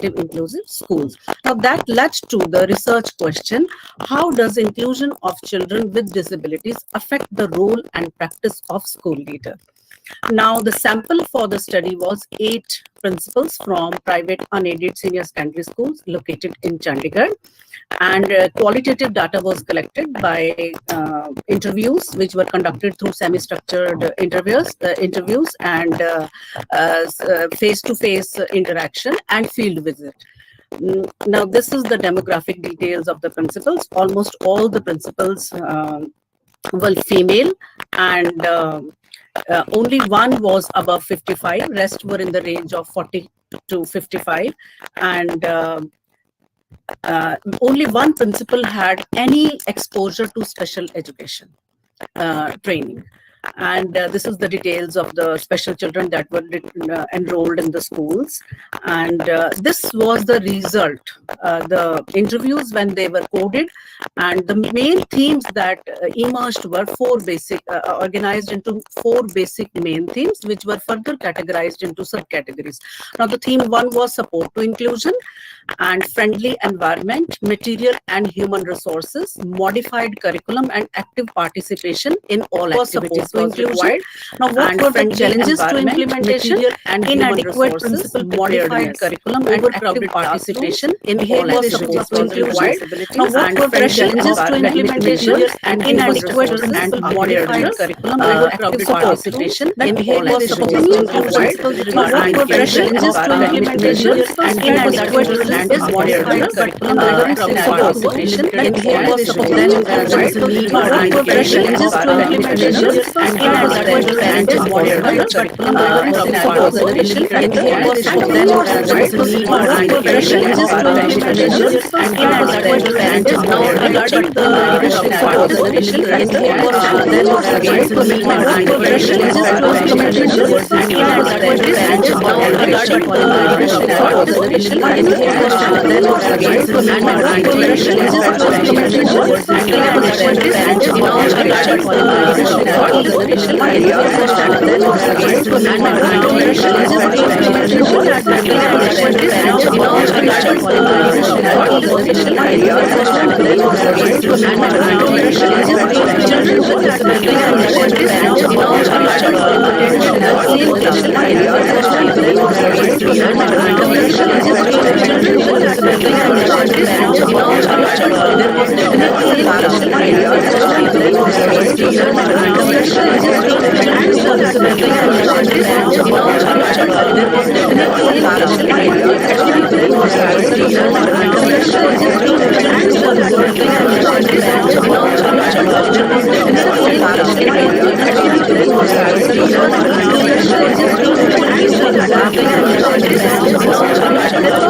effective inclusive schools. Now that led to the research question, how does inclusion of children with disabilities affect the role and practice of school leader? Now, the sample for the study was 8 principals from private unaided senior secondary schools located in Chandigarh. And qualitative data was collected by interviews, which were conducted through semi-structured interviews and face-to-face interaction and field visit. Now, this is the demographic details of the principals. Almost all the principals were female, and only one was above 55. Rest were in the range of 40 to 55, and only one principal had any exposure to special education training. And this is the details of the special children that were enrolled in the schools. And this was the result, the interviews when they were coded. And the main themes that emerged were organized into 4 basic main themes, which were further categorized into subcategories. Now, the theme 1 was support to inclusion and friendly environment, material and human resources, modified curriculum, and active participation in all activities was required. Now, what were the challenges to implementation? And inadequate principal modified curriculum and active participation in all activities was required. Now, what were the challenges to implementation? And inadequate principal modified curriculum and active participation in all activities was required. Now, what were the challenges to implementation? And inadequate and modified curriculum and active participation in all activities was required. What were the challenges to implementation? And inadequate and modified curriculum and active participation in all activities was required. What were the challenges to implementation? And inadequate and modified curriculum and active participation in all activities was required. What were the challenges to implementation? And inadequate and modified curriculum and active participation in all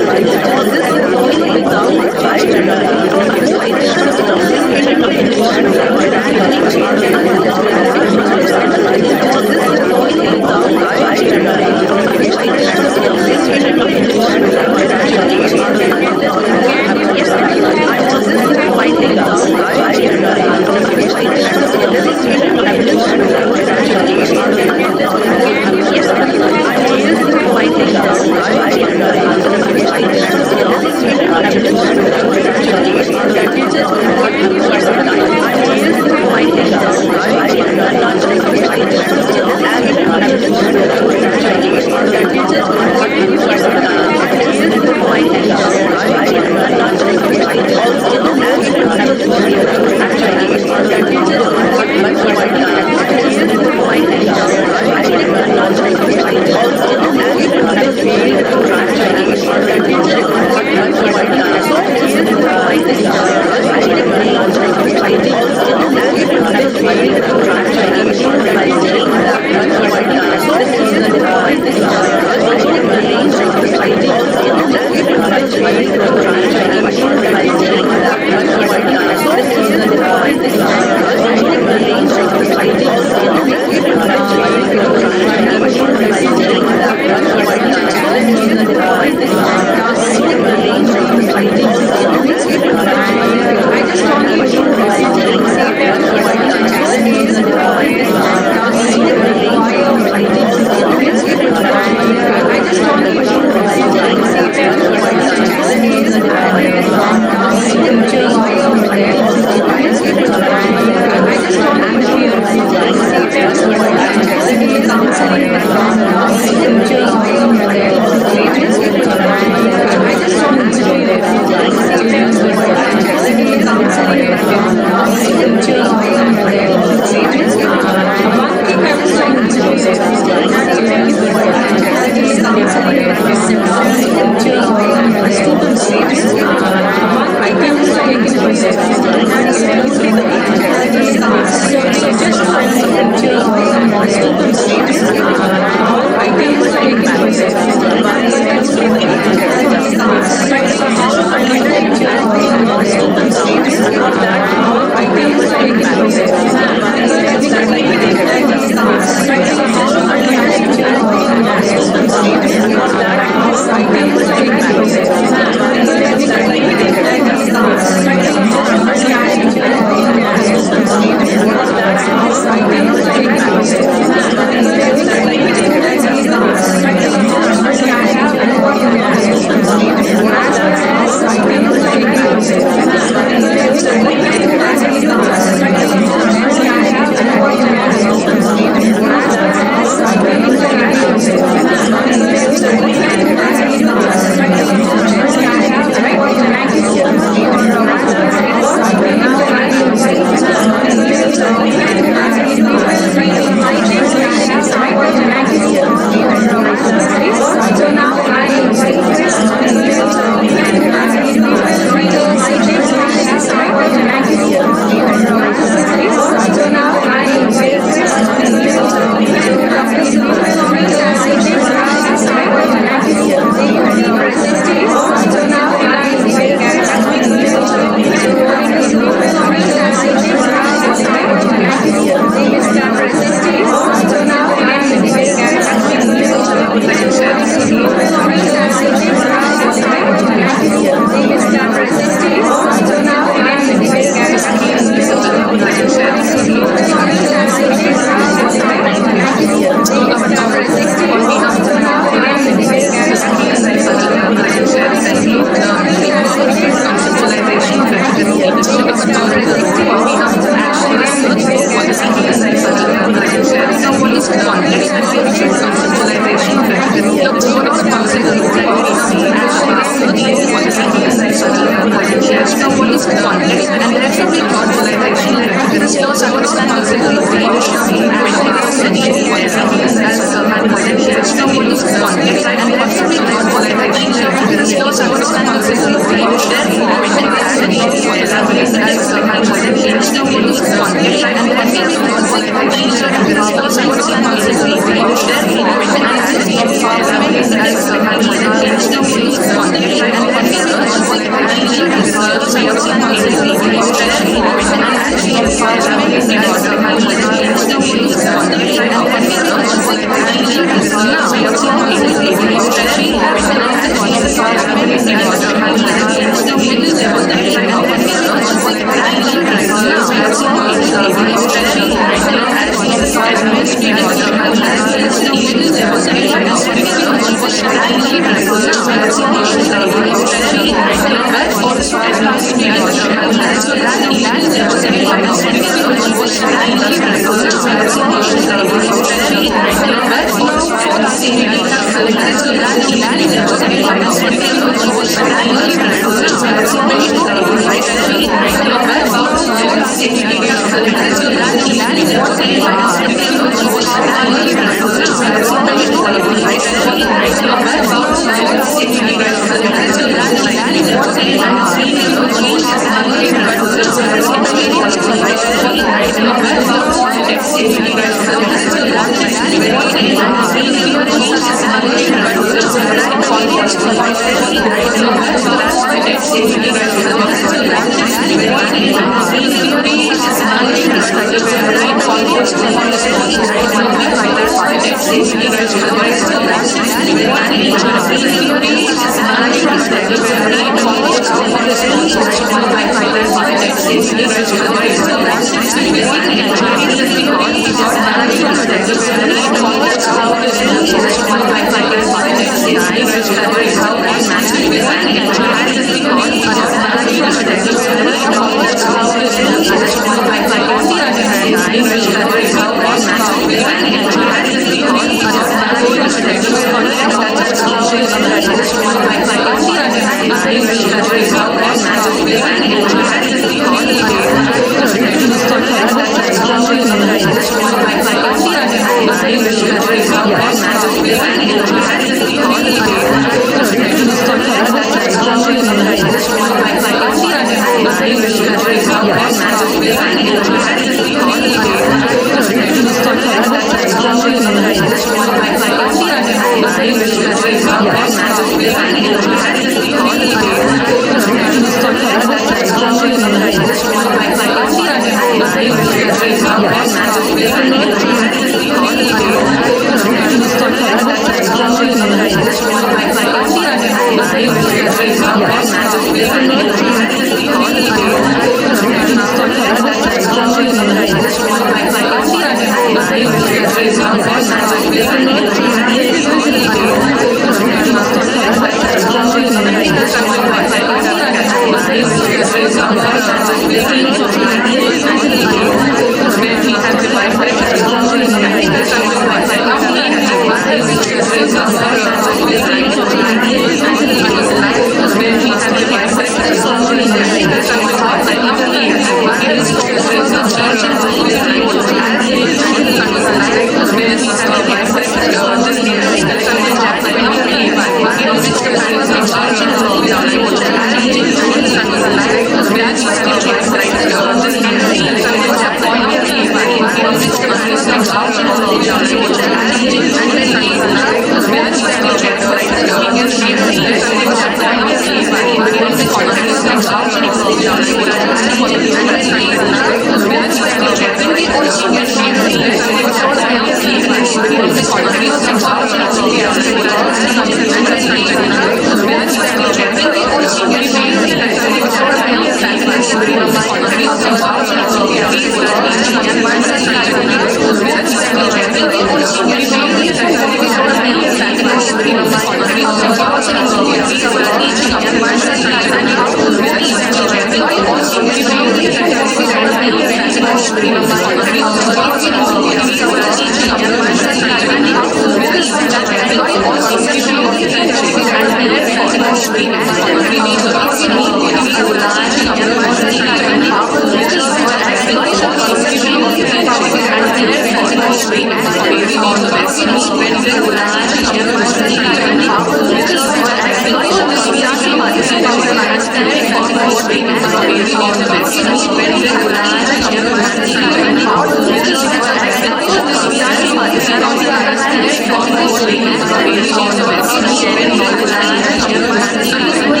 Thank you.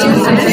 Thank you.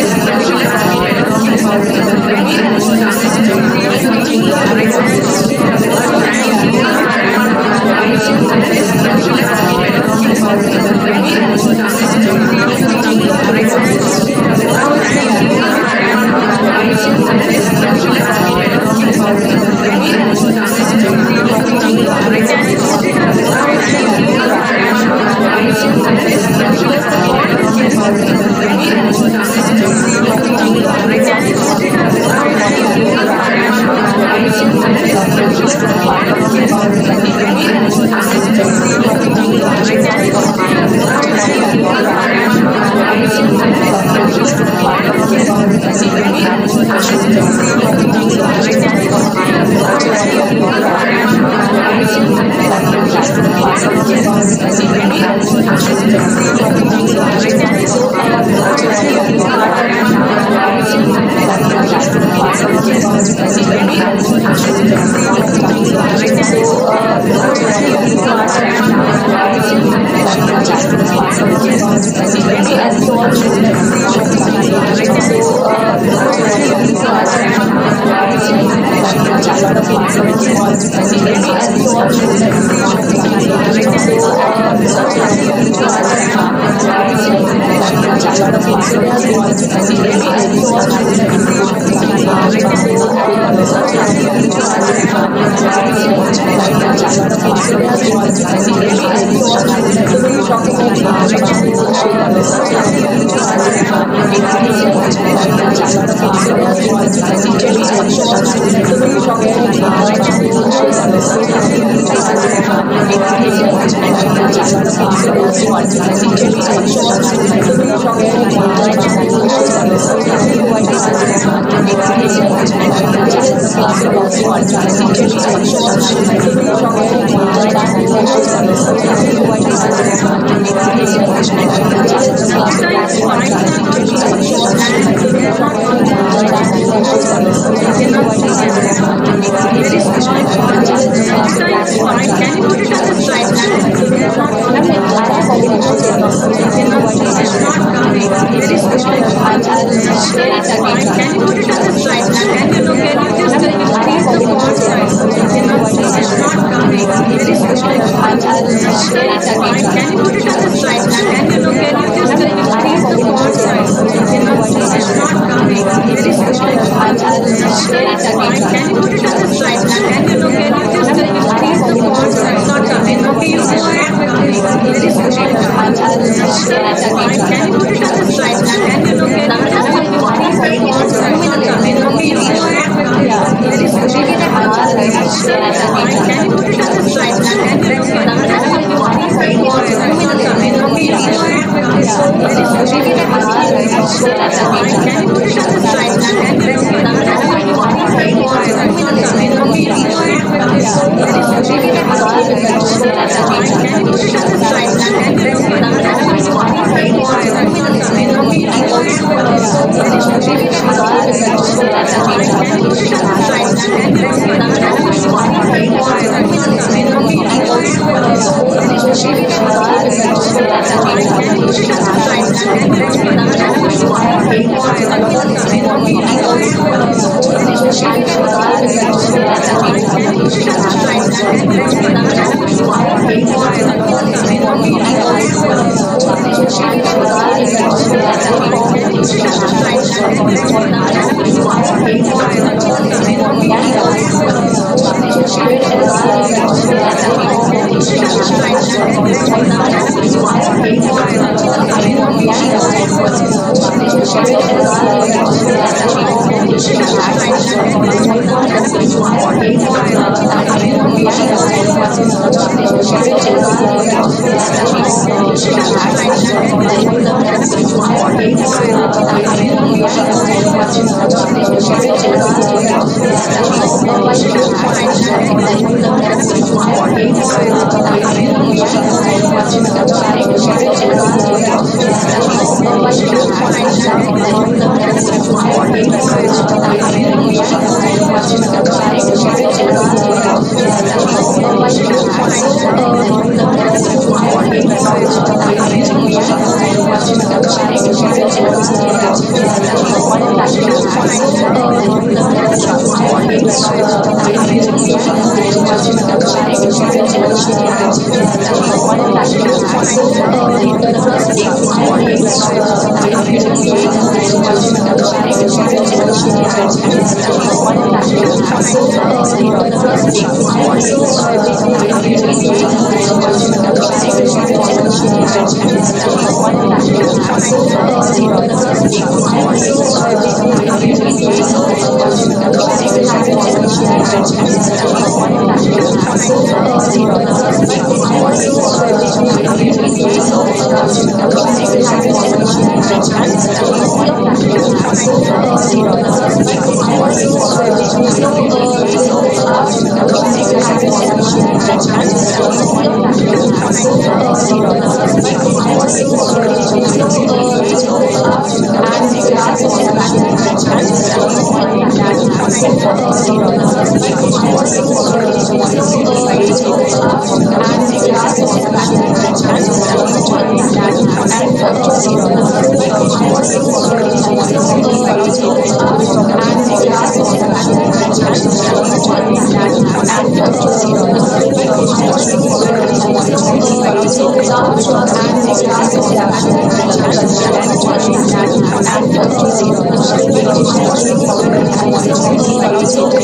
Presenters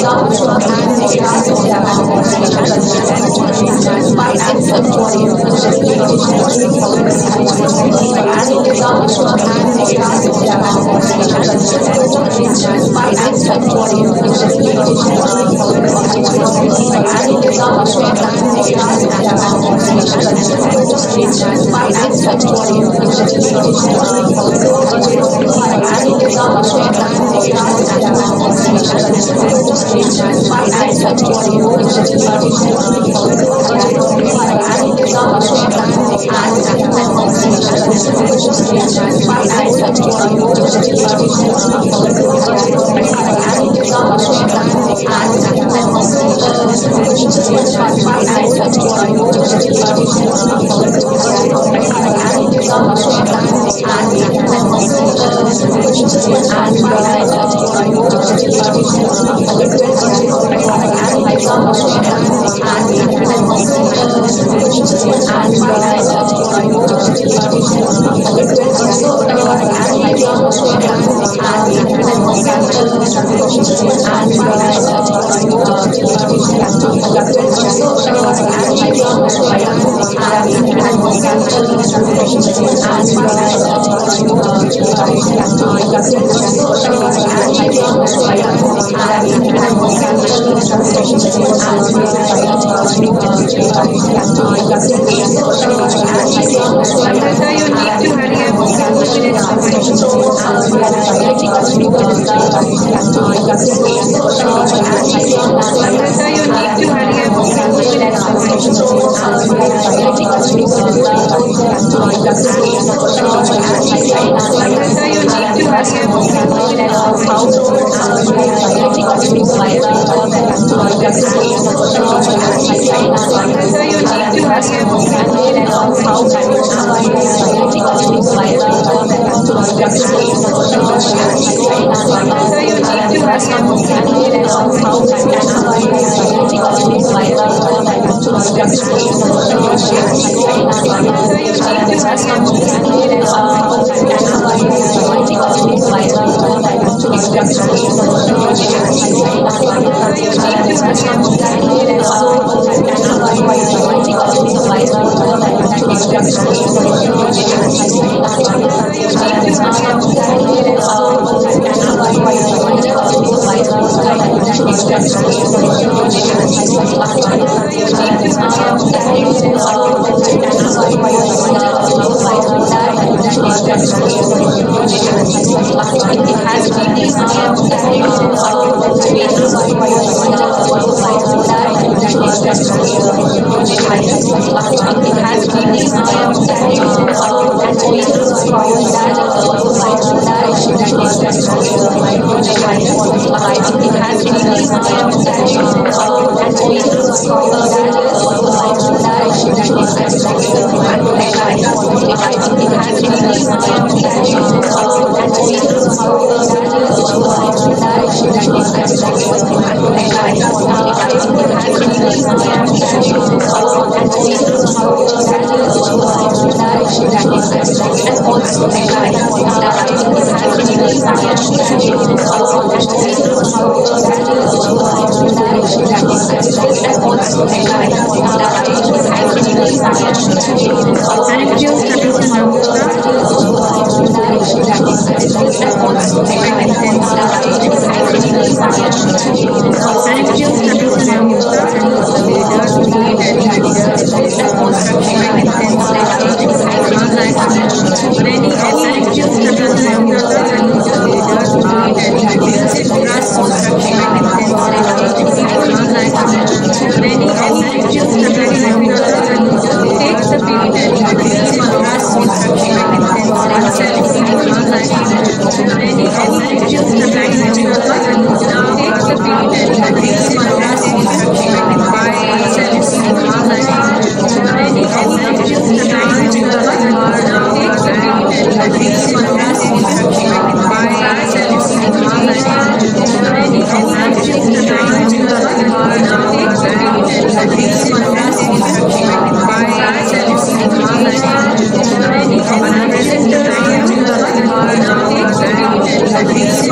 here.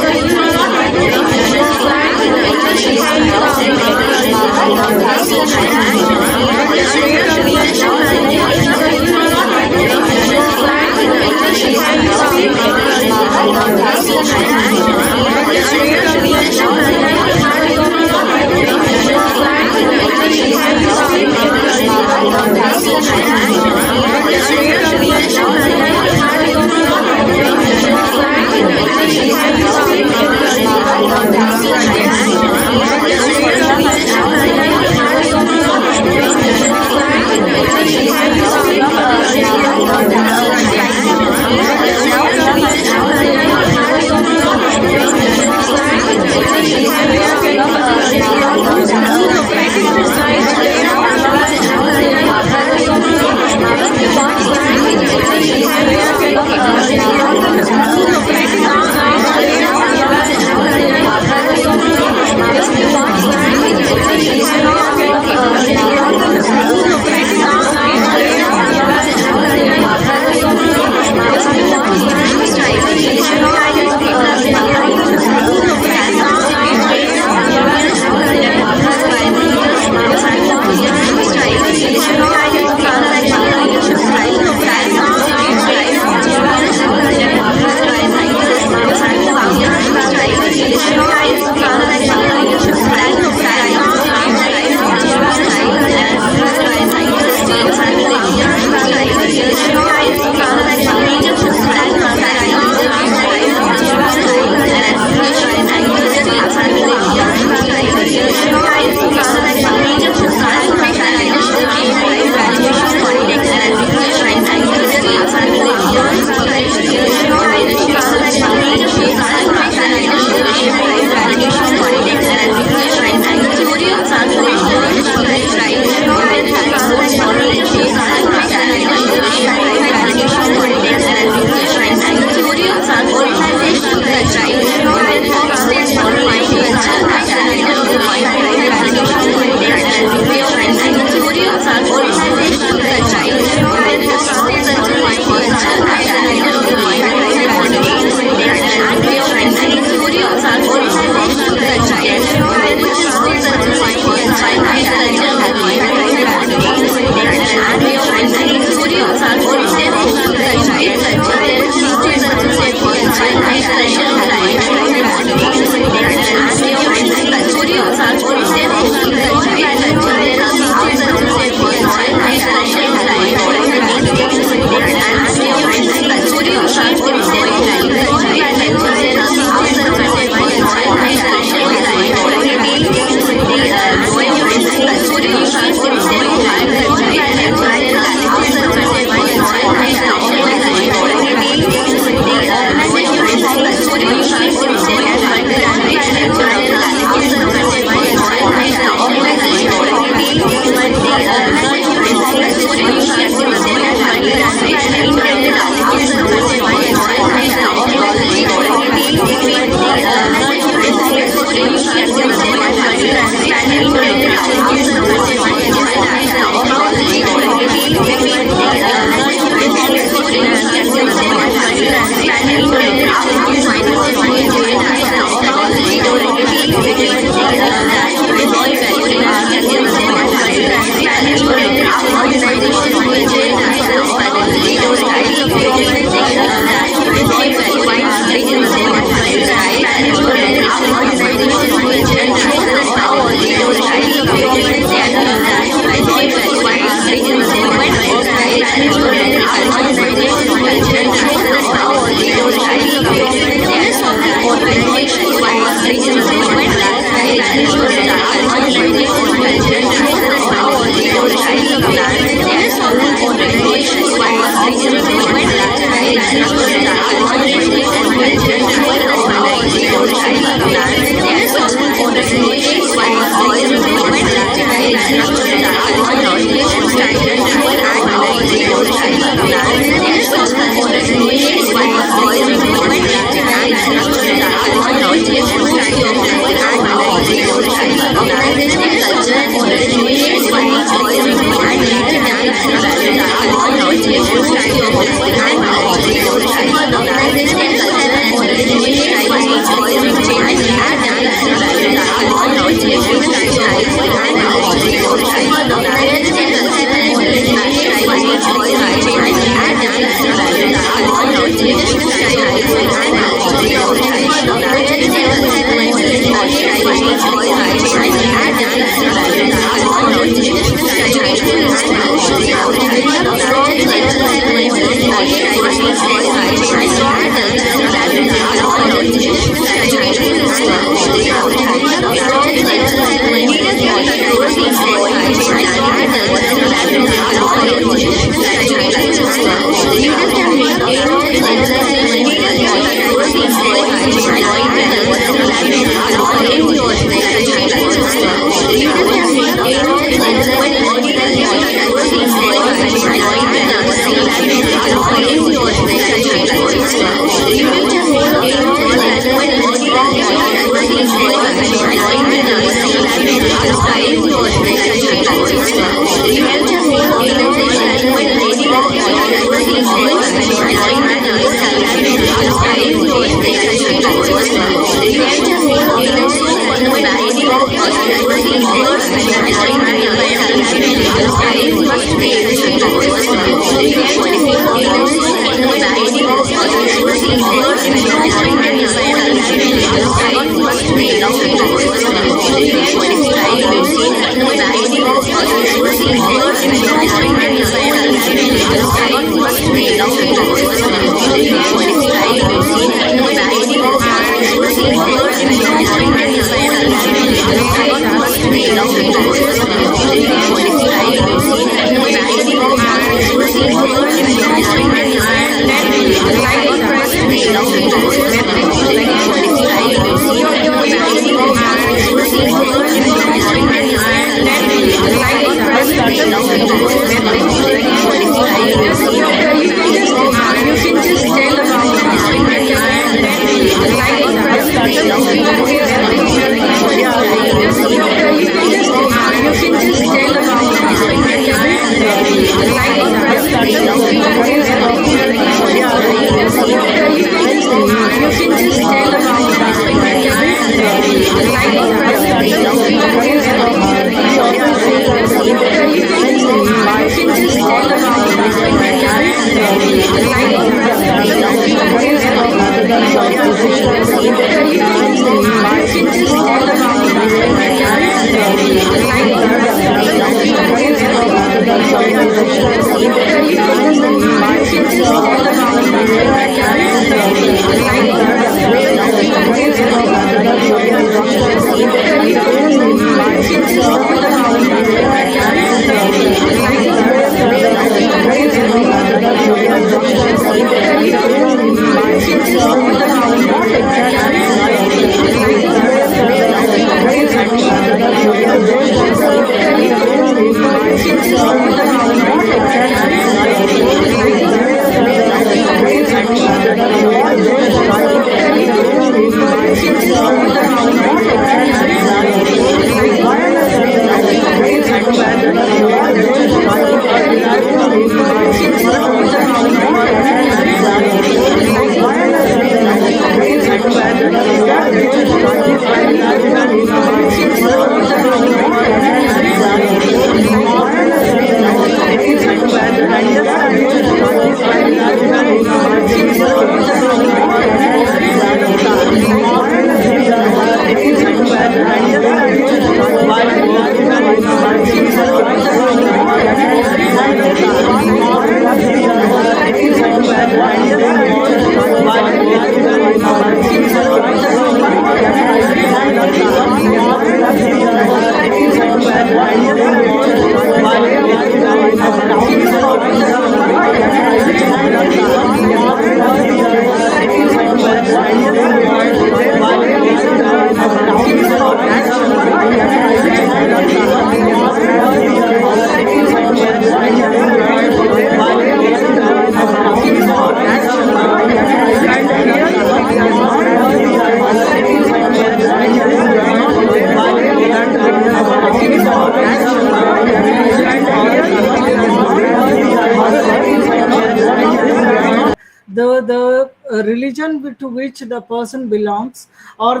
religion to which the person belongs, or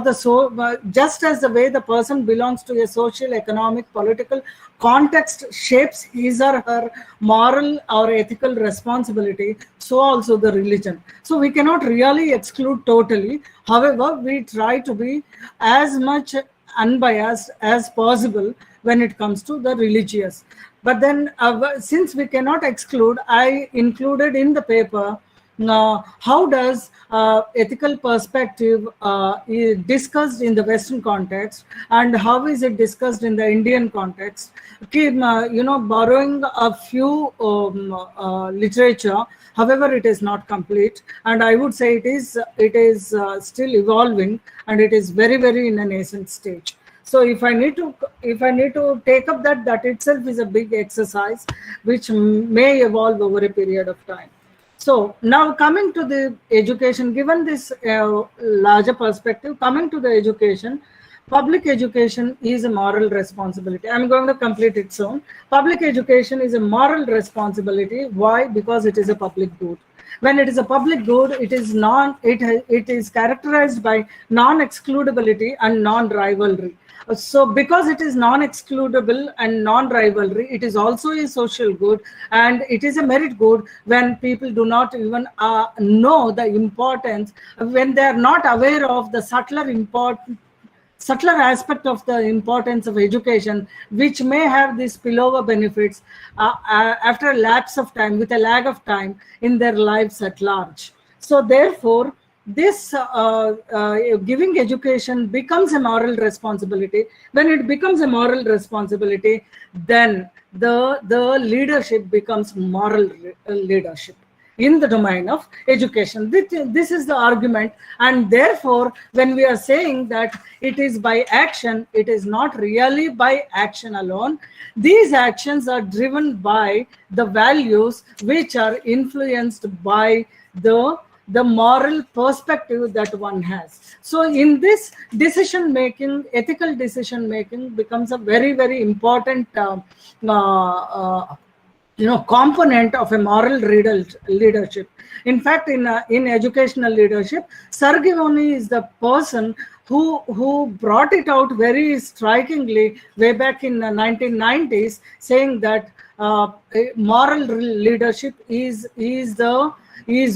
just as the way the person belongs to a social, economic, political context shapes his or her moral or ethical responsibility, so also the religion. So we cannot really exclude totally. However, we try to be as much unbiased as possible when it comes to the religious. But then since we cannot exclude, I included in the paper how does ethical perspective is discussed in the Western context, and how is it discussed in the Indian context. Borrowing a few literature, however, it is not complete, and I would say it is still evolving, and it is very, very in a nascent stage. So if I need to take up that itself is a big exercise which may evolve over a period of time. So now coming to the education, given this larger perspective, coming to the education, public education is a moral responsibility. I'm going to complete it soon. Public education is a moral responsibility. Why? Because it is a public good. When it is a public good, it is characterized by non-excludability and non-rivalry. So because it is non-excludable and non-rivalry, it is also a social good, and it is a merit good when people do not even know the importance, when they are not aware of the subtler aspect of the importance of education, which may have these spillover benefits after a lapse of time, with a lag of time in their lives at large. So therefore, this giving education becomes a moral responsibility. When it becomes a moral responsibility, then the leadership becomes moral leadership in the domain of education. This is the argument, and therefore when we are saying that it is by action, it is not really by action alone. These actions are driven by the values which are influenced by the moral perspective that one has. So in this decision making, ethical decision making becomes a very, very important component of a moral leadership. In fact, in educational leadership, Sargivoni is the person who brought it out very strikingly way back in the 1990s, saying that moral leadership is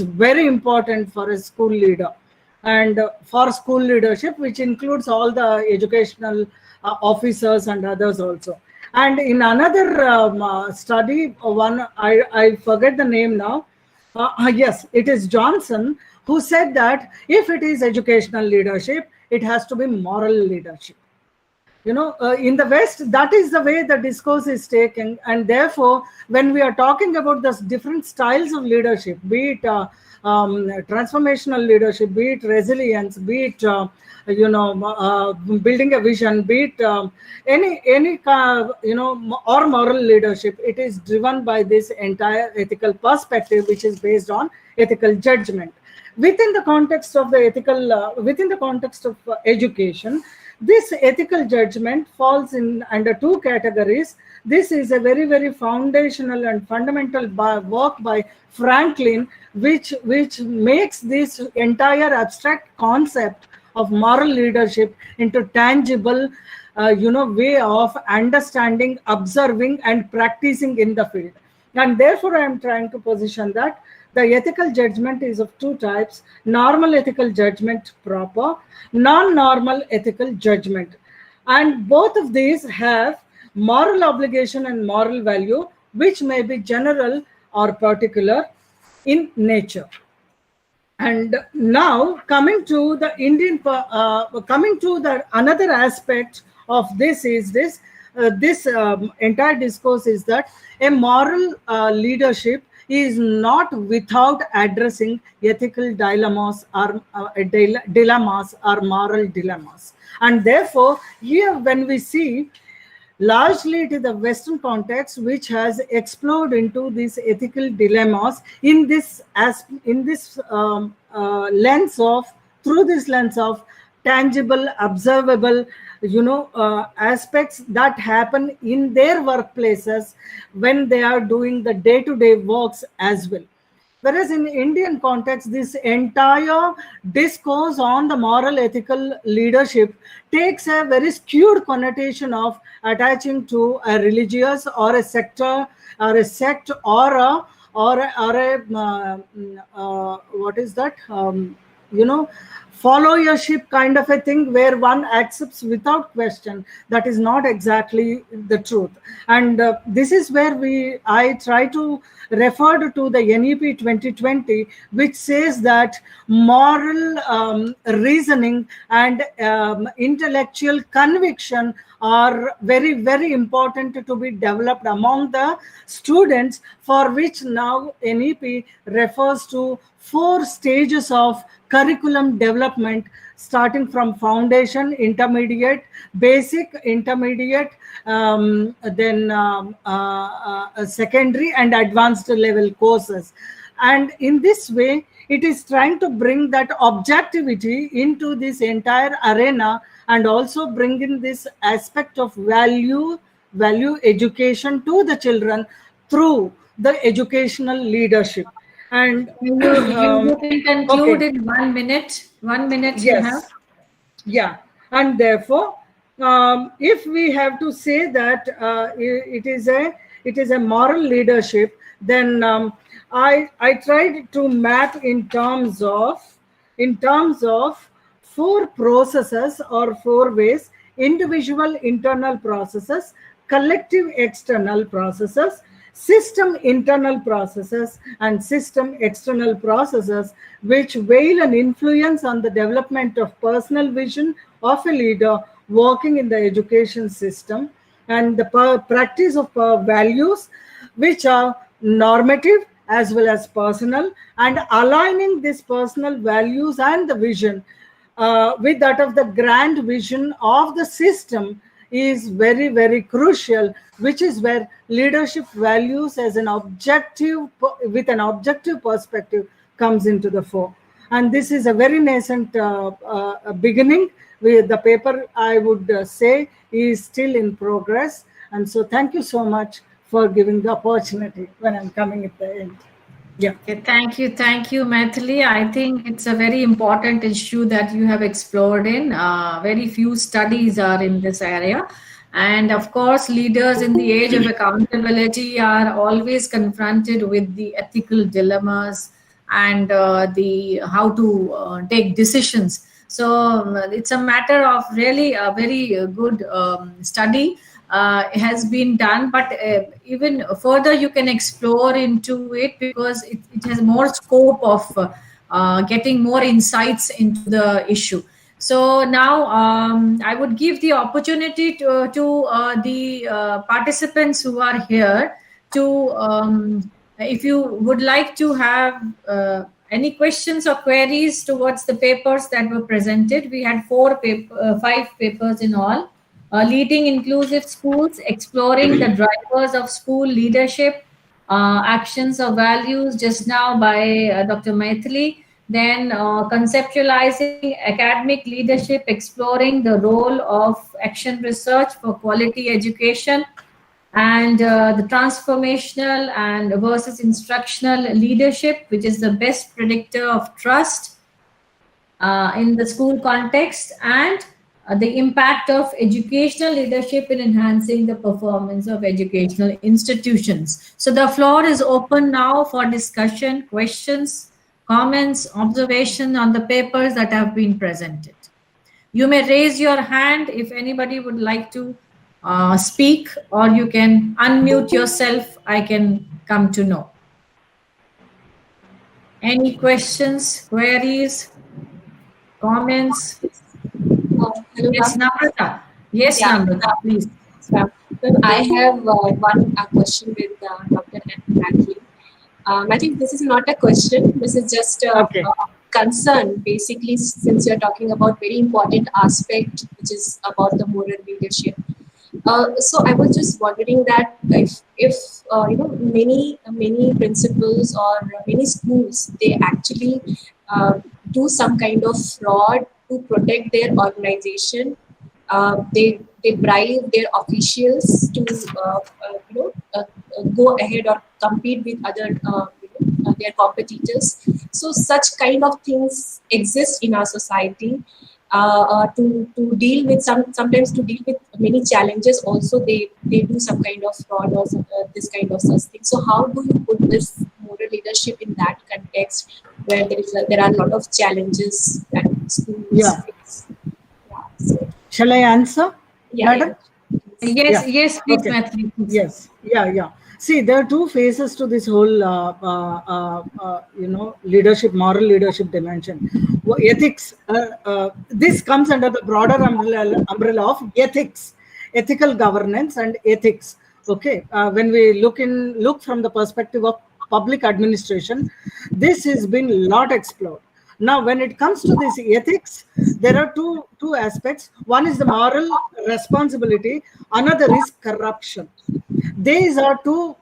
very important for a school leader, and for school leadership, which includes all the educational officers and others also. And in another study, I forget the name now. Yes, it is Johnson, who said that if it is educational leadership, it has to be moral leadership. In the West, that is the way the discourse is taken, and therefore, when we are talking about the different styles of leadership, be it transformational leadership, be it resilience, be it building a vision, be it any or moral leadership, it is driven by this entire ethical perspective, which is based on ethical judgment. Within the context of the education, this ethical judgment falls in under two categories. This is a very, very foundational and fundamental work by Franklin, which makes this entire abstract concept of moral leadership into tangible way of understanding, observing, and practicing in the field. And therefore, I am trying to position that the ethical judgment is of two types: normal ethical judgment proper, non-normal ethical judgment. And both of these have moral obligation and moral value, which may be general or particular in nature. And now coming to the another aspect of this is this entire discourse is that a moral leadership is not without addressing ethical dilemmas or moral dilemmas. And therefore, here when we see largely it is the Western context which has explored into these ethical dilemmas through this lens of tangible, observable, aspects that happen in their workplaces when they are doing the day-to-day works as well. Whereas in Indian context, this entire discourse on the moral ethical leadership takes a very skewed connotation of attaching to a religious or a sector or a sect or a what is that? You know, followership kind of a thing where one accepts without question. That is not exactly the truth. And this is where I try to refer to the NEP 2020, which says that moral reasoning and intellectual conviction are very, very important to be developed among the students, for which now NEP refers to 4 stages of curriculum development, starting from foundation, intermediate, basic, intermediate, then secondary and advanced level courses. And in this way, it is trying to bring that objectivity into this entire arena, and also bring in this aspect of value education to the children through the educational leadership. And You can conclude okay. in 1 minute. 1 minute you Yes. have. Yeah. And therefore, if we have to say that it is a moral leadership, then I tried to map in terms of 4 processes or 4 ways: individual internal processes, collective external processes, system internal processes, and system external processes, which veil an influence on the development of personal vision of a leader working in the education system, and the practice of values, which are normative as well as personal, and aligning these personal values and the vision with that of the grand vision of the system is very, very crucial, which is where leadership values as an objective, with an objective perspective, comes into the fore. And this is a very nascent beginning. The paper, I would say, is still in progress. And so thank you so much for giving the opportunity when I'm coming at the end. Yeah. Okay, thank you, Maithili. I think it's a very important issue that you have explored in. Very few studies are in this area. And of course, leaders in the age of accountability are always confronted with the ethical dilemmas and the how to take decisions. So it's a matter of really a very good study has been done, but even further you can explore into it, because it has more scope of getting more insights into the issue. So now I would give the opportunity to the participants who are here to, if you would like to have any questions or queries towards the papers that were presented. We had 5 papers in all. Leading inclusive schools, exploring the drivers of school leadership, actions or values, just now by Dr. Maithili. Then conceptualizing academic leadership, exploring the role of action research for quality education, and the transformational and versus instructional leadership, which is the best predictor of trust in the school context, and the impact of educational leadership in enhancing the performance of educational institutions. So the floor is open now for discussion, questions, comments, observation on the papers that have been presented. You may raise your hand if anybody would like to speak, or you can unmute yourself. I can come to know. Any questions, queries, comments? Hello, Yes, Namrata. Yes, Yeah. Namrata, please. Well, I have one question with Dr. Maithili. I think this is not a question. This is just a concern, basically, since you're talking about very important aspect, which is about the moral leadership. So I was just wondering that if you know, many principals or many schools, they actually do some kind of fraud to protect their organization. They bribe their officials to go ahead or compete with other their competitors. So such kind of things exist in our society. To deal with sometimes to deal with many challenges, also they do some kind of fraud or this kind of such thing. So how do you put this moral leadership in that context where there are a lot of challenges that schools face? Yeah, so, shall I answer, madam? Yes, please, Okay. Maithili. Yes, yeah. See, there are two phases to this whole, leadership, moral leadership dimension. Ethics. This comes under the broader umbrella of ethics, ethical governance, and ethics. Okay, when we look from the perspective of public administration, this has been a lot explored. Now, when it comes to this ethics, there are two aspects. One is the moral responsibility. Another is corruption. These are two,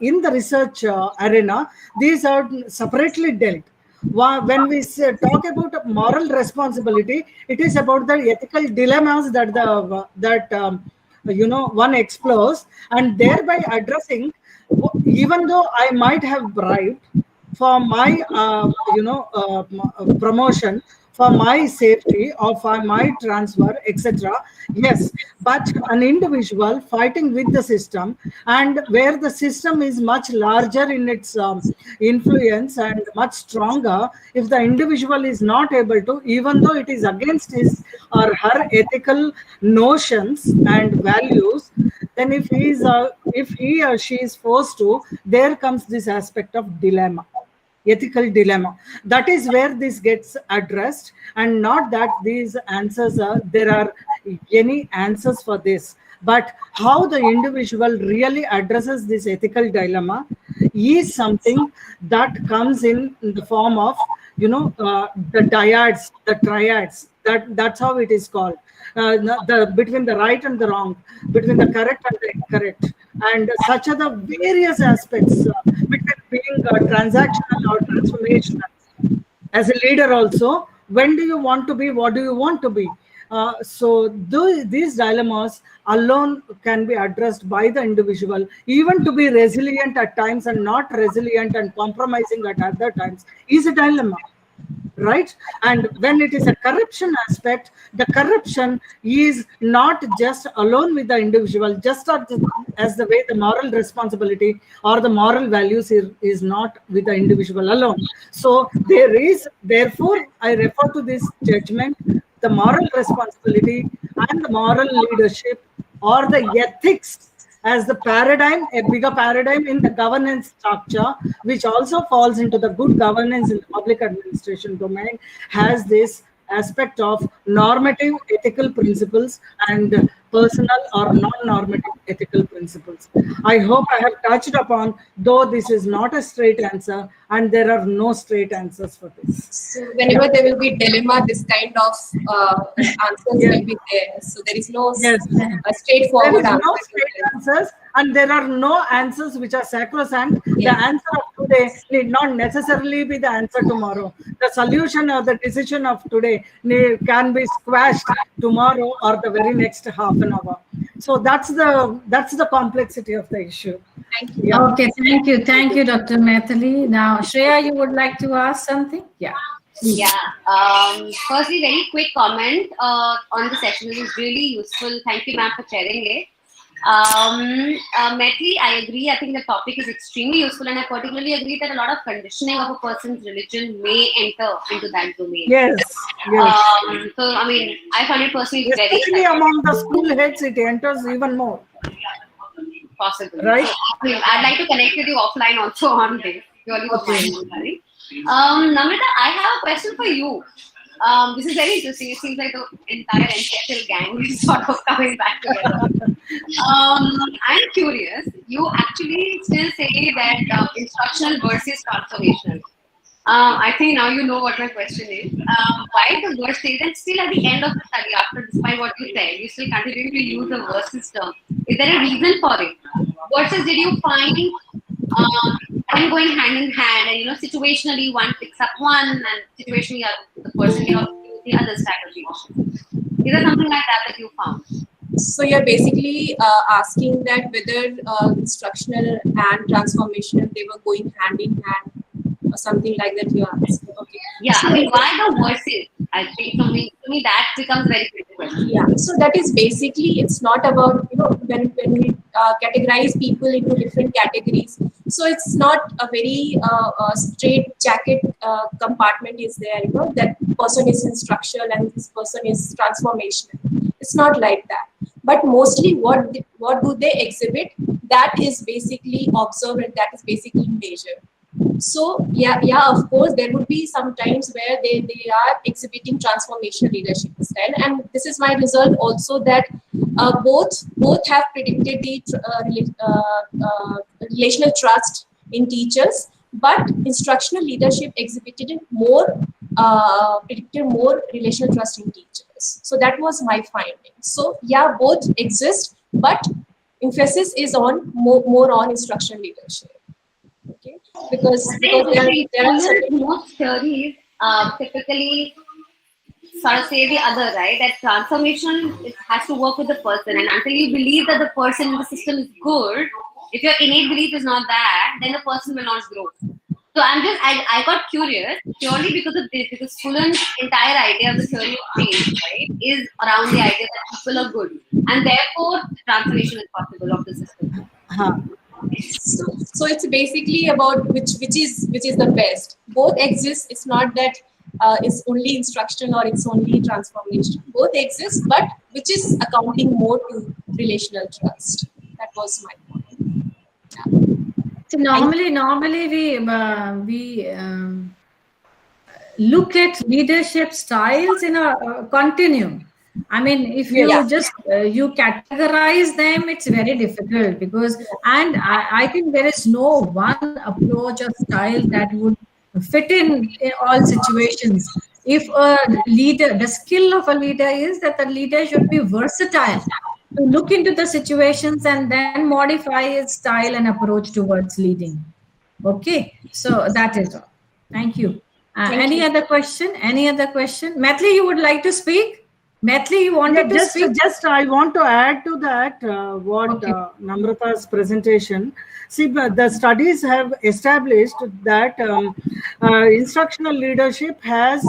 in the research arena, these are separately dealt. When we talk about moral responsibility, it is about the ethical dilemmas that one explores, and thereby addressing, even though I might have bribed for my promotion, for my safety, or for my transfer, etc. Yes, but an individual fighting with the system, and where the system is much larger in its influence and much stronger, if the individual is not able to, even though it is against his or her ethical notions and values, then if he or she is forced to, there comes this aspect of dilemma, ethical dilemma. That is where this gets addressed, and not that these answers there are any answers for this, but how the individual really addresses this ethical dilemma is something that comes in the form of the dyads, the triads. That's how it is called. Between the right and the wrong, between the correct and the incorrect, and such are the various aspects between being transactional or transformational. As a leader also, when do you want to be, what do you want to be? So these dilemmas alone can be addressed by the individual. Even to be resilient at times and not resilient and compromising at other times is a dilemma. Right? And when it is a corruption aspect, the corruption is not just alone with the individual, just as the way the moral responsibility or the moral values is not with the individual alone. So therefore, I refer to this judgment, the moral responsibility and the moral leadership, or the ethics, as the paradigm, a bigger paradigm in the governance structure, which also falls into the good governance in the public administration domain, has this aspect of normative ethical principles and personal or non-normative ethical principles. I hope I have touched upon, though this is not a straight answer, and there are no straight answers for this. So whenever there will be dilemma, this kind of answers will be there. So there is no straightforward there is answer. no straight answers, and there are no answers which are sacrosanct. The answer of today need not necessarily be the answer tomorrow. The solution or the decision of today can be squashed tomorrow or the very next half an hour. So that's the complexity of the issue. Thank you. Yeah. Okay, thank you, Dr. Maithili. Now, Shreya, you would like to ask something? Yeah. Firstly, very quick comment on the session. It was really useful. Thank you, ma'am, for sharing it. Maithili, I agree. I think the topic is extremely useful, and I particularly agree that a lot of conditioning of a person's religion may enter into that domain. Yes. So, I mean, I find it personally very especially among the school heads, it enters even more. possible. Right. So, I'd like to connect with you offline also on this. Purely for my own. Namrata, I have a question for you. This is very interesting. It seems like the entire NCSL gang is sort of coming back together. I'm curious. You actually still say that instructional versus transformational. I think now you know what my question is. Why the verse says, and still at the end of the study, after despite what you said, you still continue to use the verses term. Is there a reason for it? Versus did you find going hand in hand, and situationally one picks up one, and situationally the person else the other strategy? Is there something like that you found? So you're basically asking that whether instructional and transformational, they were going hand in hand or something like that you asked. Okay. Yeah, I mean, why the verses? I think to me that becomes very critical. Yeah, so that is basically, it's not about, when we categorize people into different categories, so it's not a very straight jacket compartment is there, that person is instructional and this person is transformational. It's not like that. But mostly what do they exhibit, that is basically observed and that is basically measured. So yeah, of course, there would be some times where they are exhibiting transformational leadership style, and this is my result also, that both have predicted the relational trust in teachers, but instructional leadership exhibited predicted more relational trust in teachers. So that was my finding. So yeah, both exist, but emphasis is on more on instructional leadership. Okay, because there are certain most theories typically sort of say the other, right? That transformation, it has to work with the person, and until you believe that the person in the system is good, if your innate belief is not that, then the person will not grow. So I got curious purely because of this, because Fullen's entire idea of the theory of change, right, is around the idea that people are good, and therefore transformation is possible of the system. So it's basically about which is the best. Both exist. It's not that it's only instruction or it's only transformation. Both exist, but which is accounting more to relational trust. That was my point. Yeah. So normally we look at leadership styles in a continuum. I mean, if you just you categorize them, it's very difficult because, and I think there is no one approach or style that would fit in all situations. If a leader, the skill of a leader is that the leader should be versatile to look into the situations and then modify his style and approach towards leading. Okay, so that is all. Thank you. Any other question? Maithili, you would like to speak? Maithili, you wanted to speak? Just I want to add to that what Namrata's presentation. See, the studies have established that instructional leadership has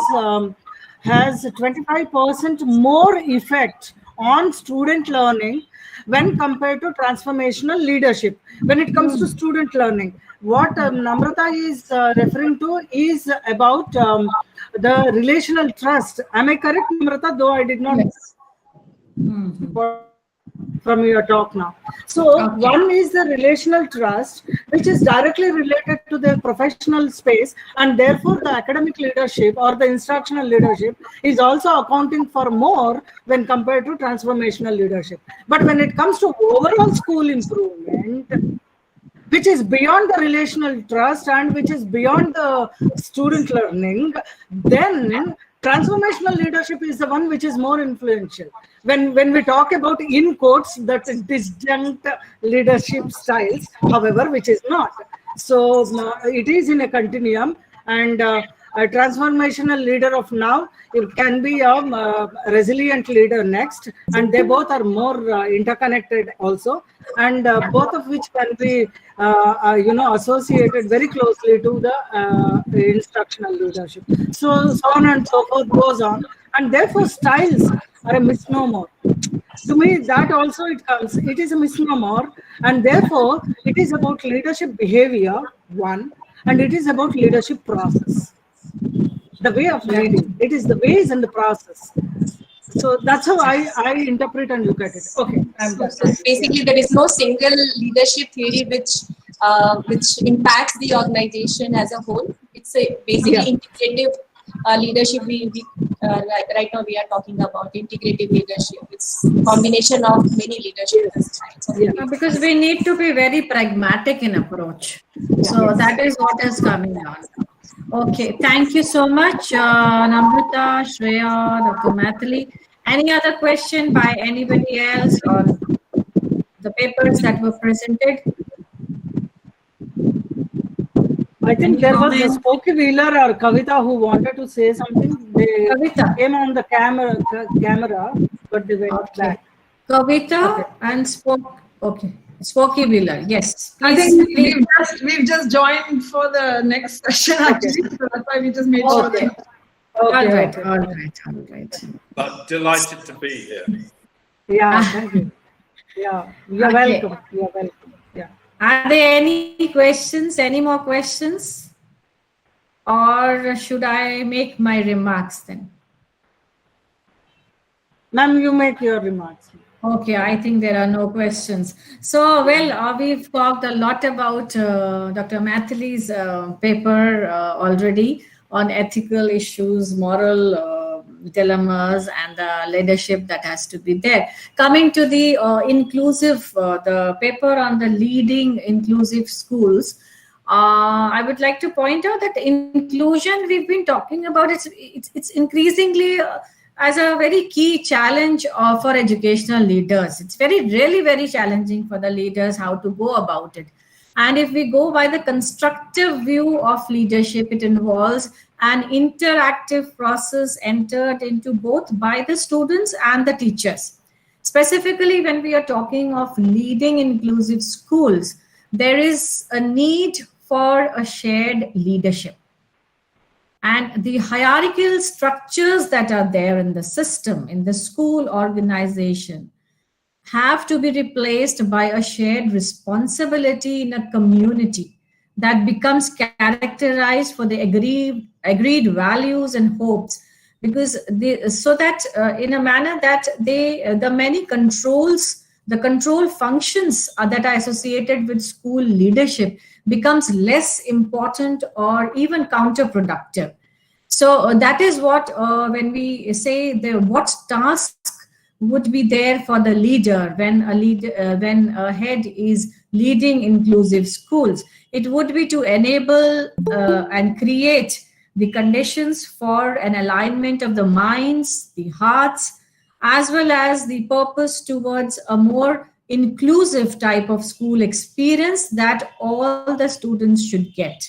25% more effect on student learning when compared to transformational leadership. When it comes to student learning, what Namrata is referring to is about the relational trust. Am I correct, Namrata? Though I did not from your talk now. So one is the relational trust, which is directly related to the professional space, and therefore the academic leadership or the instructional leadership is also accounting for more when compared to transformational leadership. But when it comes to overall school improvement, which is beyond the relational trust and which is beyond the student learning, then transformational leadership is the one which is more influential. When we talk about, in quotes, that disjunct leadership styles, however, which is not. So it is in a continuum, and a transformational leader of now, it can be a resilient leader next, and they both are more interconnected also, and both of which can be associated very closely to the instructional leadership. So on and so forth goes on, and therefore styles are a misnomer. To me, that also it is a misnomer, and therefore it is about leadership behavior, one, and it is about leadership process. The way of leading, it is the ways and the process. So that's how I interpret and look at it. Okay. So basically, there is no single leadership theory which impacts the organization as a whole. It's a basically integrative leadership. Right now we are talking about integrative leadership. It's a combination of many leadership styles. Because we need to be very pragmatic in approach. So that is what is coming on. Okay, thank you so much, Namrata, Shreya, Dr. Maithili. Any other question by anybody else on the papers that were presented? I think there was a Spokey Wheeler or Kavita who wanted to say something. They came on the camera, but they went back. Kavita and Spoky Wheeler. Yes. I Please, think please. we've just joined for the next session actually, so that's why we just made sure Okay. that. All Okay, right, okay. all right, all right. But delighted to be here. Yeah, thank you. Yeah, you're Okay. welcome. You're welcome. Yeah. Are there any questions? Any more questions? Or should I make my remarks then? Ma'am, you make your remarks. Okay, I think there are no questions. So, well, we've talked a lot about Dr. Mathili's paper already on ethical issues, moral dilemmas, and the leadership that has to be there. Coming to the inclusive, the paper on the leading inclusive schools, I would like to point out that inclusion we've been talking about, it's increasingly as a very key challenge for educational leaders. It's really very challenging for the leaders how to go about it. And if we go by the constructive view of leadership, it involves an interactive process entered into both by the students and the teachers. Specifically, when we are talking of leading inclusive schools, there is a need for a shared leadership. And the hierarchical structures that are there in the system, in the school organization, have to be replaced by a shared responsibility in a community that becomes characterized for the agreed values and hopes, because so that in a manner that the many controls, the control functions that are associated with school leadership becomes less important or even counterproductive. So that is what when we say what task would be there for the leader when a head is leading inclusive schools, it would be to enable and create the conditions for an alignment of the minds, the hearts, as well as the purpose towards a more inclusive type of school experience that all the students should get.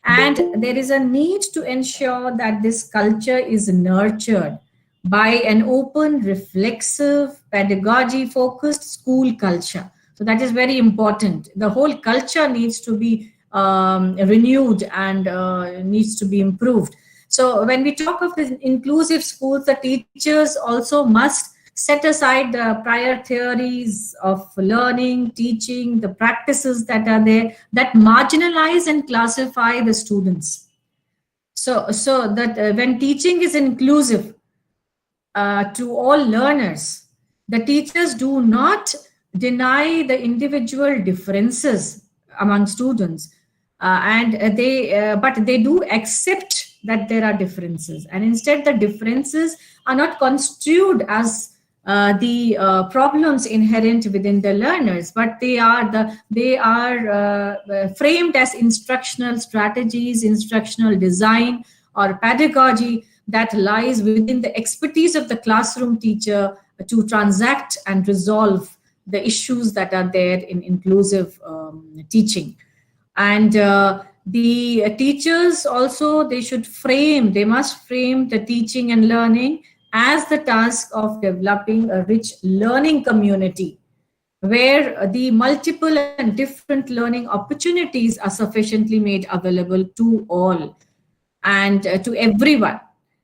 And there is a need to ensure that this culture is nurtured by an open, reflexive, pedagogy-focused school culture. So that is very important. The whole culture needs to be renewed and needs to be improved. So when we talk of the inclusive schools, the teachers also must set aside the prior theories of learning, teaching, the practices that are there that marginalize and classify the students. So that when teaching is inclusive to all learners, the teachers do not deny the individual differences among students, but they do accept that there are differences, and instead the differences are not construed as the problems inherent within the learners, but they are framed as instructional strategies, instructional design, or pedagogy that lies within the expertise of the classroom teacher to transact and resolve the issues that are there in inclusive teaching. And the teachers also, they must frame the teaching and learning as the task of developing a rich learning community where the multiple and different learning opportunities are sufficiently made available to all and to everyone.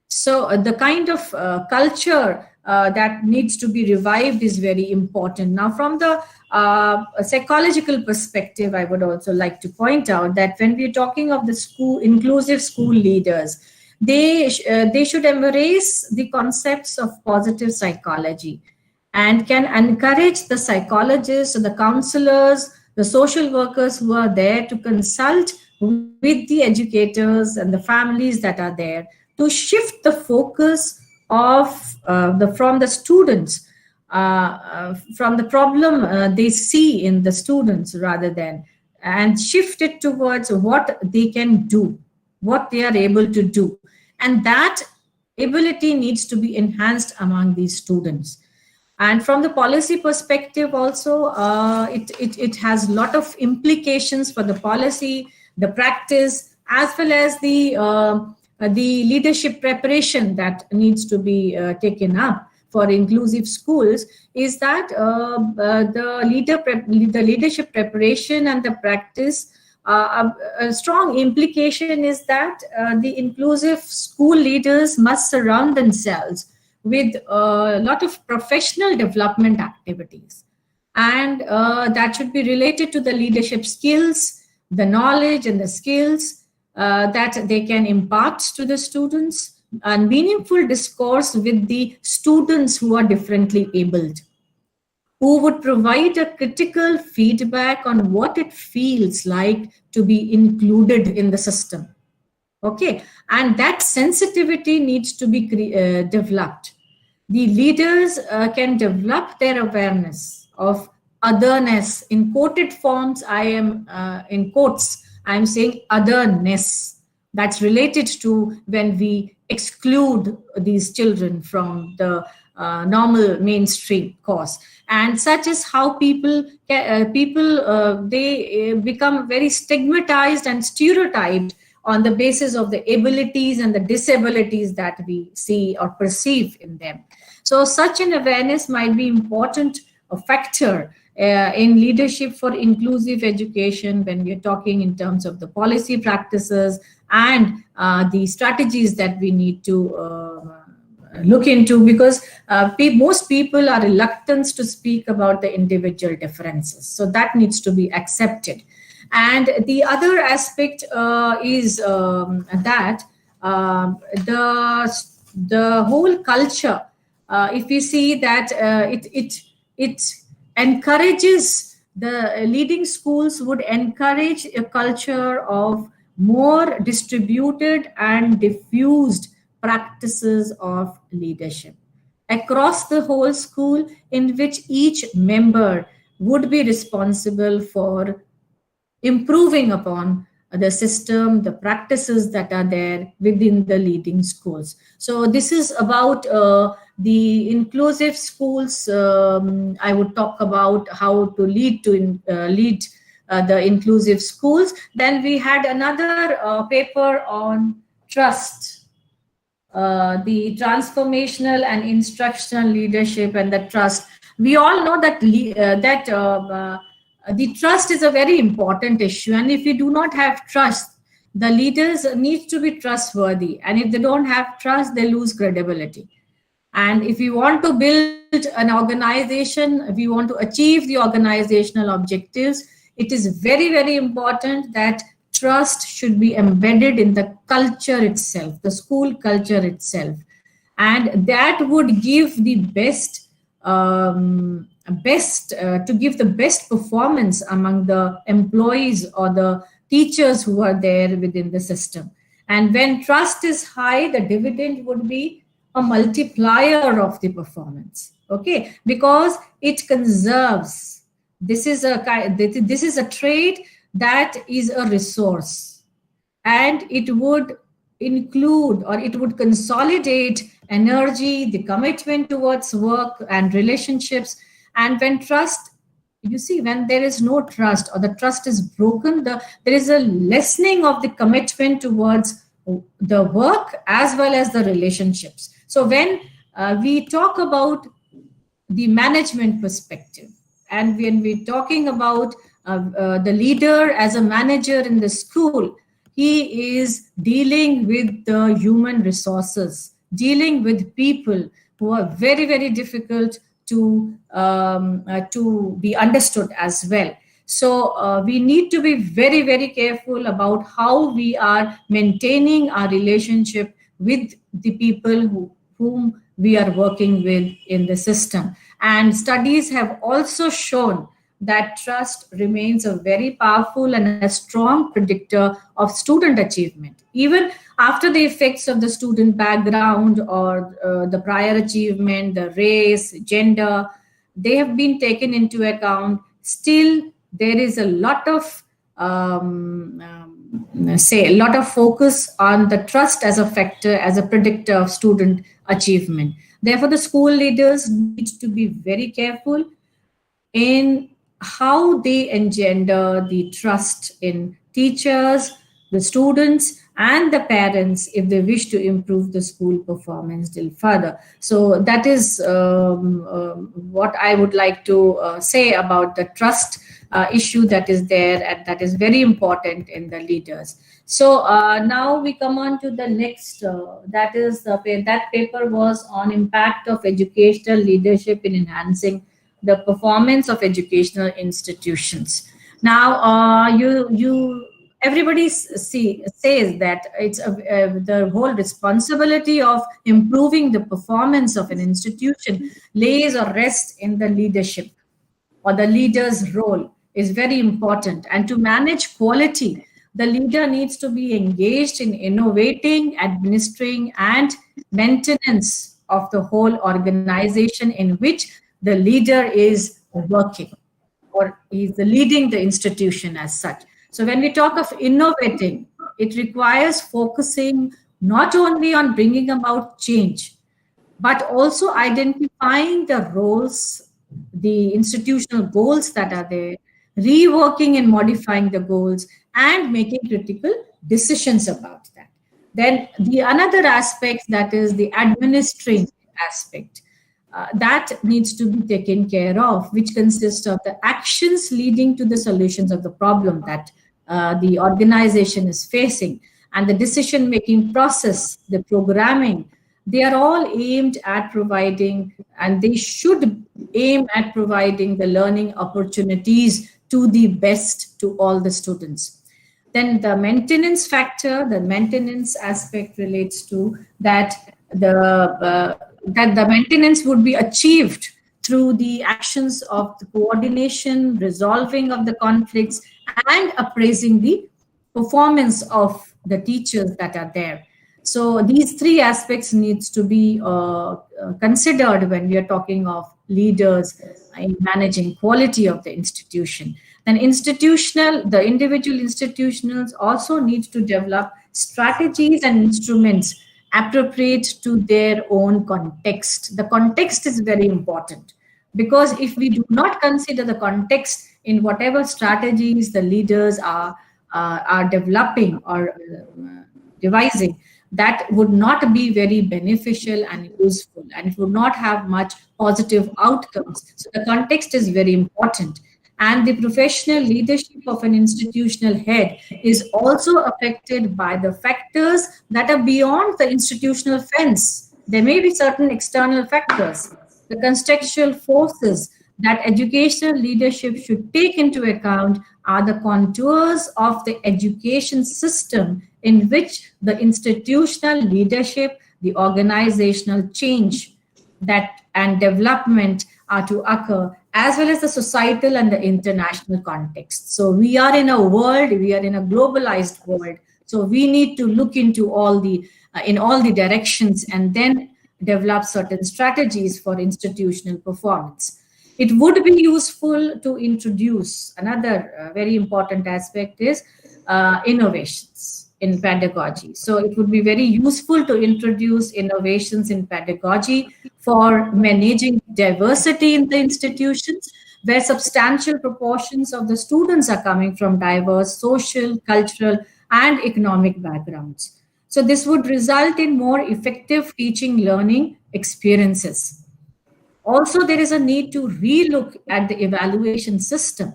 So the kind of culture that needs to be revived is very important. Now, from the psychological perspective, I would also like to point out that when we're talking of the inclusive school leaders, they should embrace the concepts of positive psychology and can encourage the psychologists, the counselors, the social workers who are there to consult with the educators and the families that are there to shift the focus of from the students, from the problem they see in the students rather than, and shift it towards what they can do, what they are able to do. And that ability needs to be enhanced among these students. And from the policy perspective also, it has a lot of implications for the policy, the practice, as well as the leadership preparation that needs to be taken up. for inclusive schools is that the leadership preparation and the practice, a strong implication is that the inclusive school leaders must surround themselves with a lot of professional development activities. And that should be related to the leadership skills, the knowledge and the skills that they can impart to the students, and meaningful discourse with the students who are differently abled, who would provide a critical feedback on what it feels like to be included in the system. Okay, and that sensitivity needs to be developed. The leaders can develop their awareness of otherness. In quoted forms, I am in quotes, I am saying otherness. That's related to when we exclude these children from the normal mainstream course. And such is how people they become very stigmatized and stereotyped on the basis of the abilities and the disabilities that we see or perceive in them. So such an awareness might be important a factor in leadership for inclusive education when we're talking in terms of the policy practices and the strategies that we need to look into, because most people are reluctant to speak about the individual differences. So that needs to be accepted. And the other aspect is that the whole culture, if we see that it encourages, the leading schools would encourage a culture of more distributed and diffused practices of leadership across the whole school, in which each member would be responsible for improving upon the system, the practices that are there within the leading schools. So this is about the inclusive schools. I would talk about how to lead the inclusive schools. Then we had another paper on trust, the transformational and instructional leadership and the trust. We all know that the trust is a very important issue, and if you do not have trust, the leaders need to be trustworthy, and if they don't have trust, they lose credibility. And if you want to build an organization, if you want to achieve the organizational objectives, it is very, very important that trust should be embedded in the culture itself, the school culture itself, and that would give the best to give the best performance among the employees or the teachers who are there within the system. And when trust is high, the dividend would be a multiplier of the performance. Okay, because it conserves. This is a trait that is a resource, and it would include, or it would consolidate energy, the commitment towards work and relationships. And when trust, you see, when there is no trust or the trust is broken, there is a lessening of the commitment towards the work as well as the relationships. So when we talk about the management perspective, and when we're talking about the leader as a manager in the school, he is dealing with the human resources, dealing with people who are very, very difficult to be understood as well. So we need to be very, very careful about how we are maintaining our relationship with the people whom we are working with in the system. And studies have also shown that trust remains a very powerful and a strong predictor of student achievement. Even after the effects of the student background or the prior achievement, the race, gender, they have been taken into account. Still, there is a lot of focus on the trust as a factor, as a predictor of student achievement. Therefore, the school leaders need to be very careful in how they engender the trust in teachers, the students, and the parents if they wish to improve the school performance still further. So that is what I would like to say about the trust issue that is there, and that is very important in the leaders. So now we come on to the next, that is that paper was on impact of educational leadership in enhancing the performance of educational institutions. Now everybody says that it's the whole responsibility of improving the performance of an institution lays or rests in the leadership, or the leader's role is very important. And to manage quality, the leader needs to be engaged in innovating, administering, and maintenance of the whole organization in which the leader is working, or is leading the institution as such. So when we talk of innovating, it requires focusing not only on bringing about change, but also identifying the roles, the institutional goals that are there, reworking and modifying the goals, and making critical decisions about that. Then the another aspect, that is the administrative aspect, that needs to be taken care of, which consists of the actions leading to the solutions of the problem that the organization is facing, and the decision-making process, the programming. They are all aimed at providing, and they should aim at providing the learning opportunities to the best to all the students. Then the maintenance factor, the maintenance aspect relates to that that the maintenance would be achieved through the actions of the coordination, resolving of the conflicts, and appraising the performance of the teachers that are there. So these three aspects needs to be considered when we are talking of leaders in managing quality of the institution. Then the individual institutions also need to develop strategies and instruments appropriate to their own context. The context is very important, because if we do not consider the context in whatever strategies the leaders are developing or devising, that would not be very beneficial and useful, and it would not have much positive outcomes. So the context is very important. And the professional leadership of an institutional head is also affected by the factors that are beyond the institutional fence. There may be certain external factors, the contextual forces that educational leadership should take into account are the contours of the education system in which the institutional leadership, the organizational change and development are to occur, as well as the societal and the international context. So we are in a globalized world. So we need to look into in all the directions, and then develop certain strategies for institutional performance. It would be useful to introduce another very important aspect is innovations in pedagogy. So it would be very useful to introduce innovations in pedagogy for managing diversity in the institutions, where substantial proportions of the students are coming from diverse social, cultural, and economic backgrounds. So this would result in more effective teaching learning experiences. Also, there is a need to relook at the evaluation system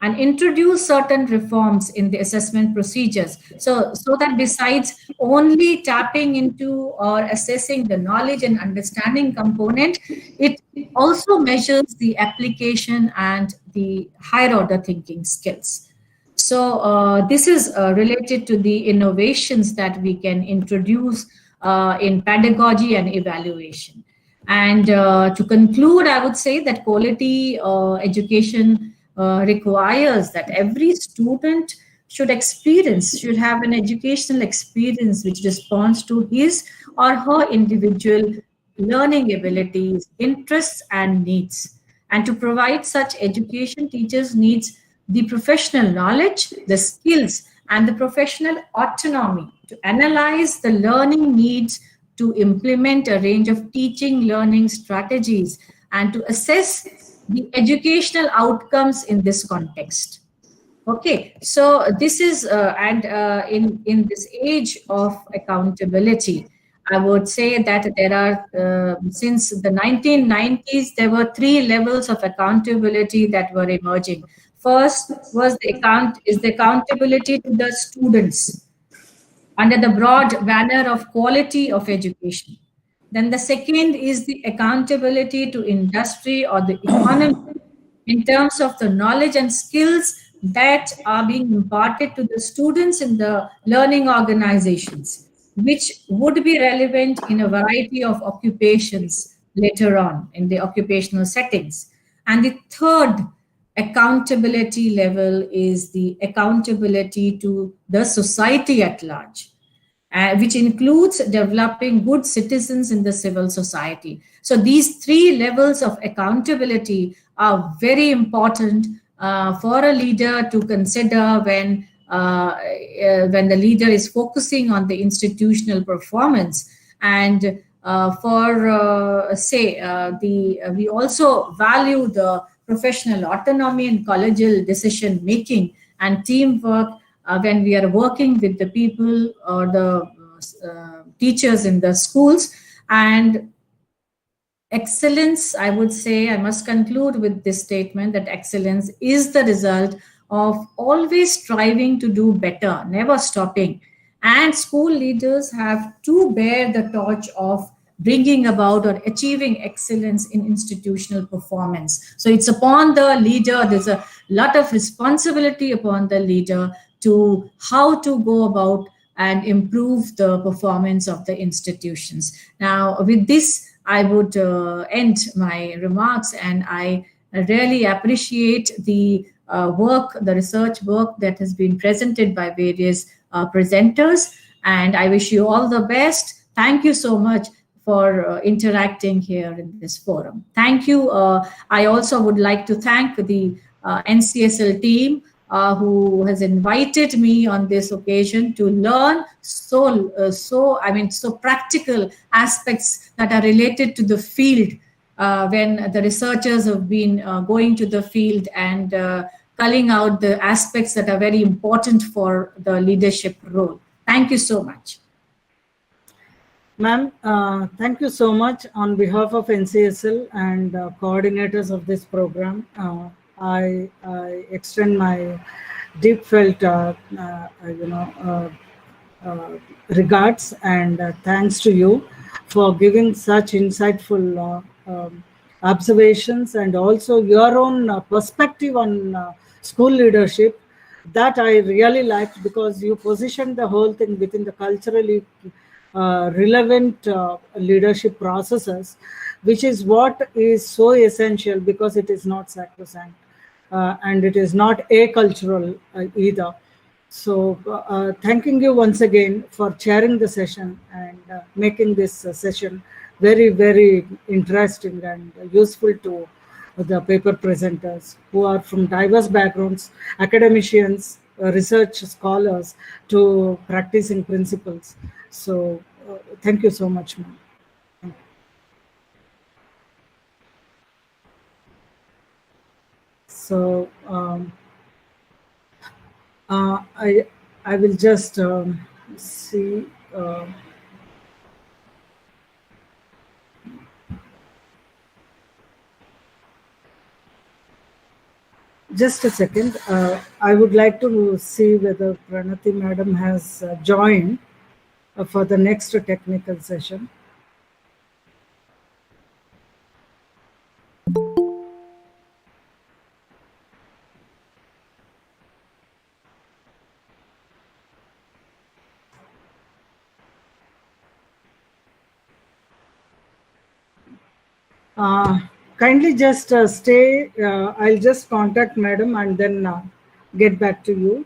and introduce certain reforms in the assessment procedures. So that besides only tapping into or assessing the knowledge and understanding component, it also measures the application and the higher order thinking skills. So this is related to the innovations that we can introduce in pedagogy and evaluation. And to conclude, I would say that quality education requires that every student should have an educational experience which responds to his or her individual learning abilities, interests, and needs. And to provide such education, teachers needs the professional knowledge, the skills, and the professional autonomy to analyze the learning needs, to implement a range of teaching learning strategies, and to assess the educational outcomes in this context. Okay, so this is in this age of accountability, I would say that there are since the 1990s there were three levels of accountability that were emerging. First was the accountability to the students under the broad banner of quality of education. Then the second is the accountability to industry or the economy in terms of the knowledge and skills that are being imparted to the students in the learning organizations, which would be relevant in a variety of occupations later on in the occupational settings. And the third accountability level is the accountability to the society at large, which includes developing good citizens in the civil society. So these three levels of accountability are very important for a leader to consider when the leader is focusing on the institutional performance. And we also value the professional autonomy and collegial decision making and teamwork when we are working with the people or the teachers in the schools. And excellence, I would say, I must conclude with this statement that excellence is the result of always striving to do better, never stopping. And school leaders have to bear the torch of bringing about or achieving excellence in institutional performance. So it's upon the leader, there's a lot of responsibility upon the leader to how to go about and improve the performance of the institutions. Now, with this, I would end my remarks, and I really appreciate the the research work that has been presented by various presenters, and I wish you all the best. Thank you so much for interacting here in this forum. Thank you. I also would like to thank the NCSL team who has invited me on this occasion to learn so practical aspects that are related to the field when the researchers have been going to the field and culling out the aspects that are very important for the leadership role. Thank you so much. Ma'am, thank you so much on behalf of NCSL and coordinators of this program. I extend my deep felt, regards and thanks to you for giving such insightful observations and also your own perspective on school leadership that I really liked, because you positioned the whole thing within the culturally relevant leadership processes, which is what is so essential, because it is not sacrosanct and it is not acultural either. So thanking you once again for chairing the session and making this session very, very interesting and useful to the paper presenters who are from diverse backgrounds, academicians, research scholars to practicing principals. So thank you so much, ma'am. So I will just see. Just a second. I would like to see whether Pranati madam has joined for the next technical session. Kindly just stay. I'll just contact madam and then get back to you.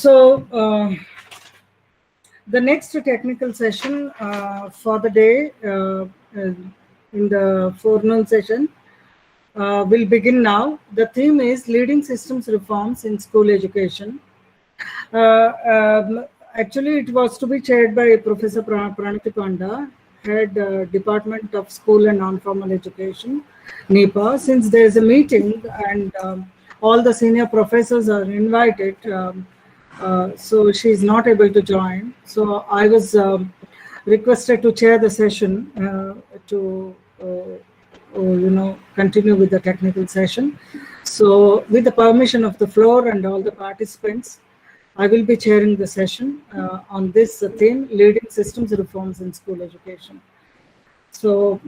So the next technical session for the day in the forenoon session will begin now. The theme is leading systems reforms in school education. Actually, it was to be chaired by Professor Pranati Panda, Head Department of School and Non-Formal Education, NEPA. Since there is a meeting and all the senior professors are invited, so she is not able to join. So I was requested to chair the session to continue with the technical session. So with the permission of the floor and all the participants, I will be chairing the session on this theme, leading systems reforms in school education. So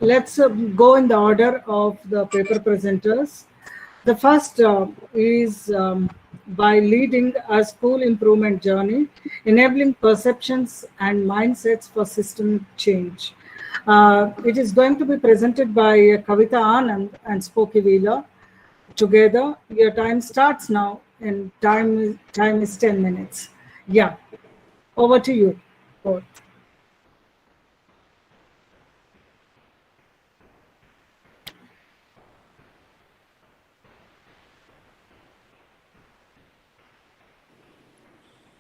let's go in the order of the paper presenters. The first is by leading a school improvement journey, enabling perceptions and mindsets for system change. It is going to be presented by Kavita Anand and Spoky Wheeler together. Your time starts now, and time is 10 minutes. Yeah, over to you both.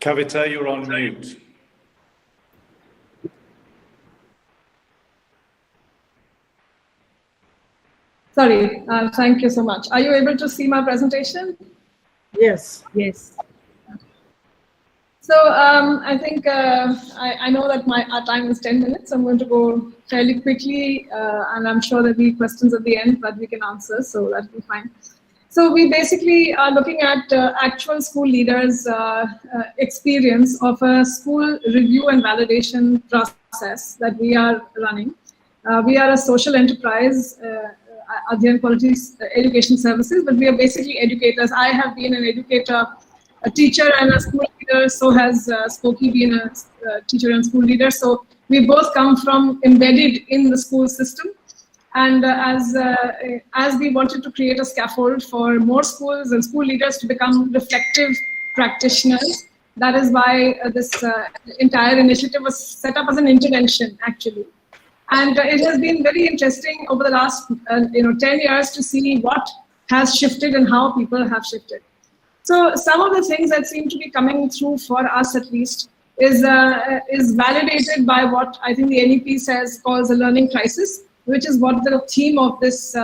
Kavita, you're on mute. Sorry, thank you so much. Are you able to see my presentation? Yes. Yes. So I think I know that our time is 10 minutes. I'm going to go fairly quickly, and I'm sure there'll be questions at the end that we can answer, so that'll be fine. So we basically are looking at actual school leaders' experience of a school review and validation process that we are running. We are a social enterprise, Adhyan Quality Education Services, but we are basically educators. I have been an educator, a teacher and a school leader, so has Spoky been a teacher and school leader. So we both come from embedded in the school system. And as we wanted to create a scaffold for more schools and school leaders to become reflective practitioners, that is why this entire initiative was set up as an intervention, actually. And it has been very interesting over the last 10 years to see what has shifted and how people have shifted. So some of the things that seem to be coming through for us, at least, is validated by what I think the NEP says calls a learning crisis, which is what the theme of this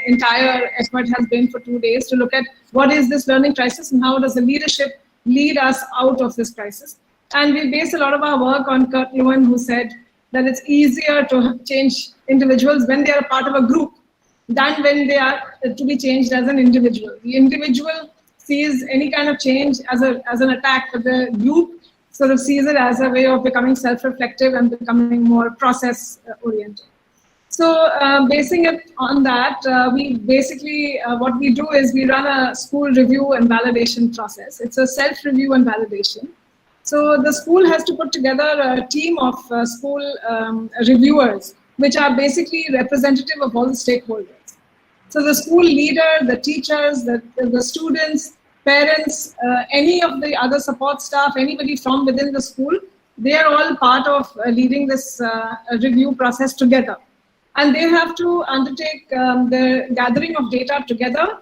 entire effort has been for 2 days, to look at what is this learning crisis and how does the leadership lead us out of this crisis. And we base a lot of our work on Kurt Lewin, who said that it's easier to change individuals when they are a part of a group than when they are to be changed as an individual. The individual sees any kind of change as an attack, but the group sort of sees it as a way of becoming self-reflective and becoming more process-oriented. So basing it on that, we basically, what we do is we run a school review and validation process. It's a self-review and validation. So the school has to put together a team of school reviewers, which are basically representative of all the stakeholders. So the school leader, the teachers, the students, parents, any of the other support staff, anybody from within the school, they are all part of leading this review process together. And they have to undertake the gathering of data together,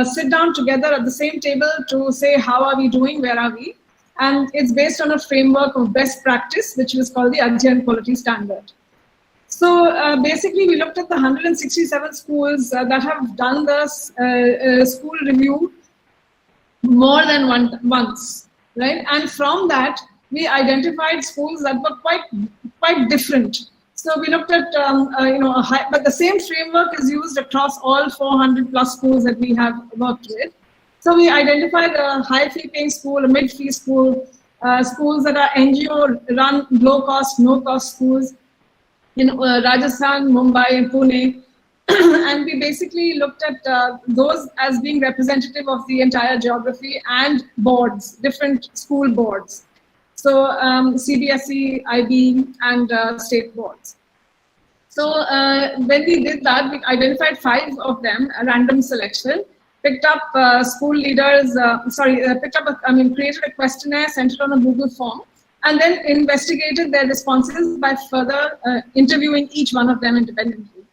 sit down together at the same table to say, how are we doing, where are we? And it's based on a framework of best practice, which was called the Adhyan Quality Standard. So basically, we looked at the 167 schools that have done the school review more than once, right? And from that, we identified schools that were quite different. So we looked at, but the same framework is used across all 400 plus schools that we have worked with. So we identified a high fee paying school, a mid fee school, schools that are NGO run, low cost, no cost schools in Rajasthan, Mumbai and Pune. And we basically looked at those as being representative of the entire geography and boards, different school boards. So CBSE, IB and state boards. So when we did that, we identified 5 of them, a random selection. picked up school leaders, created a questionnaire centered on a Google form, and then investigated their responses by further interviewing each one of them independently.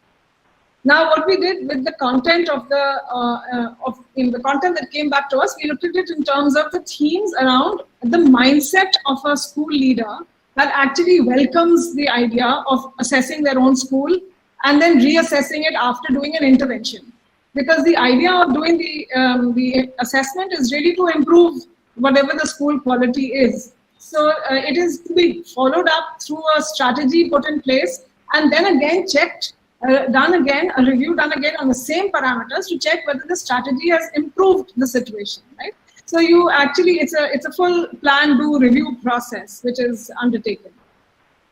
Now, what we did with the content of the content that came back to us, we looked at it in terms of the themes around the mindset of a school leader that actually welcomes the idea of assessing their own school and then reassessing it after doing an intervention. Because the idea of doing the assessment is really to improve whatever the school quality is. So it is to be followed up through a strategy put in place and then again checked, a review done again on the same parameters to check whether the strategy has improved the situation, right? So you actually, it's a full plan, do, review process which is undertaken.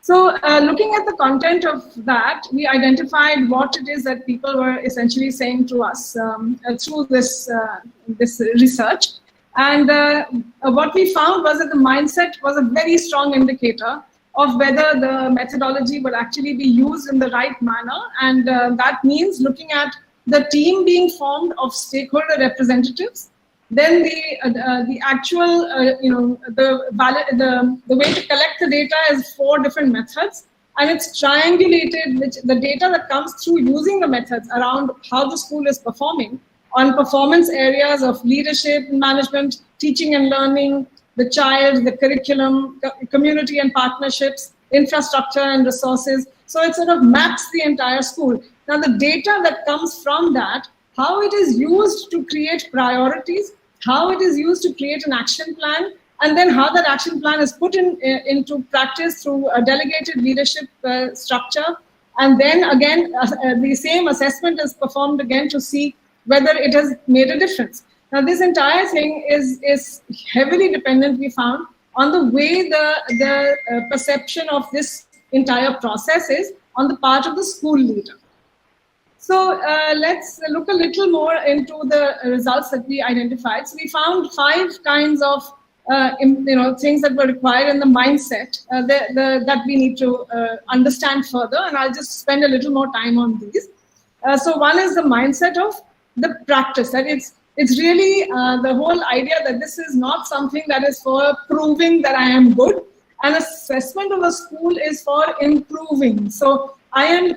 So looking at the content of that, we identified what it is that people were essentially saying to us through this research. And what we found was that the mindset was a very strong indicator of whether the methodology would actually be used in the right manner. And that means looking at the team being formed of stakeholder representatives, then the actual, the way to collect the data is 4 different methods, and it's triangulated, which the data that comes through using the methods around how the school is performing on performance areas of leadership, management, teaching and learning, the child, the curriculum, community and partnerships, infrastructure and resources. So it sort of maps the entire school. Now the data that comes from that, how it is used to create priorities, how it is used to create an action plan, and then how that action plan is put into practice through a delegated leadership structure. And then again, the same assessment is performed again to see whether it has made a difference. Now this entire thing is heavily dependent, we found, on the way the perception of this entire process is on the part of the school leader. So let's look a little more into the results that we identified. So we found 5 kinds of things that were required in the mindset that we need to understand further, and I'll just spend a little more time on these. So one is the mindset of the practice, that it's really the whole idea that this is not something that is for proving that I am good. An assessment of a school is for improving. So I am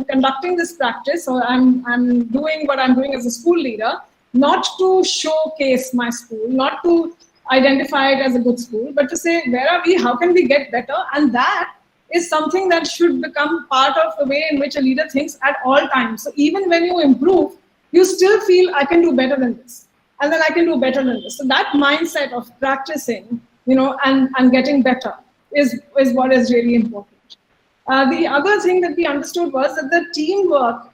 conducting this practice, so I'm doing what I'm doing as a school leader, not to showcase my school, not to identify it as a good school, but to say, where are we, how can we get better? And that is something that should become part of the way in which a leader thinks at all times. So even when you improve, you still feel I can do better than this, and then I can do better than this. So that mindset of practicing, and getting better is what is really important. The other thing that we understood was that the teamwork,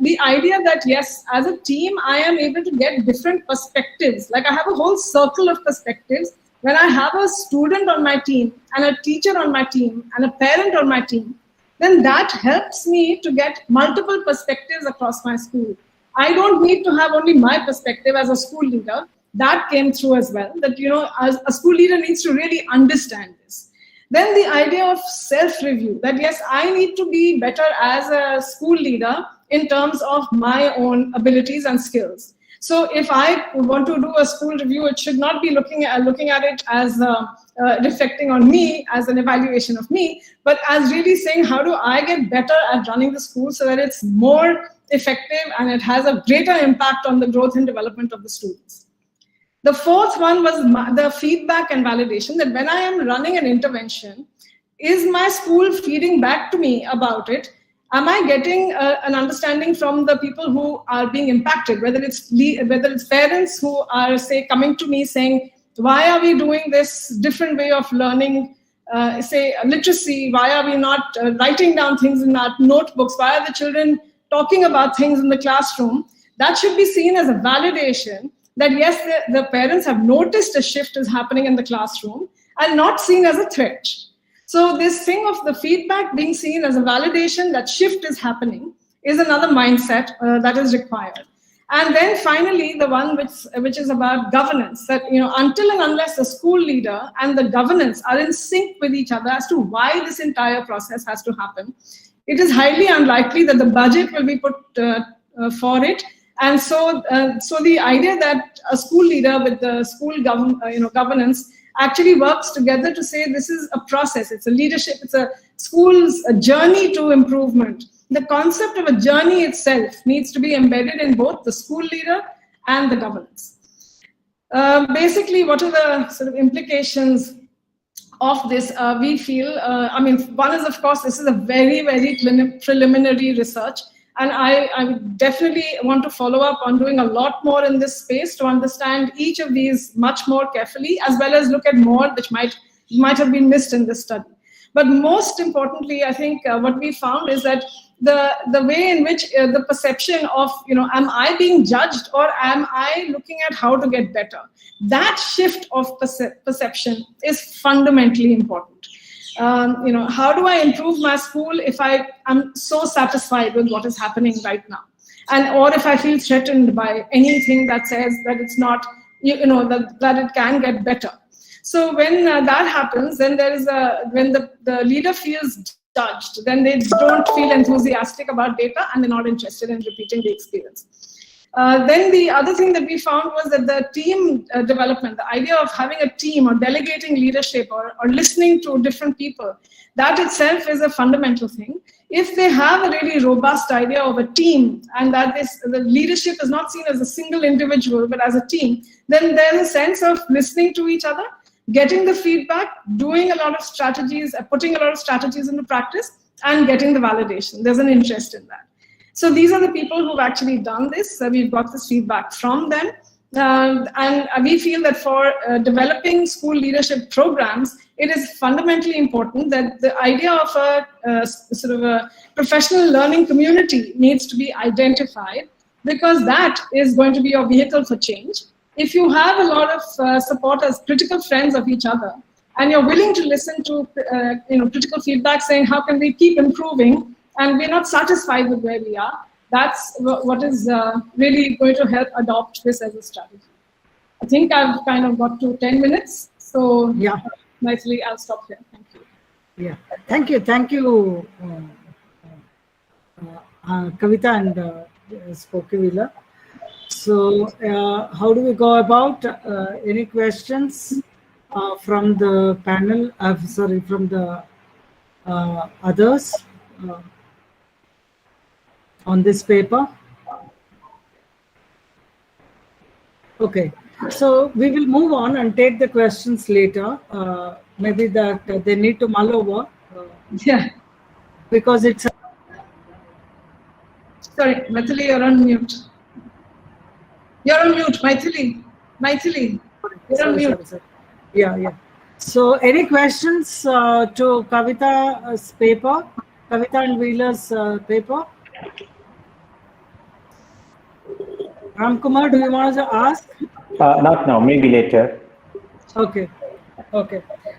the idea that yes, as a team, I am able to get different perspectives. Like I have a whole circle of perspectives. When I have a student on my team and a teacher on my team and a parent on my team, then that helps me to get multiple perspectives across my school. I don't need to have only my perspective as a school leader. That came through as well, that, as a school leader needs to really understand this. Then the idea of self-review, that yes, I need to be better as a school leader in terms of my own abilities and skills. So if I want to do a school review, it should not be looking at it as reflecting on me, as an evaluation of me, but as really saying, how do I get better at running the school so that it's more effective and it has a greater impact on the growth and development of the students. The 4th one was the feedback and validation, that when I am running an intervention, is my school feeding back to me about it? Am I getting an understanding from the people who are being impacted, whether it's parents who are, say, coming to me saying, why are we doing this different way of learning, say, literacy? Why are we not writing down things in our notebooks? Why are the children talking about things in the classroom? That should be seen as a validation that yes, the parents have noticed a shift is happening in the classroom and not seen as a threat. So this thing of the feedback being seen as a validation that shift is happening is another mindset that is required. And then finally, the one which is about governance, that until and unless the school leader and the governance are in sync with each other as to why this entire process has to happen, it is highly unlikely that the budget will be put for it, And so the idea that a school leader with the school governance actually works together to say this is a process, it's a leadership, it's a school's a journey to improvement. The concept of a journey itself needs to be embedded in both the school leader and the governance. Basically, what are the sort of implications of this? We feel, one is, of course, this is a very, very preliminary research. And I would definitely want to follow up on doing a lot more in this space to understand each of these much more carefully, as well as look at more which might have been missed in this study. But most importantly, I think what we found is that the way in which the perception of, am I being judged or am I looking at how to get better? That shift of perception is fundamentally important. How do I improve my school if I'm so satisfied with what is happening right now? Or if I feel threatened by anything that says that it's not, that it can get better. So when that happens, then when the leader feels judged, then they don't feel enthusiastic about data and they're not interested in repeating the experience. Then the other thing that we found was that the team development, the idea of having a team or delegating leadership or listening to different people, that itself is a fundamental thing. If they have a really robust idea of a team and that the leadership is not seen as a single individual but as a team, then there's a sense of listening to each other, getting the feedback, doing a lot of strategies, putting a lot of strategies into practice, and getting the validation. There's an interest in that. So these are the people who've actually done this. We've got this feedback from them. And we feel that for developing school leadership programs, it is fundamentally important that the idea of a sort of a professional learning community needs to be identified, because that is going to be your vehicle for change. If you have a lot of supporters, critical friends of each other, and you're willing to listen to critical feedback saying, how can we keep improving? And we're not satisfied with where we are. That's what is really going to help adopt this as a strategy. I think I've kind of got to 10 minutes. So yeah, nicely, I'll stop here. Thank you. Yeah, thank you. Thank you, Kavita and Spokevila. So how do we go about any questions from the panel? From the others on this paper? Okay, so we will move on and take the questions later. Maybe that they need to mull over. Yeah. Because it's... Sorry, Maithili, you're on mute. You're on mute, Maithili. Maithili, you're on mute. Sorry. Yeah. So any questions to Kavita's paper? Kavita and Wheeler's paper? Ramkumar, do you want to ask? Not now, maybe later. Okay.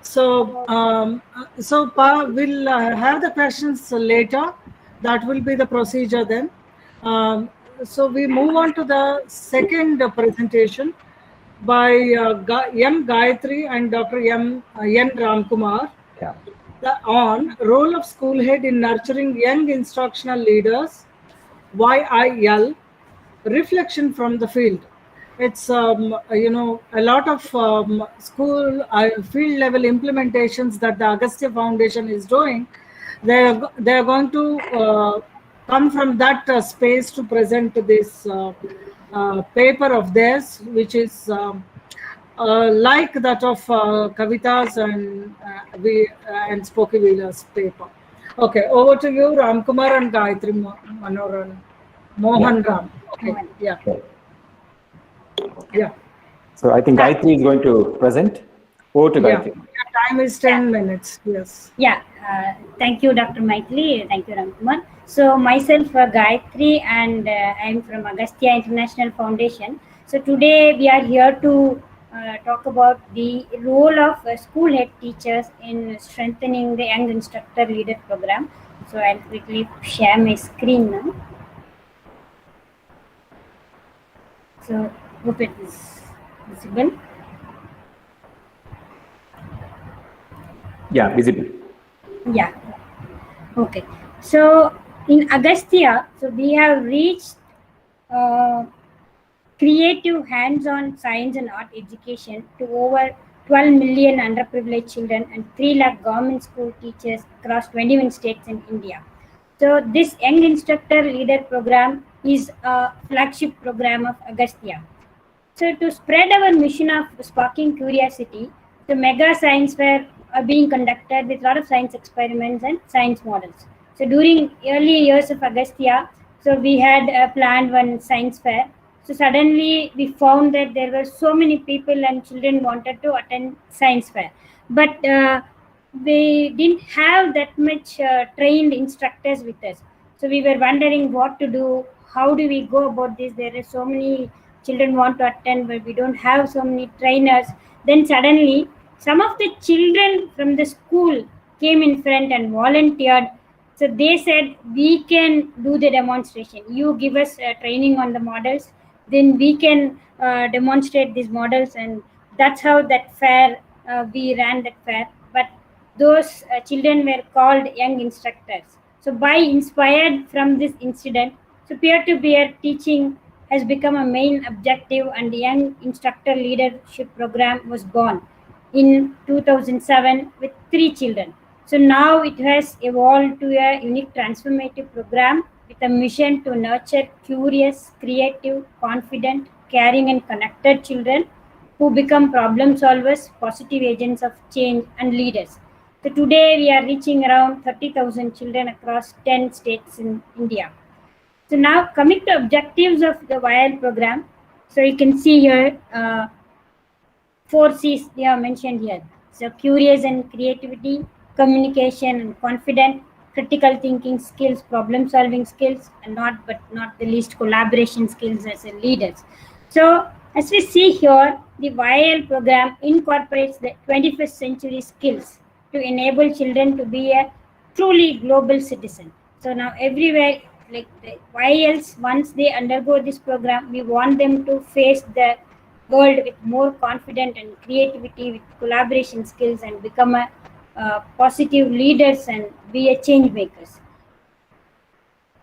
So, we'll have the questions later. That will be the procedure then. So we move on to the second presentation by M. Gayatri and Dr. N. Ramkumar. Yeah. On role of school head in nurturing young instructional leaders, YIL, reflection from the field. It's a lot of school field level implementations that the Agastya Foundation is doing. They're going to come from that space to present this paper of theirs, which is like that of Kavita's and Spokevila's paper. Okay, over to you, Ramkumar and Gayatri Mohan Ram. Okay, yeah. So I think Gayatri is going to present. Over to Gayatri. Your time is 10 minutes. Yes. Yeah. Thank you, Dr. Maithili. Thank you, Ramkumar. So myself, Gayatri, and I'm from Agastya International Foundation. So today we are here to talk about the role of school head teachers in strengthening the Young Instructor Leader program. So I'll quickly share my screen now. So hope it is visible. Yeah, visible. Yeah. Okay. So in Agastya, so we have reached creative hands-on science and art education to over 12 million underprivileged children and 3 lakh government school teachers across 21 states in India. So this Young Instructor Leader program is a flagship program of Agastya. So to spread our mission of sparking curiosity, the mega science fair are being conducted with a lot of science experiments and science models. So during early years of Agastya, so we had planned one science fair. So suddenly we found that there were so many people and children wanted to attend science fair, but we didn't have that much trained instructors with us. So we were wondering what to do, how do we go about this? There are so many children want to attend, but we don't have so many trainers. Then suddenly some of the children from the school came in front and volunteered. So they said, we can do the demonstration. You give us training on the models, then we can demonstrate these models. And that's how that fair, we ran that fair. But those children were called young instructors. So by inspired from this incident, so peer-to-peer teaching has become a main objective, and the Young Instructor Leadership Program was born in 2007 with 3 children. So now it has evolved to a unique transformative program with a mission to nurture curious, creative, confident, caring and connected children who become problem solvers, positive agents of change and leaders. So today we are reaching around 30,000 children across 10 states in India. So now coming to objectives of the YL program. So you can see here 4 C's they are mentioned here. So curious and creativity, communication and confident, critical thinking skills, problem solving skills, and not the least collaboration skills as a leaders. So as we see here, the YL program incorporates the 21st century skills to enable children to be a truly global citizen. So now everywhere, like the YLs, once they undergo this program, we want them to face the world with more confidence and creativity, with collaboration skills, and become a positive leaders and be a change makers.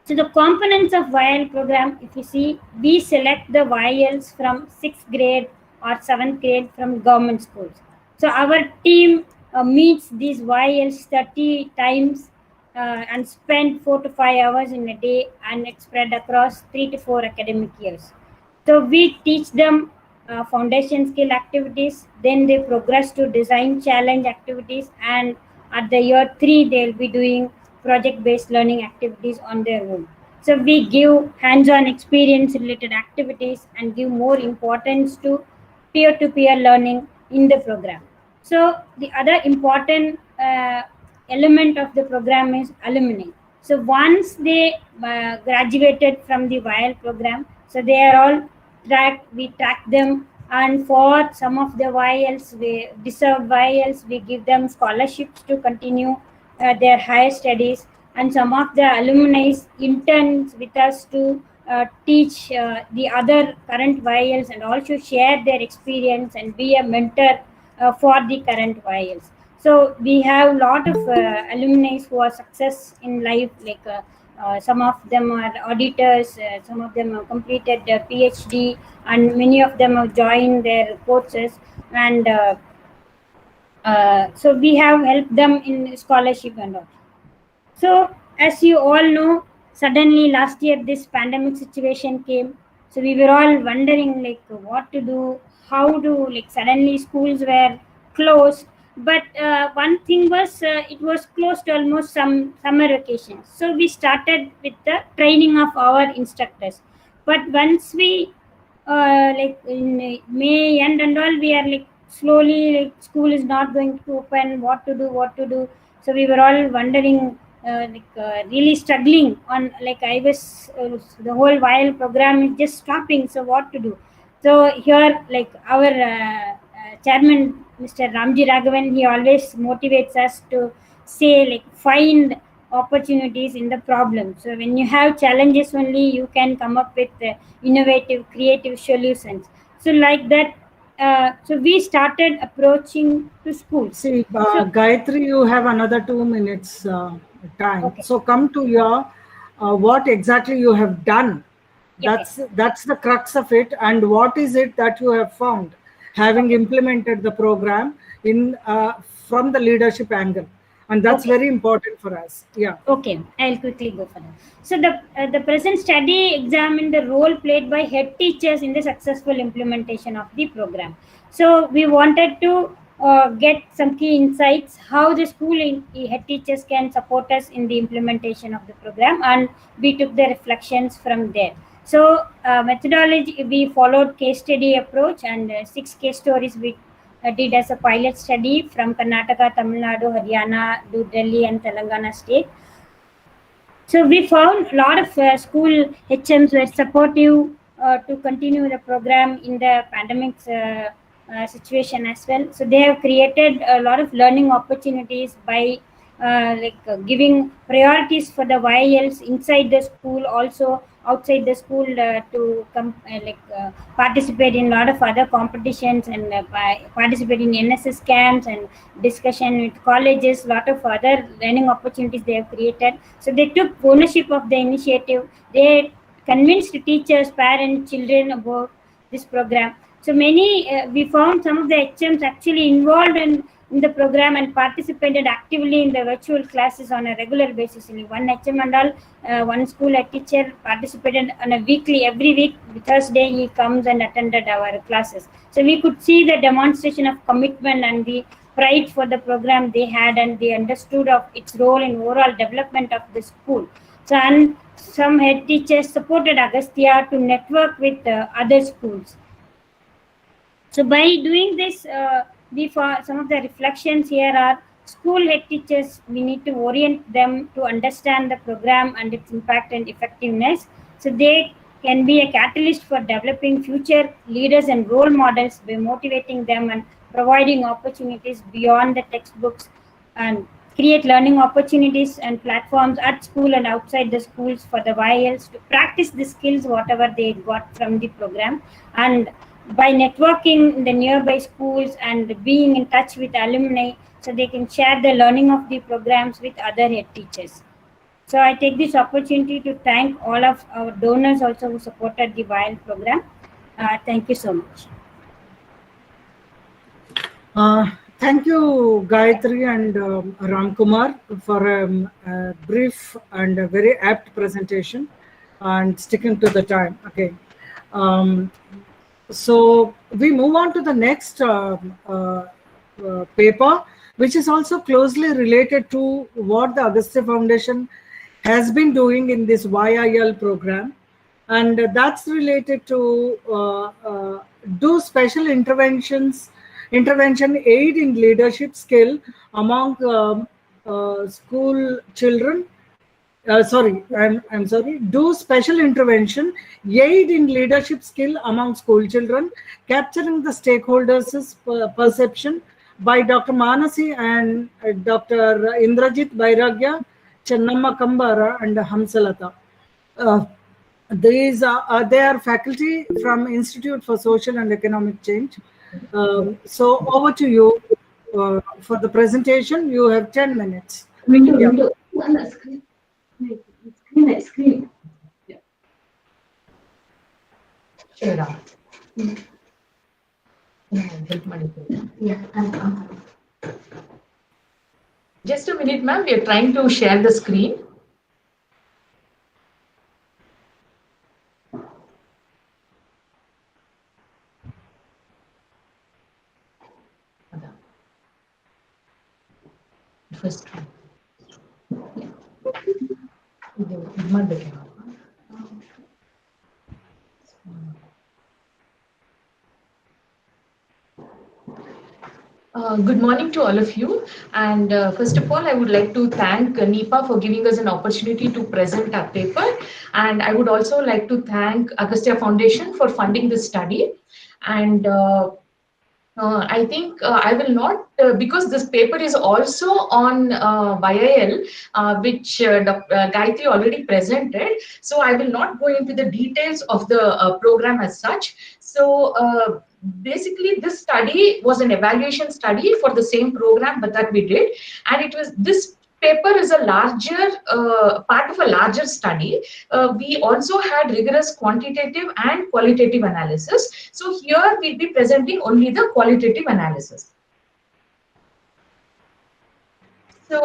So the components of YL program, if you see, we select the YLs from 6th grade or 7th grade from government schools. So our team meets these YLs 30 times and spend 4 to 5 hours in a day, and it's spread across 3 to 4 academic years. So we teach them foundation skill activities, then they progress to design challenge activities, and at the year 3 they'll be doing project-based learning activities on their own. So we give hands-on experience related activities and give more importance to peer-to-peer learning in the program. So the other important element of the program is alumni. So once they graduated from the YL program, so they are all we track them, and for some of the YLs, we deserved YLs, we give them scholarships to continue their higher studies, and some of the alumni interns with us to teach the other current YLs and also share their experience and be a mentor for the current YLs. So we have a lot of alumni who are success in life, like some of them are auditors, some of them have completed their PhD, and many of them have joined their courses, and so we have helped them in scholarship and all. So as you all know, suddenly last year this pandemic situation came, so we were all wondering like what to do, how to, like suddenly schools were closed. But one thing was it was closed almost some summer vacations. So we started with the training of our instructors. But once we like in May end and all, we are like slowly like school is not going to open, what to do. So we were all wondering, really struggling on, like I was the whole YL program is just stopping. So what to do? So here, like our chairman, Mr. Ramji Raghavan, he always motivates us to say, like, find opportunities in the problem. So when you have challenges only, you can come up with innovative, creative solutions. So like that, so we started approaching to schools. See, Gayatri, you have another 2 minutes time. Okay. So come to your what exactly you have done That's the crux of it. And what is it that you have found, having implemented the program in from the leadership angle? And that's very important for us. Yeah. Okay, I'll quickly go for that. So the present study examined the role played by head teachers in the successful implementation of the program. So we wanted to get some key insights how the school head teachers can support us in the implementation of the program, and we took the reflections from there. So methodology, we followed case study approach, and 6 case stories we did as a pilot study from Karnataka, Tamil Nadu, Haryana, New Delhi, and Telangana state. So we found a lot of school HMs were supportive to continue the program in the pandemic situation as well. So they have created a lot of learning opportunities by giving priorities for the YLs inside the school, also outside the school to come participate in a lot of other competitions, and participate in NSS camps and discussion with colleges, lot of other learning opportunities they have created. So they took ownership of the initiative. They convinced teachers, parents, children about this program. So many, we found some of the HMs actually involved in the program and participated actively in the virtual classes on a regular basis. In one HM and all, one school head teacher participated on a weekly, every week, Thursday he comes and attended our classes. So we could see the demonstration of commitment and the pride for the program they had, and they understood of its role in overall development of the school. So, and some head teachers supported Agastya to network with other schools. So by doing this, some of the reflections here are school head teachers, we need to orient them to understand the program and its impact and effectiveness. So they can be a catalyst for developing future leaders and role models by motivating them and providing opportunities beyond the textbooks, and create learning opportunities and platforms at school and outside the schools for the YLs to practice the skills, whatever they got from the program. And by networking in the nearby schools and being in touch with alumni, so they can share the learning of the programs with other head teachers. So I take this opportunity to thank all of our donors also who supported the YL program. Thank you so much. Thank you, Gayatri and Ramkumar, for a brief and a very apt presentation and sticking to the time. Okay. So we move on to the next paper, which is also closely related to what the Agastya Foundation has been doing in this YIL program. And that's related to do special intervention aid in leadership skill among school children. I'm sorry. Do special intervention aid in leadership skill among school children, capturing the stakeholders' perception by Dr. Manasi and Dr. Indrajit Bairagya, Chennamma Kambara, and Hamsalata. They are faculty from Institute for Social and Economic Change. So over to you for the presentation. You have 10 minutes. Window. Screen. Yeah. Share. Yeah. Just a minute, ma'am. We are trying to share the screen. First one. Good morning to all of you, and first of all I would like to thank NIPA for giving us an opportunity to present our paper, and I would also like to thank Agastya Foundation for funding this study. And I think I will not, because this paper is also on YIL, which Dr. Gayatri already presented, so I will not go into the details of the program as such. So basically this study was an evaluation study for the same program but that we did, and it was, this paper is a larger part of a larger study. We also had rigorous quantitative and qualitative analysis. So here we'll be presenting only the qualitative analysis. So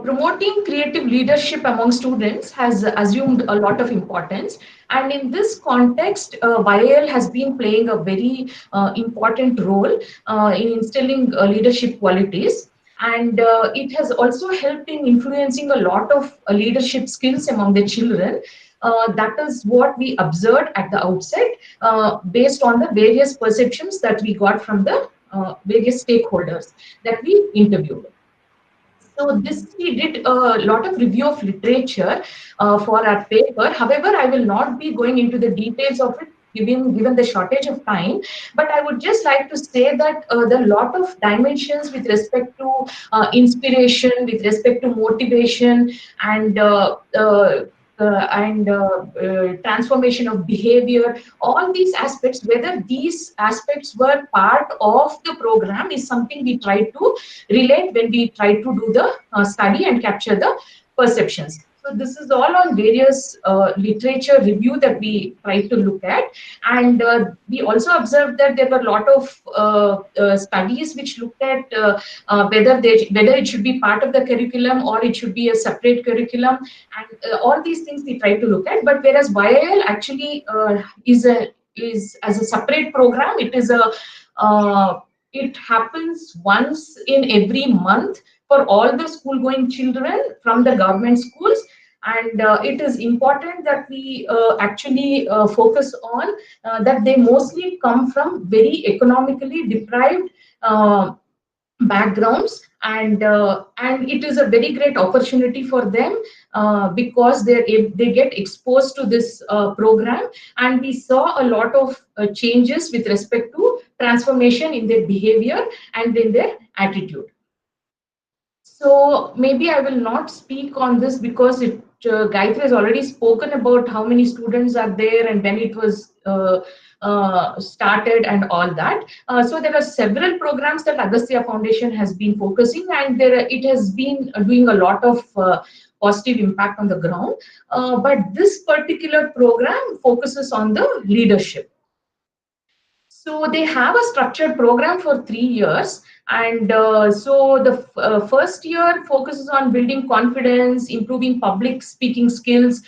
promoting creative leadership among students has assumed a lot of importance. And in this context, YAL has been playing a very important role in instilling leadership qualities. And it has also helped in influencing a lot of leadership skills among the children. That is what we observed at the outset based on the various perceptions that we got from the various stakeholders that we interviewed. So this, we did a lot of review of literature for our paper. However, I will not be going into the details of it given the shortage of time, but I would just like to say that there are a lot of dimensions with respect to inspiration, with respect to motivation, and transformation of behavior. All these aspects, whether these aspects were part of the program, is something we try to relate when we try to do the study and capture the perceptions. So this is all on various literature review that we try to look at. And we also observed that there were a lot of studies which looked at whether it should be part of the curriculum or it should be a separate curriculum. And all these things we try to look at. But whereas YAL actually is as a separate program, it is it happens once in every month for all the school-going children from the government schools. And it is important that we actually focus on that they mostly come from very economically deprived backgrounds, and it is a very great opportunity for them because they get exposed to this program, and we saw a lot of changes with respect to transformation in their behavior and in their attitude. So maybe I will not speak on this because Gayatri has already spoken about how many students are there and when it was started and all that. So there are several programs that Agastya Foundation has been focusing, and it has been doing a lot of positive impact on the ground. But this particular program focuses on the leadership. So they have a structured program for 3 years. And so the first year focuses on building confidence, improving public speaking skills,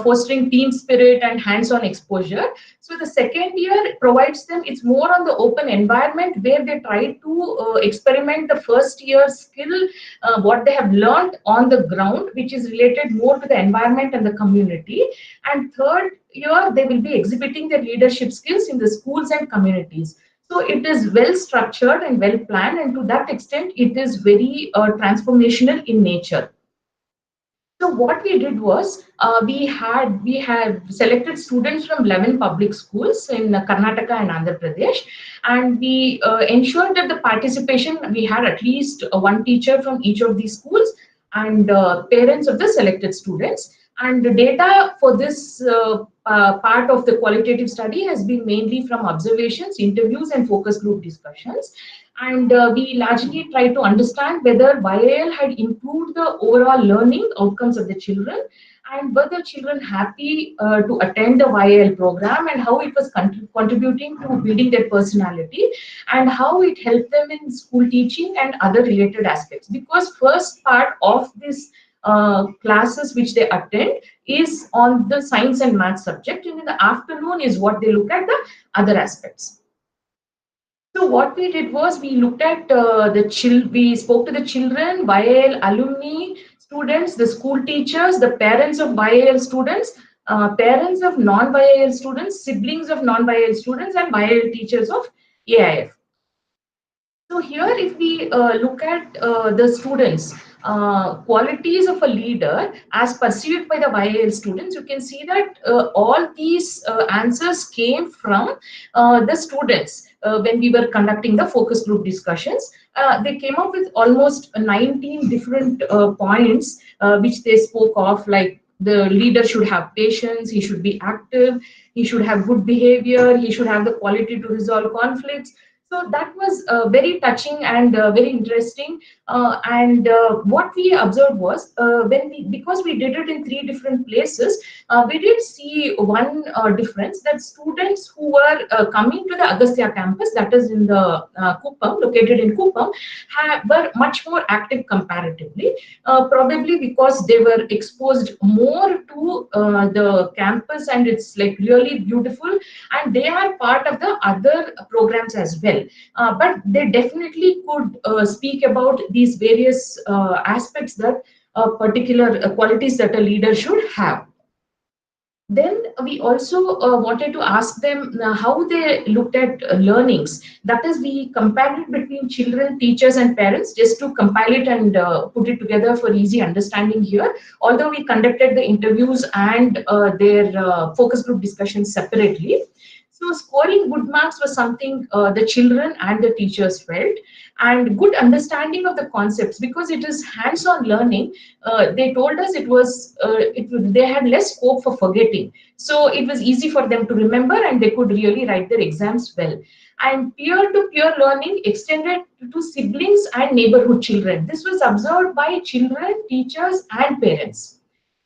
fostering team spirit and hands-on exposure. So the second year provides them, it's more on the open environment where they try to experiment the first year skill, what they have learned on the ground, which is related more to the environment and the community. And third year, they will be exhibiting their leadership skills in the schools and communities. So it is well structured and well planned, and to that extent, it is very transformational in nature. So what we did was we have selected students from 11 public schools in Karnataka and Andhra Pradesh, and we ensured that the participation, we had at least one teacher from each of these schools and parents of the selected students. And the data for this part of the qualitative study has been mainly from observations, interviews, and focus group discussions. And we largely try to understand whether YAL had improved the overall learning outcomes of the children, and were the children happy to attend the YAL program, and how it was contributing to building their personality, and how it helped them in school teaching and other related aspects. Because first part of this classes which they attend is on the science and math subject, and in the afternoon is what they look at the other aspects. So what we did was we looked at we spoke to the children, YAL alumni, students, the school teachers, the parents of YAL students, parents of non-YAL students, siblings of non-YAL students, and YAL teachers of AIF. So here, if we look at the students, qualities of a leader as perceived by the YAL students, you can see that all these answers came from the students when we were conducting the focus group discussions. They came up with almost 19 different points which they spoke of, like the leader should have patience, he should be active, he should have good behavior, he should have the quality to resolve conflicts, So that was very touching and very interesting. What we observed was because we did it in 3 different places, we did see one difference, that students who were coming to the Agastya campus, that is in the Kuppam, located in Kuppam, were much more active comparatively, probably because they were exposed more to the campus, and it's like really beautiful, and they are part of the other programs as well. But they definitely could speak about these various aspects that particular qualities that a leader should have. Then we also wanted to ask them how they looked at learnings. That is, we compared it between children, teachers, and parents, just to compile it and put it together for easy understanding here. Although we conducted the interviews and their focus group discussions separately. So scoring good marks was something the children and the teachers felt, and good understanding of the concepts, because it is hands-on learning. They told us they had less scope for forgetting, so it was easy for them to remember, and they could really write their exams well. And peer-to-peer learning extended to siblings and neighborhood children. This was observed by children, teachers, and parents.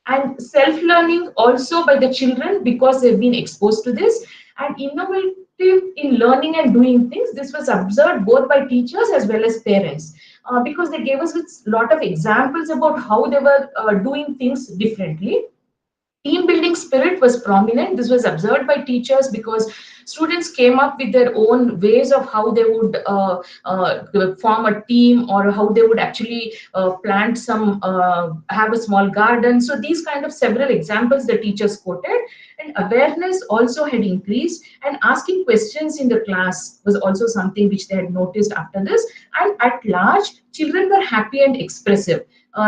And self-learning also by the children, because they've been exposed to this. And innovative in learning and doing things, this was observed both by teachers as well as parents, because they gave us a lot of examples about how they were doing things differently. Team building spirit was prominent. This was observed by teachers because students came up with their own ways of how they would form a team, or how they would actually plant some, have a small garden. So these kind of several examples the teachers quoted. And awareness also had increased, and asking questions in the class was also something which they had noticed after this. And at large, children were happy and expressive.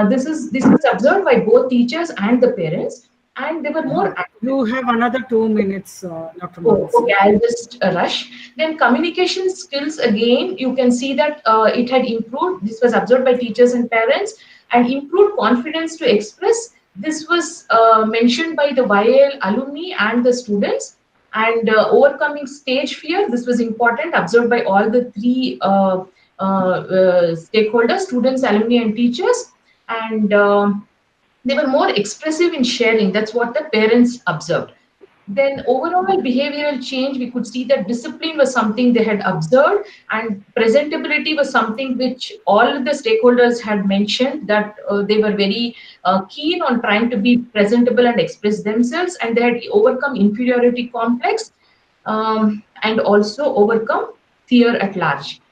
This was observed by both teachers and the parents. And they were more active. You have another 2 minutes, Dr. Oh, okay, I'll just rush. Then communication skills, again, you can see that it had improved. This was observed by teachers and parents. And improved confidence to express. This was mentioned by the YAL alumni and the students. And overcoming stage fear, this was important, observed by all the 3 stakeholders, students, alumni, and teachers. And they were more expressive in sharing. That's what the parents observed. Then overall behavioral change, we could see that discipline was something they had observed, and presentability was something which all the stakeholders had mentioned, that they were very keen on trying to be presentable and express themselves, and they had overcome inferiority complex and also overcome fear at large.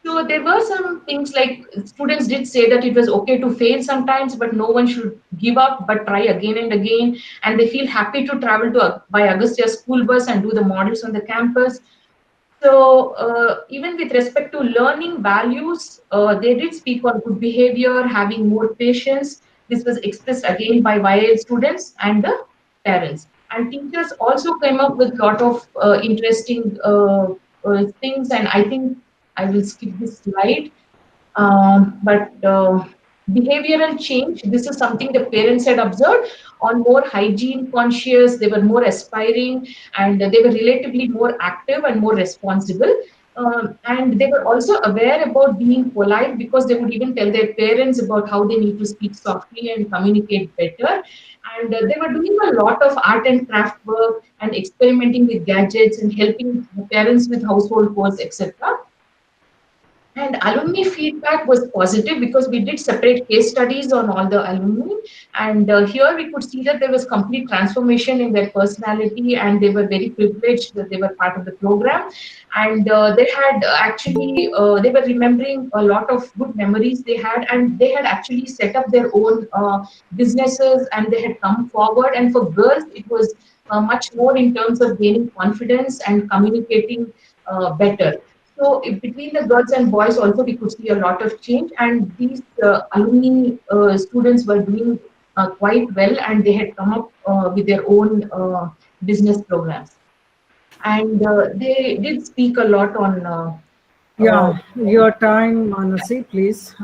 So there were some things like students did say that it was okay to fail sometimes, but no one should give up, but try again and again. And they feel happy to travel by Agastya school bus and do the models on the campus. So even with respect to learning values, they did speak on good behavior, having more patience. This was expressed again by YAL students and the parents. And teachers also came up with a lot of interesting things, and I think I will skip this slide. Behavioral change, this is something the parents had observed on more hygiene conscious. They were more aspiring, and they were relatively more active and more responsible. And they were also aware about being polite, because they would even tell their parents about how they need to speak softly and communicate better. And they were doing a lot of art and craft work and experimenting with gadgets and helping the parents with household chores, etc. And alumni feedback was positive, because we did separate case studies on all the alumni. And here we could see that there was complete transformation in their personality, and they were very privileged that they were part of the program. And they had actually, they were remembering a lot of good memories they had, and they had actually set up their own businesses, and they had come forward. And for girls, it was much more in terms of gaining confidence and communicating better. So between the girls and boys also, we could see a lot of change, and these alumni students were doing quite well, and they had come up with their own business programs. And they did speak a lot on... your time, Manasi, please.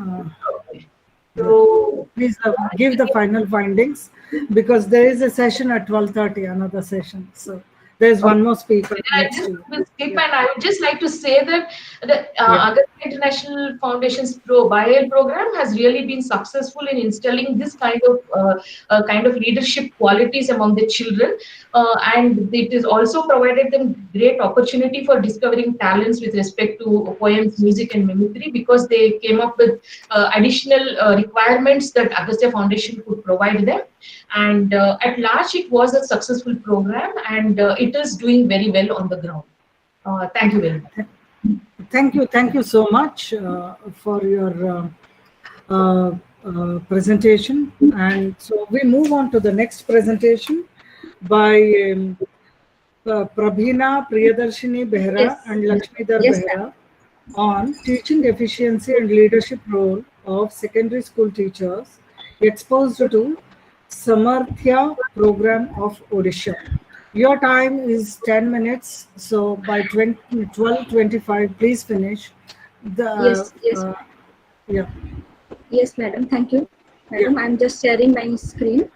So please give the final findings, because there is a session at 12:30, another session. So There's one more speaker And I next just to you. will skip, Yeah. and I would just like to say that the Yeah. Agastya International Foundation's BIL program has really been successful in instilling this kind of leadership qualities among the children, and it has also provided them great opportunity for discovering talents with respect to poems, music, and mimicry, because they came up with additional requirements that Agastya Foundation could provide them. And at large, it was a successful program, and it is doing very well on the ground. Thank you very much. Thank you so much for your presentation. And so we move on to the next presentation by Prabhina Priyadarshini Behra Yes. and Lakshmidhar Yes, Behra on teaching efficiency and leadership role of secondary school teachers exposed to Samarthya program of Odisha. Your time is 10 minutes, so by 12:25, please finish. Yes, yes. Yeah. Yes, madam. Thank you. Madam, I'm just sharing my screen.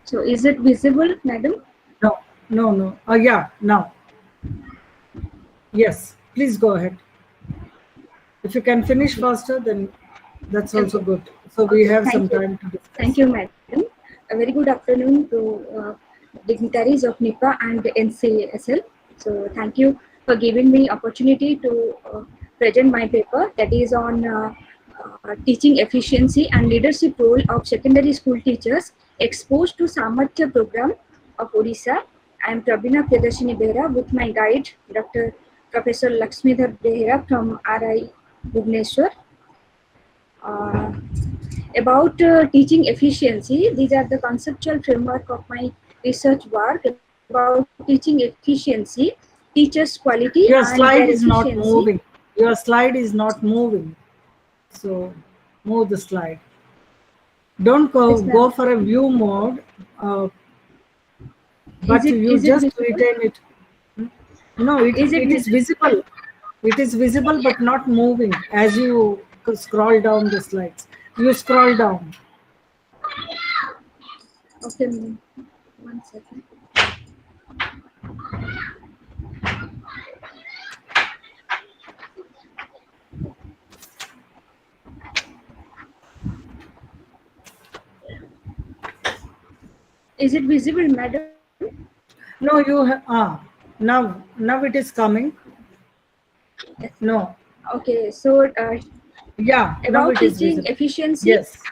So is it visible, madam? No. Yeah, now. Yes, please go ahead. If you can finish faster, then that's also good. So we have some time to discuss. Thank you, madam. A very good afternoon to dignitaries of NIPA and NCSL. So thank you for giving me opportunity to present my paper, that is on teaching efficiency and leadership role of secondary school teachers exposed to Samarthya program of Odisha. I am Prabhina Priyadarshini Behra with my guide, Dr. Professor Lakshmidhar Behra from RI Bhubaneswar. About teaching efficiency, these are the conceptual framework of my research work about teaching efficiency, teachers' quality. Your and slide their is not efficiency. moving. Your slide is not moving. So move the slide. Don't Yes, ma'am. go for a view mode, but you just retain it. No, it is visible. It is visible but not moving as you scroll down the slides. You scroll down. Okay, ma'am. 1 second. Is it visible, madam? No, you have, now it is coming. No. Okay, so Yeah, now about it is teaching visible. efficiency, Yes.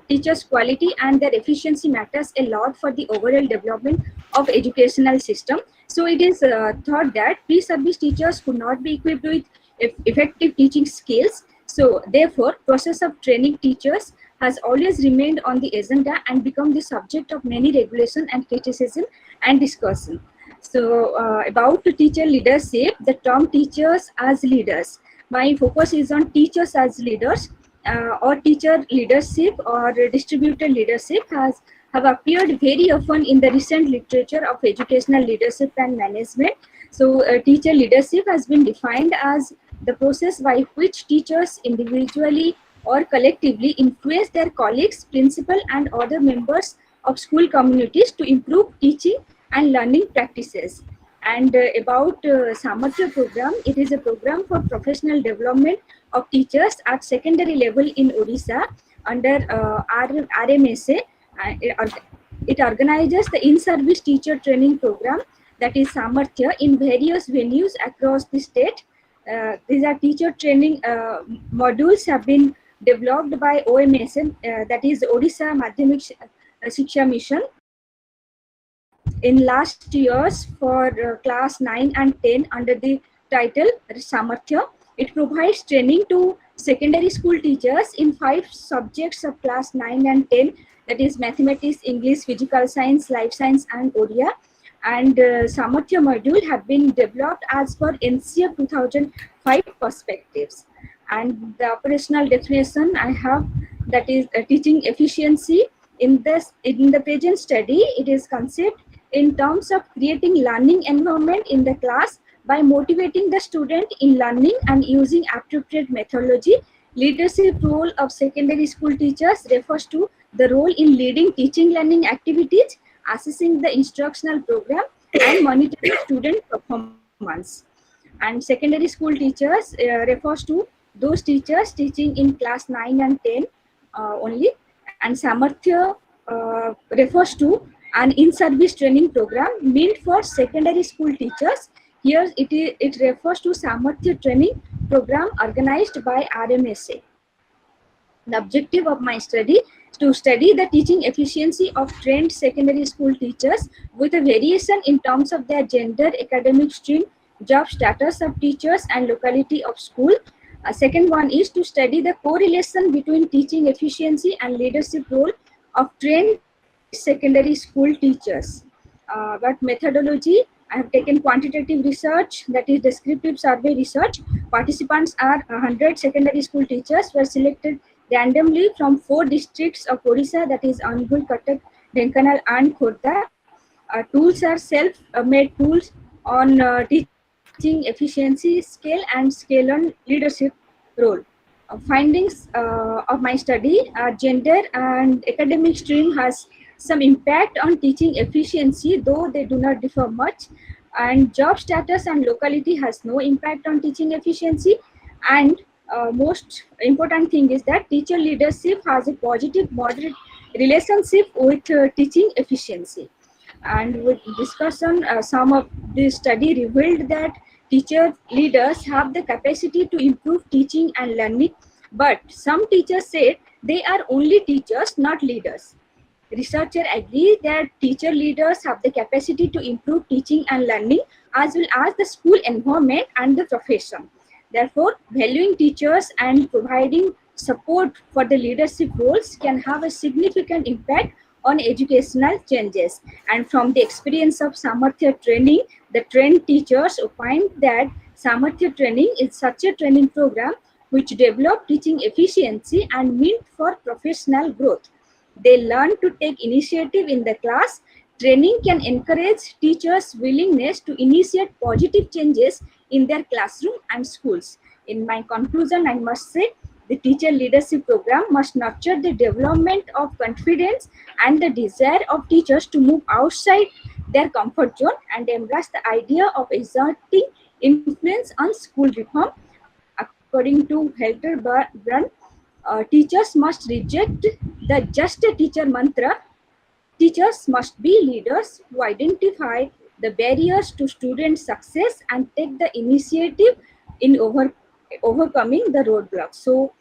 teachers' quality and their efficiency matters a lot for the overall development of educational system. So it is thought that pre-service teachers could not be equipped with effective teaching skills. So therefore, process of training teachers has always remained on the agenda and become the subject of many regulation and criticism and discussion. So about teacher leadership, the term teachers as leaders. My focus is on teachers as leaders, or teacher leadership or distributed leadership have appeared very often in the recent literature of educational leadership and management. So teacher leadership has been defined as the process by which teachers individually or collectively influence their colleagues, principal and other members of school communities to improve teaching and learning practices. And about Samarthya program, it is a program for professional development of teachers at secondary level in Odisha under RMSA. It organizes the in-service teacher training program, that is Samarthya, in various venues across the state. These are teacher training modules have been developed by OMSM, that is Odisha Madhyamik Shiksha Mission, in last years for class 9 and 10 under the title Samarthya. It provides training to secondary school teachers in 5 subjects of class 9 and 10, that is mathematics, English, physical science, life science and Odia. And Samarthya module have been developed as per NCF 2005 perspectives. And the operational definition I have, that is teaching efficiency. In the present study, it is conceived in terms of creating learning environment in the class By motivating the student in learning and using appropriate methodology, leadership role of secondary school teachers refers to the role in leading teaching learning activities, assessing the instructional program, and monitoring student performance. And secondary school teachers refers to those teachers teaching in class 9 and 10 only. And Samarthya refers to an in-service training program meant for secondary school teachers. Here it refers to Samarthya training program organized by RMSA. The objective of my study is to study the teaching efficiency of trained secondary school teachers with a variation in terms of their gender, academic stream, job status of teachers, and locality of school. Second one is to study the correlation between teaching efficiency and leadership role of trained secondary school teachers. But methodology, I have taken quantitative research, that is descriptive survey research. Participants are 100 secondary school teachers were selected randomly from 4 districts of Odisha, that is Angul, Cuttack, Dhenkanal and Khordha. Tools are self-made tools on teaching efficiency scale and scale on leadership role. Findings of my study, gender and academic stream has some impact on teaching efficiency, though they do not differ much, and job status and locality has no impact on teaching efficiency. And most important thing is that teacher leadership has a positive moderate relationship with teaching efficiency. And with discussion, some of this study revealed that teacher leaders have the capacity to improve teaching and learning, but some teachers said they are only teachers, not leaders. Researchers agree that teacher leaders have the capacity to improve teaching and learning as well as the school environment and the profession. Therefore, valuing teachers and providing support for the leadership roles can have a significant impact on educational changes. And from the experience of Samarthya training, the trained teachers opined that Samarthya training is such a training program which develop teaching efficiency and meant for professional growth. They learn to take initiative in the class. Training can encourage teachers' willingness to initiate positive changes in their classroom and schools. In my conclusion, I must say the teacher leadership program must nurture the development of confidence and the desire of teachers to move outside their comfort zone and embrace the idea of exerting influence on school reform. According to Hildebrand, teachers must reject the just a teacher mantra. Teachers must be leaders who identify the barriers to student success and take the initiative in overcoming the roadblocks. So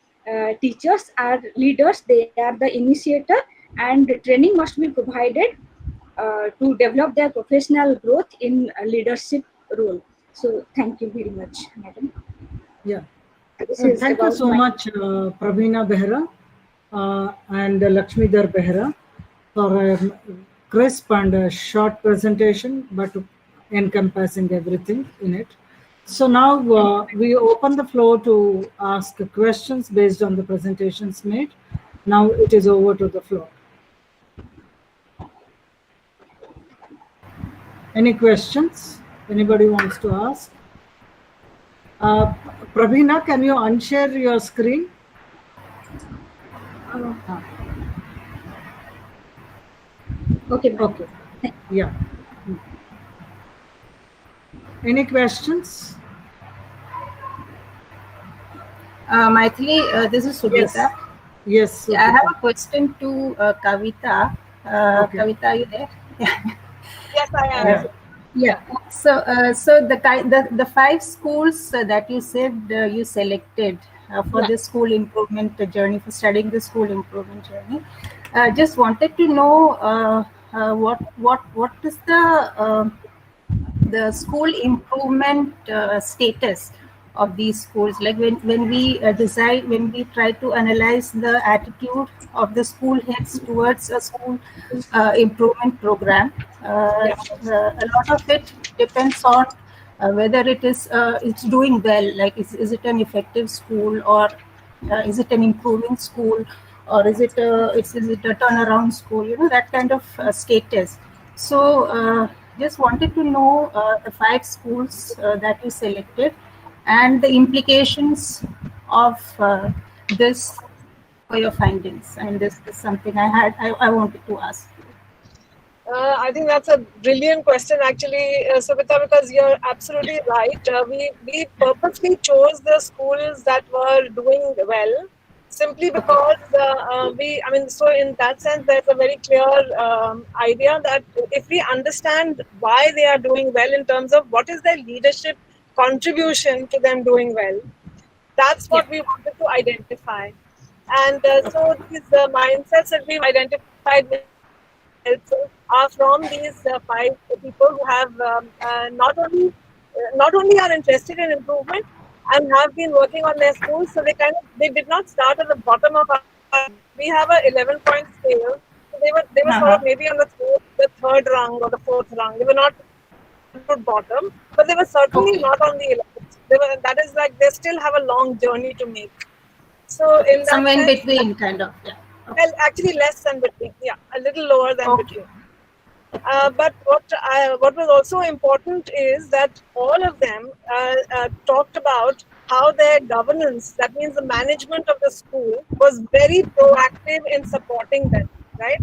teachers are leaders, they are the initiator, and training must be provided to develop their professional growth in a leadership role. So thank you very much, madam. Yeah. Thank you so much, Praveena Behra and Lakshmidhar Behra, for a crisp and a short presentation, but encompassing everything in it. So now we open the floor to ask questions based on the presentations made. Now it is over to the floor. Any questions? Anybody wants to ask? Praveena, can you unshare your screen? Okay. Okay. Yeah. Any questions? Maithili, this is Sudhita. Yes. I have a question to Kavita. Okay. Kavita, are you there? Yes, I am. Yeah. Yeah. So the 5 schools that you said you selected for the school improvement journey, for studying the school improvement journey, just wanted to know what is the school improvement status of these schools. Like when we decide, when we try to analyze the attitude of the school heads towards a school improvement program, a lot of it depends on whether it's doing well. Like is it an effective school, or is it an improving school, or is it a turnaround school? You know, that kind of status. So just wanted to know the 5 schools that you selected and the implications of this for your findings. I mean, this is something I wanted to ask. I think that's a brilliant question, actually, Subhita, because you're absolutely right. We purposely chose the schools that were doing well, simply because so in that sense, there's a very clear idea that if we understand why they are doing well in terms of what is their leadership contribution to them doing well, that's what we wanted to identify. And so these mindsets that we've identified with are from these 5 people who have not only are interested in improvement and have been working on their schools. So they did not start at the bottom of our. We have a 11-point scale. So they were sort of maybe on the third rung or the 4th rung. They were not at bottom, but they were certainly not on the 11th. That is like they still have a long journey to make. So in that somewhere in sense, between, kind of. Yeah. Well, actually less than between. Yeah, a little lower than between. But what was also important is that all of them talked about how their governance, that means the management of the school, was very proactive in supporting them, right?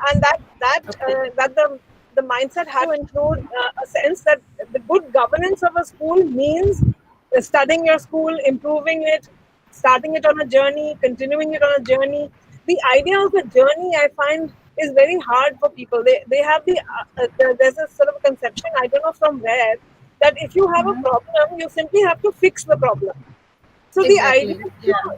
And that the mindset had to include a sense that the good governance of a school means studying your school, improving it, starting it on a journey, continuing it on a journey. The idea of a journey, I find, is very hard for people. They have there's a sort of conception, I don't know from where, that if you have a problem, you simply have to fix the problem. So the idea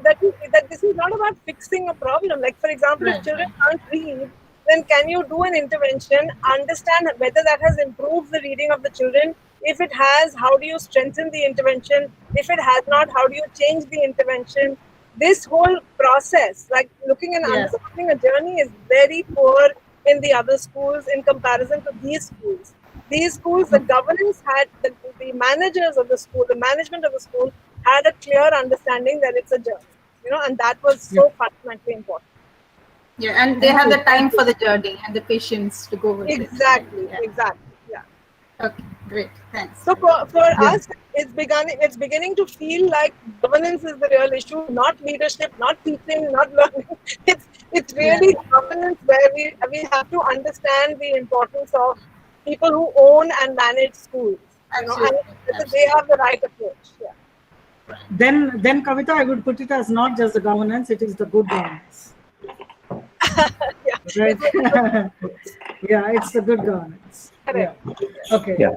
that this is not about fixing a problem. Like, for example, if children can't read, then can you do an intervention, understand whether that has improved the reading of the children? If it has, how do you strengthen the intervention? If it has not, how do you change the intervention? This whole process, like looking and understanding a journey, is very poor in the other schools in comparison to these schools. These schools, the governance had, the managers of the school, the management of the school had a clear understanding that it's a journey, and that was so fundamentally important. Yeah, and they have the time for the journey and the patience to go with it. Exactly. Yeah. Okay, great. Thanks. So for us, it's beginning to feel like governance is the real issue, not leadership, not teaching, not learning. It's really governance where we have to understand the importance of people who own and manage schools. And they have the right approach. Yeah. Then Kavita, I would put it as not just the governance; it is the good governance. Right? Yeah, it's the good governance. Yeah. Okay. Yeah.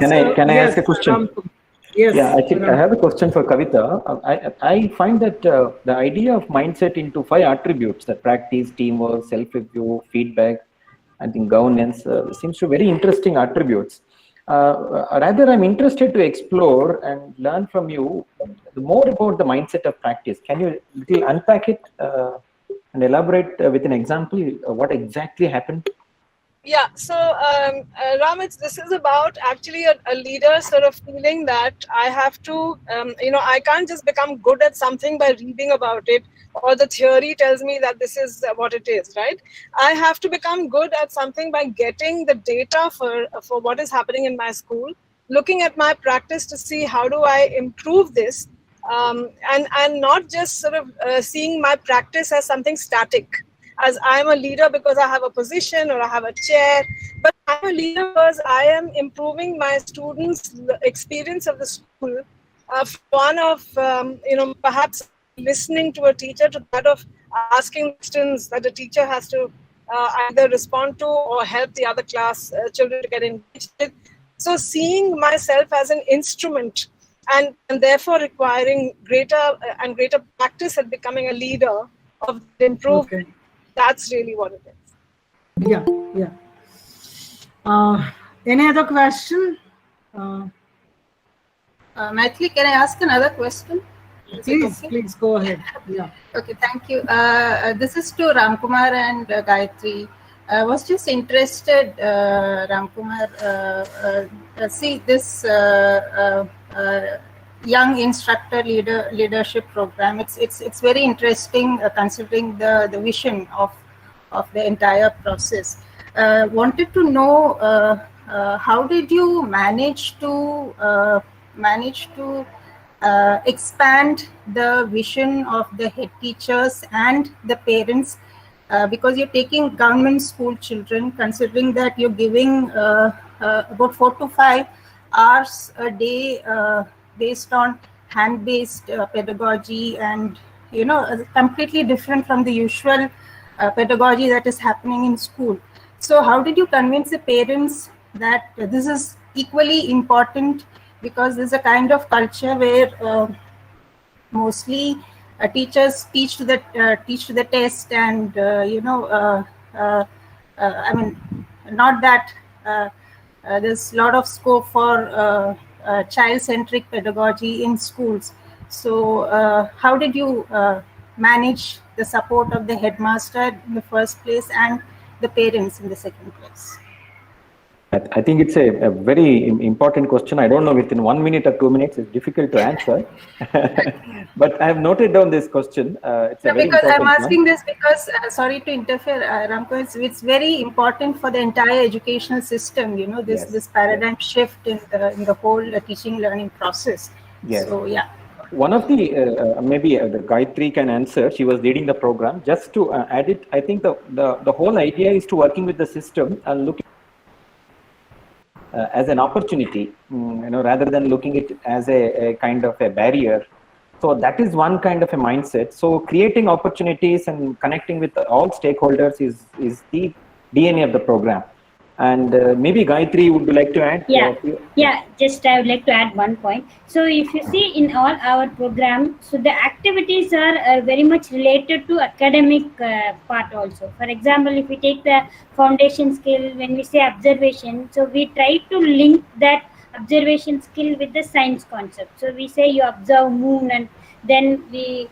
Can I ask a question? Yes. Yeah, I think I have a question for Kavita. I find that the idea of mindset into 5 attributes, that practice, teamwork, self-review, feedback, I think governance, seems to be very interesting attributes. Rather, I'm interested to explore and learn from you more about the mindset of practice. Can you unpack it and elaborate with an example what exactly happened? Yeah, so Ram, this is about actually a leader sort of feeling that I have to, I can't just become good at something by reading about it, or the theory tells me that this is what it is, right? I have to become good at something by getting the data for what is happening in my school, looking at my practice to see how do I improve this, and not just sort of seeing my practice as something static, as I'm a leader because I have a position or I have a chair, but I'm a leader because I am improving my students' experience of the school. One of, perhaps listening to a teacher, to that of asking questions that a teacher has to either respond to or help the other class children to get engaged with. So seeing myself as an instrument and therefore requiring greater and greater practice at becoming a leader of the improvement. Okay. That's really what it is. Yeah. Any other question? Maithili, can I ask another question? Please go ahead. Yeah. Okay, thank you. This is to Ramkumar and Gayatri. I was just interested, Ramkumar, see this young instructor leadership program. It's very interesting considering the vision of the entire process. Wanted to know how did you manage to expand the vision of the head teachers and the parents, because you're taking government school children, considering that you're giving about 4 to 5 hours a day based on hand-based pedagogy, and completely different from the usual pedagogy that is happening in school. So how did you convince the parents that this is equally important, because there's a kind of culture where mostly teachers teach to the test, and I mean, not that there's a lot of scope for child-centric pedagogy in schools. So how did you manage the support of the headmaster in the first place and the parents in the second place? I think it's a very important question. I don't know, within 1 minute or 2 minutes, it's difficult to answer. But I have noted down this question. Because I'm asking this because, sorry to interfere, Ramko, it's very important for the entire educational system, this paradigm shift in the whole teaching learning process. Yes. So, yeah. One of the, maybe the Gayatri can answer, she was leading the program. Just to add it, I think the whole idea is to working with the system and looking as an opportunity, rather than looking at it as a kind of a barrier. So that is one kind of a mindset. So creating opportunities and connecting with all stakeholders is the DNA of the program. And maybe Gayatri, would you like to add? Just I would like to add one point. So if you see in all our programs, so the activities are very much related to academic part also. For example, if we take the foundation skill, when we say observation, so we try to link that observation skill with the science concept. So we say you observe moon, and then we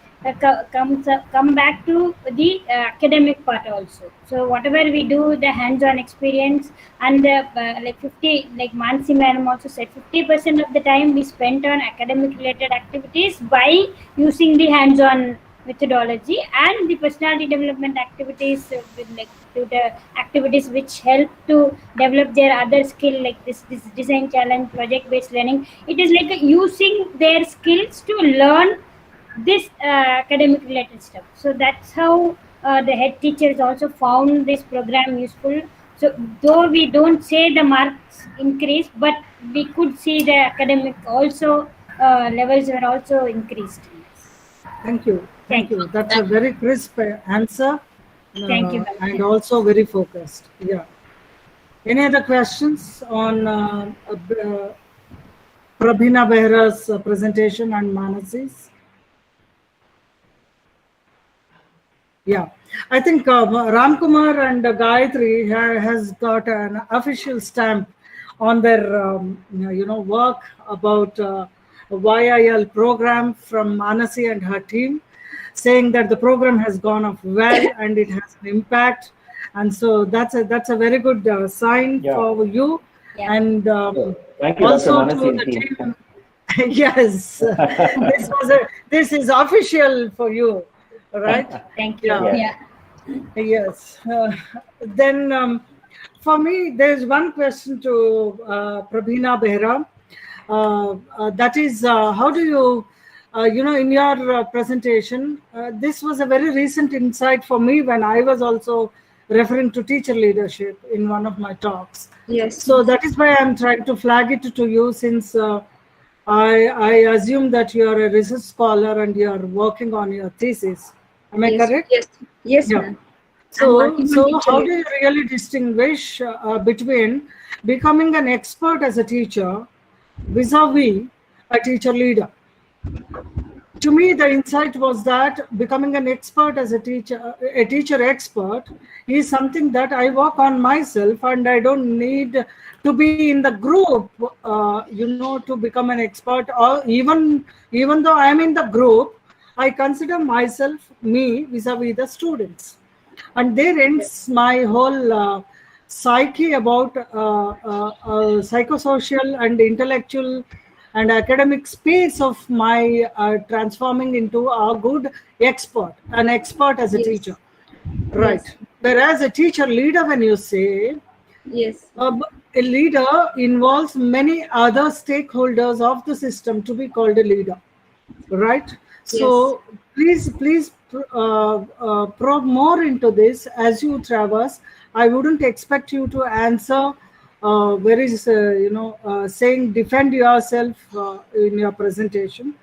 come back to the academic part also. So whatever we do, the hands-on experience, and the like Mansi Madam also said, 50% of the time we spent on academic related activities by using the hands-on methodology, and the personality development activities to the activities which help to develop their other skill, like this design challenge, project-based learning. It is like using their skills to learn this academic related stuff. So that's how the head teachers also found this program useful. So though we don't say the marks increase, but we could see the academic also levels were also increased. Thank you. Thank you. That's a very crisp answer. Thank you. And also very focused. Yeah. Any other questions on Prabhina Behra's presentation and Manasi's? Yeah, I think Ram Kumar and Gayatri has got an official stamp on their work about YIL program from Manasi and her team, saying that the program has gone off well and it has an impact, and so that's a very good sign for you. Yeah. And thank you, also Dr. to the team. Yes, this is official for you. Right? Thank you. Yes. Then for me, there's one question to Prabhina Behra. That is, how do you, in your presentation, this was a very recent insight for me when I was also referring to teacher leadership in one of my talks. Yes. So that is why I'm trying to flag it to you, since I assume that you are a research scholar and you are working on your thesis. Am I correct? Yes, yeah. ma'am. So how do you really distinguish between becoming an expert as a teacher vis-a-vis a teacher leader? To me, the insight was that becoming an expert as a teacher expert is something that I work on myself, and I don't need to be in the group, to become an expert. Or even though I am in the group, I consider myself me vis-a-vis the students. And there ends my whole psyche about psychosocial and intellectual and academic space of my transforming into a good expert, an expert as a teacher. Right. Whereas a teacher leader, when you say, a leader involves many other stakeholders of the system to be called a leader, right? So please probe more into this as you traverse. I wouldn't expect you to answer saying defend yourself in your presentation,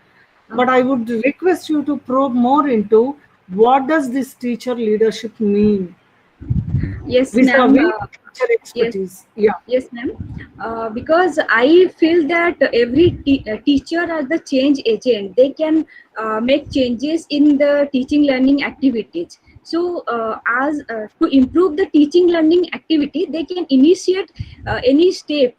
but I would request you to probe more into what does this teacher leadership mean. Yes, vis-a-vis ma'am. teacher expertise. Yes, ma'am. Because I feel that every teacher as the change agent, they can make changes in the teaching learning activities. So to improve the teaching learning activity, they can initiate any step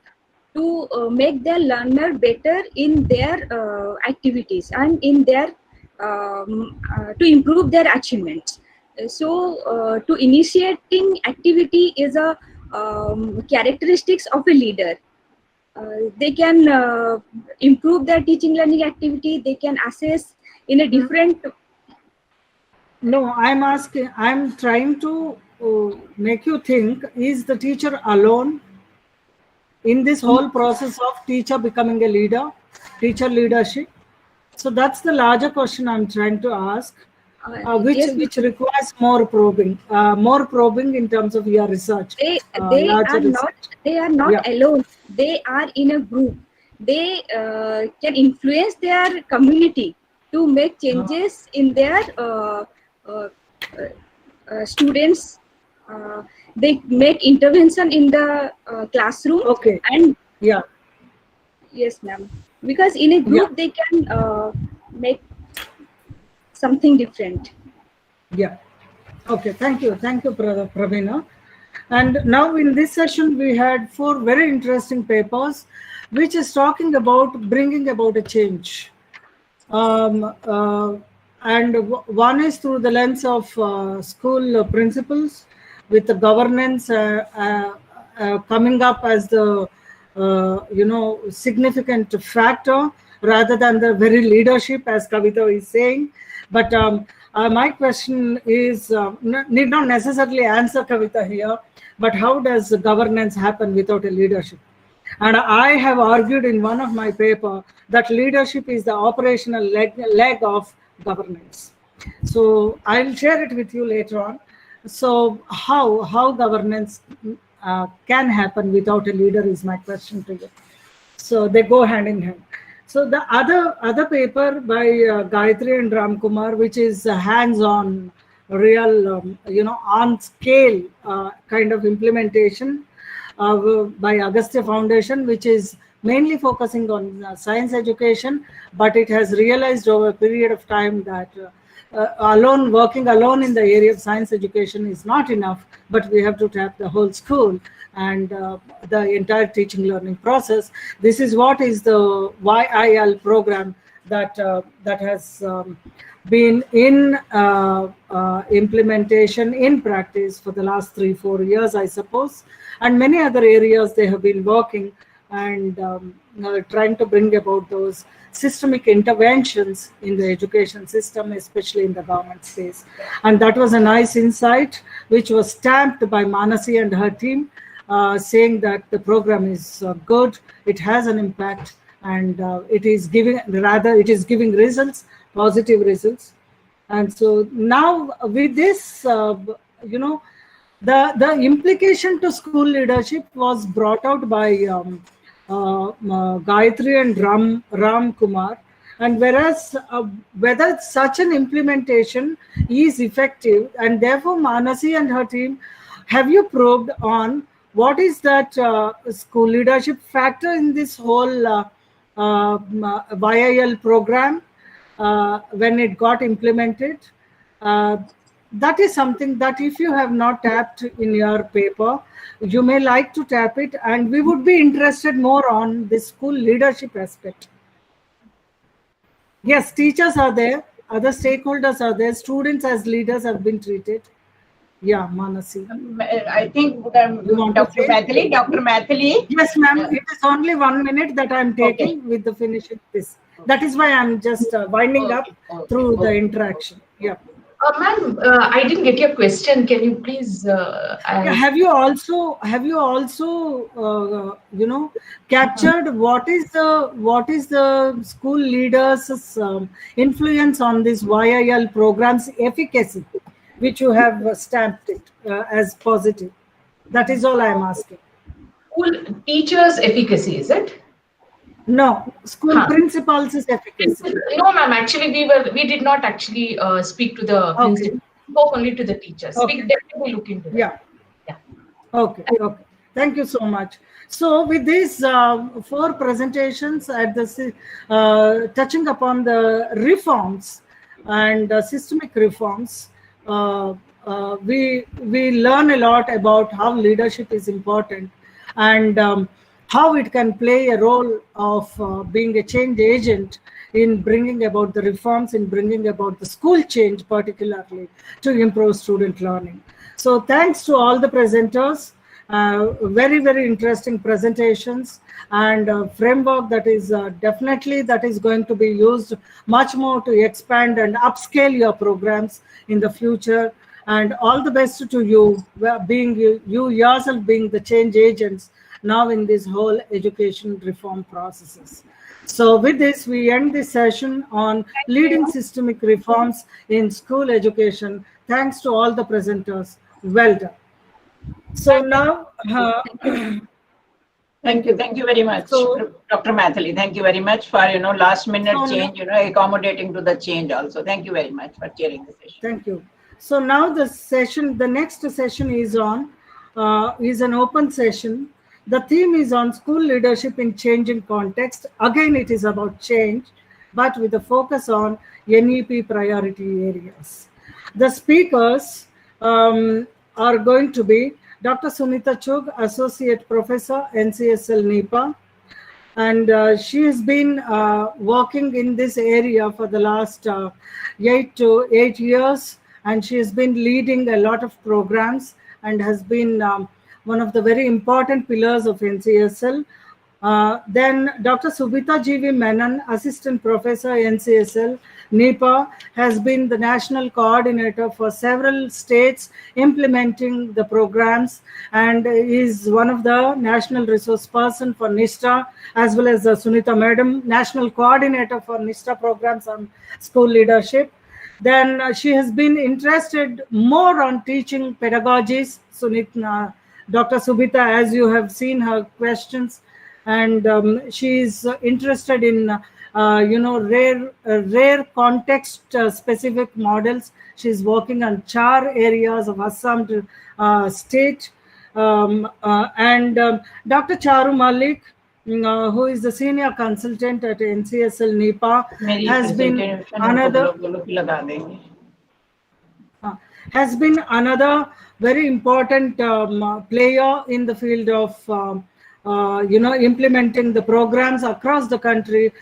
to make their learner better in their activities and in their to improve their achievements. So to initiating activity is a characteristics of a leader. They can improve their teaching learning activity. They can assess in a different. No, I'm trying to make you think, is the teacher alone in this whole process of teacher becoming a leader, teacher leadership? So that's the larger question I'm trying to ask. Which requires more probing in terms of your research. They are not alone. They are in a group. They can influence their community to make changes in their students. They make intervention in the classroom. Okay. And yes, ma'am. Because in a group they can make something different. Okay, thank you, Praveena. And now in this session we had 4 very interesting papers which is talking about bringing about a change, and one is through the lens of school principals, with the governance coming up as the significant factor rather than the very leadership, as Kavita is saying. But my question is, need not necessarily answer Kavita here, but how does governance happen without a leadership? And I have argued in one of my paper that leadership is the operational leg of governance. So I'll share it with you later on. So how governance can happen without a leader is my question to you. So they go hand in hand. So the other paper by Gayatri and Ramkumar, which is hands-on, real, on scale kind of implementation by Agastya Foundation, which is mainly focusing on science education, but it has realized over a period of time that working alone in the area of science education is not enough, but we have to tap the whole school and the entire teaching learning process. This is what is the YIL program that has been in implementation in practice for the last 3-4 years, I suppose, and many other areas they have been working and trying to bring about those systemic interventions in the education system, especially in the government space. And that was a nice insight, which was stamped by Manasi and her team, saying that the program is good, it has an impact, and it is giving results, positive results. And so now with this, the implication to school leadership was brought out by Gayatri and Ram Kumar. And whereas whether such an implementation is effective, and therefore Manasi and her team, have you probed on what is that school leadership factor in this whole YIL program when it got implemented? That is something that if you have not tapped in your paper, you may like to tap it, and we would be interested more on the school leadership aspect. Yes, teachers are there, other stakeholders are there, students as leaders have been treated. Yeah, Manasi. I think Dr. Mathili. Yes, ma'am. It is only 1 minute that I'm taking with the finishing this. That is why I'm just winding up through the interaction. Yeah. Ma'am, I didn't get your question. Can you please? Yeah, have you also captured what is the school leaders' influence on this YIL program's efficacy, which you have stamped it as positive? That is all I am asking. School teachers' efficacy, is it? No, school principals' efficacy. No, ma'am. Actually, we did not actually speak to the principal. We spoke only to the teachers. Okay. We definitely look into that. Yeah. Yeah. Okay. Okay. Thank you so much. So with these 4 presentations at the touching upon the reforms and systemic reforms, we learn a lot about how leadership is important and how it can play a role of being a change agent in bringing about the reforms, in bringing about the school change, particularly to improve student learning. So thanks to all the presenters, very, very interesting presentations and framework that is definitely going to be used much more to expand and upscale your programs in the future. And all the best to you, being you yourself being the change agents now in this whole education reform processes. So with this, we end this session on leading systemic reforms in school education. Thanks to all the presenters. Well done. So now, Thank you very much, Dr. Mathili. Thank you very much for last minute change, accommodating to the change also. Thank you very much for chairing the session. Thank you. So now the next session is an open session. The theme is on school leadership in changing context. Again, it is about change, but with a focus on NEP priority areas. The speakers are going to be Dr. Sunita Chugh, Associate Professor, NCSL NEPA. And she has been working in this area for the last 8 years. And she has been leading a lot of programs and has been one of the very important pillars of NCSL. Then Dr. Subhita G.V. Menon, Assistant Professor, NCSL, NEPA, has been the national coordinator for several states implementing the programs and is one of the national resource person for NISTA, as well as Sunita Madam, national coordinator for NISTA programs on school leadership. Then she has been interested more on teaching pedagogies. Dr. Subhita, as you have seen her questions, and she is interested in rare context specific models. She's working on Char areas of Assam state. And Dr. Charu Malik, who is the senior consultant at NCSL NEPA, has been another very important player in the field of implementing the programs across the country,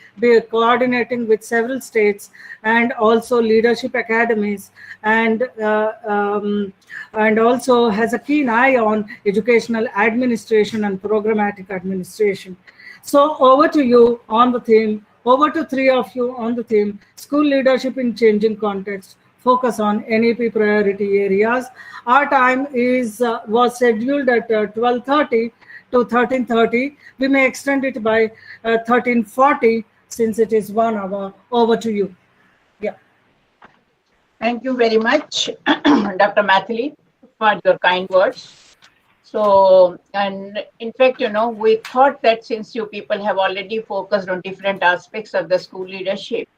coordinating with several states and also leadership academies, and also has a keen eye on educational administration and programmatic administration. So over to you on the theme, over to 3 of you on the theme, school leadership in changing context, focus on NEP priority areas. Our time was scheduled at 12:30 to 13:30. We may extend it by 13:40 since it is 1 hour. Over to you. Yeah. Thank you very much, Dr. Mathili, for your kind words. So, and in fact, we thought that since you people have already focused on different aspects of the school leadership,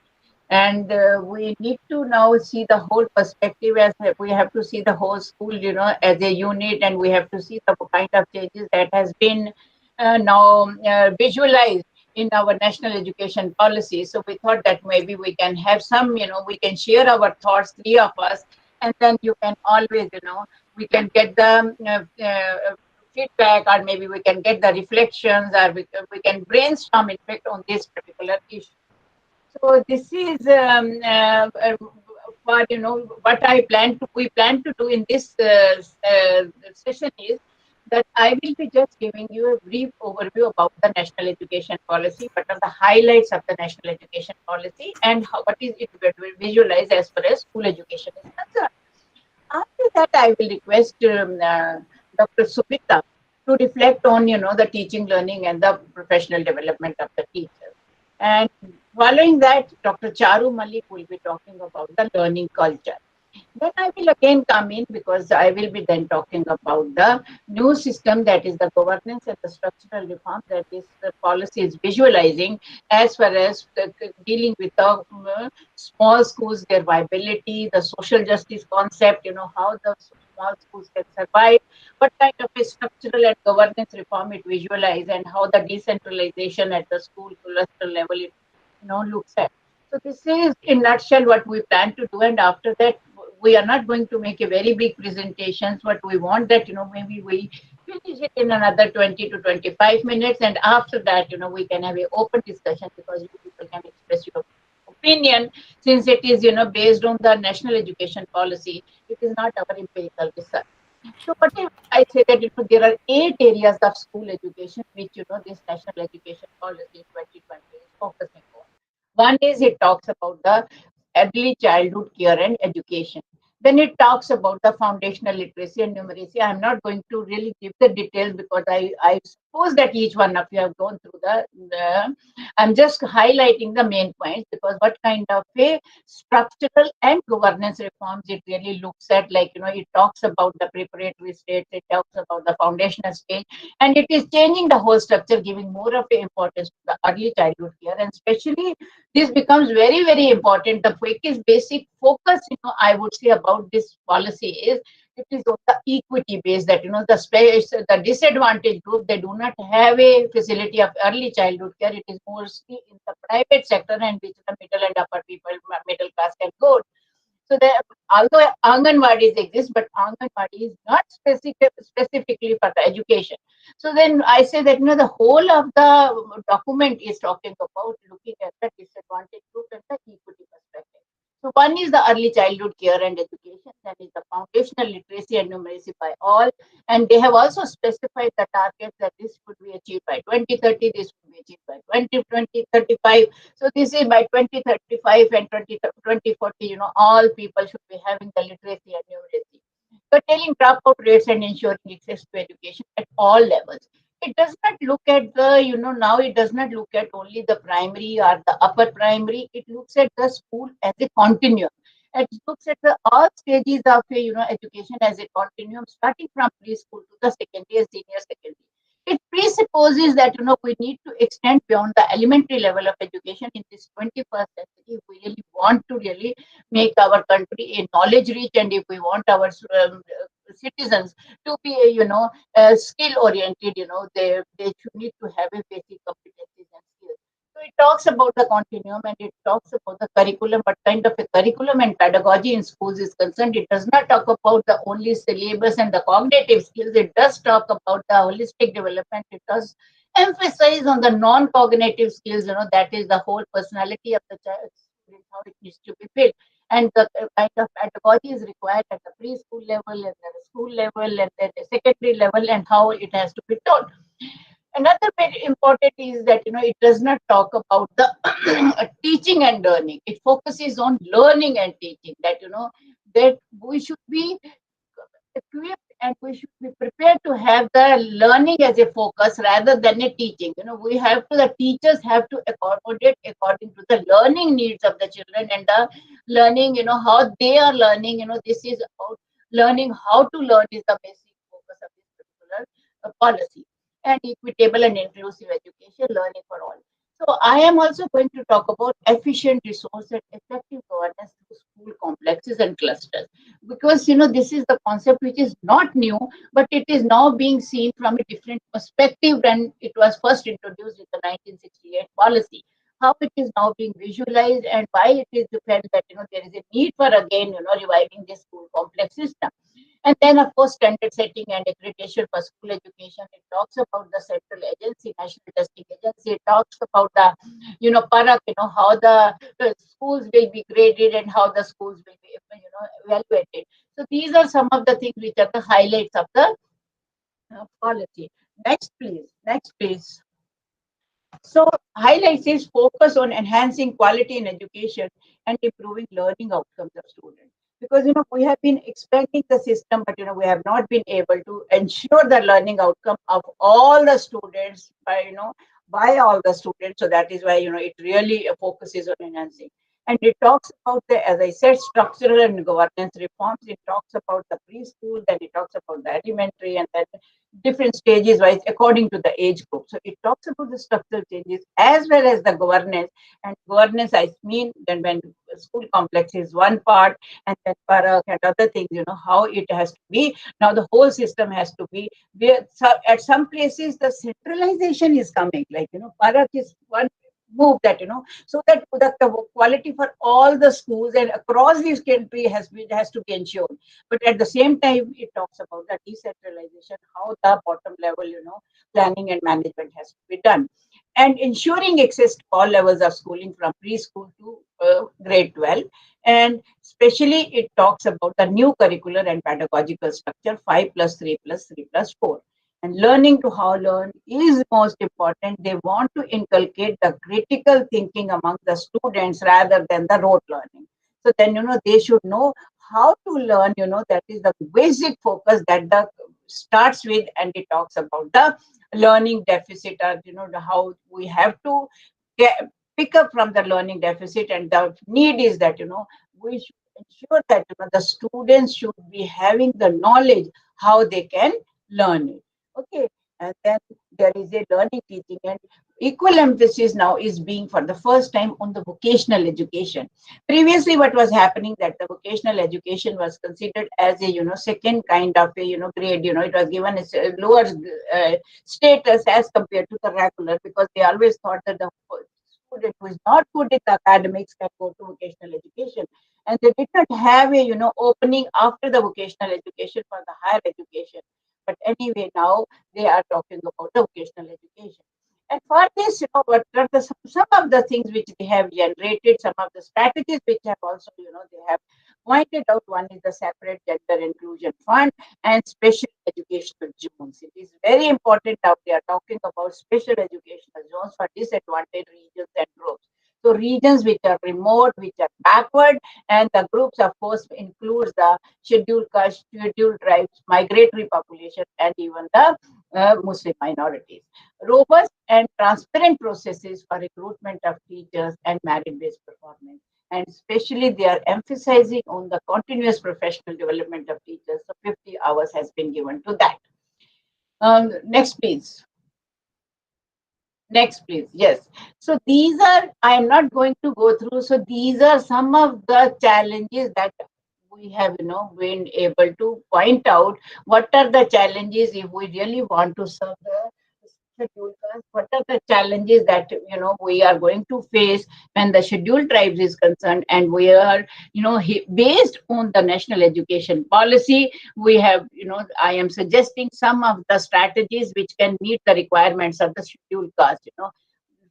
and we need to now see the whole perspective, as we have to see the whole school, as a unit, and we have to see the kind of changes that has been now visualized in our national education policy. So we thought that maybe we can have some, we can share our thoughts, 3 of us, and then you can always, we can get the feedback, or maybe we can get the reflections, or we can brainstorm, in fact, on this particular issue. So this is what we plan to do in this session is that I will be just giving you a brief overview about the national education policy, what are the highlights of the national education policy, and what is it visualized as far as school education is concerned. After that, I will request Dr. Supita to reflect on, the teaching, learning, and the professional development of the teacher. And following that, Dr. Charu Malik will be talking about the learning culture. Then I will again come in because I will be then talking about the new system, that is the governance and the structural reform that this policy is visualizing as far as dealing with the small schools, their viability, the social justice concept, how the small schools can survive, what kind of a structural and governance reform it visualizes, and how the decentralization at the school cluster level it looks at. So this is in nutshell what we plan to do, and after that we are not going to make a very big presentations. What we want that maybe we finish it in another 20 to 25 minutes, and after that we can have an open discussion because you people can express your opinion, since it is based on the national education policy. It is not our empirical research. So what if I say that there are 8 areas of school education which this national education policy 2020 is focusing on. One is it talks about the early childhood care and education. Then it talks about the foundational literacy and numeracy. I'm not going to really give the details because I suppose that each one of you have gone through I'm just highlighting the main points, because what kind of a structural and governance reforms it really looks at, like, it talks about the preparatory stage, it talks about the foundational stage, and it is changing the whole structure, giving more of a importance to the early childhood care, and especially this becomes very, very important. The quickest basic focus, I would say about this policy is it is on the equity base, that the disadvantaged group, they do not have a facility of early childhood care. It is mostly in the private sector, and which the middle and upper people, middle class can go. So although Anganwadis exist, but Anganwadi is not specifically for the education. So then I say that the whole of the document is talking about looking at the disadvantaged group and the equity perspective. So one is the early childhood care and education, that is the foundational literacy and numeracy by all. And they have also specified the targets that this could be achieved by 2030, this could be achieved by 2035. So this is by 2035 and 2040, all people should be having the literacy and numeracy. Curtailing dropout rates and ensuring access to education at all levels. It does not look at the, now it does not look at only the primary or the upper primary. It looks at the school as a continuum. It looks at all stages of education as a continuum, starting from preschool to the secondary and senior secondary. It presupposes that we need to extend beyond the elementary level of education in this 21st century if we really want to really make our country a knowledge rich, and if we want our citizens to be skill oriented, they should need to have a basic competencies and skills. So it talks about the continuum, and it talks about the curriculum, what kind of a curriculum and pedagogy in schools is concerned. It does not talk about the only syllabus and the cognitive skills. It does talk about the holistic development. It does emphasize on the non-cognitive skills, that is the whole personality of the child, how it needs to be built. And the kind of pedagogy is required at the preschool level, and the school level, and then the secondary level, and how it has to be taught. Another very important is that it does not talk about the teaching and learning. It focuses on learning and teaching. That that we should be equipped and we should be prepared to have the learning as a focus rather than a teaching. The teachers have to accommodate according to the learning needs of the children, and the learning, how they are learning. This is about learning how to learn is the basic focus of this particular policy. And equitable and inclusive education, learning for all. So I am also going to talk about efficient resource and effective governance through school complexes and clusters, because this is the concept which is not new, but it is now being seen from a different perspective when it was first introduced in the 1968 policy. How it is now being visualized, and why it is felt that there is a need for again reviving this school complex system. And then, of course, standard setting and accreditation for school education. It talks about the central agency, National Testing Agency. It talks about the, PARAK, how the schools will be graded and how the schools will be, evaluated. So these are some of the things which are the highlights of the policy. Next, please. Next, please. So highlights is focus on enhancing quality in education and improving learning outcomes of students. Because we have been expanding the system, but we have not been able to ensure the learning outcome of all the students by all the students. So that is why it really focuses on enhancing. And it talks about the, as I said, structural and governance reforms. It talks about the preschool, then it talks about the elementary, and then different stages wise according to the age group. So it talks about the structural changes as well as the governance. And governance, I mean, then when school complex is one part, and then parak and other things, how it has to be. Now the whole system has to be there. So at some places the centralization is coming, like parak is one move that so that the quality for all the schools and across this country has to be ensured. But at the same time, it talks about the decentralization, how the bottom level, planning and management has to be done, and ensuring access to all levels of schooling from preschool to grade 12. And especially, it talks about the new curricular and pedagogical structure 5+3+3+4. And learning to how learn is most important. They want to inculcate the critical thinking among the students rather than the rote learning. So then, they should know how to learn, that is the basic focus that the starts with. And it talks about the learning deficit, or, how we have to pick up from the learning deficit. And the need is that, we should ensure that the students should be having the knowledge how they can learn it. Okay, and then there is a learning teaching, and equal emphasis now is being for the first time on the vocational education. Previously, what was happening that the vocational education was considered as a second kind of a grade. It was given a lower status as compared to the regular, because they always thought that the student who is not good in the academics can go to vocational education, and they did not have a opening after the vocational education for the higher education. But anyway, now they are talking about the vocational education. And for this, what are some of the things which they have generated, some of the strategies which have also, they have pointed out. One is the separate gender inclusion fund and special educational zones. It is very important now they are talking about special educational zones for disadvantaged regions and groups. So regions which are remote, which are backward, and the groups, of course, includes the scheduled caste, scheduled tribes, migratory population, and even the Muslim minorities. Robust and transparent processes for recruitment of teachers and merit-based performance. And especially they are emphasizing on the continuous professional development of teachers. So 50 hours has been given to that. Next, please. Next, please. Yes. So these are, I am not going to go through. So these are some of the challenges that we have, been able to point out. What are the challenges if we really want to serve the scheduled caste? What are the challenges that, we are going to face when the scheduled tribes is concerned? And we are, based on the national education policy, we have, I am suggesting some of the strategies which can meet the requirements of the scheduled caste.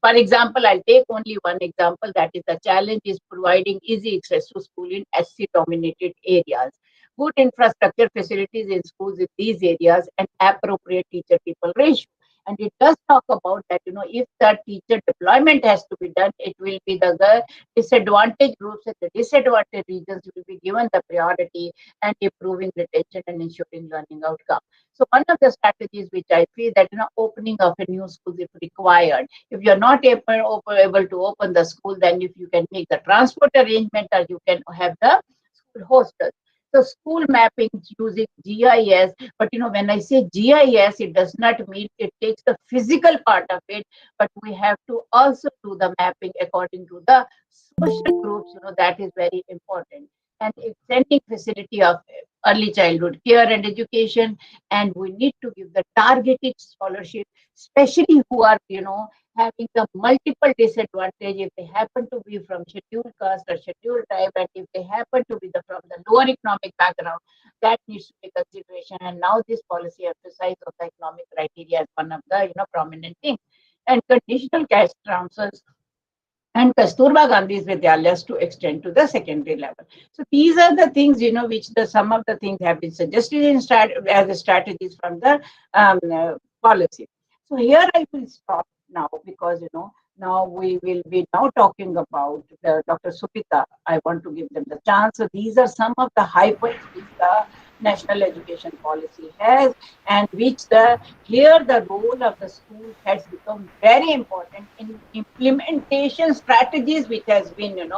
For example, I'll take only one example, that is the challenge is providing easy access to school in SC-dominated areas. Good infrastructure facilities in schools in these areas and appropriate teacher-people ratio. And it does talk about that, if the teacher deployment has to be done, it will be the disadvantaged groups and the disadvantaged regions will be given the priority, and improving retention and ensuring learning outcome. So one of the strategies which I feel that, opening of a new school if required. If you're not able to open the school, then if you can make the transport arrangement, or you can have the school hostels. So school mapping using GIS, but when I say GIS, it does not mean it takes the physical part of it, but we have to also do the mapping according to the social groups, that is very important. And extending facility of early childhood care and education, and we need to give the targeted scholarship, especially who are, having the multiple disadvantage, if they happen to be from scheduled caste or scheduled tribe, and if they happen to be from the lower economic background, that needs to be consideration. And now this policy emphasizes on the economic criteria as one of the prominent things. And conditional cash transfers and Kasturba Gandhi's Vidyalayas to extend to the secondary level. So these are the things, which some of the things have been suggested as strategies from the policy. So here I will stop now because, now we will be now talking about Dr. Supita. I want to give them the chance. So these are some of the high points which the National Education Policy has, and which here the role of the school has become very important in implementation strategies, which has been, in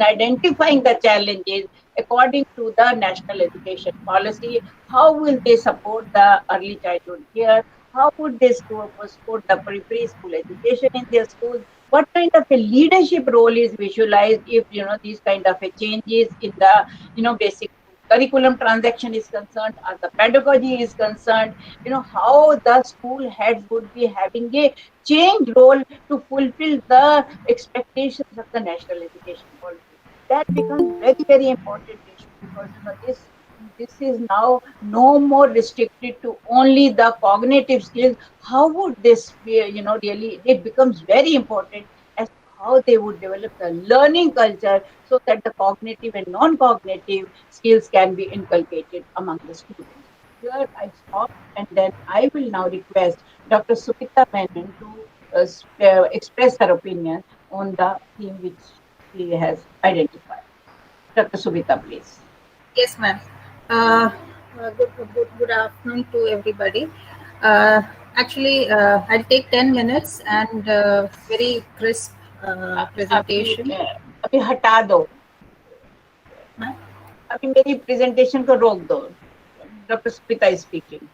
identifying the challenges according to the National Education Policy. How will they support the early childhood care? How would they support the preschool education in their schools? What kind of a leadership role is visualized if, these kind of a changes in the, basic curriculum transaction is concerned, or the pedagogy is concerned, how the school heads would be having a change role to fulfill the expectations of the National Education Policy. That becomes very, very important issue because, this is now no more restricted to only the cognitive skills. How would this be, really, it becomes very important as to how they would develop the learning culture so that the cognitive and non-cognitive skills can be inculcated among the students. Here I stop, and then I will now request Dr. Supita Menon to express her opinion on the theme which she has identified. Dr. Supita, please. Yes, ma'am. Good afternoon to everybody. Actually, I'll take 10 minutes and very crisp presentation. अभी हटा दो, अभी मेरी presentation को रोक दो. Dr. Supita is speaking.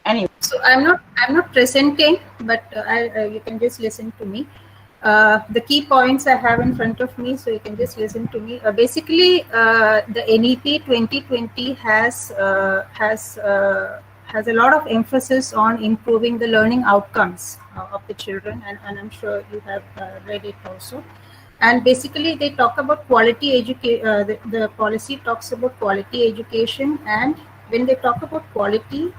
Anyway, so I'm not presenting, but you can just listen to me. The key points I have in front of me, so you can just listen to me. Basically, the NEP 2020 has a lot of emphasis on improving the learning outcomes of the children, and I'm sure you have read it also. And basically, they talk about quality education. The policy talks about quality education, and when they talk about quality,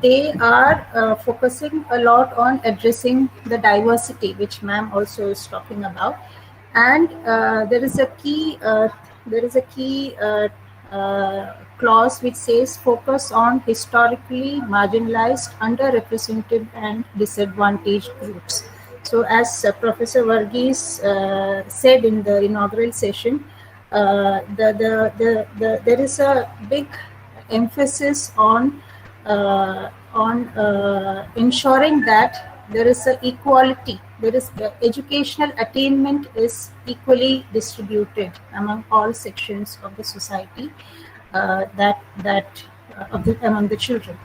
they are focusing a lot on addressing the diversity, which ma'am also is talking about. And there is a key clause which says focus on historically marginalized, underrepresented, and disadvantaged groups. So as Professor Varghese said in the inaugural session, there is a big emphasis on ensuring that there is a equality, there is educational attainment is equally distributed among all sections of the society, among the children.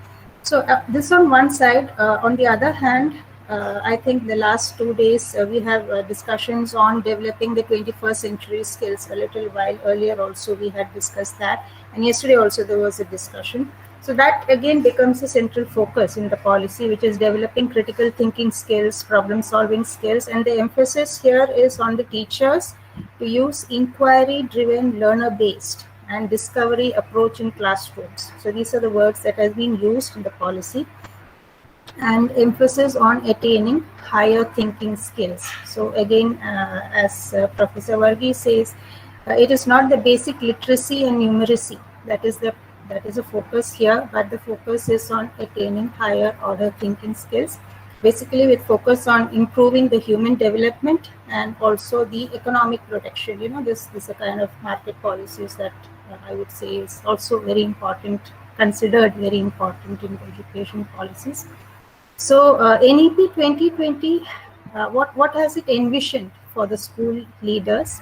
So this on one side. On the other hand, I think the last 2 days we have discussions on developing the 21st century skills. A little while earlier also we had discussed that, and yesterday also there was a discussion. So that again becomes a central focus in the policy, which is developing critical thinking skills, problem solving skills, and the emphasis here is on the teachers to use inquiry driven, learner based and discovery approach in classrooms. So these are the words that have been used in the policy, and emphasis on attaining higher thinking skills. So again, as Professor Varghese says, it is not the basic literacy and numeracy that is a focus here, but the focus is on attaining higher order thinking skills, basically with focus on improving the human development and also the economic protection. This is a kind of market policies that I would say is also very important, considered very important in the education policies. So NEP 2020, what has it envisioned for the school leaders?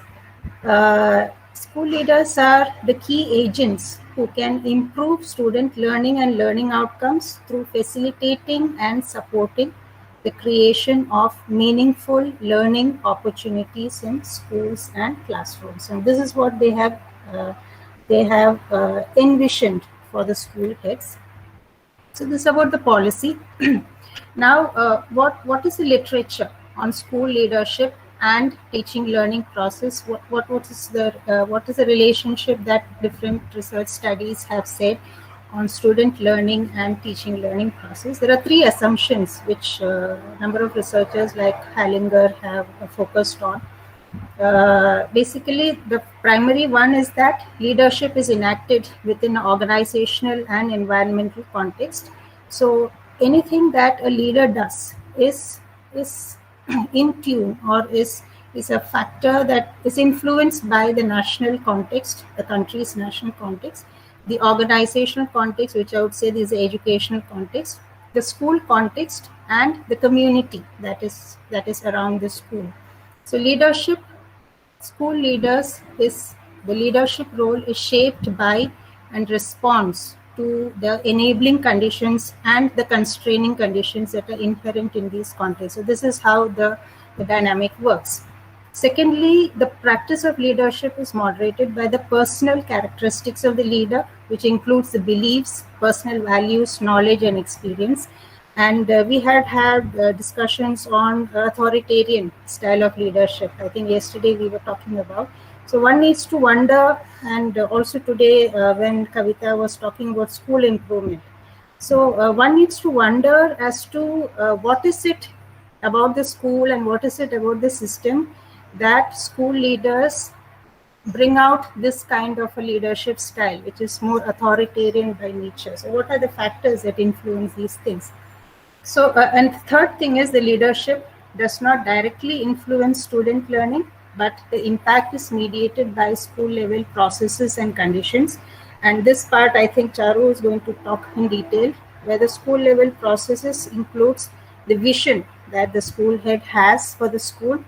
School leaders are the key agents who can improve student learning and learning outcomes through facilitating and supporting the creation of meaningful learning opportunities in schools and classrooms. And this is what they have envisioned for the school heads. So this is about the policy. Now, what is the literature on school leadership and teaching learning process? What is the relationship that different research studies have said on student learning and teaching learning process, there are three assumptions which a number of researchers like Hallinger have focused on. Basically, the primary one is that leadership is enacted within an organizational and environmental context. So anything that a leader does is in tune or is a factor that is influenced by the national context, the country's national context, the organizational context, which I would say is the educational context, the school context, and the community that is around the school. So leadership, school leaders, the leadership role is shaped by and responds to the enabling conditions and the constraining conditions that are inherent in these contexts. So this is how the dynamic works. Secondly, the practice of leadership is moderated by the personal characteristics of the leader, which includes the beliefs, personal values, knowledge, and experience. And we had discussions on authoritarian style of leadership. I think yesterday we were talking about. So one needs to wonder, and also today when Kavita was talking about school improvement. So one needs to wonder as to what is it about the school and what is it about the system that school leaders bring out this kind of a leadership style, which is more authoritarian by nature. So what are the factors that influence these things? So, and third thing is the leadership does not directly influence student learning, but the impact is mediated by school level processes and conditions. And this part, I think Charu is going to talk in detail, where the school level processes includes the vision that the school head has for the school,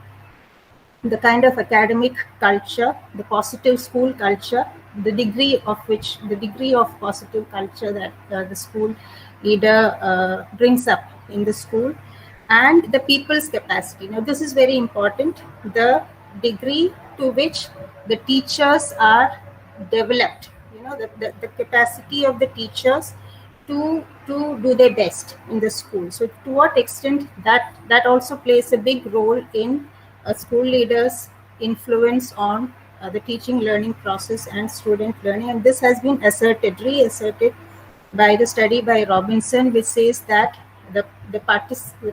the kind of academic culture, the positive school culture, the degree of positive culture that the school leader brings up in the school, and the people's capacity. Now, this is very important. The degree to which the teachers are developed, the capacity of the teachers to do their best in the school. So to what extent that also plays a big role in a school leader's influence on the teaching learning process and student learning. And this has been reasserted by the study by Robinson, which says that the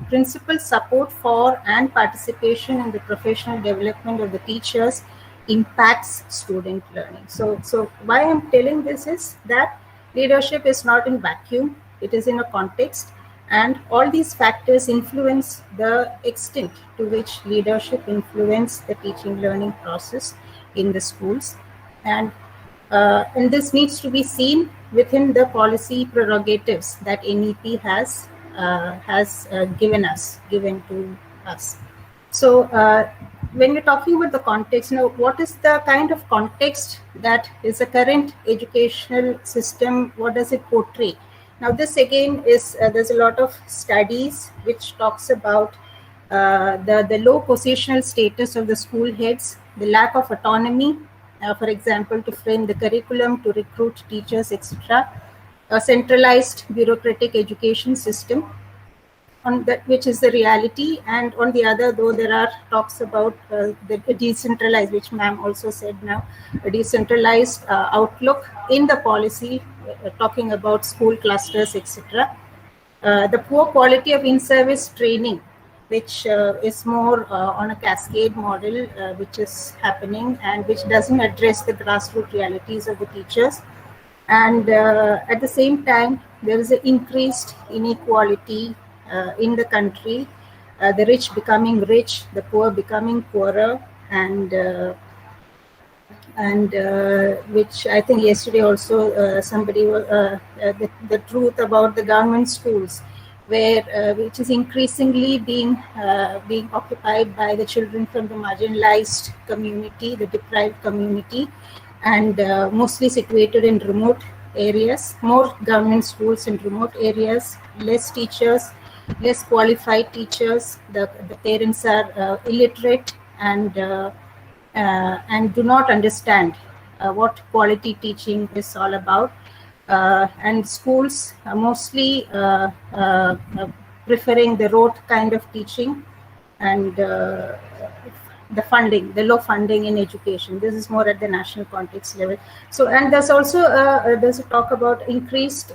principal support for and participation in the professional development of the teachers impacts student learning. So why I'm telling this is that leadership is not in vacuum, it is in a context, and all these factors influence the extent to which leadership influence the teaching learning process in the schools. And this needs to be seen within the policy prerogatives that NEP has given to us. So when we're talking about the context, what is the kind of context that is the current educational system? What does it portray? Now, this again is there's a lot of studies which talks about the low positional status of the school heads, the lack of autonomy, for example, to frame the curriculum, to recruit teachers, etc. A centralized bureaucratic education system, on that which is the reality, and on the other, though there are talks about the decentralized, which ma'am also said now, a decentralized outlook in the policy, talking about school clusters, etc. The poor quality of in-service training, which is more on a cascade model, which is happening and which doesn't address the grassroots realities of the teachers. And at the same time, there is an increased inequality in the country, the rich becoming rich, the poor becoming poorer, and which I think yesterday also somebody the truth about the government schools, where which is increasingly being occupied by the children from the marginalized community, the deprived community, and mostly situated in remote areas. More government schools in remote areas, less teachers, less qualified teachers. The parents are illiterate and do not understand what quality teaching is all about. And schools are mostly preferring the rote kind of teaching, and the funding, the low funding in education. This is more at the national context level. So, and there's also there's a talk about increased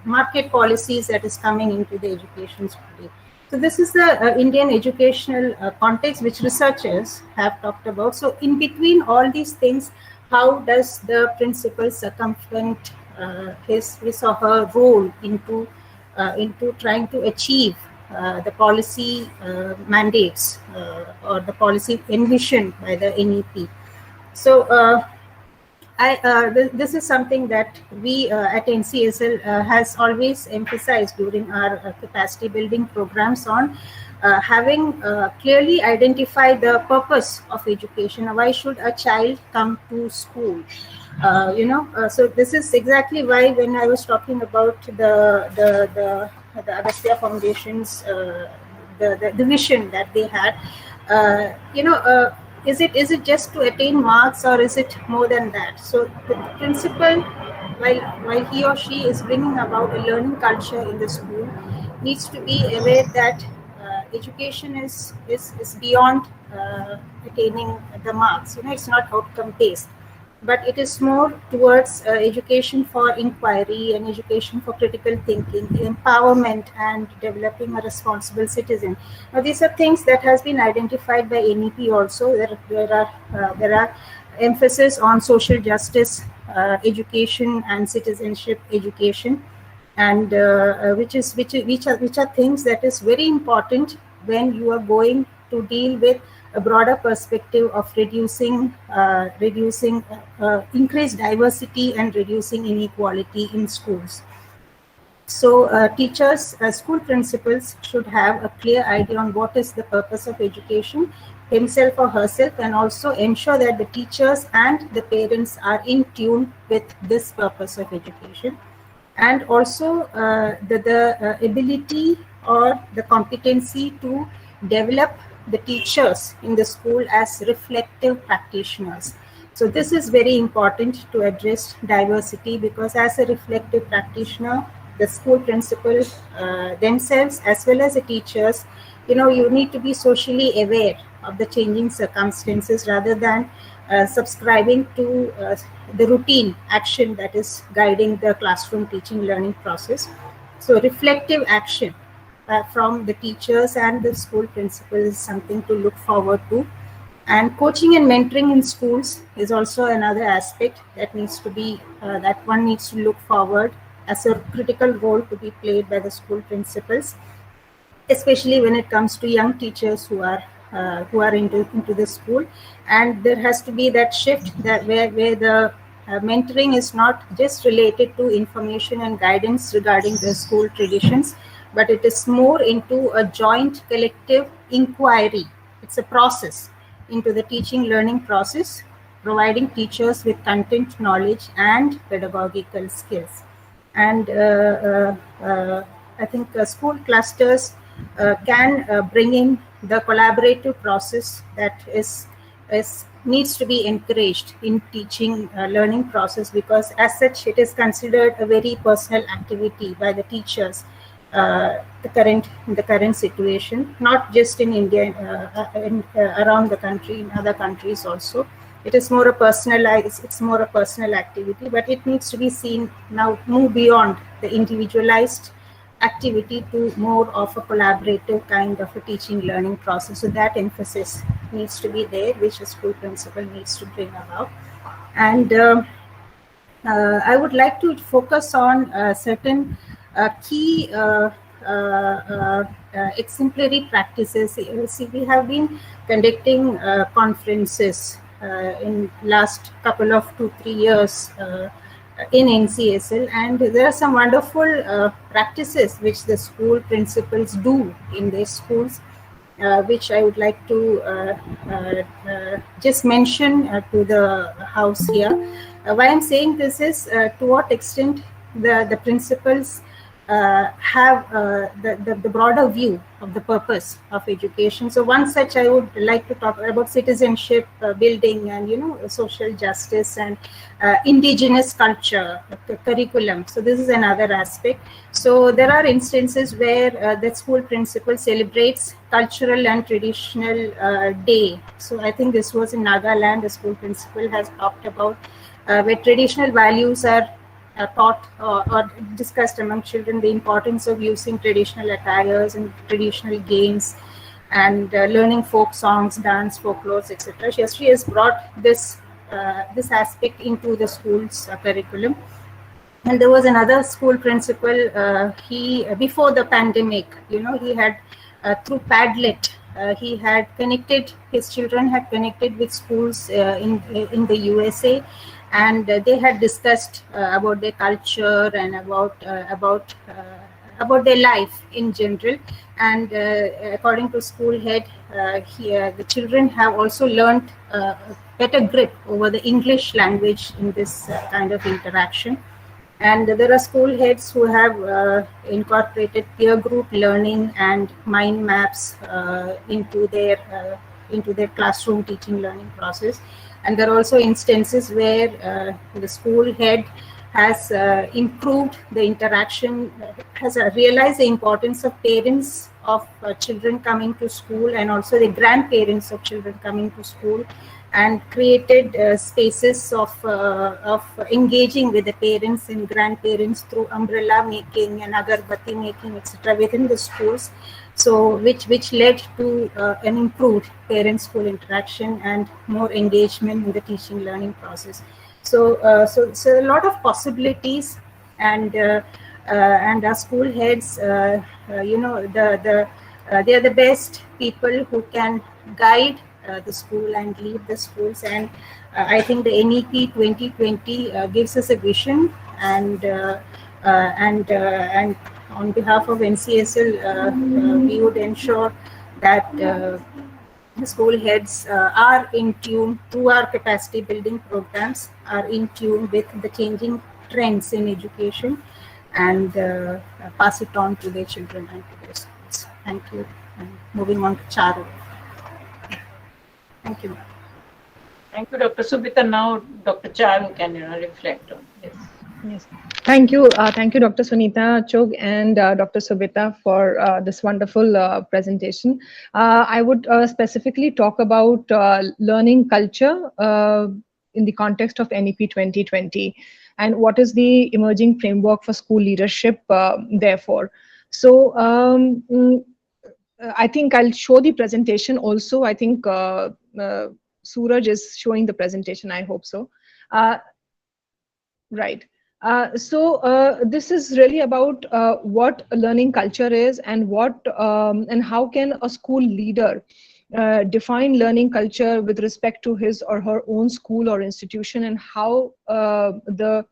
market policies that is coming into the education today. So this is the Indian educational context which researchers have talked about. So in between all these things, how does the principal circumvent his or her role into trying to achieve the policy mandates or the policy envisioned by the NEP? So this is something that we at NCSL has always emphasized during our capacity building programs on having clearly identified the purpose of education. Why should a child come to school? So this is exactly why when I was talking about the Agastya Foundation's the vision that they had, is it just to attain marks, or is it more than that? So the principal, while he or she is bringing about a learning culture in the school, needs to be aware that education is beyond attaining the marks. It's not outcome based, but it is more towards education for inquiry and education for critical thinking, empowerment, and developing a responsible citizen. Now, these are things that has been identified by NEP also. There are emphasis on social justice, education, and citizenship education, and which are things that is very important when you are going to deal with a broader perspective of reducing increased diversity and reducing inequality in schools. So teachers, school principals should have a clear idea on what is the purpose of education, himself or herself, and also ensure that the teachers and the parents are in tune with this purpose of education. And also the ability or the competency to develop the teachers in the school as reflective practitioners. So this is very important to address diversity, because as a reflective practitioner, the school principals themselves, as well as the teachers, you need to be socially aware of the changing circumstances rather than subscribing to the routine action that is guiding the classroom teaching learning process. So reflective action from the teachers and the school principals is something to look forward to. And coaching and mentoring in schools is also another aspect that needs to be, that one needs to look forward as a critical role to be played by the school principals, especially when it comes to young teachers who are into the school. And there has to be that shift that where the mentoring is not just related to information and guidance regarding the school traditions, but it is more into a joint collective inquiry. It's a process into the teaching learning process, providing teachers with content knowledge and pedagogical skills. And I think school clusters can bring in the collaborative process that needs to be encouraged in teaching learning process, because as such it is considered a very personal activity by the teachers in the current situation, not just in India, around the country, in other countries also. It is more a personalized, it's more a personal activity, but it needs to be seen now, move beyond the individualized activity to more of a collaborative kind of a teaching learning process. So that emphasis needs to be there, which a school principal needs to bring about. And I would like to focus on certain key exemplary practices. See, we have been conducting conferences in last couple of 2-3 years in NCSL, and there are some wonderful practices which the school principals do in their schools, which I would like to just mention to the house here. Why I'm saying this is to what extent the principals have the broader view of the purpose of education. So one such I would like to talk about citizenship building and social justice and indigenous culture curriculum. So this is another aspect. So there are instances where the school principal celebrates cultural and traditional day. So I think this was in Nagaland. The school principal has talked about where traditional values are taught or discussed among children, the importance of using traditional attires and traditional games and learning folk songs, dance, folklores, etc. She has brought this aspect into the school's curriculum. And there was another school principal, he before the pandemic, he had through Padlet, he had connected, his children had connected with schools in the USA, and they had discussed about their culture and about their life in general. And according to school head, the children have also learned better grip over the English language in this kind of interaction. And there are school heads who have incorporated peer group learning and mind maps into their classroom teaching learning process. And there are also instances where the school head has improved the interaction, has realized the importance of parents of children coming to school and also the grandparents of children coming to school, and created spaces of engaging with the parents and grandparents through umbrella making and agarbatti making, etc. within the schools. So which led to an improved parent-school interaction and more engagement in the teaching learning process. So a lot of possibilities, and our school heads, they are the best people who can guide the school and lead the schools. And I think the NEP 2020 gives us a vision, and on behalf of NCSL, we would ensure that the school heads are in tune through our capacity building programs, are in tune with the changing trends in education, and pass it on to their children and to their schools. Thank you. And moving on to Charu. Thank you. Thank you, Dr. Subita. Now, Dr. Charu can reflect on this. Yes. Thank you, Dr. Sunita Chugh and Dr. Subita for this wonderful presentation. I would specifically talk about learning culture in the context of NEP 2020 and what is the emerging framework for school leadership therefore. So I think I'll show the presentation also. I think Suraj is showing the presentation, I hope so. Right. So this is really about what a learning culture is and what and how can a school leader define learning culture with respect to his or her own school or institution, and how the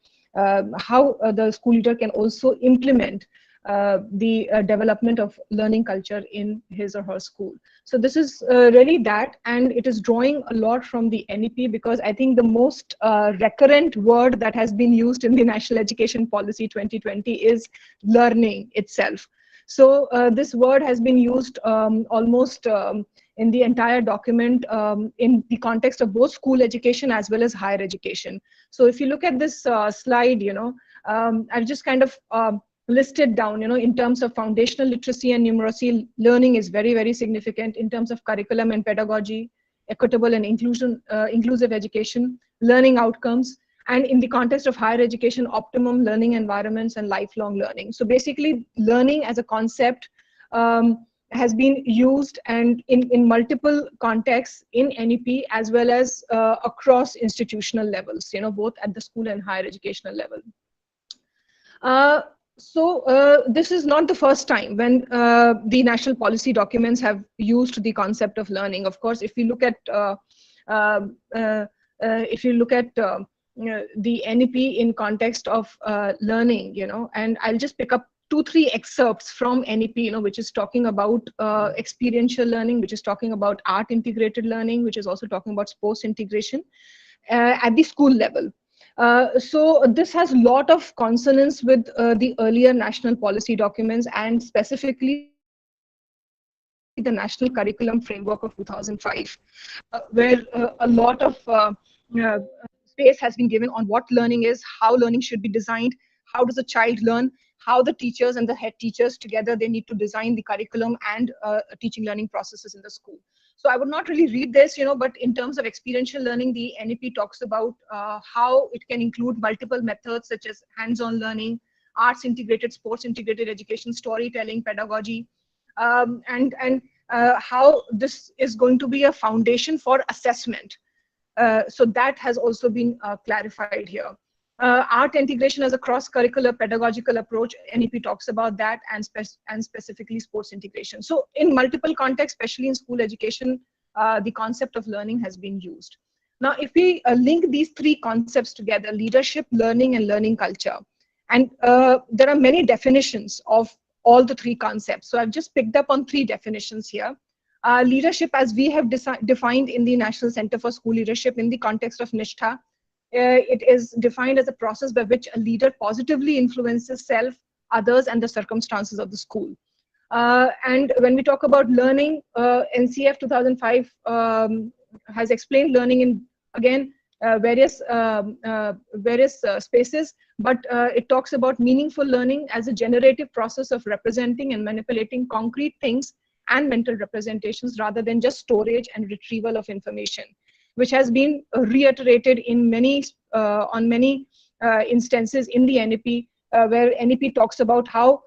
school leader can also implement the development of learning culture in his or her school. So this is really that, and it is drawing a lot from the NEP, because I think the most recurrent word that has been used in the National Education Policy 2020 is learning itself. So this word has been used almost in the entire document in the context of both school education as well as higher education. So if you look at this slide, I've just kind of listed down, in terms of foundational literacy and numeracy, learning is very, very significant. In terms of curriculum and pedagogy, equitable and inclusive education, learning outcomes, and in the context of higher education, optimum learning environments and lifelong learning. So basically, learning as a concept has been used and in multiple contexts in NEP as well as across institutional levels, both at the school and higher educational level. So this is not the first time when the national policy documents have used the concept of learning. Of course, if you look at the NEP in context of learning, and I'll just pick up 2-3 excerpts from NEP, which is talking about experiential learning, which is talking about art integrated learning, which is also talking about sports integration at the school level. So this has a lot of consonance with the earlier national policy documents, and specifically the National Curriculum Framework of 2005, where a lot of space has been given on what learning is, how learning should be designed, how does a child learn, how the teachers and the head teachers together, they need to design the curriculum and teaching learning processes in the school. So I would not really read this, but in terms of experiential learning, the NEP talks about how it can include multiple methods such as hands-on learning, arts integrated, sports integrated education, storytelling, pedagogy, and how this is going to be a foundation for assessment. So that has also been clarified here. Art integration as a cross-curricular pedagogical approach, NEP talks about that, and specifically sports integration. So in multiple contexts, especially in school education, the concept of learning has been used. Now, if we link these three concepts together, leadership, learning, and learning culture, and there are many definitions of all the three concepts. So I've just picked up on three definitions here. Leadership, as we have defined in the National Center for School Leadership in the context of Nishtha, it is defined as a process by which a leader positively influences self, others, and the circumstances of the school. And when we talk about learning, NCF 2005 has explained learning in, again, various spaces, but it talks about meaningful learning as a generative process of representing and manipulating concrete things and mental representations rather than just storage and retrieval of information, which has been reiterated in many instances in the NEP, where NEP talks about how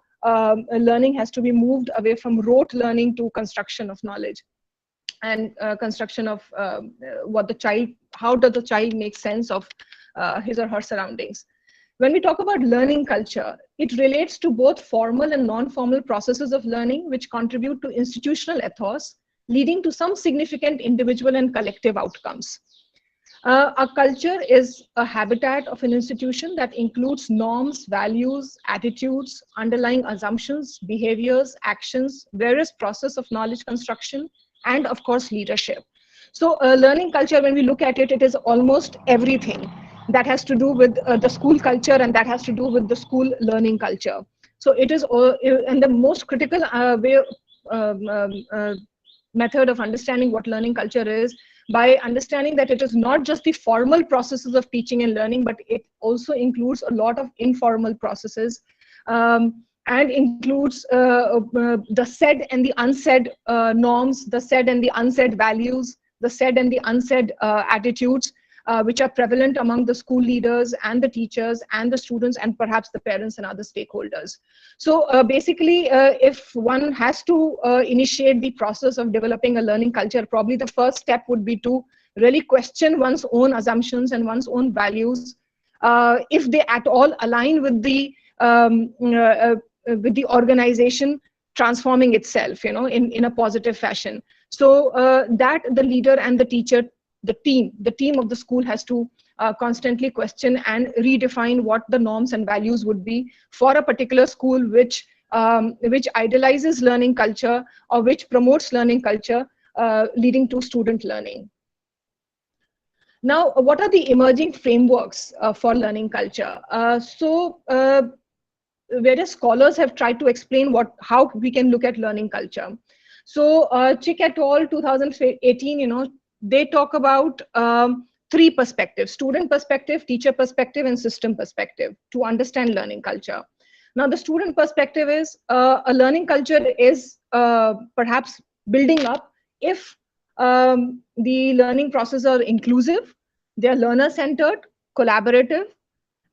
learning has to be moved away from rote learning to construction of knowledge and construction of how does the child make sense of his or her surroundings. When we talk about learning culture, it relates to both formal and non-formal processes of learning which contribute to institutional ethos, leading to some significant individual and collective outcomes. A culture is a habitat of an institution that includes norms, values, attitudes, underlying assumptions, behaviors, actions, various process of knowledge construction, and of course, leadership. So learning culture, when we look at it, it is almost everything that has to do with the school culture, and that has to do with the school learning culture. So it is, and the most critical method of understanding what learning culture is, by understanding that it is not just the formal processes of teaching and learning, but it also includes a lot of informal processes, and includes the said and the unsaid norms, the said and the unsaid values, the said and the unsaid attitudes, which are prevalent among the school leaders and the teachers and the students and perhaps the parents and other stakeholders. So basically, if one has to initiate the process of developing a learning culture, probably the first step would be to really question one's own assumptions and one's own values, if they at all align with the organization transforming itself, in a positive fashion. So that the leader and the teacher, the team of the school has to constantly question and redefine what the norms and values would be for a particular school which idolizes learning culture or which promotes learning culture, leading to student learning. Now, what are the emerging frameworks for learning culture? Various scholars have tried to explain how we can look at learning culture. So Chick et al. 2018, they talk about three perspectives: student perspective, teacher perspective, and system perspective to understand learning culture. Now, the student perspective is a learning culture is perhaps building up if the learning processes are inclusive, they are learner-centered, collaborative,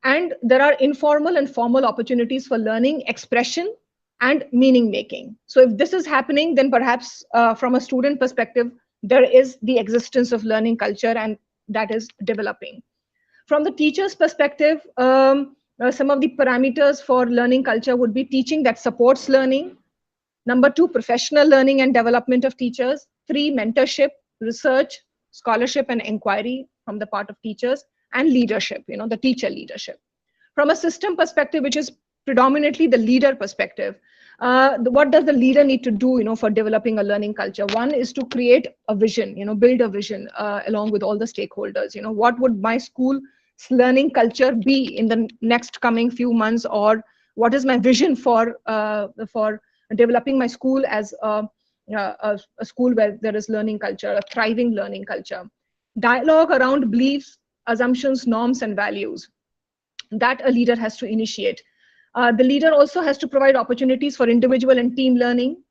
and there are informal and formal opportunities for learning, expression, and meaning making. So if this is happening, then perhaps from a student perspective, there is the existence of learning culture and that is developing. From the teacher's perspective, some of the parameters for learning culture would be teaching that supports learning. Number 2, professional learning and development of teachers. 3, mentorship, research, scholarship, and inquiry from the part of teachers, and leadership, the teacher leadership. From a system perspective, which is predominantly the leader perspective, what does the leader need to do, for developing a learning culture? One is to create a vision, build a vision along with all the stakeholders. What would my school learning culture be in the next coming few months, or what is my vision for developing my school as a school where there is learning culture, a thriving learning culture. Dialogue around beliefs, assumptions, norms, and values that a leader has to initiate. The leader also has to provide opportunities for individual and team learning,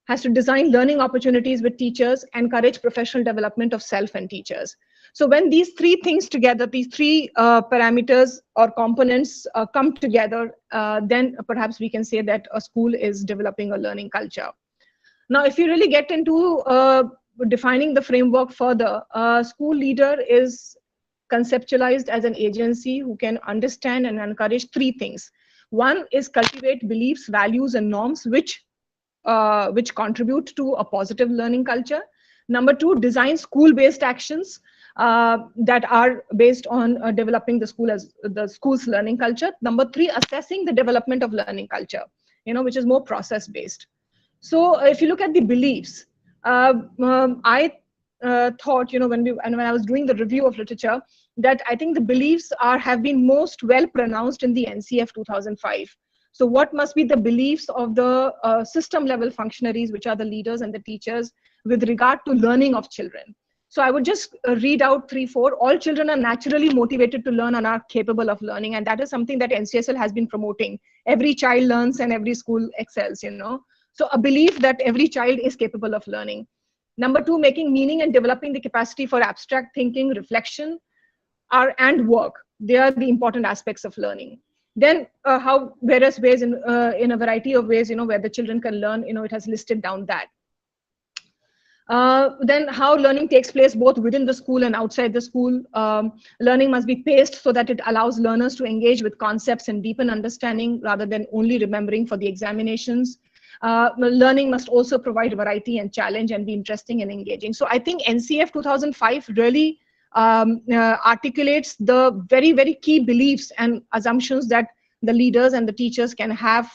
has to design learning opportunities with teachers, encourage professional development of self and teachers. So when these three things together, these three parameters or components come together, then perhaps we can say that a school is developing a learning culture. Now, if you really get into defining the framework further, a school leader is conceptualized as an agency who can understand and encourage three things. One is cultivate beliefs, values, and norms which contribute to a positive learning culture. Number two, design school-based actions that are based on developing the school's learning culture. Number three, assessing the development of learning culture, which is more process-based. So if you look at the beliefs, I thought, when I was doing the review of literature, that I think the beliefs have been most well pronounced in the NCF 2005. So what must be the beliefs of the system level functionaries, which are the leaders and the teachers, with regard to learning of children? So I would just read out 3, 4. All children are naturally motivated to learn and are capable of learning. And that is something that NCSL has been promoting. Every child learns and every school excels, So a belief that every child is capable of learning. Number two, making meaning and developing the capacity for abstract thinking, reflection, and work. They are the important aspects of learning. Then how various ways in a variety of ways, where the children can learn, it has listed down that. Then how learning takes place both within the school and outside the school. Learning must be paced so that it allows learners to engage with concepts and deepen understanding rather than only remembering for the examinations. Learning must also provide variety and challenge and be interesting and engaging. So I think NCF 2005 really articulates the very, very key beliefs and assumptions that the leaders and the teachers can have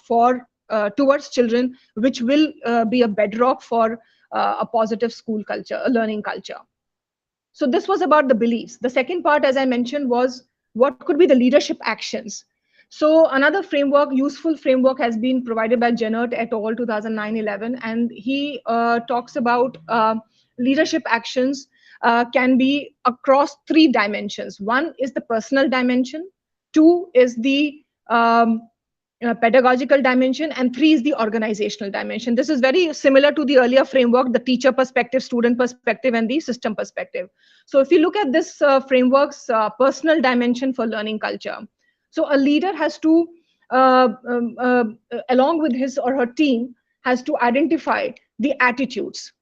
towards children, which will be a bedrock for a positive school culture, a learning culture. So this was about the beliefs. The second part, as I mentioned, was what could be the leadership actions. So another framework, useful framework, has been provided by Jennert et al. 2009-11, and he talks about leadership actions can be across 3 dimensions. One is the personal dimension, 2 is the pedagogical dimension, and 3 is the organizational dimension. This is very similar to the earlier framework, the teacher perspective, student perspective, and the system perspective. So if you look at this framework's personal dimension for learning culture, so a leader has to, along with his or her team, has to identify the attitudes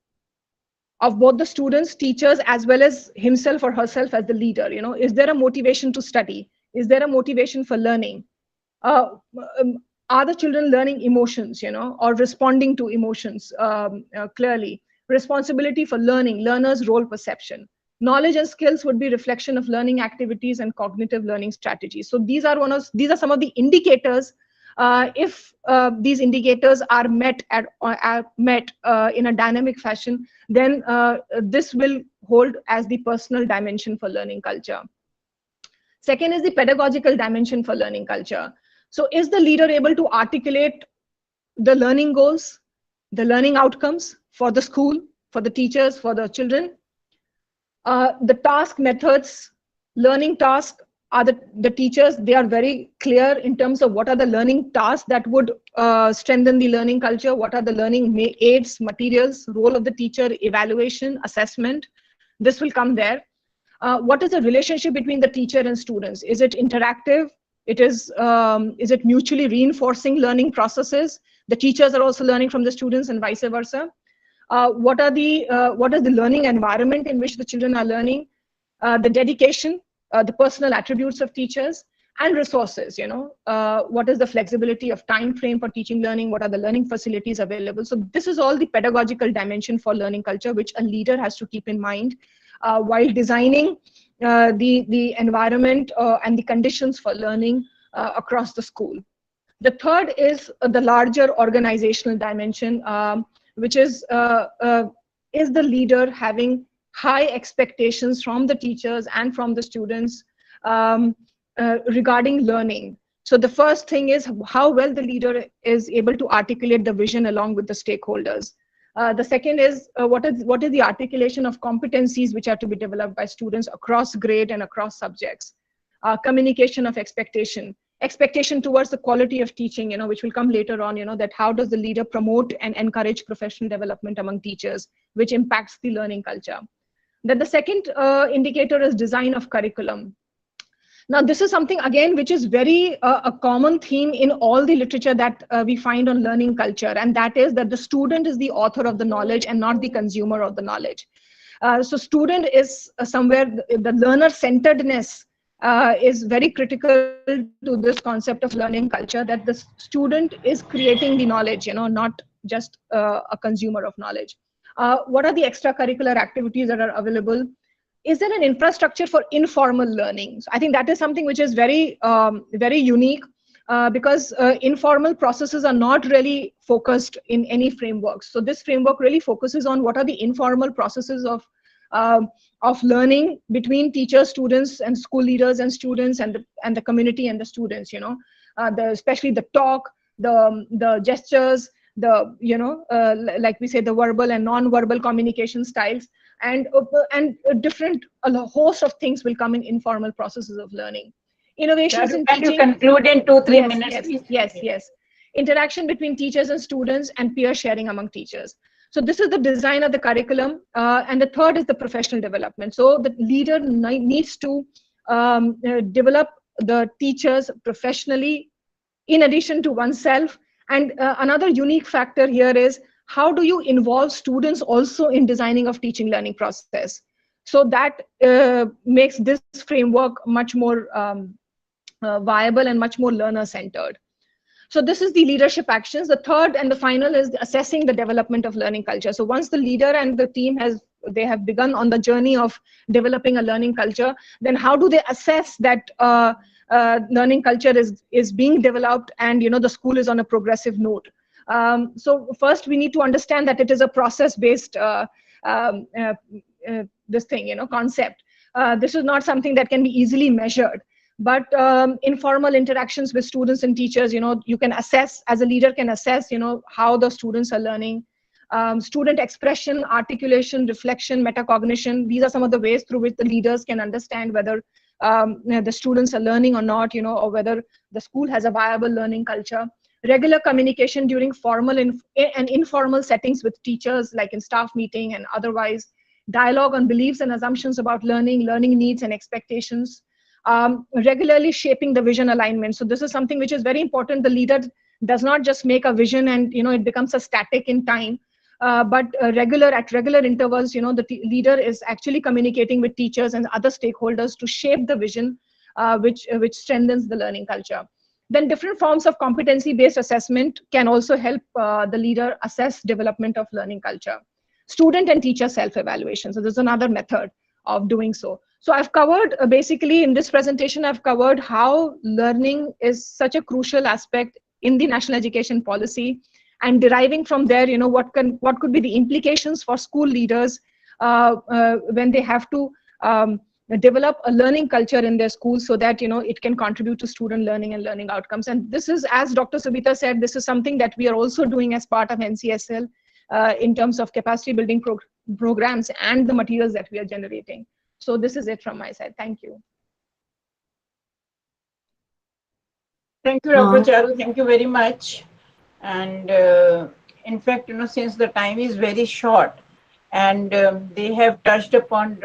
of both the students, teachers, as well as himself or herself as the leader. Is there a motivation to study? Is there a motivation for learning? Are the children learning emotions, or responding to emotions clearly? Responsibility for learning, learner's role perception. Knowledge and skills would be reflection of learning activities and cognitive learning strategies. So these are some of the indicators. If these indicators are met in a dynamic fashion, then this will hold as the personal dimension for learning culture. Second is the pedagogical dimension for learning culture. So is the leader able to articulate the learning goals, the learning outcomes for the school, for the teachers, for the children? The task methods, learning tasks, are the teachers, they are very clear in terms of what are the learning tasks that would strengthen the learning culture, what are the learning aids, materials, role of the teacher, evaluation, assessment. This will come there. What is the relationship between the teacher and students? Is it interactive? Is it mutually reinforcing learning processes? The teachers are also learning from the students and vice versa. What is the learning environment in which the children are learning? The dedication, the personal attributes of teachers, and resources. What is the flexibility of time frame for teaching learning? What are the learning facilities available? So this is all the pedagogical dimension for learning culture, which a leader has to keep in mind while designing the environment and the conditions for learning across the school. The third is the larger organizational dimension, which is the leader having high expectations from the teachers and from the students regarding learning. So the first thing is how well the leader is able to articulate the vision along with the stakeholders. The second is what is the articulation of competencies which are to be developed by students across grade and across subjects. Communication of expectation towards the quality of teaching, which will come later on, that how does the leader promote and encourage professional development among teachers, which impacts the learning culture. Then the second indicator is design of curriculum. Now, this is something, again, which is very a common theme in all the literature that we find on learning culture, and that is that the student is the author of the knowledge and not the consumer of the knowledge. So student is somewhere, the learner-centeredness is very critical to this concept of learning culture, that the student is creating the knowledge, not just a consumer of knowledge. What are the extracurricular activities that are available? Is there an infrastructure for informal learning? So I think that is something which is very, very unique because informal processes are not really focused in any frameworks. So this framework really focuses on what are the informal processes of learning between teachers, students, and school leaders and students, and the community and the students. Especially the talk, the gestures, like we say, the verbal and non-verbal communication styles, and a host of things will come in informal processes of learning. Innovations in teaching. Can you conclude in 2-3 minutes? Yes. Interaction between teachers and students and peer sharing among teachers. So this is the design of the curriculum. And the third is the professional development. So the leader needs to develop the teachers professionally in addition to oneself. And another unique factor here is how do you involve students also in designing of teaching learning process? So that makes this framework much more viable and much more learner-centered. So this is the leadership actions. The third and the final is assessing the development of learning culture. So once the leader and the team have begun on the journey of developing a learning culture, then how do they assess that learning culture is being developed and the school is on a progressive note? So first we need to understand that it is a process-based concept. This is not something that can be easily measured. But informal interactions with students and teachers, you can assess, as a leader can assess, how the students are learning. Student expression, articulation, reflection, metacognition, these are some of the ways through which the leaders can understand whether the students are learning or not, or whether the school has a viable learning culture. Regular communication during formal and informal settings with teachers, like in staff meeting and otherwise. Dialogue on beliefs and assumptions about learning needs and expectations. Regularly shaping the vision alignment. So this is something which is very important. The leader does not just make a vision and it becomes a static in time, but at regular intervals, the leader is actually communicating with teachers and other stakeholders to shape the vision, which strengthens the learning culture. Then different forms of competency-based assessment can also help the leader assess development of learning culture. Student and teacher self-evaluation. So there's another method of doing so. So I've covered, basically in this presentation, I've covered how learning is such a crucial aspect in the national education policy, and deriving from there, what could be the implications for school leaders when they have to develop a learning culture in their schools so that, it can contribute to student learning and learning outcomes. And this is, as Dr. Subita said, this is something that we are also doing as part of NCSL in terms of capacity building programs and the materials that we are generating. So this is it from my side. Thank you. Thank you, Dr. Charu. Thank you very much. And in fact, since the time is very short, and they have touched upon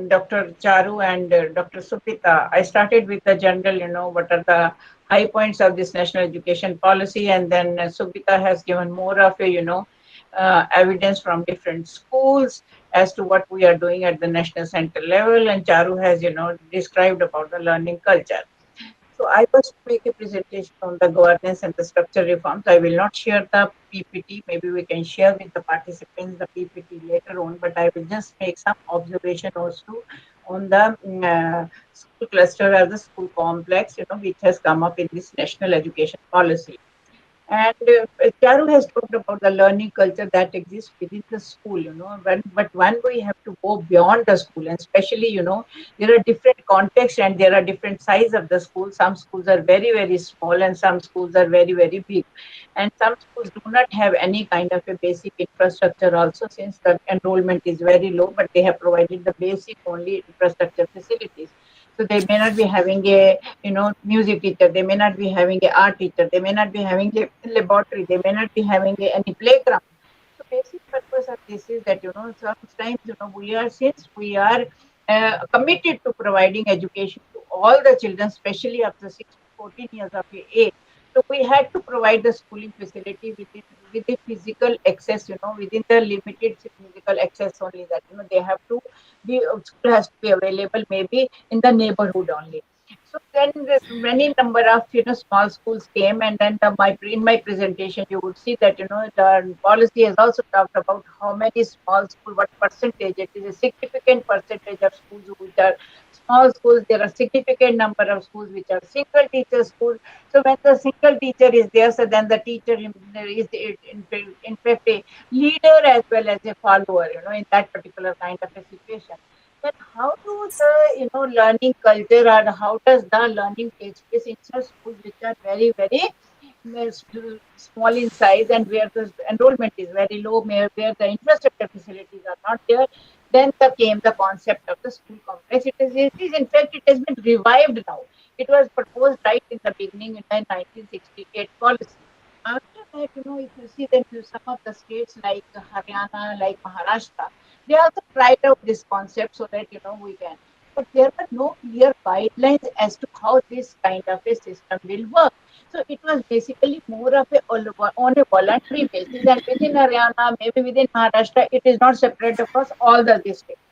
Dr. Charu and Dr. Subita, I started with the general, what are the high points of this national education policy, and then Subita has given more of a, evidence from different schools as to what we are doing at the national center level, and Charu has, described about the learning culture. So I was to make a presentation on the governance and the structure reforms. I will not share the PPT. Maybe we can share with the participants the PPT later on, but I will just make some observation also on the school cluster or the school complex, which has come up in this national education policy. And Charu has talked about the learning culture that exists within the school, but when we have to go beyond the school, and especially, there are different contexts and there are different size of the school. Some schools are very, very small and some schools are very, very big. And some schools do not have any kind of a basic infrastructure also, since the enrollment is very low, but they have provided the basic only infrastructure facilities. So they may not be having a music teacher, they may not be having a art teacher, they may not be having a laboratory, they may not be having any playground. So basic purpose of this is that sometimes we are committed to providing education to all the children, especially up to 6 to 14 years of age. So we had to provide the schooling facility with the physical access, within the limited physical access only, that they have to be, school has to be available maybe in the neighborhood only. So then this many number of small schools came, and then in my presentation you would see that the policy has also talked about how many small schools, what percentage. It is a significant percentage of schools which are small schools. There are significant number of schools which are single teacher schools. So when the single teacher is there, so then the teacher is in fact a leader as well as a follower, in that particular kind of a situation. Then how do the learning culture, and how does the learning take place in such schools which are very, very small in size, and where the enrollment is very low, where the infrastructure facilities are not there? Then came the concept of the school complex. It is in fact, it has been revived now. It was proposed right in the beginning in the 1968 policy. After that, if you see that some of the states like Haryana, like Maharashtra, they also tried out this concept so that we can. But there were no clear guidelines as to how this kind of a system will work. So it was basically more of on a voluntary basis, and within Haryana, maybe within Maharashtra, it is not separate across all the districts.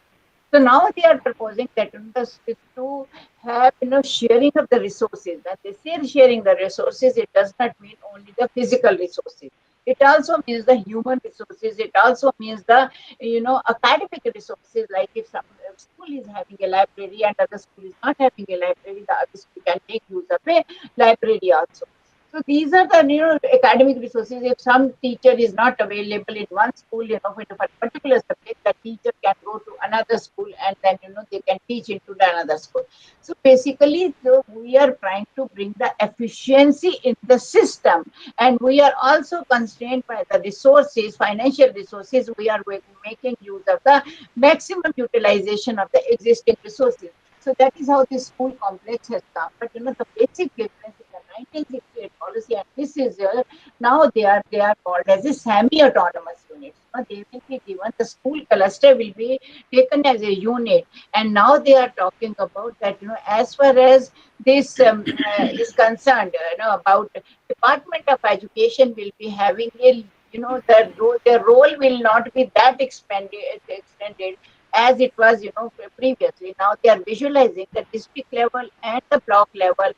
So now they are proposing that to have sharing of the resources. When they say sharing the resources, it does not mean only the physical resources. It also means the human resources. It also means the academic resources. Like if some school is having a library and other school is not having a library, the other school can make use of a library also. So these are the academic resources. If some teacher is not available in one school, for a particular subject, the teacher can go to another school, and then they can teach into another school. So basically, we are trying to bring the efficiency in the system, and we are also constrained by the resources, financial resources. We are making use of the maximum utilization of the existing resources. So that is how this school complex has come. But the basic difference in the 1968 policy, and this is now they are called as a semi-autonomous units. They will be given, the school cluster will be taken as a unit, and now they are talking about that as far as this is concerned, about Department of Education will be having a their role will not be that extended as it was previously. Now they are visualizing the district level and the block level.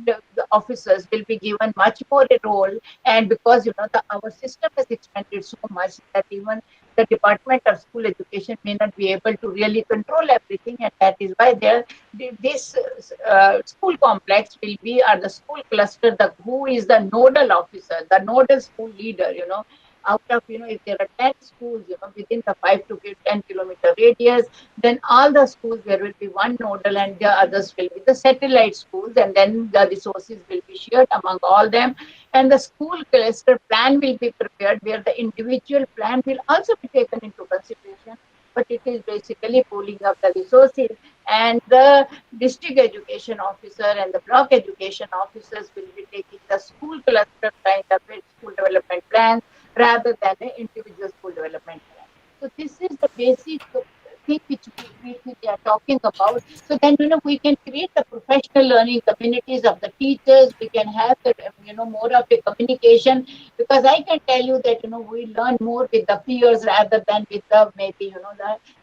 The officers will be given much more a role, and because our system has expanded so much that even the Department of School Education may not be able to really control everything, and that is why this school complex will be, or the school cluster, who is the nodal officer, the nodal school leader. Out of if there are 10 schools within the 5 to 10 kilometer radius, then all the schools there will be one nodal, and the others will be the satellite schools, and then the resources will be shared among all them, and the school cluster plan will be prepared, where the individual plan will also be taken into consideration. But it is basically pooling up the resources, and the district education officer and the block education officers will be taking the school cluster kind of school development plans rather than an individual school development plan. So this is the basic thing which we are talking about. So then we can create the professional learning communities of the teachers. We can have the more of a communication, because I can tell you that we learn more with the peers rather than with the maybe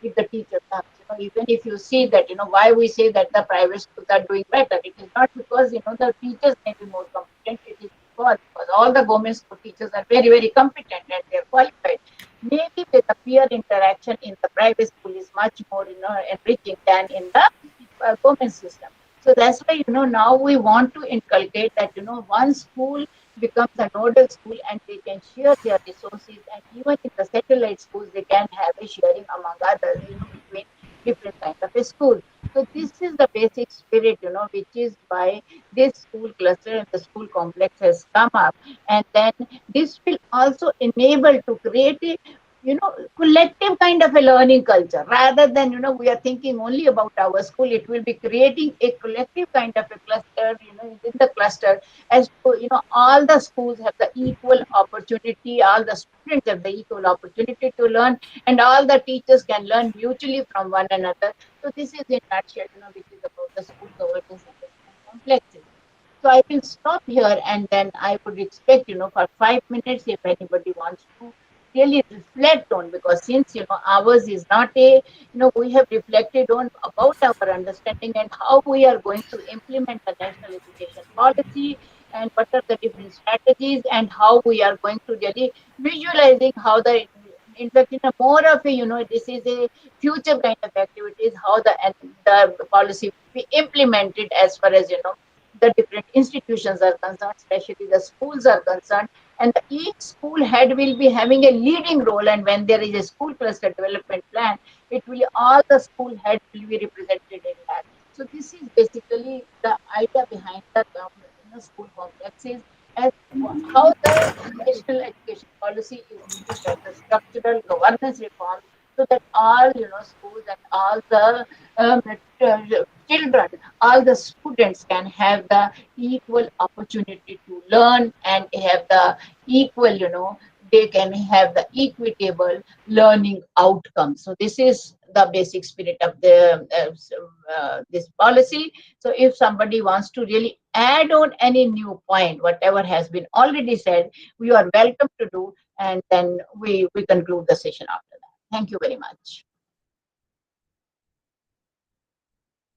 if the teacher comes. Even if you see that why we say that the private schools are doing better, it is not because the teachers may be more competent. It is because all the government school teachers are very, very competent and they are qualified. Maybe with the peer interaction in the private school is much more enriching than in the government system. So that's why now we want to inculcate that one school becomes a nodal school and they can share their resources, and even in the satellite schools they can have a sharing among others, between different kinds of a school. So this is the basic spirit, which is why this school cluster and the school complex has come up. And then this will also enable to create a collective kind of a learning culture, rather than we are thinking only about our school. It will be creating a collective kind of a cluster, within the cluster, as to all the schools have the equal opportunity, all the students have the equal opportunity to learn, and all the teachers can learn mutually from one another. So this is in nutshell, which is about the school governance and the school complexes. So I will stop here, and then I would expect, for 5 minutes, if anybody wants to really reflect on, because since, ours is not a, we have reflected on about our understanding and how we are going to implement the national education policy, and what are the different strategies, and how we are going to really visualizing how the, in fact, in a more of a, this is a future kind of activities, how the policy will be implemented as far as, the different institutions are concerned, especially the schools are concerned, and each school head will be having a leading role. And when there is a school cluster development plan, it will, all the school heads will be represented in that. So this is basically the idea behind the school complexes, and how the national education policy is used as a structural governance reform, so that all schools and all the children, all the students can have the equal opportunity to learn, and have the equal, they can have the equitable learning outcomes. So this is the basic spirit of the this policy. So if somebody wants to really add on any new point, whatever has been already said, we are welcome to do, and then we conclude the session after that. Thank you very much.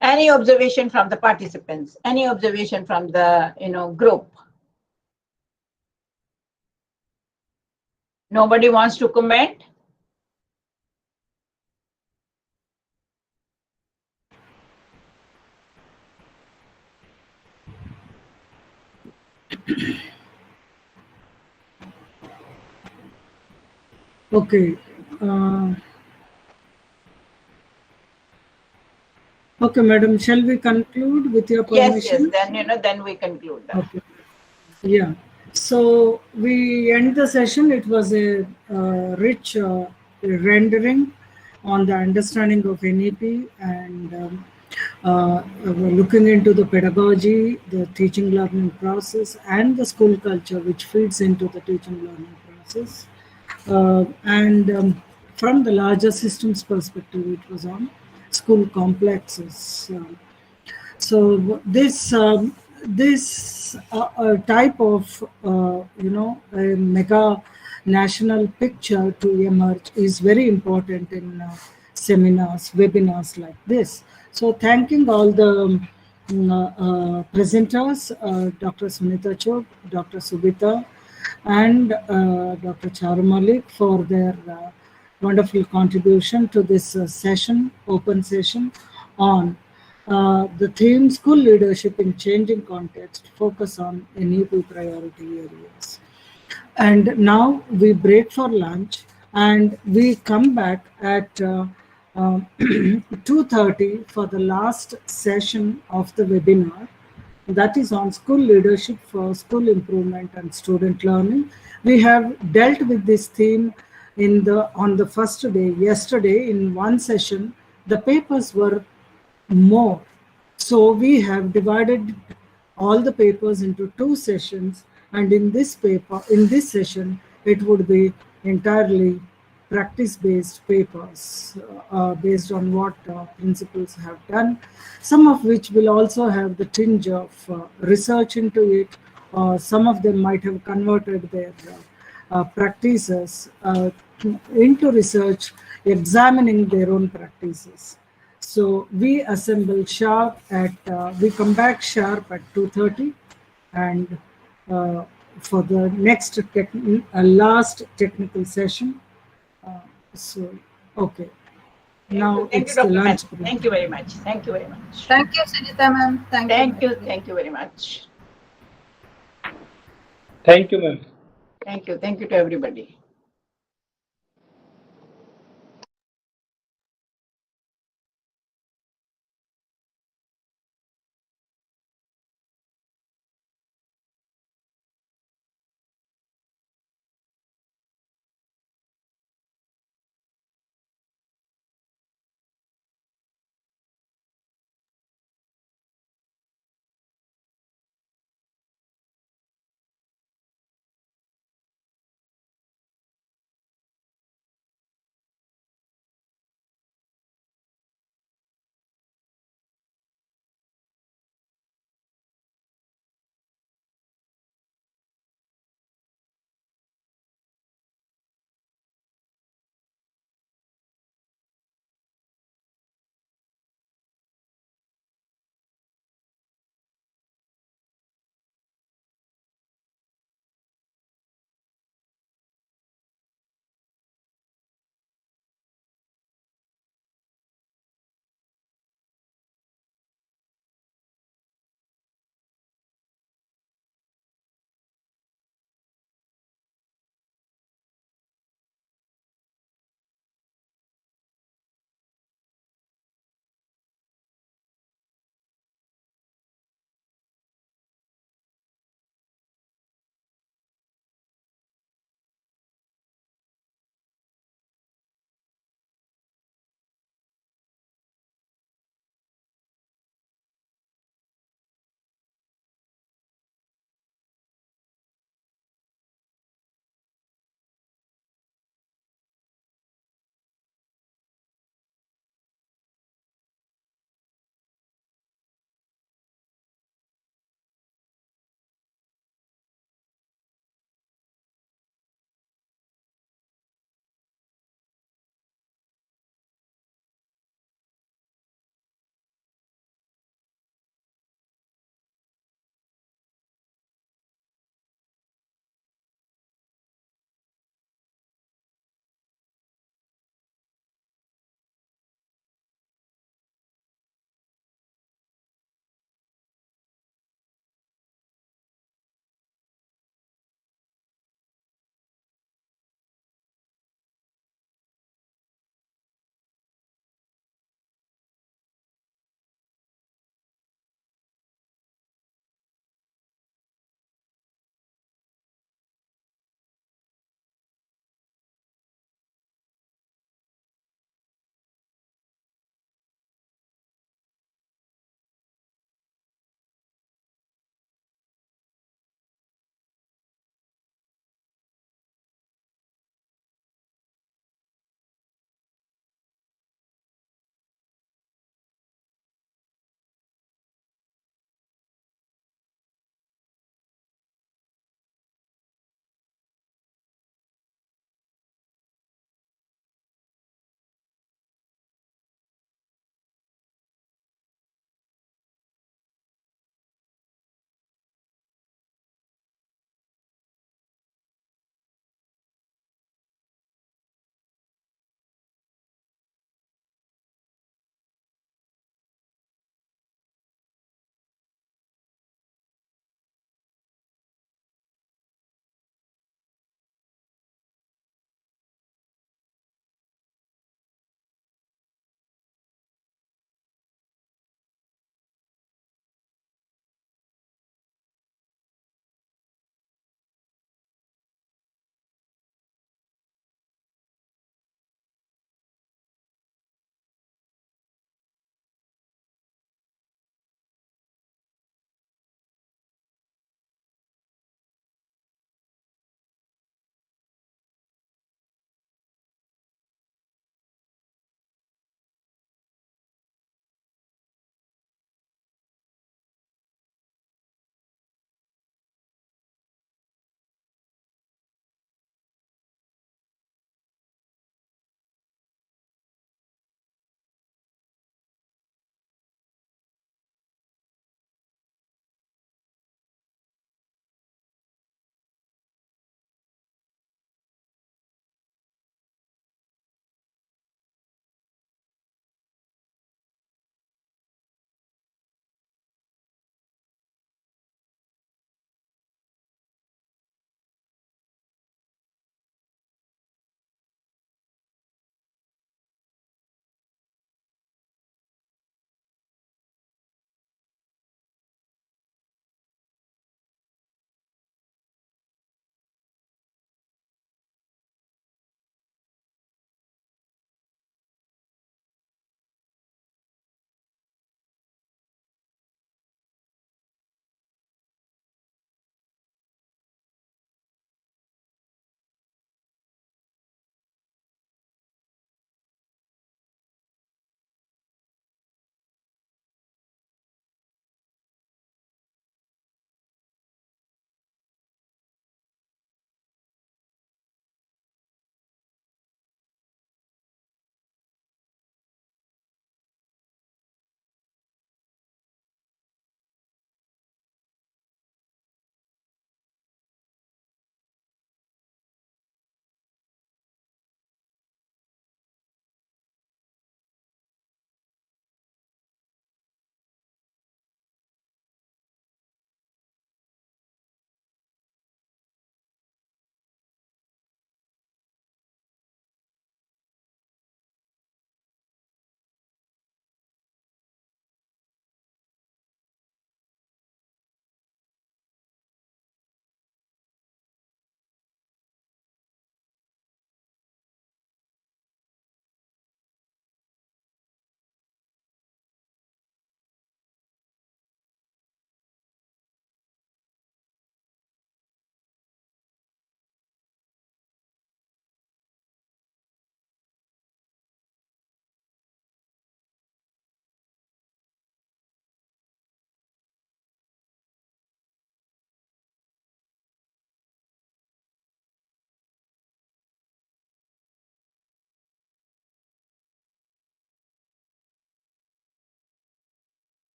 Any observation from the participants? Any observation from the group? Nobody wants to comment? Okay. Okay, madam, shall we conclude with your permission? Yes, then we conclude that. Okay. Yeah. So we end the session. It was a rich rendering on the understanding of NEP, and we're looking into the pedagogy, the teaching learning process, and the school culture, which feeds into the teaching learning process. From the larger systems perspective, it was on school complexes. So this type of a mega national picture to emerge is very important in seminars, webinars like this. So thanking all the presenters, Dr. Sunita Chok, Dr. Subita, and Dr. Charu Malik for their wonderful contribution to this session, open session on the theme School Leadership in Changing Context, focus on NEP priority areas. And now we break for lunch, and we come back at 2:30 for the last session of the webinar. That is on school leadership for school improvement and student learning. We have dealt with this theme on the first day, yesterday, in one session. The papers were more. So we have divided all the papers into 2 sessions, and in this session, it would be entirely practice-based papers based on what principals have done, some of which will also have the tinge of research into it. Some of them might have converted their practices into research, examining their own practices. So we assemble sharp at, we come back sharp at 2:30, and for the next last technical session. Okay. Now it's the lunch break. Thank you very much. Thank you very much. Thank you, Sunita ma'am. Thank you very much. Thank you, ma'am. Thank you. Thank you to everybody.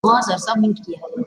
हाँ sir सब mute किया है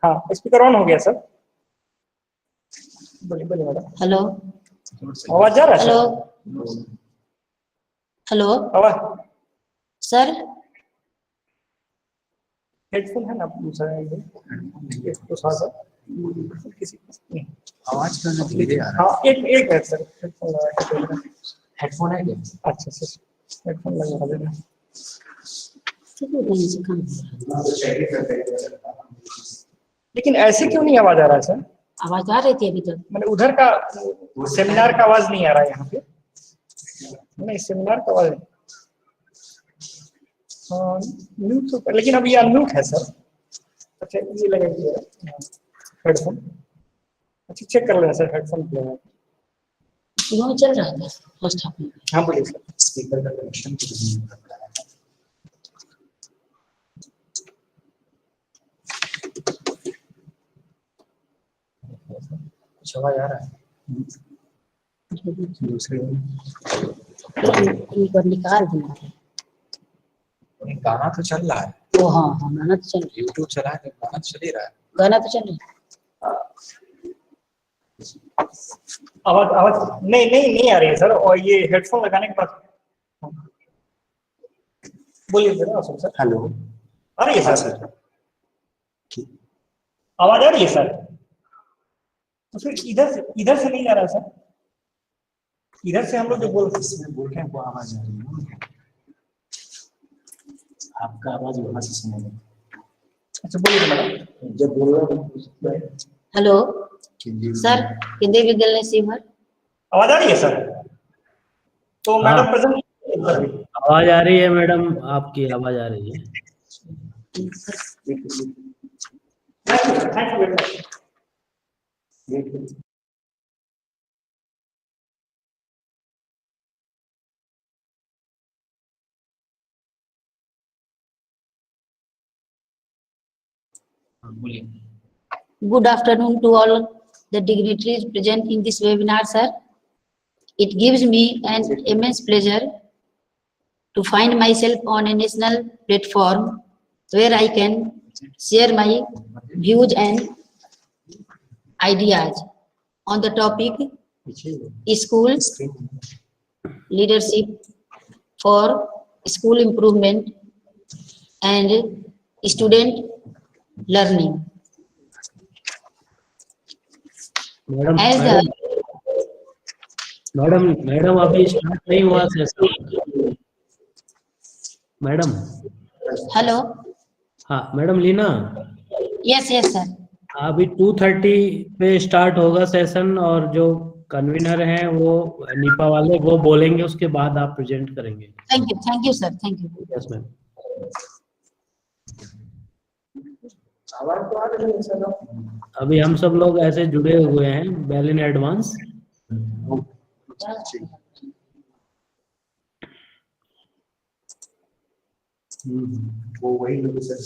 हाँ, speaker on हो गया sir. बोलिए बोलिए madam. Hello आवाज जा रहा है हेलो सर? हेलो आवाज सर। हेडफोन है ना सर? तो सर किसी आवाज करना धीरे आ रहा हाँ, एक है सर। हेडफोन है क्या? अच्छा सर, हेडफोन लगा देना। लेकिन ऐसे क्यों नहीं आवाज आ रहा है सर? आवाज आ रही थी अभी तक। मैंने उधर का सेमिनार का आवाज नहीं आ रहा है यहाँ पे। नहीं, सेमिनार का आवाज म्यूट तो, लेकिन अब ये अनम्यूट है सर। अच्छा, ये लगाइए हेडफोन। अच्छा, चेक कर लेना सर हेडफोन लगा। क्यों चल रहा था फर्स्ट हाफ में? हाँ बोलिए सर। स्पीकर का कनेक्शन कुछ आवाज आ रहा है दूसरे एक बार निकाल दूंगा। गाना तो चल रहा है। ओ हाँ हाँ, गाना तो चल रहा है। यूट्यूब चला है तो गाना तो चल ही रहा है। गाना तो चल रहा है। आवाज आवाज नहीं आ रही है सर। और ये हेडफोन लगाने के बाद बोलिए सर। हेलो, आ रही है सर? आवाज आ रही है सर? तो फिर इधर से नहीं आ रहा सर? इधर से हम लोग जो बोल रहे हैं वो आवाज आ रही है। आपका आवाज वहां से सुनेगा। अच्छा बोलिए मैडम। जब बोल रहा हूँ हेलो सर, केंद्रीय विद्यालय सीवर। आवाज आ रही है सर? तो हाँ, मैडम प्रेजेंट। आवाज आ रही है मैडम, आपकी आवाज आ रही है। Thank you very much. Good afternoon to all the dignitaries present in this webinar, sir. It gives me an immense pleasure to find myself on a national platform where I can share my views and ideas on the topic schools leadership for school improvement and student learning. Madam As madam madam madam अभी start नहीं हुआ session. Madam hello, हाँ madam Leena, yes sir. अभी 2:30 पे start होगा session और जो convener हैं वो नीपा वाले वो बोलेंगे, उसके बाद आप प्रेजेंट करेंगे। Thank you sir, thank you. Yes ma'am. आवाज तो आ रही है सर? अभी हम सब लोग ऐसे जुड़े हुए हैं वेल इन एडवांस। वो वही लोग sir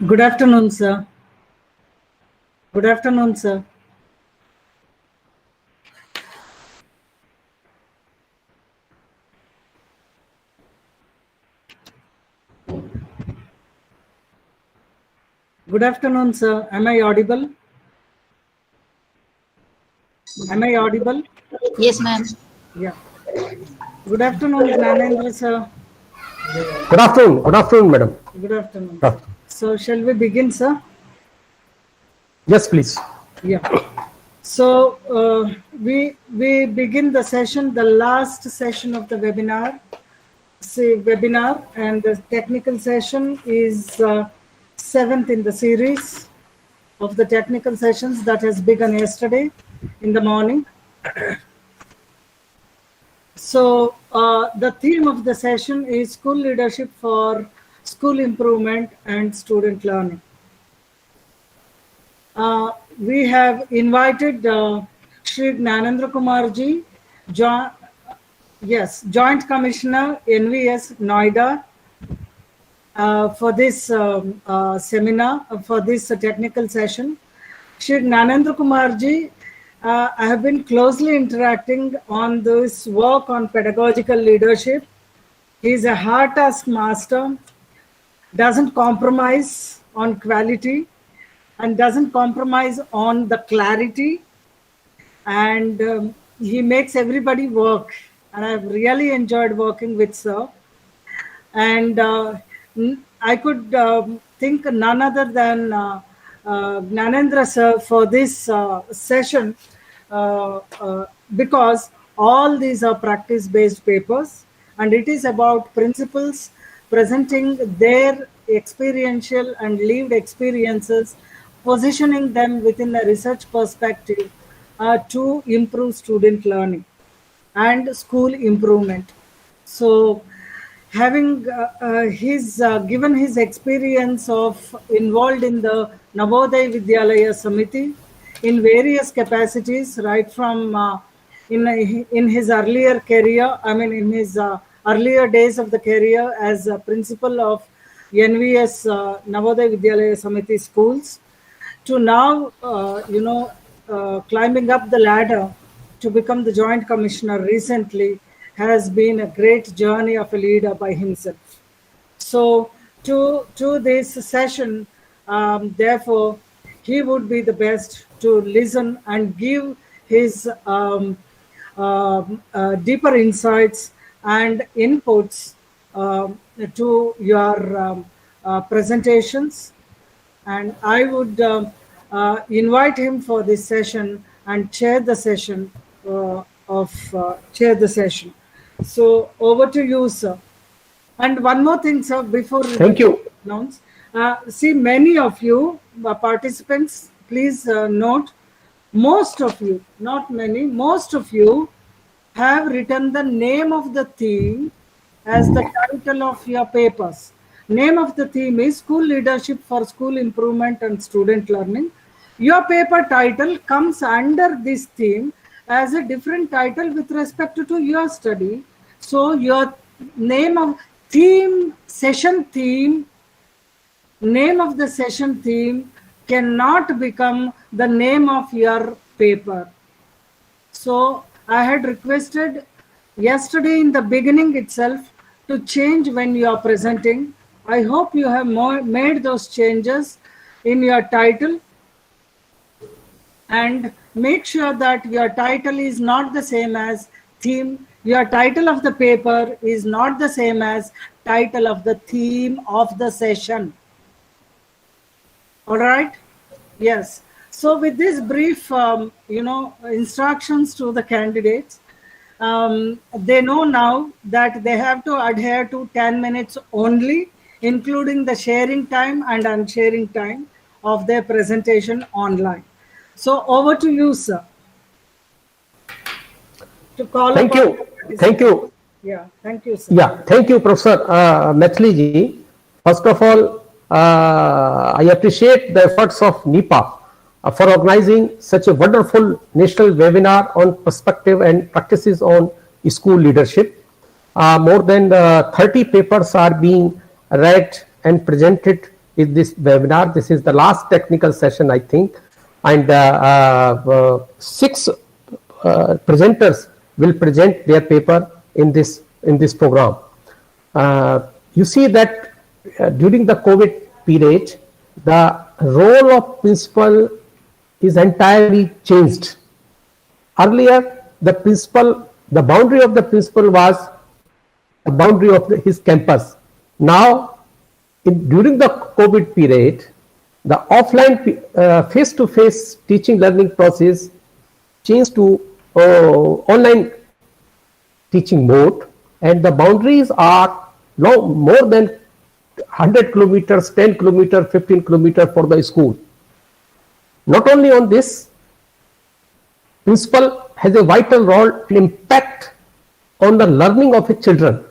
Good afternoon, sir. Good afternoon, sir. Good afternoon, sir. Am I audible? Am I audible? Yes, ma'am. Yeah. Good afternoon, Gnanendra, sir. Good afternoon. Good afternoon, madam. Good afternoon. Good afternoon. So, shall we begin, sir? Yes, please. Yeah. So, we begin the session, the last session of the webinar. And the technical session is 7th in the series of the technical sessions that has begun yesterday in the morning. So the theme of the session is school leadership for school improvement and student learning. We have invited Shri Gnanendra Kumarji, Joint Commissioner, NVS, Noida, for this seminar, for this technical session. Shri Gnanendra Kumarji, I have been closely interacting on this work on pedagogical leadership. He is a hard task master, doesn't compromise on quality and doesn't compromise on the clarity, and he makes everybody work. And I've really enjoyed working with sir. And I could think none other than Gnanendra sir for this session, because all these are practice-based papers, and it is about principals presenting their experiential and lived experiences, positioning them within a research perspective to improve student learning and school improvement. So having given his experience of involved in the Navodaya Vidyalaya Samiti in various capacities, right from in his earlier career, in his earlier days of the career as a principal of NVS Navodaya Vidyalaya Samiti schools, to now, climbing up the ladder to become the Joint Commissioner recently, has been a great journey of a leader by himself. So to this session, therefore, he would be the best to listen and give his deeper insights and inputs to your presentations. And I would invite him for this session and chair the session So over to you, sir. And one more thing, sir, before Thank you. Announce. See, many of you participants, please note, most of you, not many, most of you have written the name of the theme as the title of your papers. Name of the theme is School Leadership for School Improvement and Student Learning. Your paper title comes under this theme as a different title with respect to your study. So your name of theme, session theme, name of the session theme cannot become the name of your paper. So I had requested yesterday in the beginning itself to change when you are presenting. I hope you have made those changes in your title, and make sure that your title is not the same as theme. Your title of the paper is not the same as title of the theme of the session. All right? Yes. So with this brief, instructions to the candidates, they know now that they have to adhere to 10 minutes only, including the sharing time and unsharing time of their presentation online. So over to you, sir. To call Thank you. Thank you. Yeah, thank you, sir. Yeah, thank you, Professor Maithili ji. First of all, I appreciate the efforts of NIPA for organizing such a wonderful national webinar on perspective and practices on school leadership. More than 30 papers are being read and presented in this webinar. This is the last technical session, I think, and 6 presenters will present their paper in this program. You see that during the COVID period, the role of principal is entirely changed. Earlier, the boundary of the principal was the boundary of his campus. Now, during the COVID period, the offline face-to-face teaching learning process changed to online teaching mode, and the boundaries are now more than 100 kilometers, 10 kilometers, 15 kilometers for the school. Not only on this, principal has a vital role to impact on the learning of his children.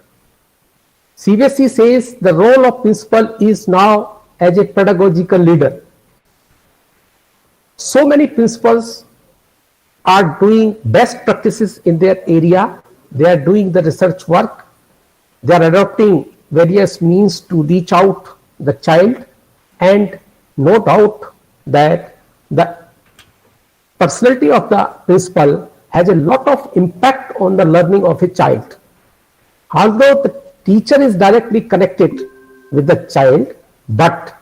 CBSE says the role of principal is now as a pedagogical leader. So many principals are doing best practices in their area. They are doing the research work. They are adopting various means to reach out the child, and no doubt that the personality of the principal has a lot of impact on the learning of a child. Although the teacher is directly connected with the child, but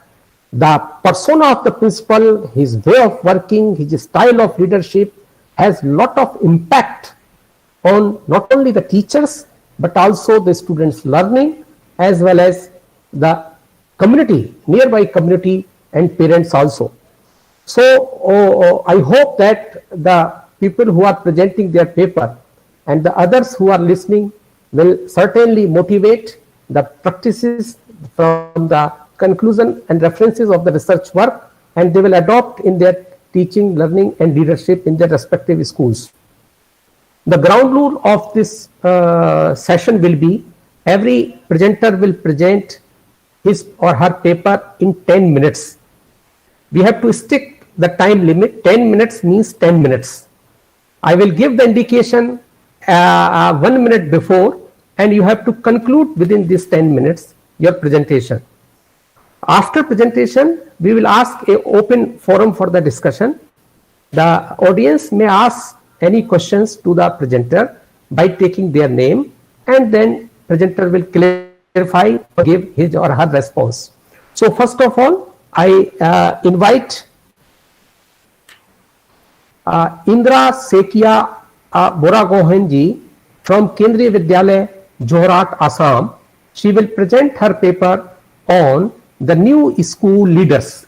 the persona of the principal, his way of working, his style of leadership has lot of impact on not only the teachers but also the students' learning, as well as the community, nearby community, and parents also. So I hope that the people who are presenting their paper and the others who are listening will certainly motivate the practices from the conclusion and references of the research work, and they will adopt in their teaching, learning, and leadership in their respective schools. The ground rule of this session will be every presenter will present his or her paper in 10 minutes. We have to stick the time limit. 10 minutes means 10 minutes. I will give the indication 1 minute before, and you have to conclude within these 10 minutes your presentation. After presentation, we will ask an open forum for the discussion. The audience may ask any questions to the presenter by taking their name, and then presenter will clarify or give his or her response. So first of all, I invite Indra Sekia Boragohan ji from Kendriya Vidyalaya, Jorhat, Assam. She will present her paper on the new school leaders.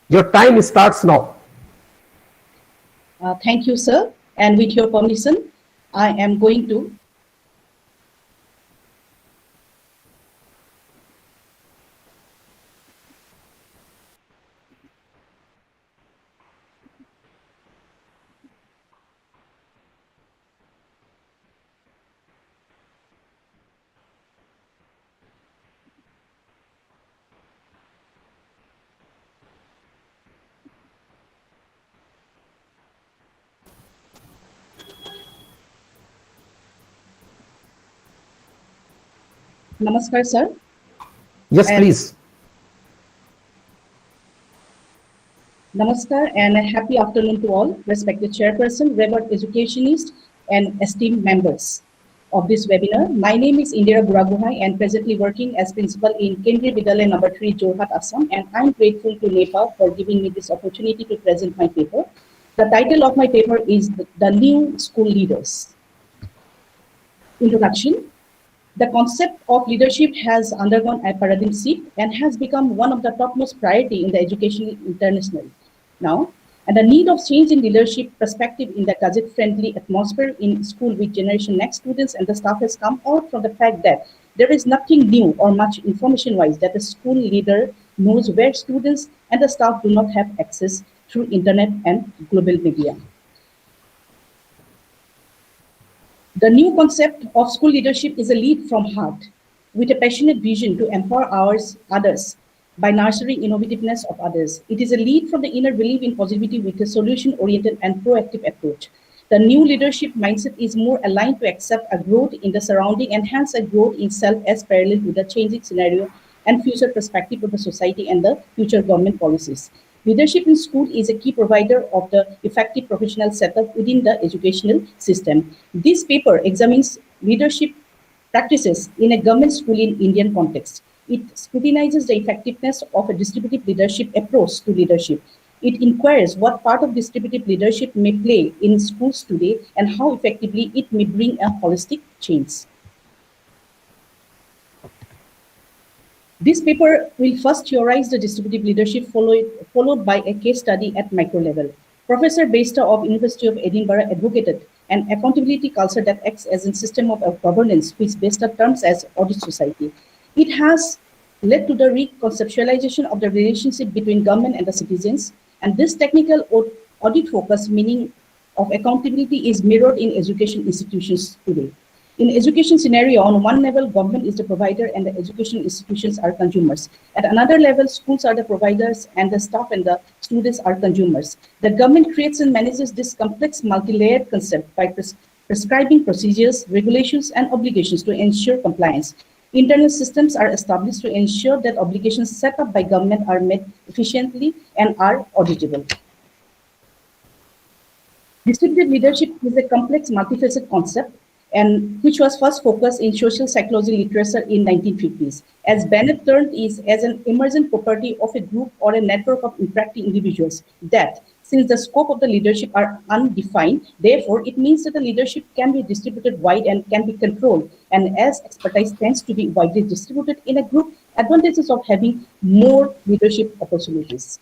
Your time starts now. Thank you, sir. And with your permission, I am going to Namaskar, sir. Yes, please. Namaskar and a happy afternoon to all, respected chairperson, revered educationists, and esteemed members of this webinar. My name is Indira Buragohai and presently working as principal in Kendriya Vidyalaya No. 3, Jorhat, Assam, and I'm grateful to NEPA for giving me this opportunity to present my paper. The title of my paper is The New School Leaders. Introduction. The concept of leadership has undergone a paradigm shift and has become one of the topmost priority in the education international now. And the need of change in leadership perspective in the gadget-friendly atmosphere in school with Generation Next students and the staff has come out from the fact that there is nothing new or much information-wise that the school leader knows where students and the staff do not have access through internet and global media. The new concept of school leadership is a lead from heart with a passionate vision to empower others by nurturing innovativeness of others. It is a lead from the inner belief in positivity with a solution-oriented and proactive approach. The new leadership mindset is more aligned to accept a growth in the surrounding and hence a growth in self as parallel with the changing scenario and future perspective of the society and the future government policies. Leadership in school is a key provider of the effective professional setup within the educational system. This paper examines leadership practices in a government school in Indian context. It scrutinizes the effectiveness of a distributive leadership approach to leadership. It inquires what part of distributive leadership may play in schools today and how effectively it may bring a holistic change. This paper will first theorize the distributive leadership, followed by a case study at micro level. Professor Baster of University of Edinburgh advocated an accountability culture that acts as a system of governance, which Baster terms as audit society. It has led to the reconceptualization of the relationship between government and the citizens, and this technical audit focus meaning of accountability is mirrored in education institutions today. In education scenario, on one level, government is the provider and the education institutions are consumers. At another level, schools are the providers and the staff and the students are consumers. The government creates and manages this complex multi-layered concept by prescribing procedures, regulations, and obligations to ensure compliance. Internal systems are established to ensure that obligations set up by government are met efficiently and are auditable. Distributive leadership is a complex, multifaceted concept and which was first focused in social psychology literature in 1950s. As Bennett termed is as an emergent property of a group or a network of interacting individuals that, since the scope of the leadership are undefined, therefore it means that the leadership can be distributed wide and can be controlled. And as expertise tends to be widely distributed in a group, advantages of having more leadership opportunities.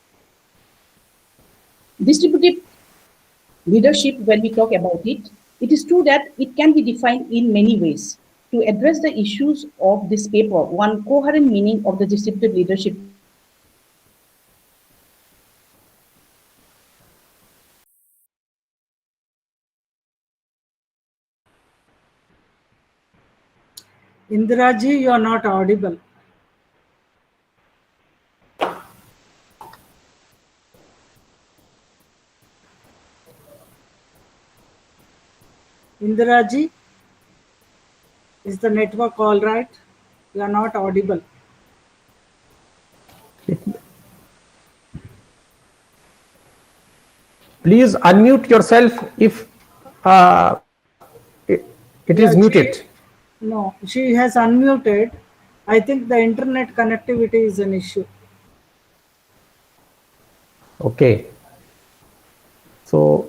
Distributive leadership, when we talk about it, it is true that it can be defined in many ways. To address the issues of this paper, one coherent meaning of the distributive leadership Indiraji, you are not audible. Indiraji, is the network all right? You are not audible. Please unmute yourself if it is muted. No, she has unmuted. I think the internet connectivity is an issue. Okay. So,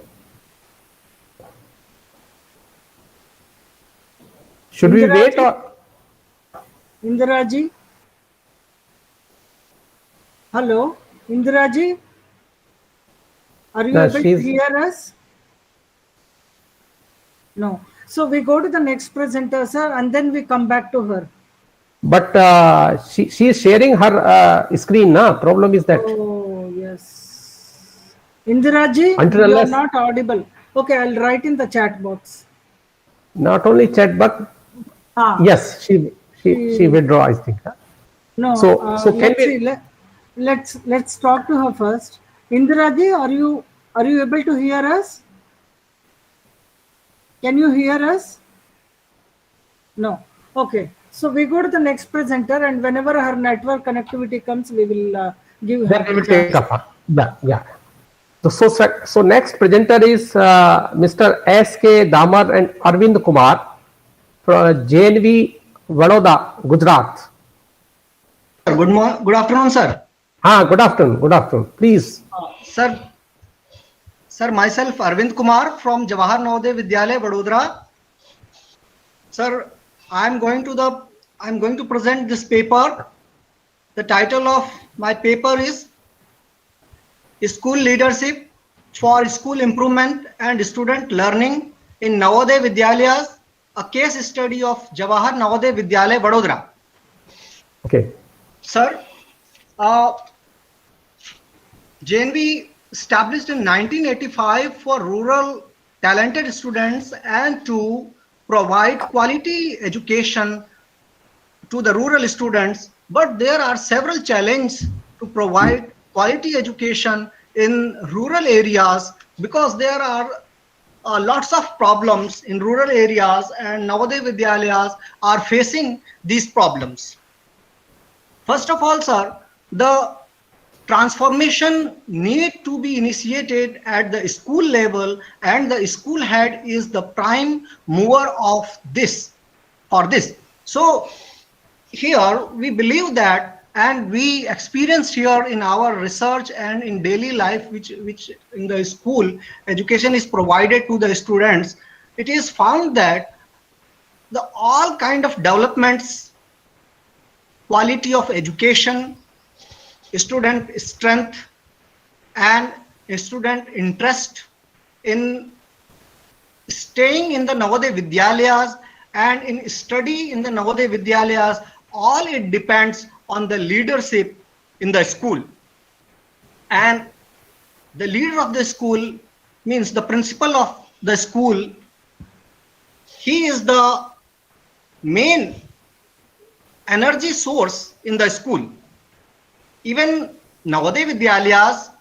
should we wait or? Indiraji? Hello, Indiraji? Are you able to hear us? No. So we go to the next presenter, sir, and then we come back to her. But she is sharing her screen, na? Problem is that. Oh, yes. Indiraji, you are not audible. Okay, I'll write in the chat box. Not only chat, but yes, she withdraw, I think. No, so can we? Let's talk to her first. Indiraji, are you able to hear us? Can you hear us? No. Okay. So we go to the next presenter, and whenever her network connectivity comes, we will give her. Then we will take up. Yeah. So next presenter is Mr. S.K. Damar and Arvind Kumar from JNV Vadodara, Gujarat. Good afternoon, sir. Good afternoon. Please. Sir, myself Arvind Kumar from Jawahar Navodaya Vidyalaya, Vadodara. Sir, I am going to present this paper. The title of my paper is School Leadership for School Improvement and Student Learning in Navodaya Vidyalayas, a case study of Jawahar Navodaya Vidyalaya, Vadodara. Okay. Sir, JNV established in 1985 for rural talented students and to provide quality education to the rural students, but there are several challenges to provide quality education in rural areas because there are lots of problems in rural areas and Navodaya Vidyalayas are facing these problems. First of all, sir, the transformation need to be initiated at the school level, and the school head is the prime mover of this, for this. So here we believe that, and we experienced here in our research and in daily life, which in the school education is provided to the students, it is found that the all kind of developments, quality of education, student strength, and student interest in staying in the Navodaya Vidyalayas and in study in the Navodaya Vidyalayas, all it depends on the leadership in the school. And the leader of the school means the principal of the school. He is the main energy source in the school. Even Navodaya Vidyalayas,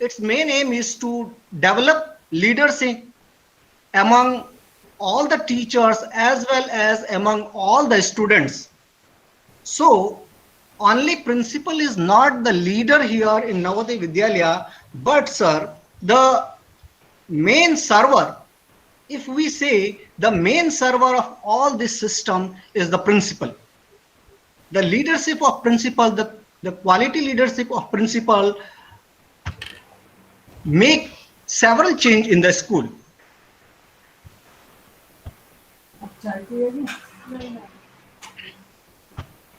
its main aim is to develop leadership among all the teachers as well as among all the students. So only principal is not the leader here in Navodaya Vidyalaya, but sir, the main server, if we say the main server of all this system is the principal. The leadership of principal, the quality leadership of principal make several change in the school.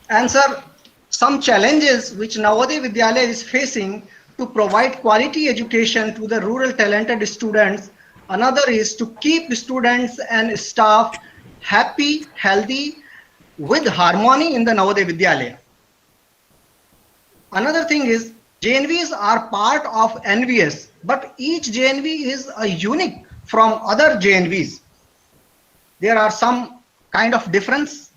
And sir, some challenges which Navodaya Vidyalaya is facing to provide quality education to the rural talented students. Another is to keep students and staff happy, healthy, with harmony in the Navodaya Vidyalaya. Another thing is JNVs are part of NVS, but each JNV is a unique from other JNVs. There are some kind of difference.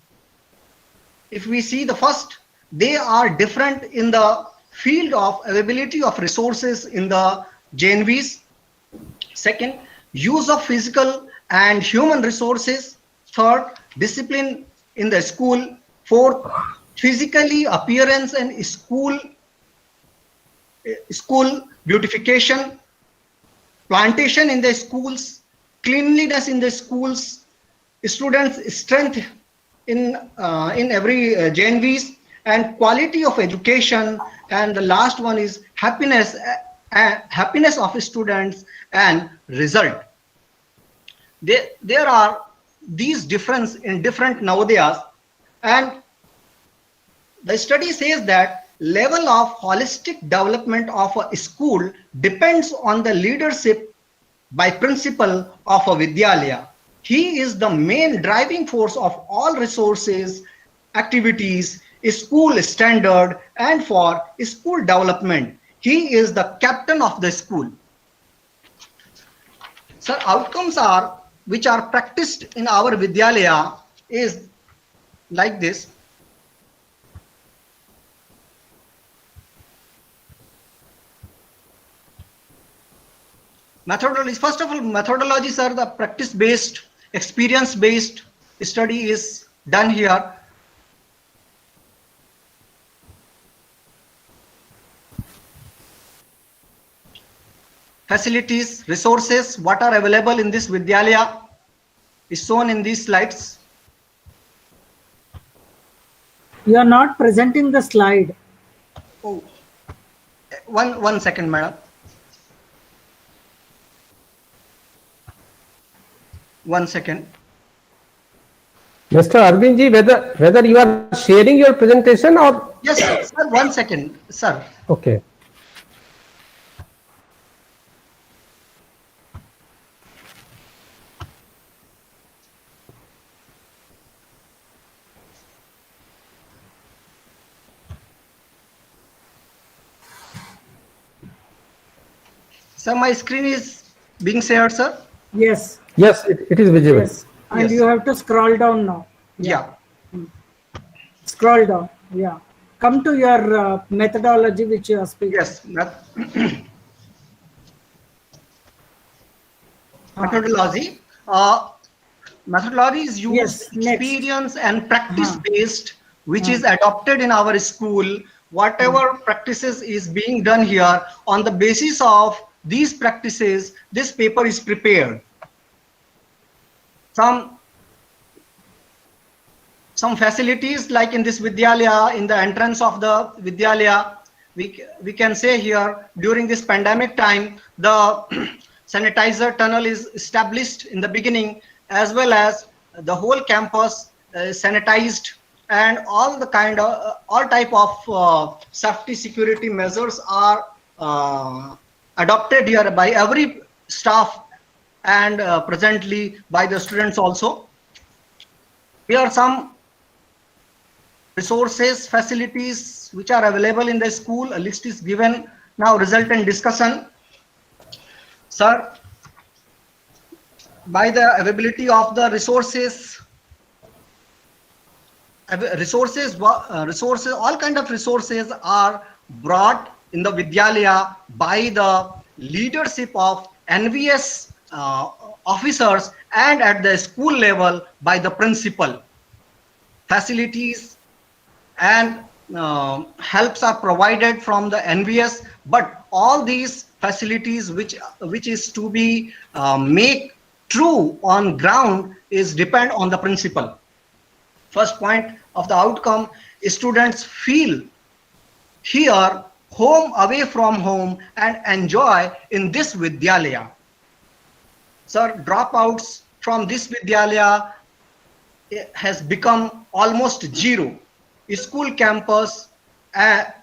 If we see the first, they are different in the field of availability of resources in the JNVs. Second, use of physical and human resources. Third, discipline in the school. Fourth, physically appearance and school beautification, plantation in the schools, cleanliness in the schools, students' strength in every JNVs, and quality of education. And the last one is happiness of students and result. There are these difference in different Navodayas, and the study says that level of holistic development of a school depends on the leadership by principal of a Vidyalaya. He is the main driving force of all resources, activities, school standard, and for school development. He is the captain of the school. So outcomes are, which are practiced in our Vidyalaya, is like this. Methodology, first of all, methodologies are the practice-based, experience-based study is done here. Facilities, resources, what are available in this Vidyalaya is shown in these slides. You are not presenting the slide. Oh, one second, madam. One second. Mr. Arvind ji, whether you are sharing your presentation or? Yes, sir. 1 second, sir. Okay. Sir, my screen is being shared, sir. Yes. Yes, it is visible. Yes. And Yes. you have to scroll down now. Yeah. Scroll down. Yeah. Come to your methodology which you are speaking. Yes. Methodology. Methodology is used experience and practice based which is adopted in our school. Whatever practices is being done here, on the basis of these practices, this paper is prepared. Some facilities like in this Vidyalaya, in the entrance of the Vidyalaya, we can say here during this pandemic time, the sanitizer tunnel is established in the beginning, as well as the whole campus sanitized, and all type of safety security measures are adopted here by every staff and presently by the students also. Here are some resources, facilities which are available in the school. A list is given. Now result and discussion. Sir, by the availability of the resources, all kind of resources are brought in the Vidyalaya by the leadership of NVS officers and at the school level by the principal. Facilities and helps are provided from the NVS, but all these facilities which is to be make true on ground is depend on the principal. First point of the outcome, students feel here home away from home and enjoy in this Vidyalaya. Sir, dropouts from this Vidyalaya has become almost zero. School campus and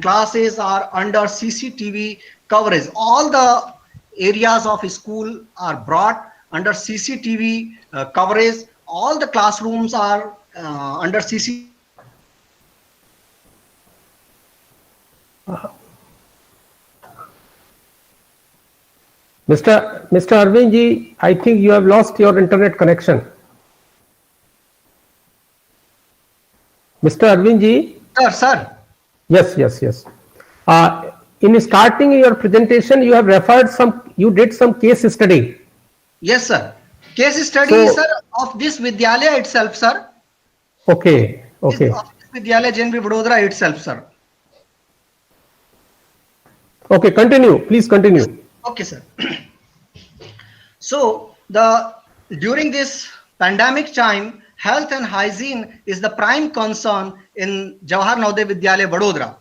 classes are under CCTV coverage. All the areas of school are brought under CCTV coverage. All the classrooms are under CCTV. Mr. Arvind ji, I think you have lost your internet connection. Mr. Arvind ji? Sir. Yes. In starting your presentation, you have referred you did some case study. Yes, sir. Case study, sir, of this Vidyalaya itself, sir. Okay. Of this Vidyalaya JNV Vadodara itself, sir. Okay, continue. Please continue. Okay, sir. So during this pandemic time, health and hygiene is the prime concern in Jawahar Navodaya Vidyalaya Vadodara.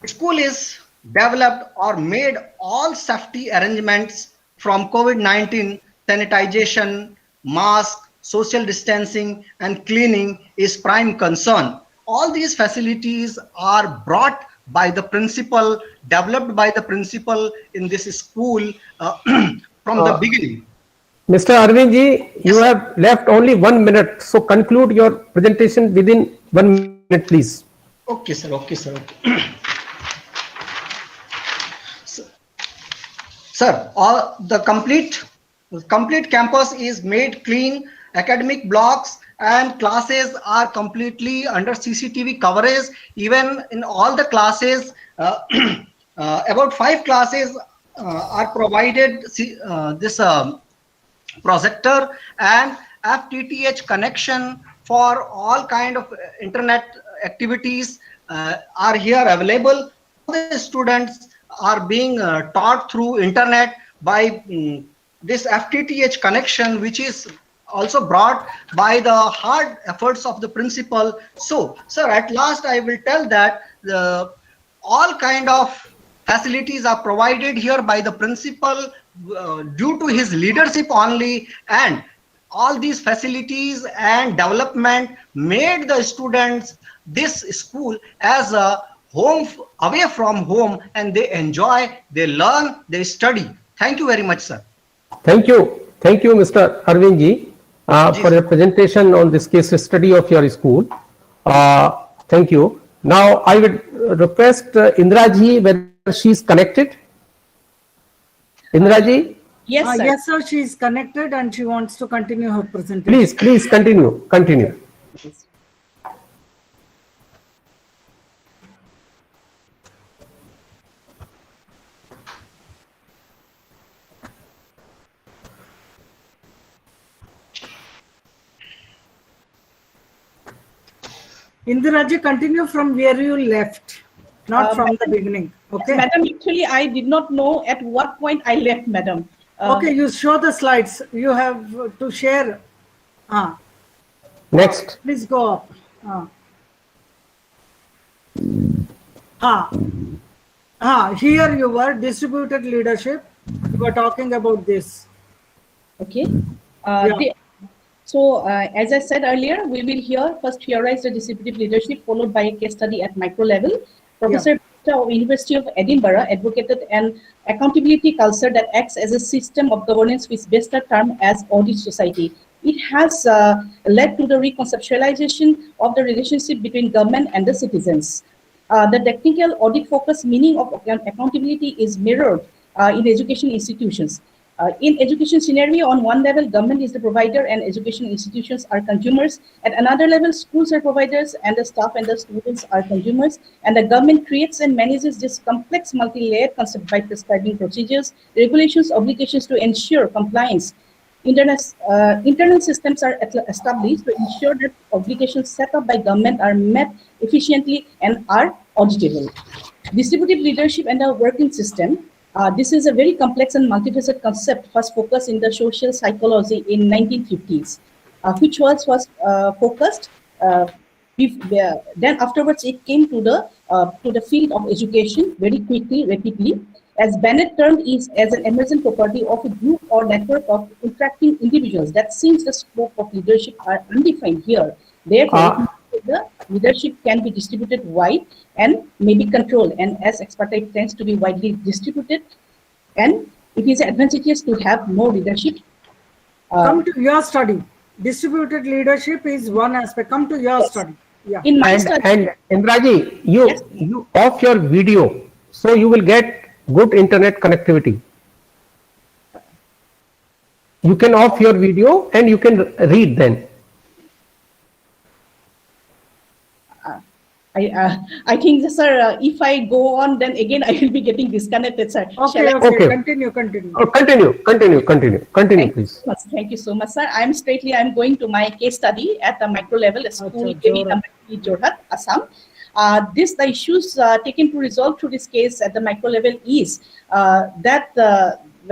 School is developed or made all safety arrangements from COVID-19, sanitization, mask, social distancing and cleaning is prime concern. All these facilities are brought by the principal, developed by the principal in this school from the beginning. Mr. Arvind ji, you have left only 1 minute, so conclude your presentation within 1 minute, please. Okay, sir. Sir, the complete campus is made clean. Academic blocks and classes are completely under CCTV coverage. Even in all the classes, about 5 classes are provided this projector and FTTH connection for all kind of internet activities are here available. The students are being taught through internet by this FTTH connection, which is also brought by the hard efforts of the principal. So, sir, at last I will tell that all kind of facilities are provided here by the principal due to his leadership only, and all these facilities and development made the students this school as a home away from home, and they enjoy, they learn, they study. Thank you very much, sir. Thank you, Mr. Arvind ji, for your presentation on this case study of your school. Thank you. Now I would request Indra ji whether she is connected. Indra ji? Yes, sir. Yes, sir. She is connected and she wants to continue her presentation. Please continue. Indiraji, continue from where you left, not from the beginning. Okay. Madam, actually, I did not know at what point I left, madam. Okay, you show the slides. You have to share. Next. Please go up. Here you were, distributed leadership. You were talking about this. Okay. So, as I said earlier, we will here first theorize the distributive leadership, followed by a case study at micro level. Professor of University of Edinburgh advocated an accountability culture that acts as a system of governance which best termed as audit society. It has led to the reconceptualization of the relationship between government and the citizens. The technical audit focus meaning of accountability is mirrored in education institutions. In education scenario, on one level, government is the provider and education institutions are consumers. At another level, schools are providers and the staff and the students are consumers. And the government creates and manages this complex multi-layered concept by prescribing procedures, regulations, obligations to ensure compliance. Internal systems are established to ensure that obligations set up by government are met efficiently and are auditable. Distributive leadership and the working system. This is a very complex and multifaceted concept first focused in the social psychology in 1950s, which was focused. Then afterwards it came to the field of education very quickly, rapidly. As Bennett termed it as an emergent property of a group or network of interacting individuals. That since the scope of leadership are undefined here, therefore the leadership can be distributed wide and may be controlled, and as expertise tends to be widely distributed, and it is advantageous to have more leadership. Come to your study. Distributed leadership is one aspect. Come to your study. Yeah. In my study. And Indraji, you off your video, so you will get good internet connectivity. You can off your video and you can read then. I think, sir, if I go on, then again I will be getting disconnected, sir. Okay. Continue. Continue, please. Thank you so much, sir. I'm going to my case study at the micro level, a school in Jorhat, Assam. The issues taken to resolve through this case at the micro level is that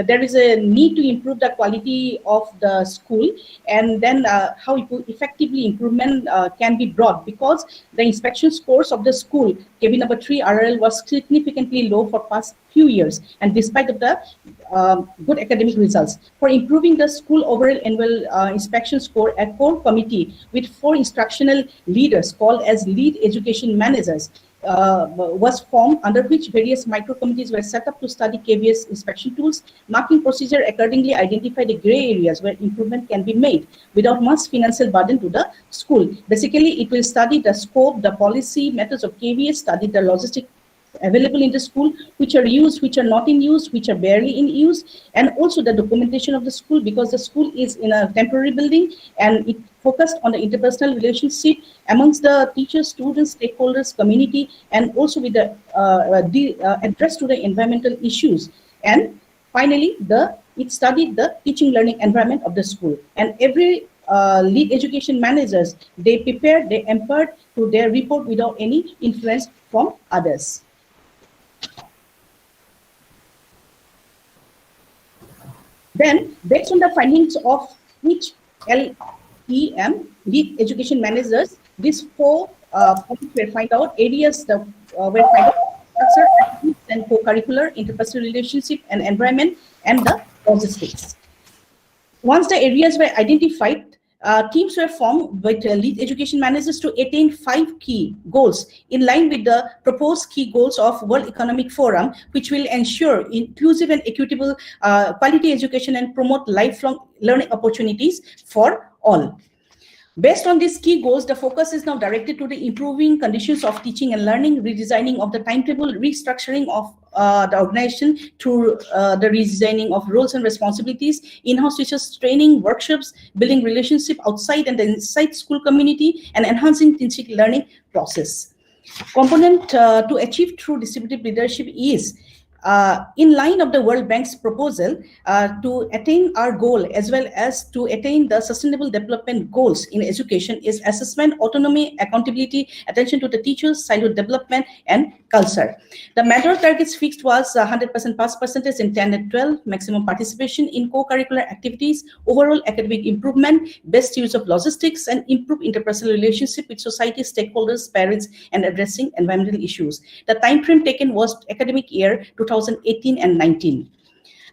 there is a need to improve the quality of the school, and then how effectively improvement can be brought, because the inspection scores of the school, KB number 3 RRL, was significantly low for past few years, and despite of the good academic results. For improving the school overall annual inspection score, a core committee with 4 instructional leaders called as lead education managers was formed, under which various micro committees were set up to study KVS inspection tools. Marking procedure accordingly identify the gray areas where improvement can be made without much financial burden to the school. Basically, it will study the scope, the policy, methods of KVS, study the logistic available in the school, which are used, which are not in use, which are barely in use, and also the documentation of the school, because the school is in a temporary building and it focused on the interpersonal relationship amongst the teachers, students, stakeholders, community, and also with the address to the environmental issues. And finally, it studied the teaching learning environment of the school. And every lead education managers, they prepared, they empowered to their report without any influence from others. Then, based on the findings of each LEM, lead education managers, these 4 points were find out areas that were find out structure and co-curricular, interpersonal relationship and environment, and the logistics. Once the areas were identified, teams were formed with lead education managers to attain 5 key goals in line with the proposed key goals of World Economic Forum, which will ensure inclusive and equitable quality education and promote lifelong learning opportunities for all. Based on these key goals, the focus is now directed to the improving conditions of teaching and learning, redesigning of the timetable, restructuring of the organization through the redesigning of roles and responsibilities, in-house teachers training, workshops, building relationship outside and the inside school community, and enhancing teaching learning process. Component to achieve true distributive leadership is in line of the World Bank's proposal to attain our goal as well as to attain the sustainable development goals in education is assessment, autonomy, accountability, attention to the teachers, childhood development, and culture. The matter targets fixed was 100% pass percentage in 10 and 12, maximum participation in co-curricular activities, overall academic improvement, best use of logistics, and improve interpersonal relationship with society, stakeholders, parents, and addressing environmental issues. The time frame taken was academic year 2018 and 19.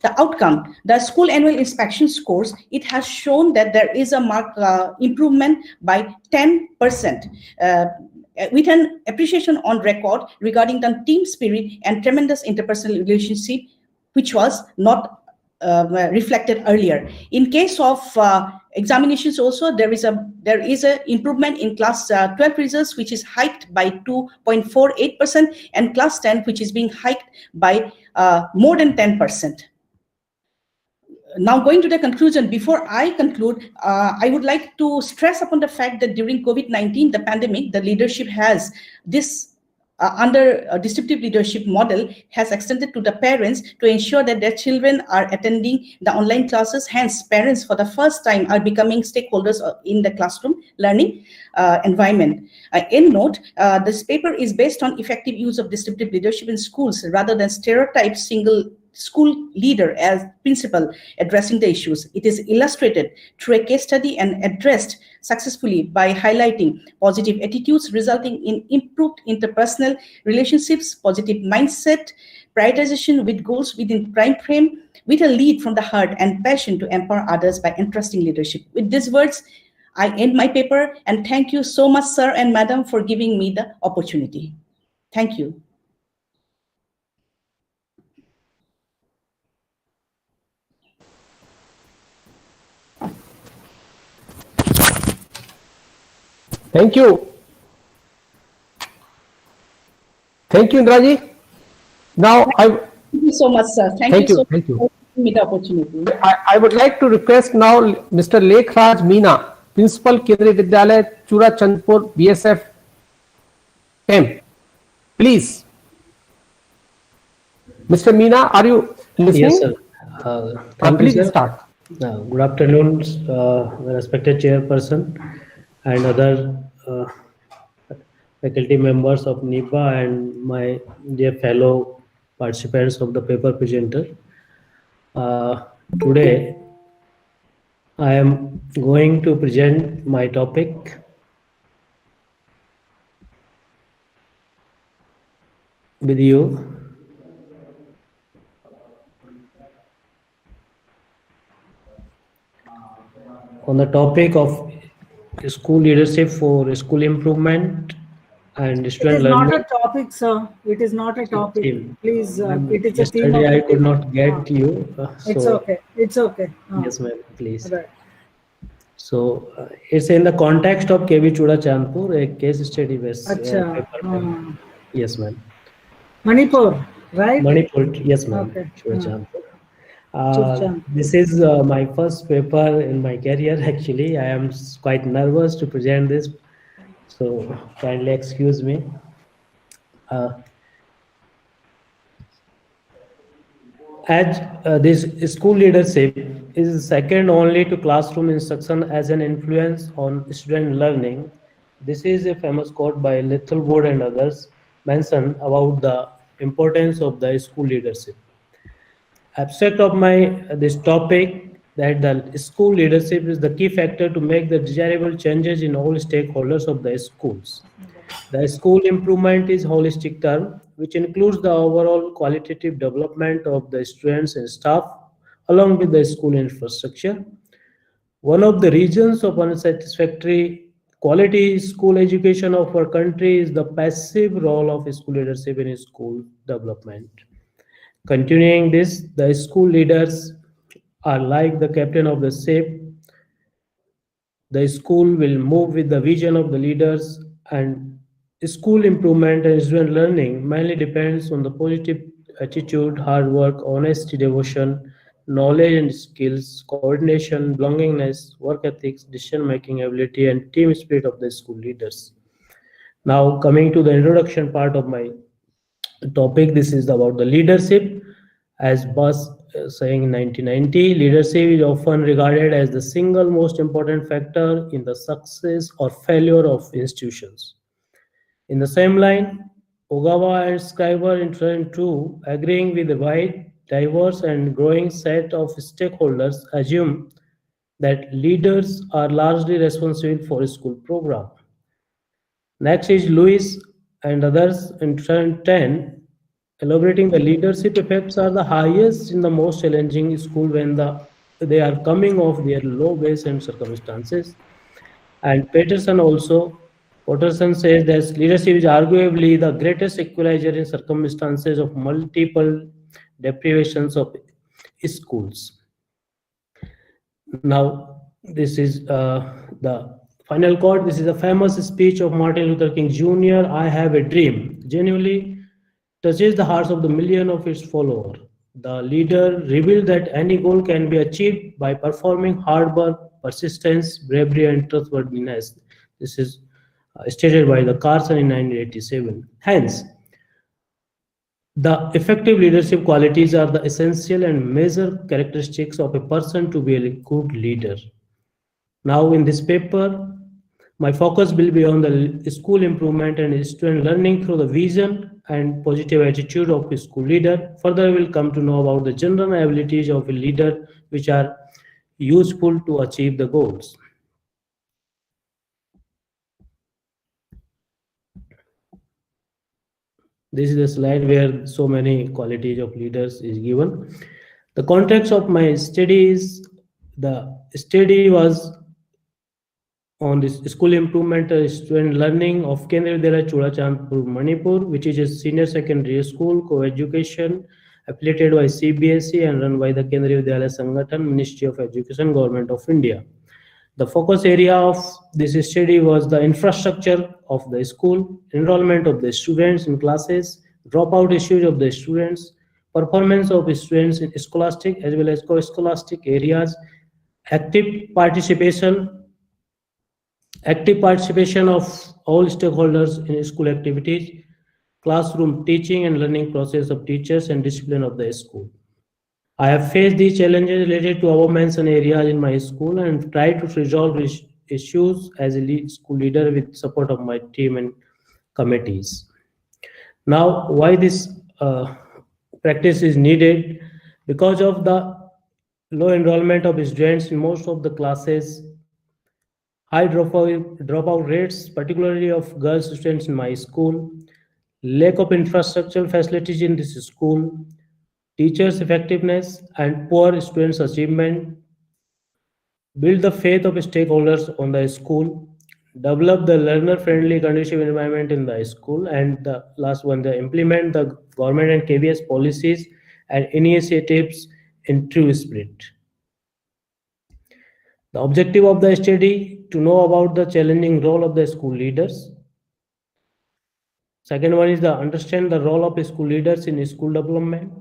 The outcome, the school annual inspection scores, it has shown that there is a marked improvement by 10%. With an appreciation on record regarding the team spirit and tremendous interpersonal relationship, which was not reflected earlier. In case of examinations also, there is a improvement in class 12 results, which is hiked by 2.48%, and class 10, which is being hiked by more than 10%. Now, going to the conclusion, before I conclude, I would like to stress upon the fact that during COVID-19, the pandemic, the leadership has this under a distributive leadership model has extended to the parents to ensure that their children are attending the online classes. Hence, parents for the first time are becoming stakeholders in the classroom learning environment. In note, this paper is based on effective use of distributive leadership in schools rather than stereotype single school leader as principal addressing the issues. It is illustrated through a case study and addressed successfully by highlighting positive attitudes resulting in improved interpersonal relationships, positive mindset, prioritization with goals within time frame, with a lead from the heart and passion to empower others by entrusting leadership. With these words, I end my paper, and thank you so much, sir and madam, for giving me the opportunity. Thank you. Thank you. Thank you, Indraji. Now, Thank you so much, sir. Thank you so thank you. much for giving me the opportunity. I would like to request now Mr. Lekhraj Meena, Principal Kendriya Vidyalaya, Chura Chandpur, BSF 10. Please. Mr. Meena, are you listening? Yes, sir. Thank you, please sir. start. Good afternoon, respected chairperson and other faculty members of NIPA and my dear fellow participants of the paper presenter. Today, I am going to present my topic, with you. On the topic of school leadership for school improvement and It student is learning. not a topic, sir. It is not a topic. Theme. Please, it is a theme. Yesterday I of could not get you. It's so okay. It's okay. Yes, ma'am, please. Right. So it's in the context of KV Chura Chandpur, a case study based Acha. paper. Yes, ma'am. Manipur, right? Manipur, yes, ma'am. Okay. Chura Chandpur. Chura. This is my first paper in my career. Actually, I am quite nervous to present this, so kindly excuse me. As this school leadership is second only to classroom instruction as an influence on student learning. This is a famous quote by Littlewood and others mention about the importance of the school leadership. Abstract of this topic that the school leadership is the key factor to make the desirable changes in all stakeholders of the schools. The school improvement is a holistic term which includes the overall qualitative development of the students and staff along with the school infrastructure. One of the reasons of unsatisfactory quality school education of our country is the passive role of school leadership in school development. Continuing this, the school leaders are like the captain of the ship. The school will move with the vision of the leaders, and school improvement and student learning mainly depends on the positive attitude, hard work, honesty, devotion, knowledge and skills, coordination, belongingness, work ethics, decision-making ability, and team spirit of the school leaders. Now, coming to the introduction part of my topic, this is about the leadership. As Buzz saying in 1990, leadership is often regarded as the single most important factor in the success or failure of institutions. In the same line, Ogawa and Scriber in 2002, agreeing with a wide, diverse and growing set of stakeholders, assume that leaders are largely responsible for a school program. Next is Lewis and others in 2010, elaborating the leadership effects are the highest in the most challenging school when they are coming off their low base and circumstances. And Patterson says that leadership is arguably the greatest equalizer in circumstances of multiple deprivations of schools. Now, this is the final quote. This is a famous speech of Martin Luther King Jr. "I have a dream" genuinely touches the hearts of the million of its followers. The leader revealed that any goal can be achieved by performing hard work, persistence, bravery, and trustworthiness. This is stated by the Carson in 1987. Hence, the effective leadership qualities are the essential and major characteristics of a person to be a good leader. Now, in this paper, my focus will be on the school improvement and student learning through the vision and positive attitude of a school leader. Further, we will come to know about the general abilities of a leader which are useful to achieve the goals. This is a slide where so many qualities of leaders is given. The context of my study is, the study was on this school improvement and student learning of Kendriya Vidyalaya Churachandpur, Manipur, which is a senior secondary school co-education affiliated by CBSE and run by the Kendriya Vidyalaya Sangathan, Ministry of Education, Government of India. The focus area of this study was the infrastructure of the school, enrollment of the students in classes, dropout issues of the students, performance of students in scholastic as well as co-scholastic areas, active participation of all stakeholders in school activities, classroom teaching and learning process of teachers, and discipline of the school. I have faced these challenges related to above mentioned areas in my school and tried to resolve issues as a school leader with support of my team and committees. Now, why this practice is needed? Because of the low enrollment of students in most of the classes, high dropout rates, particularly of girls students in my school, lack of infrastructural facilities in this school, teachers' effectiveness, and poor students' achievement, build the faith of stakeholders on the school, develop the learner-friendly conducive environment in the school, and the last one, they implement the government and KVS policies and initiatives in true spirit. The objective of the study, to know about the challenging role of the school leaders. Second one is the understand the role of school leaders in school development.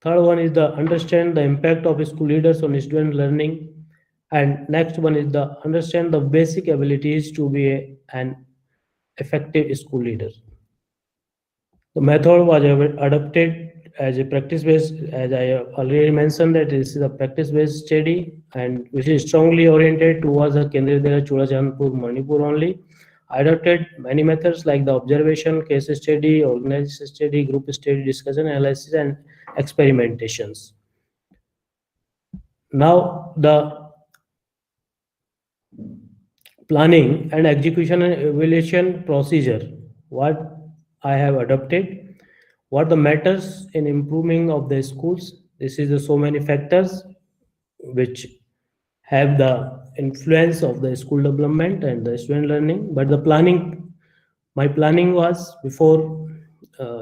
Third one is the understand the impact of school leaders on student learning. And next one is the understand the basic abilities to be an effective school leader. The method was adopted as a practice-based, as I already mentioned, that this is a practice-based study and which is strongly oriented towards the Kendriya Vidyalaya Churachandpur, Manipur only. I adopted many methods like the observation, case study, organized study, group study, discussion, analysis, and experimentations. Now, the planning and execution and evaluation procedure, what I have adopted. What the matters in improving of the schools? This is the so many factors which have the influence of the school development and the student learning. But the planning, my planning was before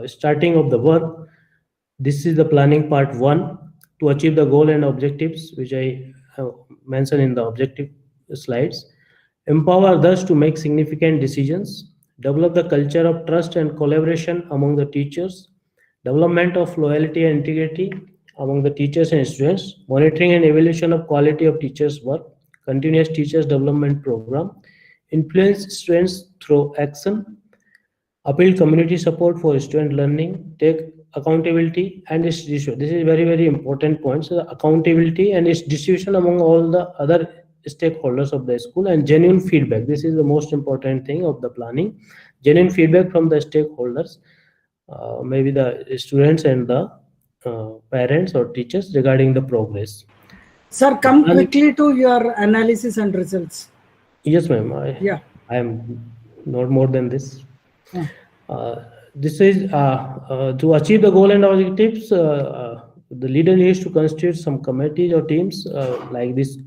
starting of the work. This is the planning part 1 to achieve the goal and objectives which I have mentioned in the objective slides. Empower others to make significant decisions. Develop the culture of trust and collaboration among the teachers. Development of loyalty and integrity among the teachers and students, monitoring and evaluation of quality of teachers' work, continuous teachers development program, influence students through action, appeal community support for student learning, take accountability and its distribution. This is very important point. So accountability and its distribution among all the other stakeholders of the school, and genuine feedback. This is the most important thing of the planning. Genuine feedback from the stakeholders, maybe the students and the parents or teachers regarding the progress. Sir, come quickly to your analysis and results. Yes, ma'am. I am not more than this. This is to achieve the goal and objectives. The leader needs to constitute some committees or teams like this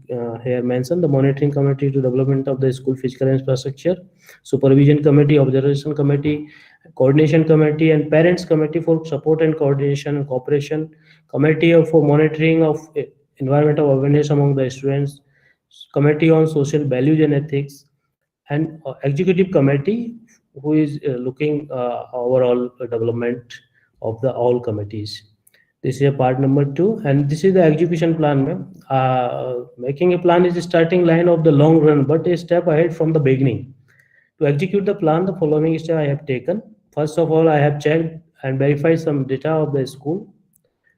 here mentioned: the monitoring committee to development of the school physical infrastructure, supervision committee, observation committee, coordination committee, and parents committee for support and coordination and cooperation, committee for monitoring of environmental awareness among the students, committee on social values and ethics, and executive committee who is looking overall development of the all committees. This is a part number 2, and this is the execution plan, ma'am. Making a plan is the starting line of the long run, but a step ahead from the beginning. To execute the plan, the following steps I have taken. First of all, I have checked and verified some data of the school,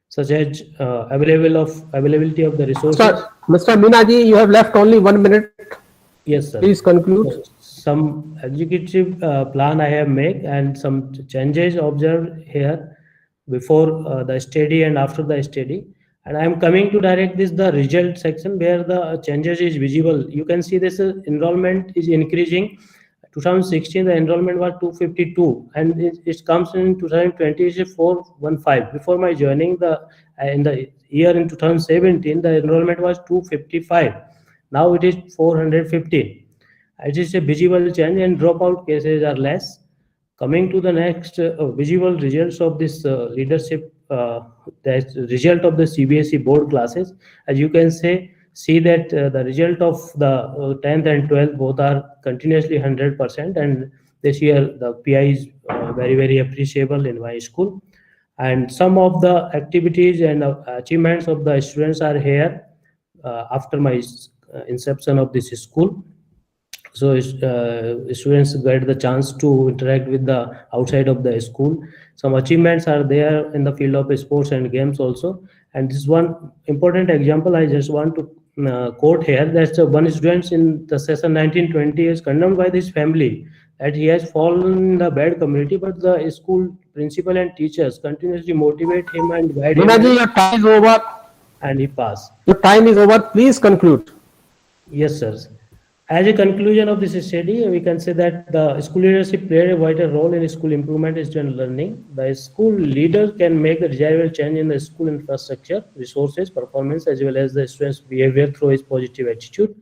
such as availability of the resources. Mr. Minaji, you have left only 1 minute. Yes, sir. Please conclude. Some executive plan I have made and some changes observed here before the study and after the study. And I am coming to direct this the result section where the changes is visible. You can see this enrollment is increasing. 2016 the enrollment was 252 and it comes in 2020 is 415. Before my joining in the year in 2017 the enrollment was 255. Now it is 415. It is a visible change and dropout cases are less. Coming to the next visible results of this leadership, the result of the CBSE board classes. As you can see that the result of the 10th and 12th both are continuously 100%, and this year the PI is very appreciable in my school. And some of the activities and achievements of the students are here after my inception of this school. So students get the chance to interact with the outside of the school. Some achievements are there in the field of sports and games also. And this one important example I just want to quote here. That's one student in the session 1920 is condemned by his family that he has fallen in the bad community, but the school principal and teachers continuously motivate him and guide him. Minaji, your time is over. And he passed. Your time is over. Please conclude. Yes, sir. As a conclusion of this study, we can say that the school leadership played a vital role in school improvement and student learning. The school leader can make the desirable change in the school infrastructure, resources, performance, as well as the students' behavior through his positive attitude,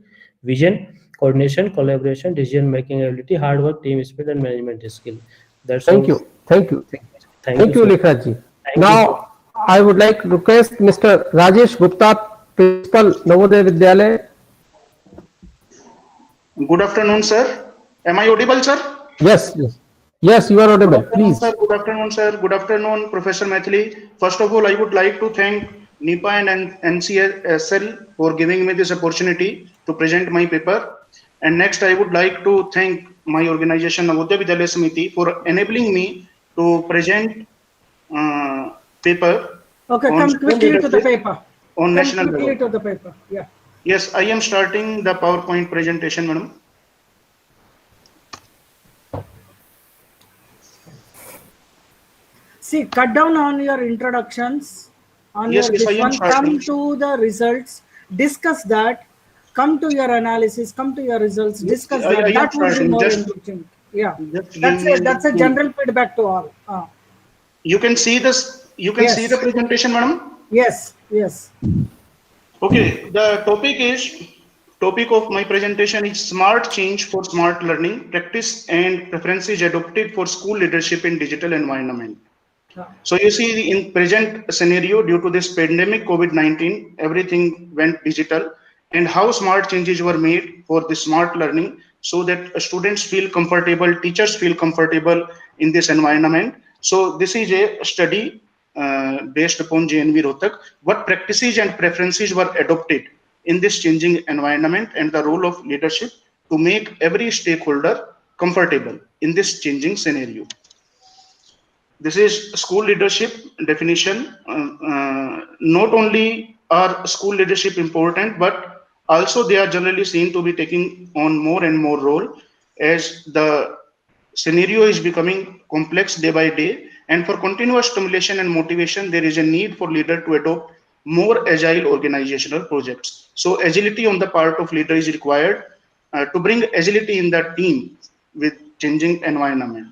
vision, coordination, collaboration, decision-making ability, hard work, team spirit, and management skill. Thank you, Lekha ji. Now, I would like to request Mr. Rajesh Gupta, Principal, Navodaya Vidyalaya. Good afternoon, sir. Am I audible, sir? Yes, you are audible. Please. Good afternoon, sir. Good afternoon, Professor Maithili. First of all, I would like to thank NIPA and NCSL for giving me this opportunity to present my paper. And next, I would like to thank my organization, Navodaya Vidyalaya Samiti, for enabling me to present paper. Okay, come quickly to the paper. On national level. Quickly to the paper. Yeah. Yes, I am starting the PowerPoint presentation, madam. See, cut down on your introductions. On Yes, your yes, I am come starting. to the results. Discuss that. Come to your analysis. Come to your results. Discuss I that. am That will be starting. more Just- enriching. Yeah. Just give me That's a general feedback to all. You can see this. You can Yes. see the presentation, madam. Yes. Okay, the topic of my presentation is smart change for smart learning, practice and preferences adopted for school leadership in digital environment. So you see in present scenario, due to this pandemic COVID-19, everything went digital, and how smart changes were made for the smart learning so that students feel comfortable, teachers feel comfortable in this environment. So this is a study based upon JNV Rohtak, what practices and preferences were adopted in this changing environment and the role of leadership to make every stakeholder comfortable in this changing scenario. This is school leadership definition. Not only are school leadership important, but also they are generally seen to be taking on more and more role as the scenario is becoming complex day by day. And for continuous stimulation and motivation, there is a need for leader to adopt more agile organizational projects. So agility on the part of leader is required to bring agility in the team with changing environment.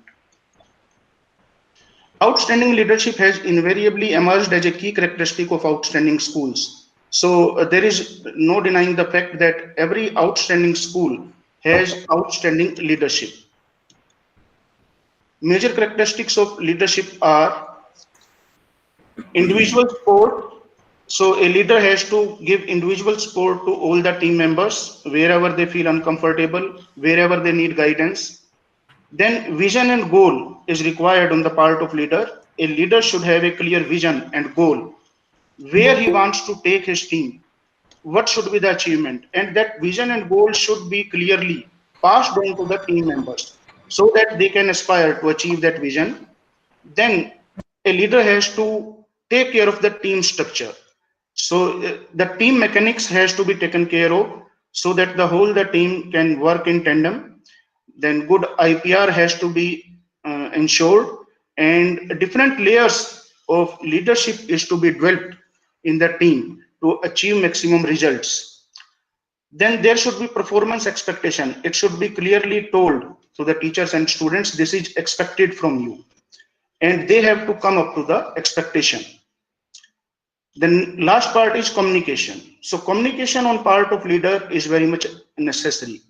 Outstanding leadership has invariably emerged as a key characteristic of outstanding schools. So there is no denying the fact that every outstanding school has outstanding leadership. Major characteristics of leadership are individual support. So a leader has to give individual support to all the team members wherever they feel uncomfortable, wherever they need guidance. Then vision and goal is required on the part of leader. A leader should have a clear vision and goal, where he wants to take his team, what should be the achievement, and that vision and goal should be clearly passed on to the team members so that they can aspire to achieve that vision. Then a leader has to take care of the team structure. So the team mechanics has to be taken care of so that the team can work in tandem. Then good IPR has to be ensured, and different layers of leadership is to be developed in the team to achieve maximum results. Then there should be performance expectation. It should be clearly told to the teachers and students, this is expected from you, and they have to come up to the expectation. Then last part is communication. So communication on part of leader is very much necessary.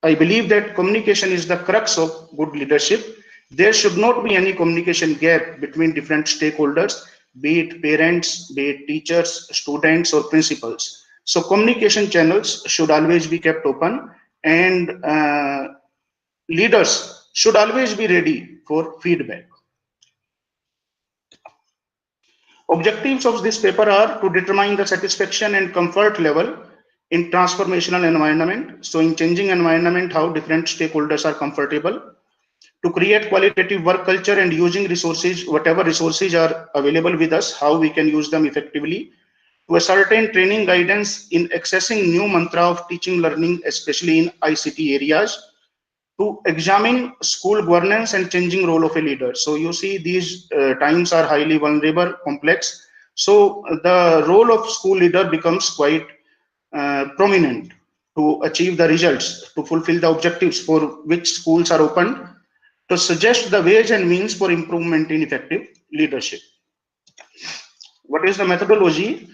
I believe that communication is the crux of good leadership. There should not be any communication gap between different stakeholders, be it parents, be it teachers, students, or principals. So communication channels should always be kept open, and leaders should always be ready for feedback. Objectives of this paper are to determine the satisfaction and comfort level in transformational environment. So in changing environment, how different stakeholders are comfortable. To create qualitative work culture and using resources, whatever resources are available with us, how we can use them effectively. To ascertain training guidance in accessing new mantra of teaching learning, especially in ICT areas. To examine school governance and changing role of a leader. So you see these times are highly vulnerable, complex. So the role of school leader becomes quite prominent to achieve the results, to fulfill the objectives for which schools are opened, to suggest the ways and means for improvement in effective leadership. What is the methodology?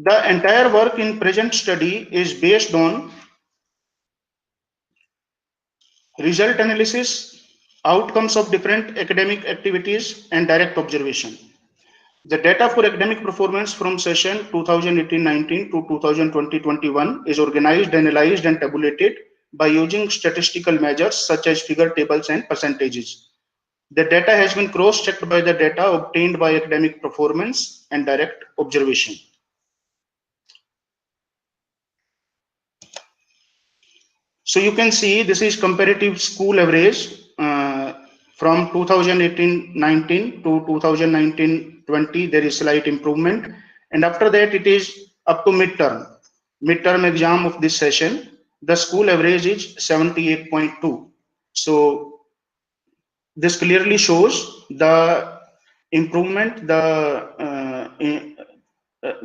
The entire work in present study is based on result analysis, outcomes of different academic activities, and direct observation. The data for academic performance from session 2018-19 to 2020-21 is organized, analyzed, and tabulated by using statistical measures such as figure tables and percentages. The data has been cross-checked by the data obtained by academic performance and direct observation. So you can see this is comparative school average from 2018-19 to 2019-20. There is slight improvement, and after that it is up to midterm exam of this session. The school average is 78.2. So this clearly shows the improvement, the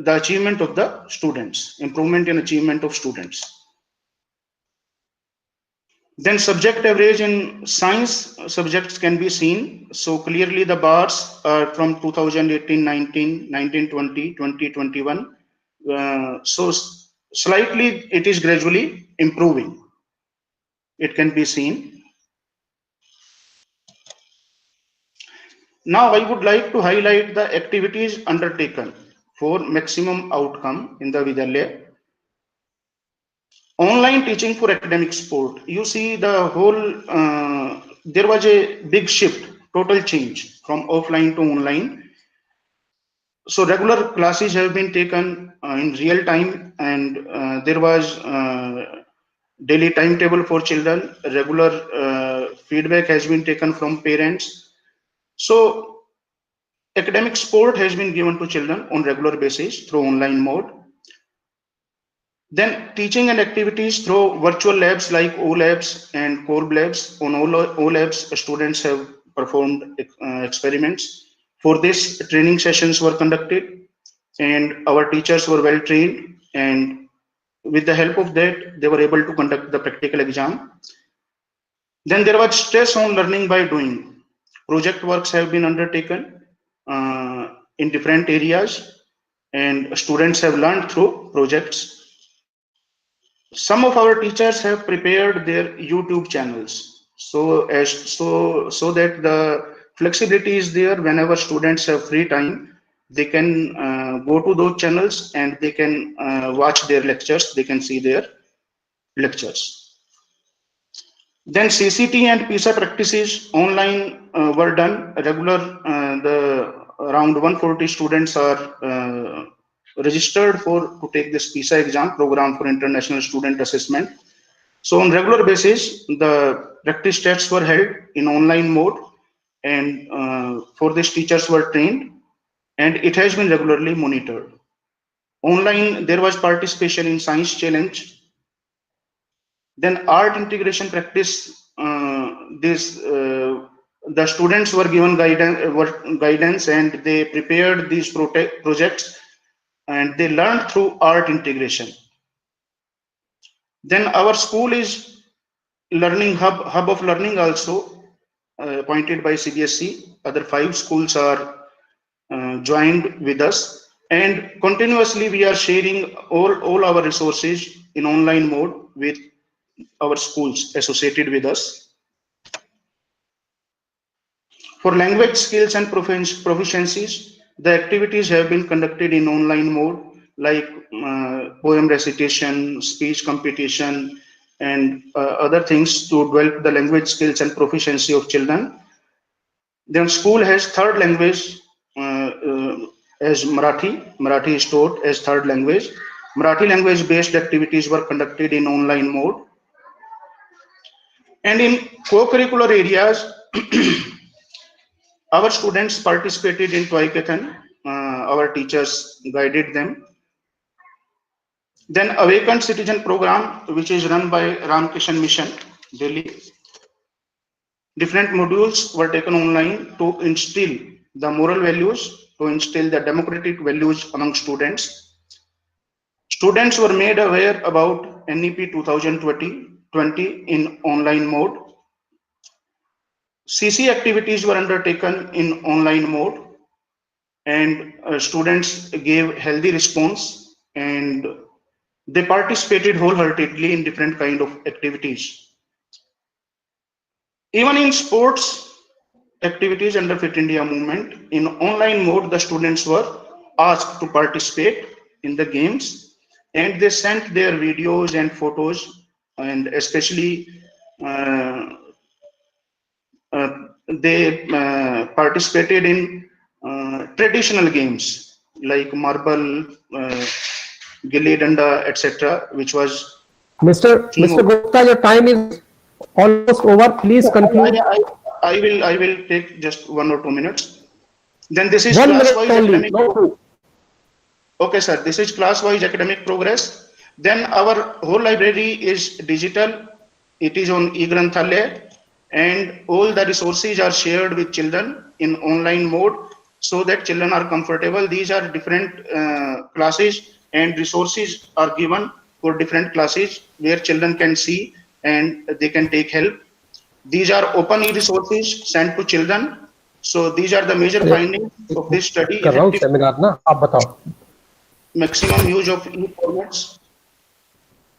achievement of the students, improvement in achievement of students. Then subject average in science subjects can be seen. So clearly the bars are from 2018-19, 19-20, 20-21. So slightly it is gradually improving. It can be seen. Now I would like to highlight the activities undertaken for maximum outcome in the Vidyalaya. Online teaching for academic support. You see the whole, there was a big shift, total change from offline to online. So regular classes have been taken in real time, and there was daily timetable for children. Regular feedback has been taken from parents. So academic support has been given to children on regular basis through online mode. Then teaching and activities through virtual labs like OLabs and Core Labs. On OLabs, students have performed experiments. For this, training sessions were conducted and our teachers were well trained, and with the help of that, they were able to conduct the practical exam. Then there was stress on learning by doing. Project works have been undertaken in different areas, and students have learned through projects. Some of our teachers have prepared their YouTube channels so that the flexibility is there. Whenever students have free time, they can go to those channels and they can watch their lectures, they can see their lectures. Then CCT and PISA practices online were done regular. Around 140 students are registered to take this PISA exam, Program for International Student Assessment. So on regular basis, the practice tests were held in online mode, and for this teachers were trained, and it has been regularly monitored. Online, there was participation in science challenge. Then art integration practice, the students were given guidance and they prepared these projects, and they learned through art integration. Then our school is learning hub of learning also appointed by CBSE. Other 5 schools are joined with us, and continuously we are sharing all our resources in online mode with our schools associated with us. For language skills and proficiencies, the activities have been conducted in online mode, like poem recitation, speech competition, and other things to develop the language skills and proficiency of children. Then school has third language as Marathi. Marathi is taught as third language. Marathi language based activities were conducted in online mode. And in co-curricular areas, our students participated in Toykathon. Our teachers guided them. Then Awakened Citizen program, which is run by Ramkishan Mission, Delhi. Different modules were taken online to instill the moral values, to instill the democratic values among students. Students were made aware about NEP 2020 in online mode. CC activities were undertaken in online mode, and students gave healthy response, and they participated wholeheartedly in different kind of activities. Even in sports activities under Fit India movement, in online mode, the students were asked to participate in the games, and they sent their videos and photos, and especially they participated in traditional games like marble, gilli danda, etc., which was Mr. Gupta, your time is almost over. Please conclude. I will take just 1 or 2 minutes. Then this is 1 minute class-wise only. academic. No. Okay, sir. This is class-wise academic progress. Then our whole library is digital. It is on eGranthalaya, and all the resources are shared with children in online mode so that children are comfortable. These are different classes, and resources are given for different classes where children can see and they can take help. These are open e-resources sent to children. So these are the major findings of this study. Maximum use of e-formats.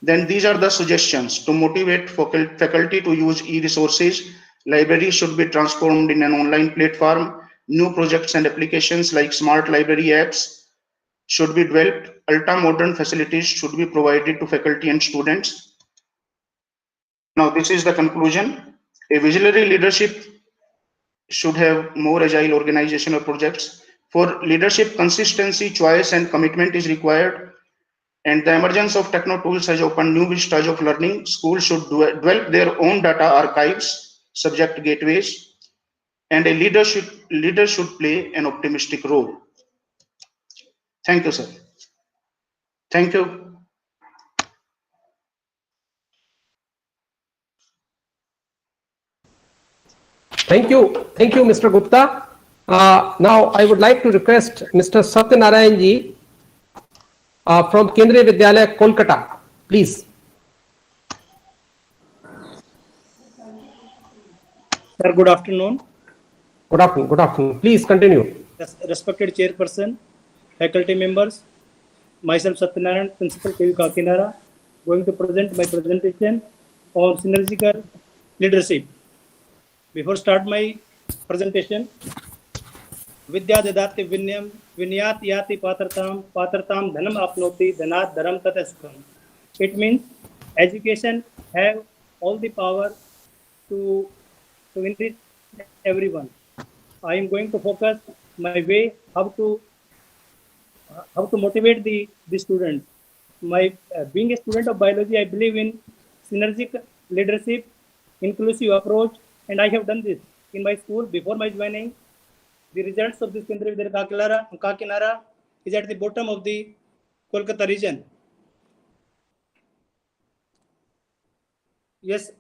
Then these are the suggestions to motivate faculty to use e-resources. Libraries should be transformed in an online platform. New projects and applications like smart library apps should be developed. Ultra-modern facilities should be provided to faculty and students. Now this is the conclusion. A visionary leadership should have more agile organizational projects. For leadership, consistency, choice, and commitment is required. And the emergence of techno tools has opened new vistas of learning. Schools should develop their own data archives, subject gateways, and a leadership leaders should play an optimistic role. Thank you, sir. Thank you. Thank you, Mr. Gupta. Now I would like to request Mr. Satyanarayan ji from Kendriya Vidyalaya, Kolkata, please. Sir, good afternoon. Good afternoon. Please continue. Respected chairperson, faculty members, myself Satyanarayan, Principal KV Kakinada, going to present my presentation on synergical leadership. Before start my presentation, Vidya Dadati Vinyam Vinyat Yati Patratam Dhanam Apnoti Dhanat Dharam Tatasukam. It means education have all the power to enrich everyone. I am going to focus my way how to motivate the students. Being a student of biology, I believe in synergic leadership, inclusive approach, and I have done this in my school before my joining. The results of this Kendriya Vidyalaya Kakinada is at the bottom of the Kolkata region. Yes.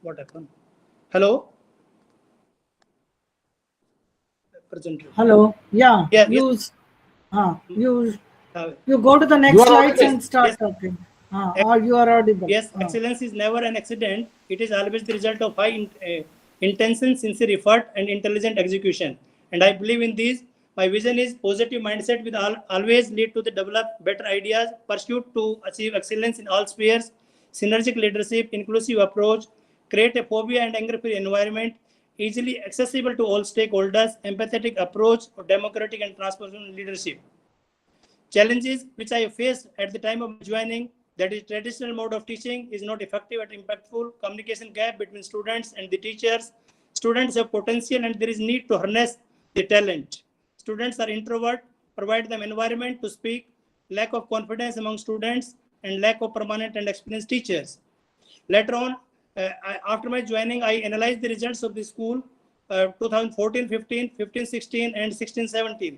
What happened? Hello? Hello. Yeah. Yeah. You go to the next slides and start talking. Or you are audible. Yes, excellence is never an accident. It is always the result of high intention, sincere effort, and intelligent execution. And I believe in these. My vision is positive mindset will always lead to the develop better ideas, pursuit to achieve excellence in all spheres, synergic leadership, inclusive approach, create a phobia and anger-free environment, easily accessible to all stakeholders, empathetic approach, democratic and transparent leadership. Challenges which I faced at the time of joining, that is traditional mode of teaching is not effective and impactful, communication gap between students and the teachers. Students have potential and there is need to harness the talent. Students are introvert, provide them environment to speak, lack of confidence among students and lack of permanent and experienced teachers. Later on, after my joining, I analyzed the results of the school 2014-15, 15-16 and 16-17.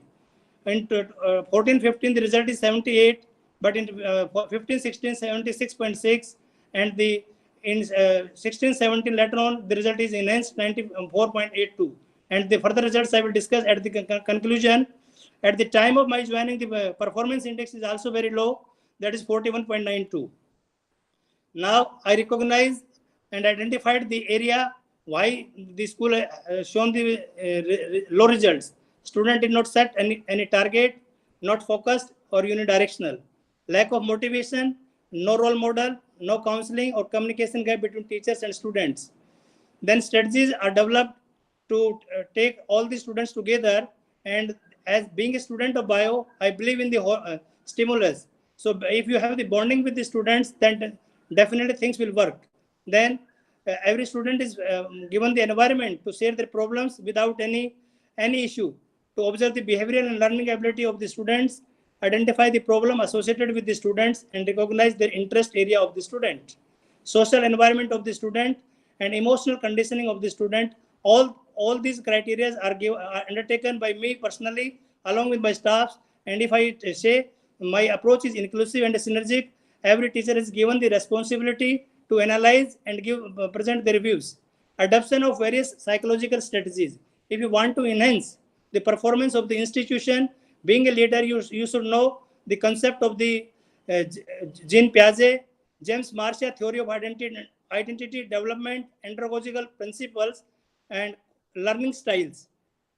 In 14-15, the result is 78, but in 15-16, 76.6, and in 16-17 later on, the result is enhanced 94.82. And the further results I will discuss at the conclusion. At the time of my joining, the performance index is also very low, that is 41.92. Now I recognize and identified the area why the school shown the low results. Student did not set any target, not focused or unidirectional. Lack of motivation, no role model, no counseling or communication gap between teachers and students. Then strategies are developed to take all the students together, and as being a student of bio, I believe in the stimulus. So if you have the bonding with the students, then definitely things will work. Then every student is given the environment to share their problems without any issue, to observe the behavioral and learning ability of the students, identify the problem associated with the students and recognize their interest area of the student, social environment of the student and emotional conditioning of the student. All these criteria are undertaken by me personally along with my staff. And if I say my approach is inclusive and synergic, every teacher is given the responsibility to analyze and present their views. Adoption of various psychological strategies. If you want to enhance the performance of the institution, being a leader, you should know the concept of the Jean Piaget, James Marcia theory of identity development, andragogical principles, and learning styles.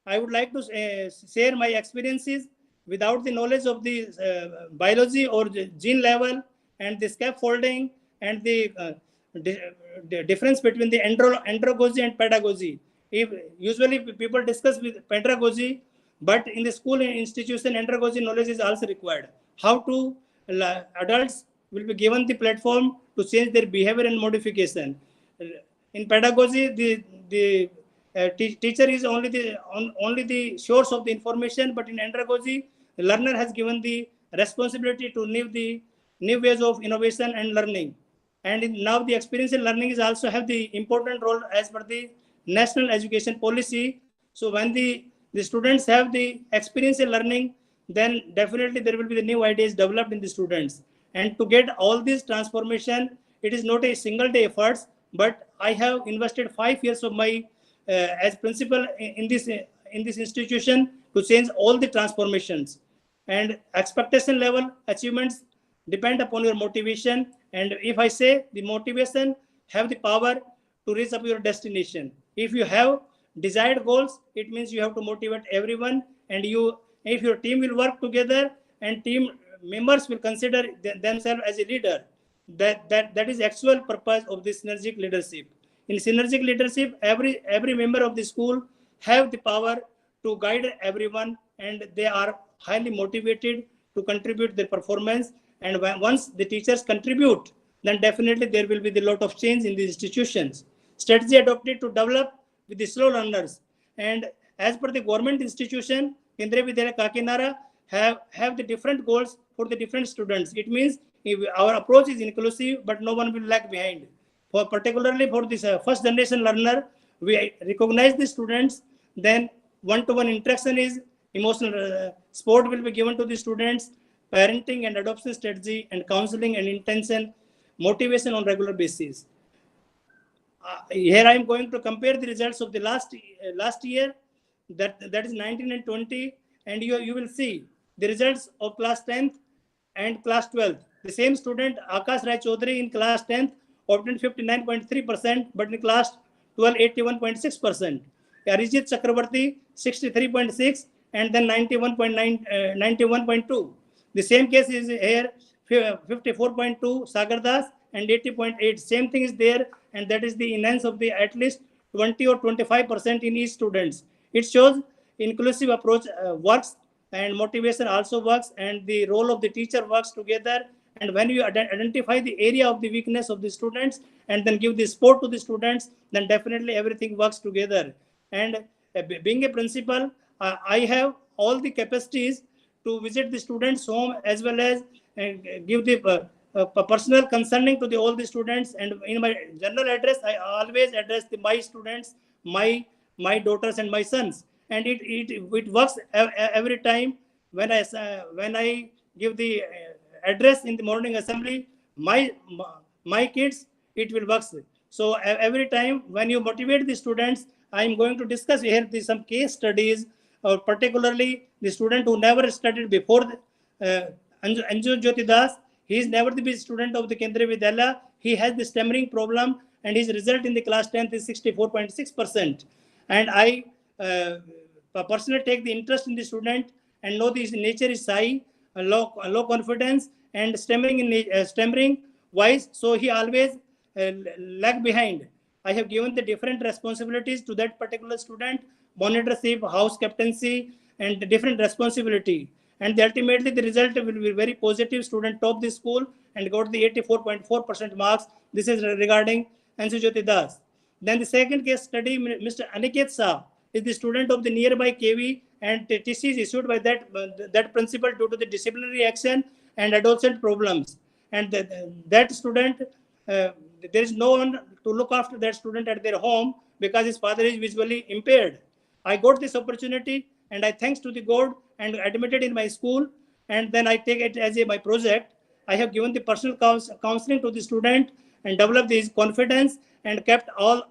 I would like to share my experiences without the knowledge of the biology or gene level and the scaffolding and the difference between the andragogy and pedagogy. If usually people discuss with pedagogy, but in the school and institution, andragogy knowledge is also required. How to adults will be given the platform to change their behavior and modification. In pedagogy, the teacher is only the source of the information, but in andragogy, the learner has given the responsibility to new ways of innovation and learning. And now the experiential learning is also have the important role as per the national education policy. So when the students have the experiential learning, then definitely there will be the new ideas developed in the students. And to get all this transformation, it is not a single day efforts, but I have invested 5 years of my as principal in this institution to change all the transformations. And expectation level achievements depend upon your motivation. And if I say the motivation have the power to reach up your destination. If you have desired goals, it means you have to motivate everyone, and if your team will work together and team members will consider themselves as a leader, that is actual purpose of this synergic leadership. In synergic leadership, every member of the school have the power to guide everyone, and they are highly motivated to contribute their performance. And once the teachers contribute, then definitely there will be the lot of change in the institutions. Strategy adopted to develop with the slow learners. And as per the government institution, Kendriya Vidyalaya Kakinada have the different goals for the different students. It means our approach is inclusive, but no one will lag behind. Particularly for this first generation learner, we recognize the students, then one-to-one interaction is emotional support will be given to the students, parenting and adoption strategy, and counseling and intention, motivation on regular basis. Here I am going to compare the results of the last year, that is 19 and 20, and you will see the results of class 10th and class 12th. The same student, Akash Rai Chaudhary, in class 10th obtained 59.3%, but in class 12, 81.6%. Arijit Chakravarti, 63.6, and then 91.2. The same case is here, 54.2 Sagar Das and 80.8. Same thing is there, and that is the enhance of the at least 20 or 25% in each students. It shows inclusive approach works, and motivation also works, and the role of the teacher works together. And when you identify the area of the weakness of the students and then give the support to the students, then definitely everything works together. And being a principal, I have all the capacities to visit the students' home, as well as give the personal concerning to all the students. And in my general address, I always address my students, my daughters and my sons. And it works every time when I give the address in the morning assembly, my kids, it will work. So every time when you motivate the students, I am going to discuss here some case studies, or particularly the student who never studied before, Anju Jyoti Das. He is never the best student of the Kendriya Vidyalaya. He has the stammering problem, and his result in the class 10th is 64.6%. And I personally take the interest in the student and know his nature is shy, low confidence, and stammering wise. So he always lag behind. I have given the different responsibilities to that particular student: monitorship, house captaincy, and the different responsibility. And ultimately the result will be very positive. Student topped the school and got the 84.4% marks. This is regarding Anju Jyoti Das. Then the second case study, Mr. Aniket Shah is the student of the nearby KV, and TC is issued by that principal due to the disciplinary action and adolescent problems. And that student, there is no one to look after that student at their home because his father is visually impaired. I got this opportunity, and I thanks to the God, and admitted in my school, and then I take it as my project. I have given the personal counseling to the student and developed his confidence and kept all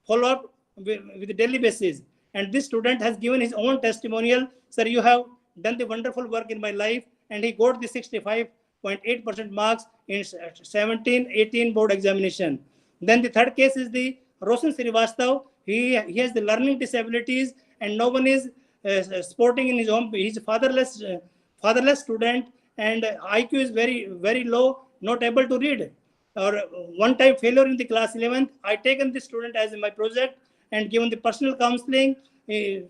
follow-up with the daily basis. And this student has given his own testimonial: "Sir, you have done the wonderful work in my life," and he got the 65.8% marks in 17-18 board examination. Then the third case is the Roshan Srivastav. He has the learning disabilities, and no one is supporting in his home. He's a fatherless student, and IQ is very, very low, not able to read. Or one-time failure in the class 11th. I taken this student as my project and given the personal counseling in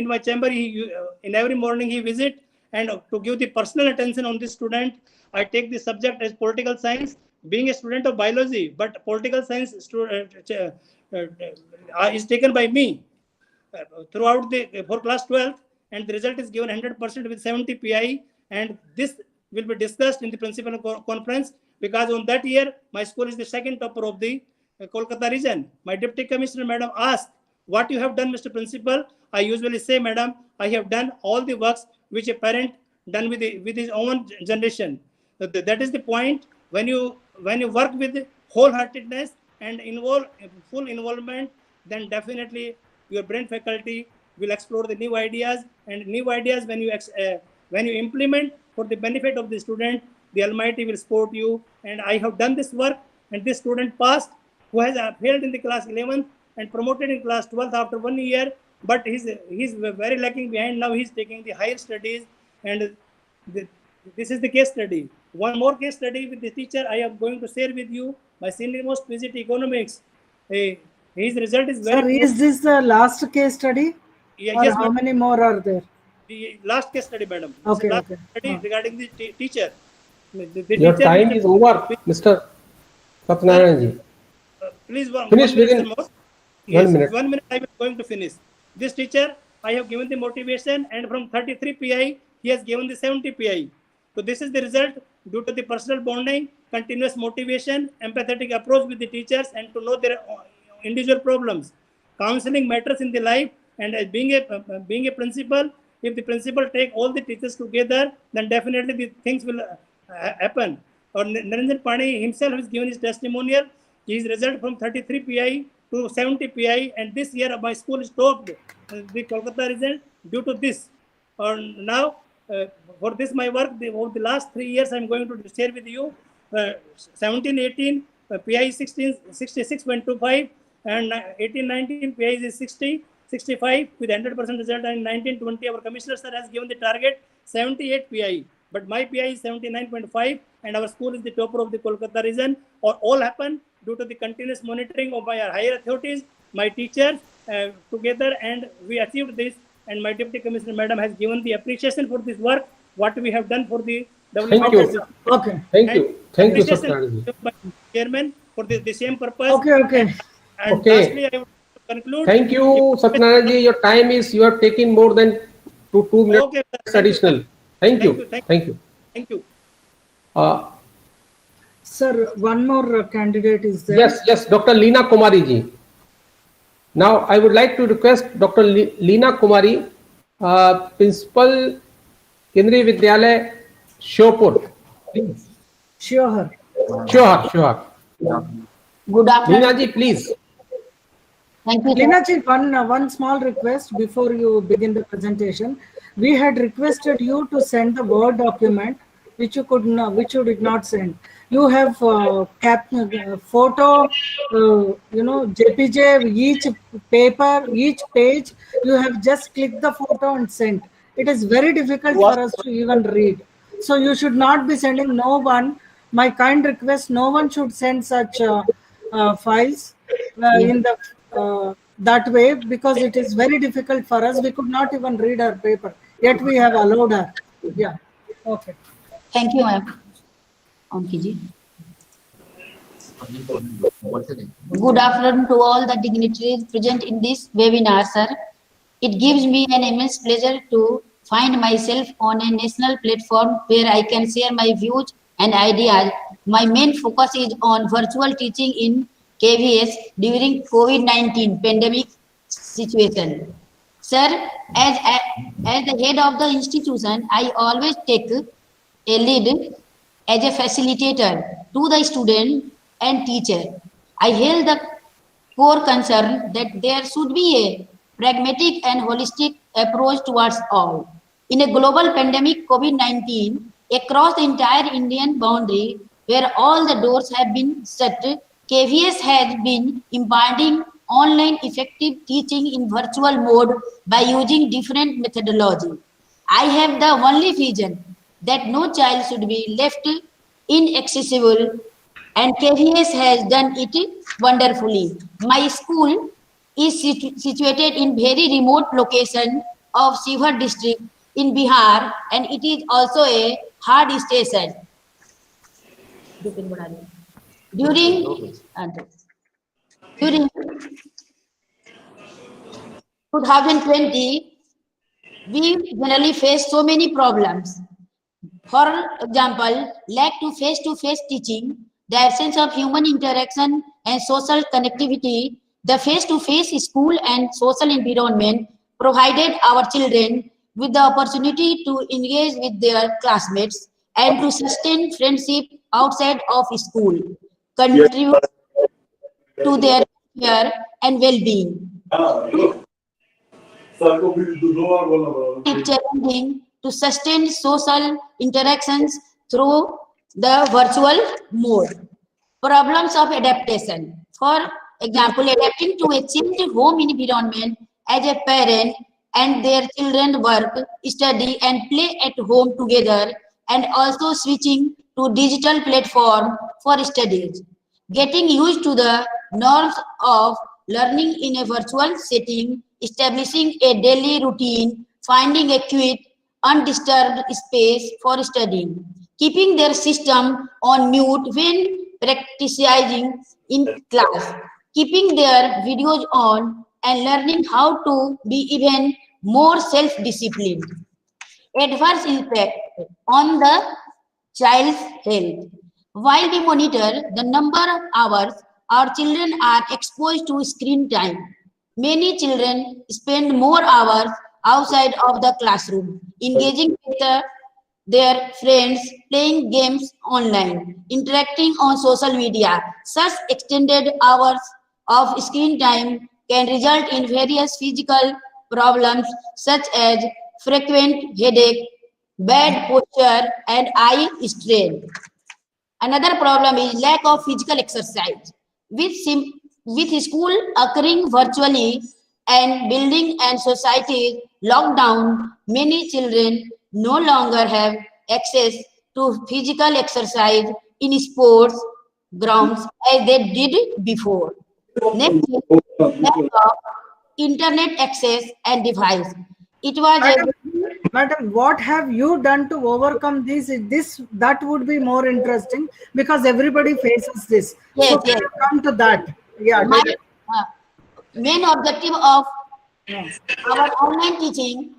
my chamber. In every morning he visit, and to give the personal attention on this student, I take the subject as political science, being a student of biology, but political science is taken by me throughout for class 12th, and the result is given 100% with 70 PI, and this will be discussed in the principal conference, because on that year, my school is the second topper of the Kolkata region. My deputy commissioner, madam, asked, what you have done, Mr. Principal? I usually say, madam, I have done all the works which a parent done with his own generation. That is the point. When you work with wholeheartedness and full involvement, then definitely your brain faculty will explore the new ideas, and new ideas when you implement for the benefit of the student, the Almighty will support you. And I have done this work, and this student passed, who has failed in the class 11th and promoted in class 12th after 1 year, but he's very lacking behind. Now he's taking the higher studies, and this is the case study. One more case study with the teacher I am going to share with you. My senior most visit economics. His result is very Sir, is this the last case study? Yeah, or yes, how madam. many more are there? The last case study, madam. Okay, Last okay. study regarding the teacher. The Your teacher time is over, Mr. Satyanarayan ji. Please, Finish one minute within more. 1 Yes, minute. 1 minute I am going to finish. This teacher, I have given the motivation, and from 33 PI, he has given the 70 PI. So this is the result due to the personal bonding, continuous motivation, empathetic approach with the teachers, and to know their individual problems. Counseling matters in the life, and as being a principal, if the principal take all the teachers together, then definitely the things will happen. Or Narendranath Pani himself has given his testimonial. His result from 33 PI to 70 PI, and this year my school is topped the Kolkata result due to this. Now, for this my work, over the last 3 years, I am going to share with you 17-18 PI 66.25, and 18-19 PI is 65 with 100% result, and 19-20 our commissioner sir has given the target 78 PI, but my PI is 79.5, and our school is the topper of the Kolkata region. All happened due to the continuous monitoring of my higher authorities, my teachers together, and we achieved this. And my deputy commissioner madam has given the appreciation for this work, what we have done for the development. Thank you. Okay. Thank you. Thank you, Appreciation Satyanarayan ji. by chairman for the same purpose. Okay. And Okay. lastly, I would conclude. Thank you, Satyanarayan ji. Your time is, you have taken more than 2 minutes Okay, additional. Thank you. Thank you. Thank you. Sir, one more candidate is there. Yes, Dr. Leena Kumari ji. Now, I would like to request Dr. Leena Kumari, Principal Kendriya Vidyalaya, Shiopur. Sure. Sure. Good afternoon. Leena ji, please. Thank you. Leena ji, one small request before you begin the presentation. We had requested you to send the Word document, which you did not send. You have photo, JPJ, each paper, each page. You have just clicked the photo and sent. It is very difficult for us to even read. So you should not be sending no one. My kind request: no one should send such files in the that way, because it is very difficult for us. We could not even read our paper, yet we have allowed her. Yeah. Okay. Thank you, ma'am. Good afternoon to all the dignitaries present in this webinar, sir. It gives me an immense pleasure to find myself on a national platform where I can share my views and ideas. My main focus is on virtual teaching in KVS during COVID-19 pandemic situation. Sir, as the head of the institution, I always take a lead as a facilitator to the student and teacher. I held the core concern that there should be a pragmatic and holistic approach towards all. In a global pandemic, COVID-19, across the entire Indian boundary, where all the doors have been shut, KVS has been imparting online effective teaching in virtual mode by using different methodology. I have the only vision that no child should be left inaccessible, and KVS has done it wonderfully. My school is situated in very remote location of Shivar district in Bihar, and it is also a hard station. During 2020, we generally faced so many problems. For example, lack to face-to-face teaching, the absence of human interaction and social connectivity, the face-to-face school and social environment provided our children with the opportunity to engage with their classmates and to sustain friendship outside of school, contribute to their welfare and well-being. It's challenging to sustain social interactions through the virtual mode. Problems of adaptation. For example, adapting to a changed home environment as a parent and their children work, study and play at home together, and also switching to digital platform for studies. Getting used to the norms of learning in a virtual setting, establishing a daily routine, finding a quiet, undisturbed space for studying, keeping their system on mute when practicing in class, keeping their videos on, and learning how to be even more self-disciplined. Adverse impact on the child's health. While we monitor the number of hours our children are exposed to screen time, many children spend more hours outside of the classroom, engaging with their friends, playing games online, interacting on social media. Such extended hours of screen time can result in various physical problems such as frequent headache, bad posture, and eye strain. Another problem is lack of physical exercise. With school occurring virtually and building and society locked down, many children no longer have access to physical exercise in sports grounds as they did before. Next, lack of internet access and device. It was Madam, what have you done to overcome this? That would be more interesting because everybody faces this. Yes, so yes. Come to that. Yeah. My main objective of our online teaching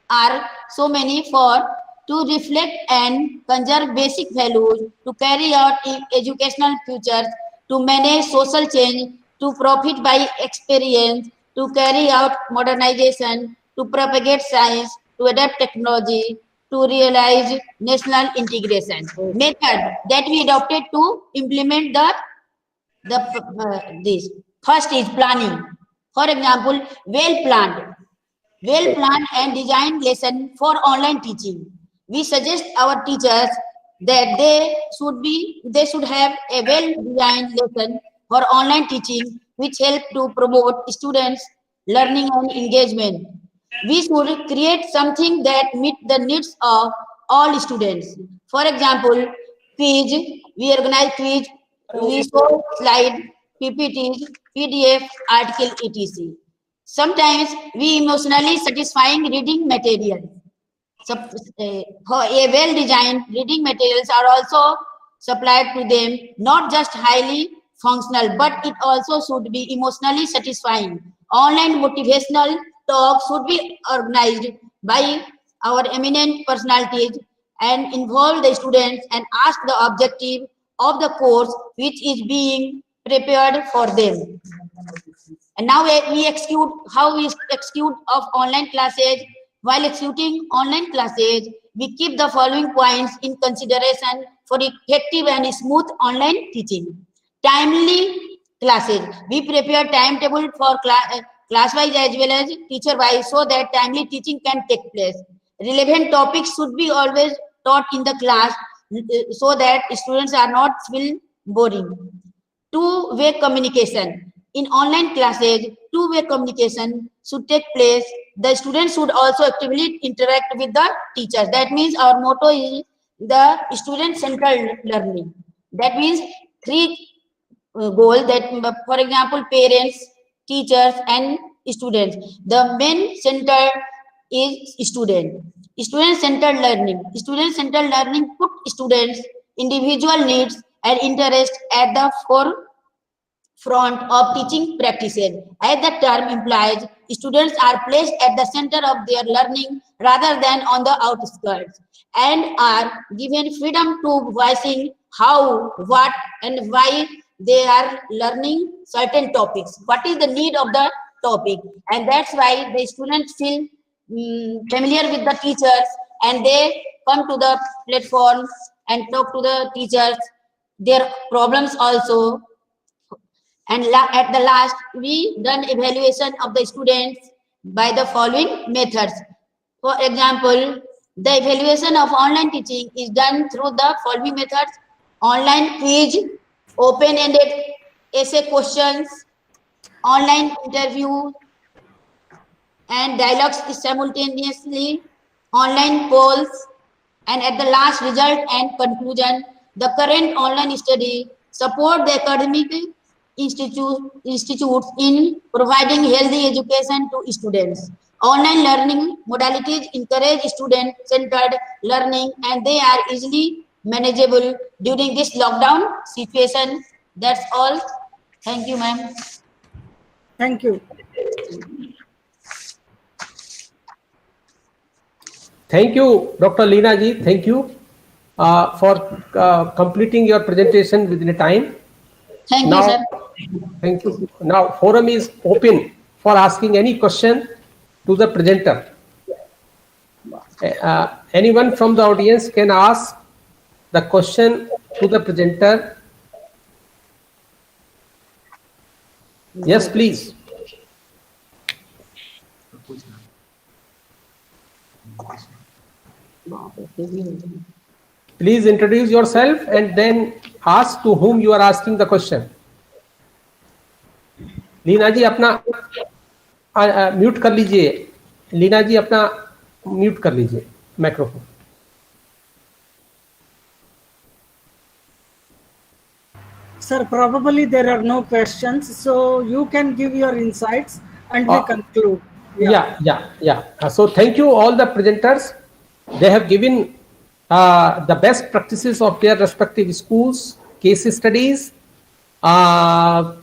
are so many to reflect and conserve basic values, to carry out educational futures, to manage social change, to profit by experience, to carry out modernization, to propagate science, to adapt technology, to realize national integration. Method that we adopted to implement this. First is planning. For example, well-planned and designed lesson for online teaching. We suggest our teachers that they should have a well-designed lesson for online teaching, which help to promote students' learning and engagement. We should create something that meets the needs of all students. For example, quiz, we organize quiz, we show slide, PPTs, PDF, article, etc. Sometimes we emotionally satisfying reading material. For a well-designed reading materials are also supplied to them, not just highly functional, but it also should be emotionally satisfying. Online motivational talks should be organized by our eminent personalities and involve the students and ask the objective of the course which is being prepared for them. And now we execute of online classes. While executing online classes, we keep the following points in consideration for effective and smooth online teaching. Timely classes. We prepare timetable for class-wise as well as teacher-wise so that timely teaching can take place. Relevant topics should be always taught in the class so that students are not feel boring. Two-way communication. In online classes, two-way communication should take place. The students should also actively interact with the teachers. That means our motto is the student-centered learning. That means three goals that, for example, parents, teachers, and students. The main center is student. Student-centered learning. Student-centered learning put students' individual needs and interest at the forefront of teaching practices. As the term implies, students are placed at the center of their learning rather than on the outskirts. and are given freedom to voicing how, what, and why they are learning certain topics. What is the need of the topic? And that's why the students feel familiar with the teachers, and they come to the platform and talk to the teachers, their problems also. And at the last, we done evaluation of the students by the following methods. For example, the evaluation of online teaching is done through the following methods: online quiz, open-ended essay questions, online interview and dialogues simultaneously, online polls, and at the last, result and conclusion. The current online study support the academic institutes in providing healthy education to students. Online learning modalities encourage student-centered learning, and they are easily manageable during this lockdown situation. That's all. Thank you, ma'am. Thank you. Thank you, Dr. Leena ji. Thank you for completing your presentation within a time. Thank you, sir. Thank you. Now, forum is open for asking any question to the presenter. Anyone from the audience can ask the question to the presenter. Yes, please. Please introduce yourself and then ask to whom you are asking the question. Leena ji अपना mute कर लीजिए. लीना जी अपना mute कर लीजिए microphone. Sir, probably there are no questions, so you can give your insights and we conclude. Yeah. So thank you all the presenters. They have given the best practices of their respective schools, case studies, a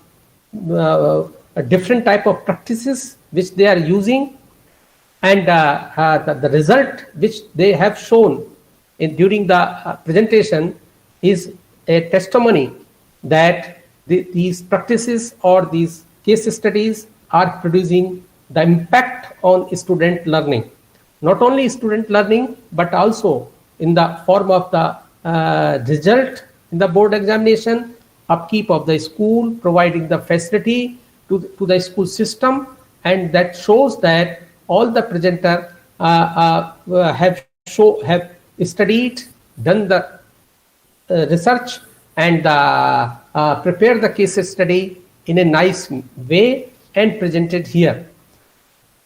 different type of practices which they are using, and the result which they have shown during the presentation is a testimony that these practices or these case studies are producing the impact on student learning. Not only student learning, but also in the form of the result in the board examination, upkeep of the school, providing the facility to the school system, and that shows that all the presenter have studied, done the research, and prepare the case study in a nice way and presented here.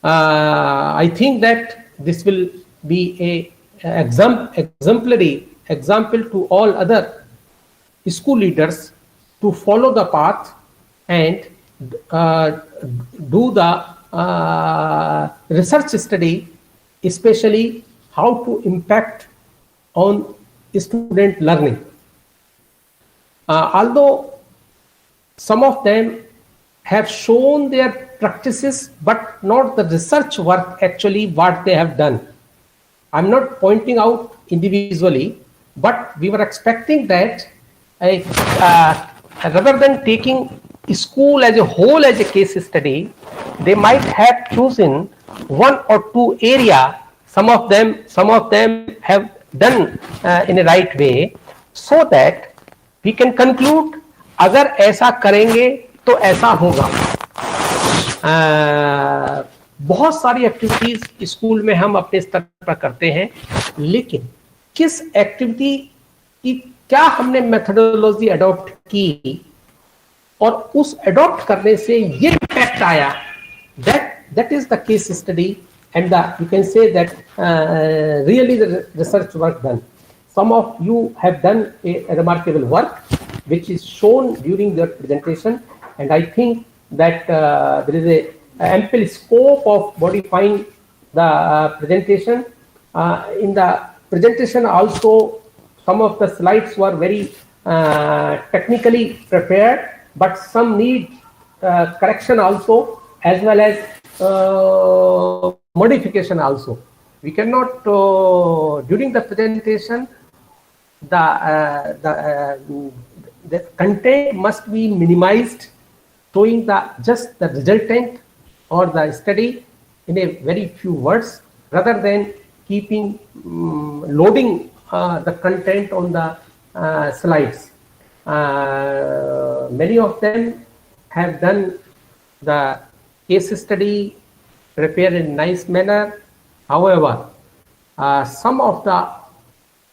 I think that this will be a exemplary example to all other school leaders to follow the path and do the research study, especially how to impact on student learning. Although some of them have shown their practices, but not the research work actually what they have done. I'm not pointing out individually, but we were expecting that rather than taking school as a whole as a case study, they might have chosen one or two area. Some of them have done in a right way, so that we can conclude अगर ऐसा करेंगे तो ऐसा होगा. बहुत सारी activities school में हम अपने स्तर पर करते हैं, लेकिन किस एक्टिविटी की क्या हमने मेथोडोलॉजी अडॉप्ट की और उस अडॉप्ट करने से ये इम्पैक्ट आया, that is the case study, and you can say that really the research work done. Some of you have done a remarkable work which is shown during their presentation, and I think that there is a ample scope of modifying the presentation. In the presentation also, some of the slides were very technically prepared, but some need correction also, as well as modification also. We cannot, during the presentation, the content must be minimized, showing just the resultant or the study in a very few words, rather than keeping loading the content on the slides. Many of them have done the case study prepared in nice manner. However, some of the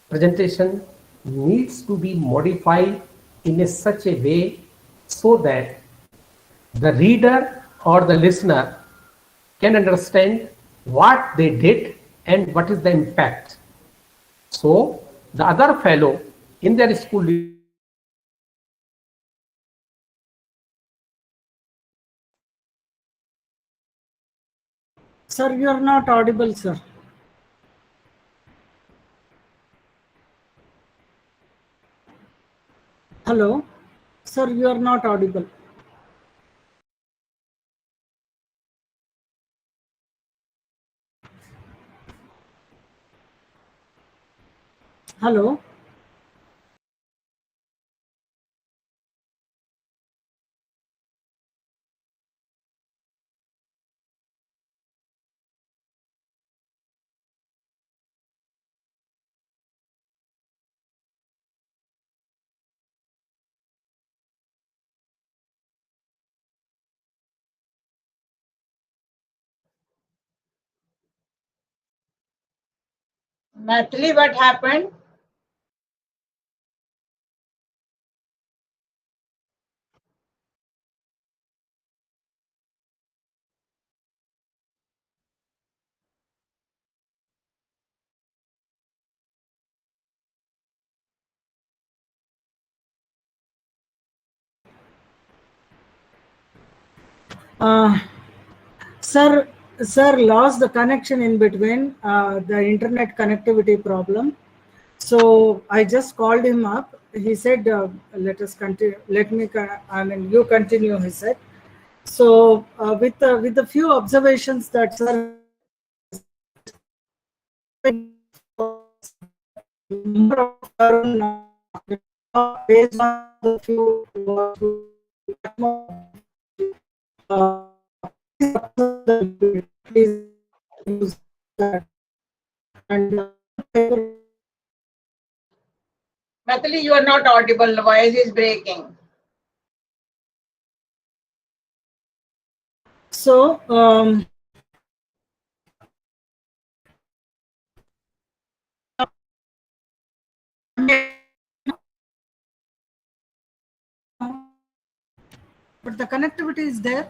presentation needs to be modified in such a way so that the reader or the listener can understand what they did and what is the impact. So the other fellow in their school. Sir, you are not audible, sir. Hello? Sir, you are not audible. Hello? Mathili, what happened? Sir lost the connection in between, the internet connectivity problem. So I just called him up. He said, let us continue. You continue, he said. So with the few observations that sir based on the few Mathili, you are not audible. The voice is breaking. So but the connectivity is there.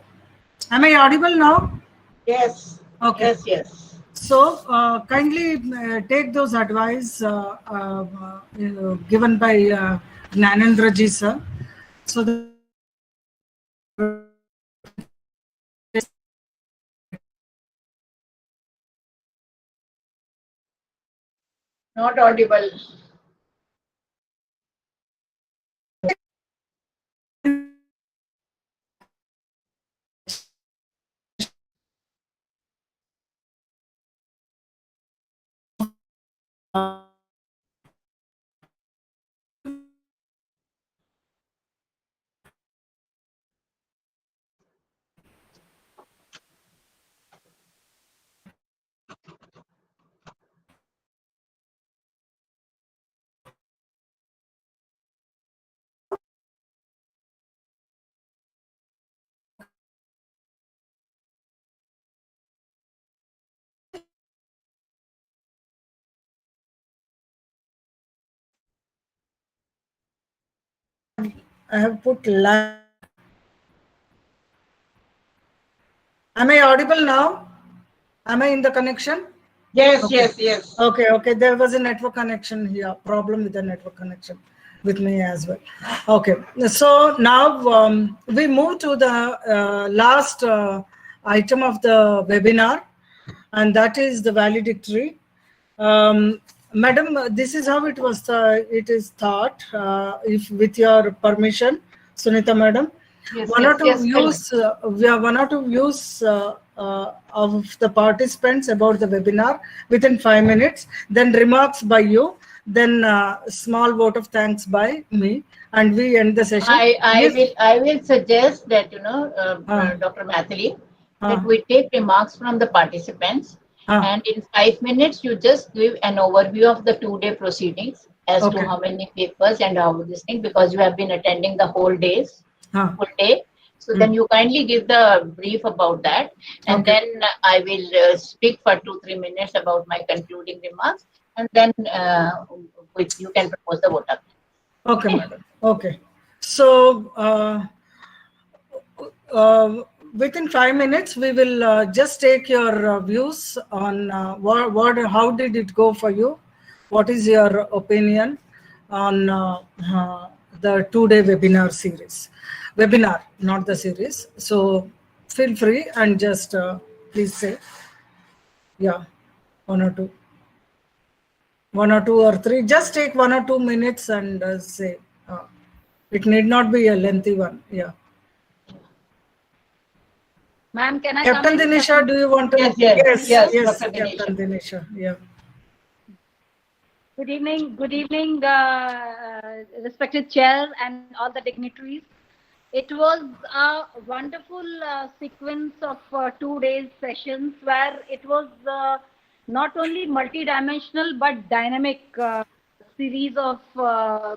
Am I audible now? Yes. Okay. Yes. So kindly take those advice given by Gnanendra ji sir. So Not audible. I have put live. Am I audible now? Am I in the connection? Yes, Okay. yes. Okay. There was a network connection here, problem with the network connection with me as well. Okay. So now we move to the last item of the webinar, and that is the valedictory. Madam, this is how it was. It is thought. If with your permission, Sunita Madam, Yes, one yes, or two yes, views. We have one or two views of the participants about the webinar within 5 minutes, then remarks by you, then small vote of thanks by me, and we end the session. I will suggest that, Dr. Mathili, that we take remarks from the participants, and in 5 minutes, you just give an overview of the 2-day proceedings as to how many papers and how this thing, because you have been attending the whole day. So then you kindly give the brief about that, and then I will speak for 2-3 minutes about my concluding remarks, and then you can propose the vote. Okay, madam. Okay. So within 5 minutes, we will just take your views on how did it go for you? What is your opinion on the 2-day webinar series? Webinar, not the series. So feel free and just please say, yeah, 1 or 2. 1 or 2 or 3. Just take 1 or 2 minutes and say. It need not be a lengthy one. Yeah. Ma'am, can I Captain come in? Dinisha, do you want to? Yes, Captain Dinisha. Yeah. Good evening, respected chair and all the dignitaries. It was a wonderful sequence of 2 days sessions where it was not only multidimensional but dynamic series of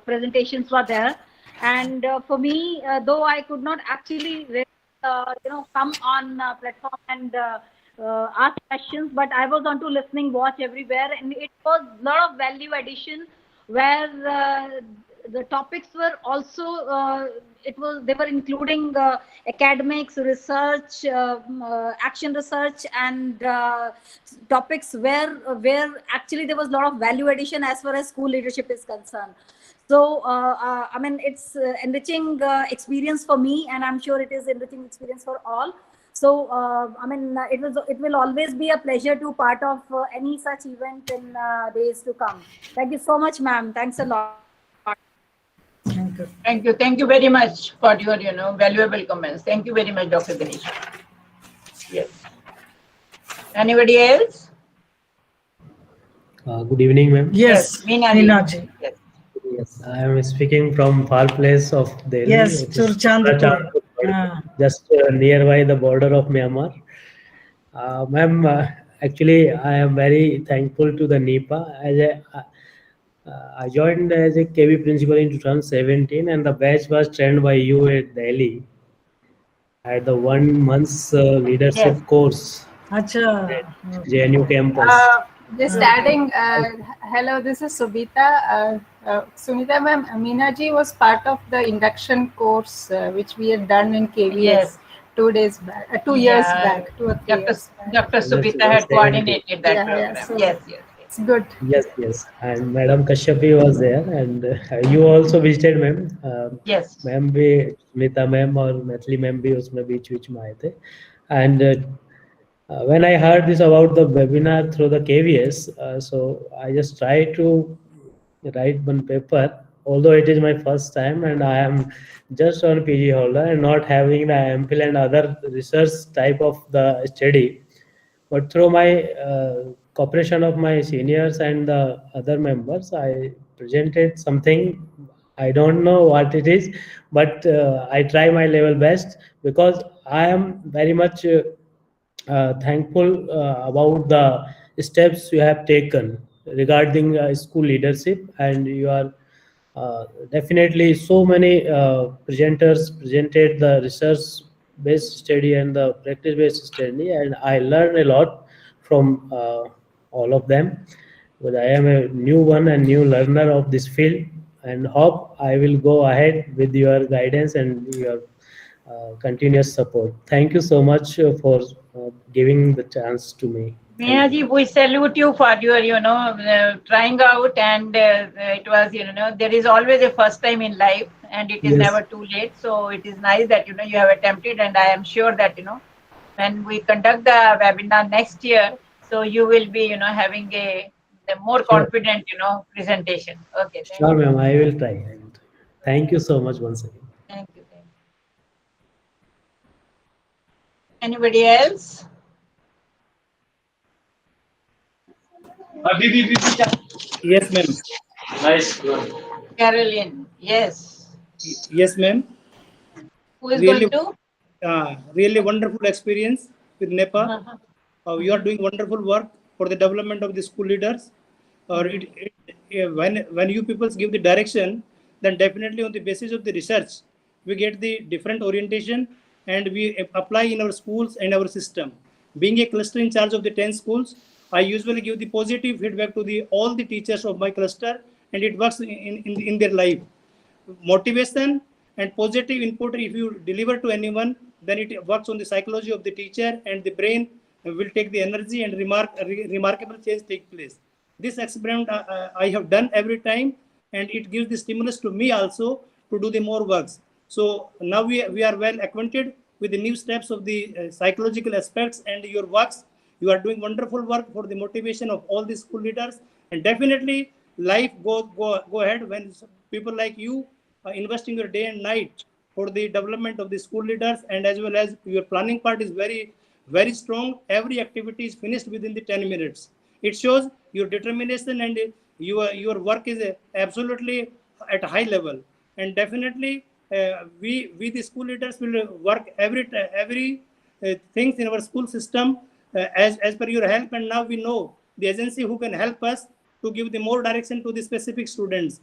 presentations were there. And for me, though I could not actually come on platform and ask questions, but I was on to listening watch everywhere, and it was a lot of value addition where the topics were also they were including academics, research, action research, and topics where actually there was a lot of value addition as far as school leadership is concerned. So, I mean, it's enriching experience for me, and I'm sure it is enriching experience for all. So, I mean, it will always be a pleasure to part of any such event in days to come. Thank you so much, ma'am. Thanks a lot. Thank you very much for your, valuable comments. Thank you very much, Dr. Dinesh. Yes. Anybody else? Good evening, ma'am. Yes, Meenaji. Yes. Yes, I am speaking from far place of Delhi. Yes, Churchandpur. Just nearby the border of Myanmar. Ma'am, actually, I am very thankful to the NIPA. I joined as a KB principal in 2017, and the batch was trained by you at Delhi. I had the 1 month's leadership course at JNU campus. Just adding, hello, this is Subita. Sunita ma'am, Meenaji was part of the induction course which we had done in KVS 2 days back, 2 years back, 2 or 3 years back. Dr. Subita had coordinated that program. So yes. It's good. Yes. And Madam Kashyapi was there, and you also visited, ma'am. Yes. Ma'am भी Smita ma'am और Maithili ma'am भी उसमें बीच में आए थे. And when I heard this about the webinar through the KVS, so I just tried to write one paper, although it is my first time and I am just on PG holder and not having the MPhil and other research type of the study. But through my cooperation of my seniors and the other members, I presented something. I don't know what it is, but I try my level best, because I am very much thankful about the steps you have taken regarding school leadership, and you are definitely so many presenters presented the research based study and the practice based study, and I learned a lot from all of them, because I am a new one and new learner of this field, and hope I will go ahead with your guidance and your continuous support. Thank you so much for giving the chance to me. Meenaji, we salute you for your, trying out, and it was, there is always a first time in life, and it is never too late. So it is nice that, you have attempted, and I am sure that, when we conduct the webinar next year, so you will be, having a more confident, presentation. Okay. Sure, ma'am, I will try. Thank you so much once again. Thank you. Anybody else? Yes, ma'am. Nice, good. Caroline, yes. Yes, ma'am. Who is Really, going to? really wonderful experience with NEPA. You are doing wonderful work for the development of the school leaders. Or when you people give the direction, then definitely on the basis of the research, we get the different orientation and we apply in our schools and our system. Being a cluster in charge of the 10 schools, I usually give the positive feedback to all the teachers of my cluster, and it works in their life. Motivation and positive input, if you deliver to anyone, then it works on the psychology of the teacher, and the brain will take the energy and remarkable change take place. This experiment I have done every time, and it gives the stimulus to me also to do the more works. So now we are well acquainted with the new steps of the psychological aspects and your works. You are doing wonderful work for the motivation of all the school leaders, and definitely life go ahead when people like you investing your day and night for the development of the school leaders, and as well as your planning part is very strong. Every activity is finished within the 10 minutes. It shows your determination, and your work is absolutely at a high level. And definitely we the school leaders will work every things in our school system as per your help, and now we know the agency who can help us to give the more direction to the specific students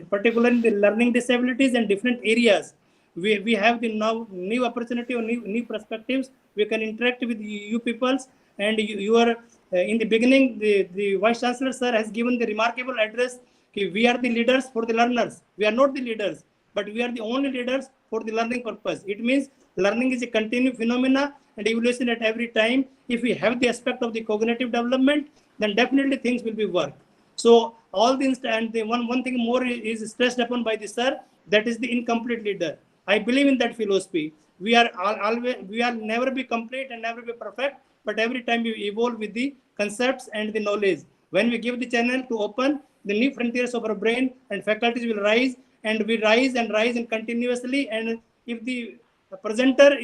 particular in the learning disabilities and different areas. We have the now new opportunity or new perspectives. We can interact with you peoples, and you are in the beginning the vice chancellor sir has given the remarkable address. We are the leaders for the learners. We are not the leaders, but we are the only leaders for the learning purpose. It means learning is a continuous phenomena and evolution at every time. If we have the aspect of the cognitive development, then definitely things will be work. So all things, and the one thing more is stressed upon by the sir, that is the incomplete leader. I believe in that philosophy. We are never be complete and never be perfect, but every time we evolve with the concepts and the knowledge. When we give the channel to open, the new frontiers of our brain and faculties will rise, and we rise and continuously. And if the presenter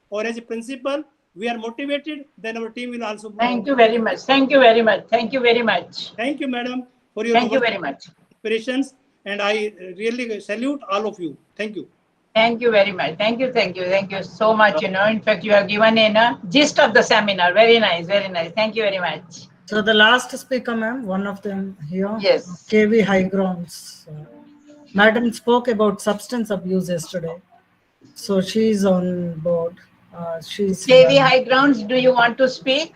or as a principal, we are motivated, then our team will also. Thank you very much. Thank you very much. Thank you very much. Thank you, madam, for your Thank you very much. inspirations, and I really salute all of you. Thank you. Thank you very much. Thank you so much. In fact, you have given a gist of the seminar. Very nice, very nice. Thank you very much. So the last speaker, ma'am, one of them here. Yes. KV Highgrounds. Madam spoke about substance abuse yesterday. So she's on board. She's KV Highgrounds, do you want to speak?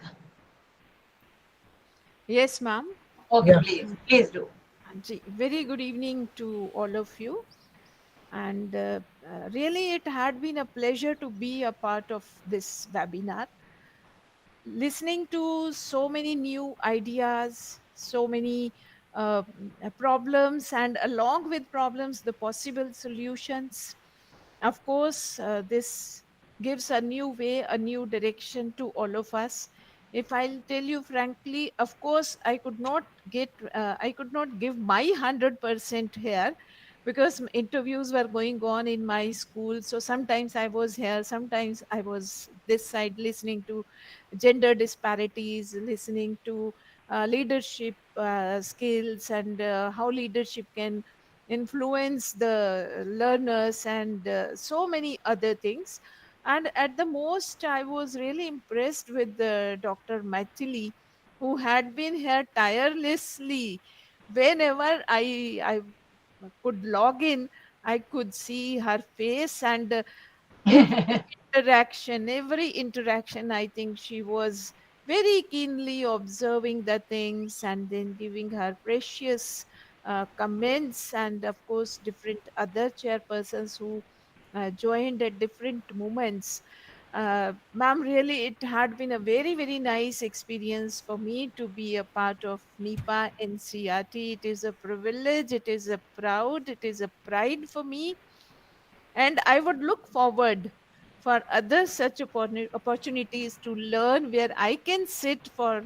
Yes, ma'am. Okay, Yeah. please do. Very good evening to all of you. And really, it had been a pleasure to be a part of this webinar. Listening to so many new ideas, so many problems, and along with problems, the possible solutions. Of course, this gives a new way, a new direction to all of us. If I'll tell you frankly, of course, I could not give my 100% here, because interviews were going on in my school. So sometimes I was here, sometimes I was this side, listening to gender disparities, listening to leadership skills, and how leadership can influence the learners, and so many other things. And at the most, I was really impressed with Dr. Maithili, who had been here tirelessly. Whenever I could log in, I could see her face, and every interaction, I think she was very keenly observing the things and then giving her precious comments, and of course different other chairpersons who joined at different moments. Ma'am, really it had been a very nice experience for me to be a part of NEPA NCRT. It is a privilege, it is a proud, it is a pride for me, and I would look forward for other such opportunities to learn where I can sit for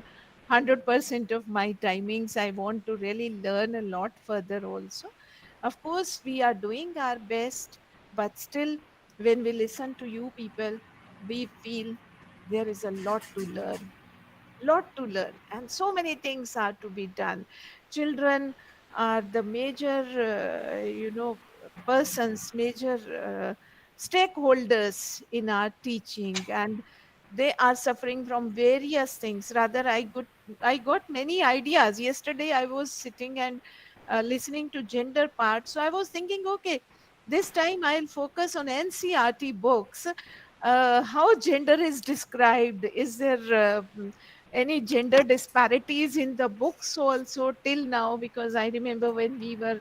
100% of my timings. I want to really learn a lot further also. Of course, we are doing our best, but still, when we listen to you people, we feel there is a lot to learn. lot to learn, and so many things are to be done. Children are the major, persons, major stakeholders in our teaching, and they are suffering from various things. Rather, I got many ideas. Yesterday, I was sitting and listening to gender part, so I was thinking, okay, this time I'll focus on NCERT books. How gender is described? Is there any gender disparities in the books also till now? Because I remember when we were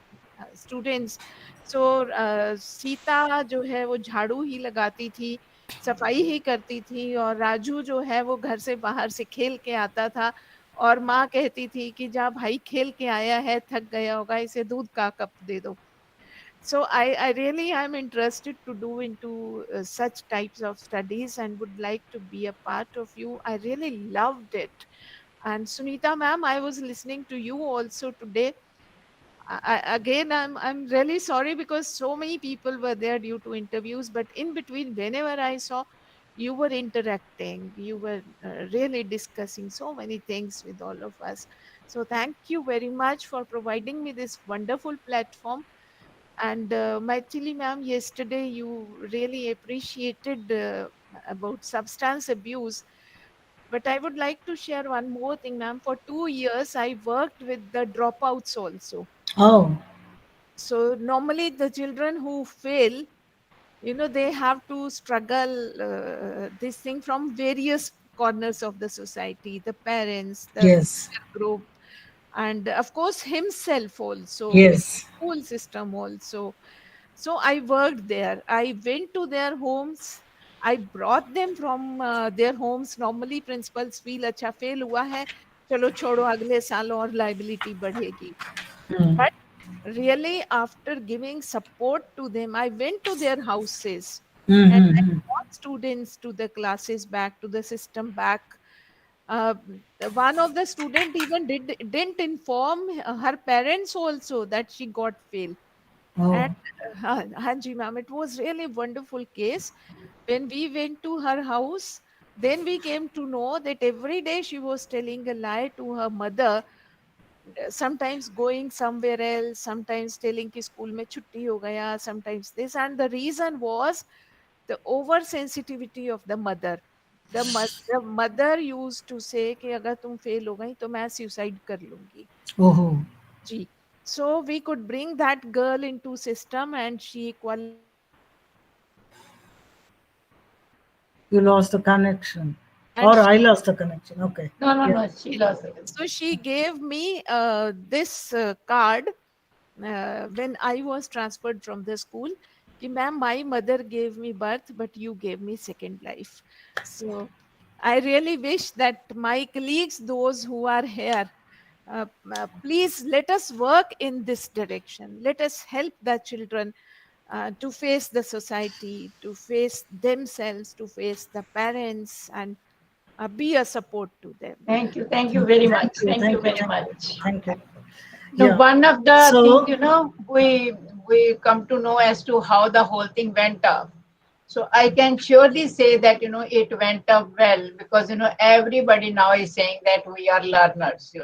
students, so Sita जो है वो झाड़ू ही लगाती थी, सफाई ही करती थी, और राजू जो है वो घर से बाहर से खेल के आता था, और माँ कहती थी कि जा भाई खेल के आया है, थक गया होगा, इसे दूध का कप दे दो. So I really am interested to do into such types of studies and would like to be a part of you. I really loved it. And Sunita ma'am, I was listening to you also today. Again, I'm really sorry because so many people were there due to interviews, but in between, whenever I saw, you were interacting, you were really discussing so many things with all of us. So thank you very much for providing me this wonderful platform. And Maithili ma'am, yesterday you really appreciated about substance abuse. But I would like to share one more thing, ma'am. For 2 years, I worked with the dropouts also. Oh. So normally the children who fail, they have to struggle this thing from various corners of the society, the parents, the Yes. peer group, and of course himself also, Yes. with school system also. So I worked there. I went to their homes. I brought them from their homes. Normally principals feel अच्छा fail हुआ है, चलो छोड़ो अगले साल और liability बढ़ेगी. But really, after giving support to them, I went to their houses and I brought students to the classes back, to the system back. One of the student even didn't inform her parents also that she got fail. Oh. And Hanji ma'am, it was really wonderful case. When we went to her house, then we came to know that every day she was telling a lie to her mother, sometimes going somewhere else, sometimes telling कि school में छुट्टी हो गया, sometimes this, and the reason was the oversensitivity of the mother. The mother used to say कि अगर तुम fail हो गई तो मैं suicide कर लूंगी. Oh. Ji. So we could bring that girl into system and she You lost the connection. And Or she- I lost the connection. Okay. No, Yeah. she lost it. So she gave me this card when I was transferred from the school. Ki, ma'am, my mother gave me birth, but you gave me second life. So I really wish that my colleagues, those who are here, please let us work in this direction. Let us help the children to face the society, to face themselves, to face the parents, and be a support to them. Thank you very much. Thank you very much. Thank you. So Yeah. one of the So- things, we come to know as to how the whole thing went up. So I can surely say that, it went up well because, everybody now is saying that we are learners,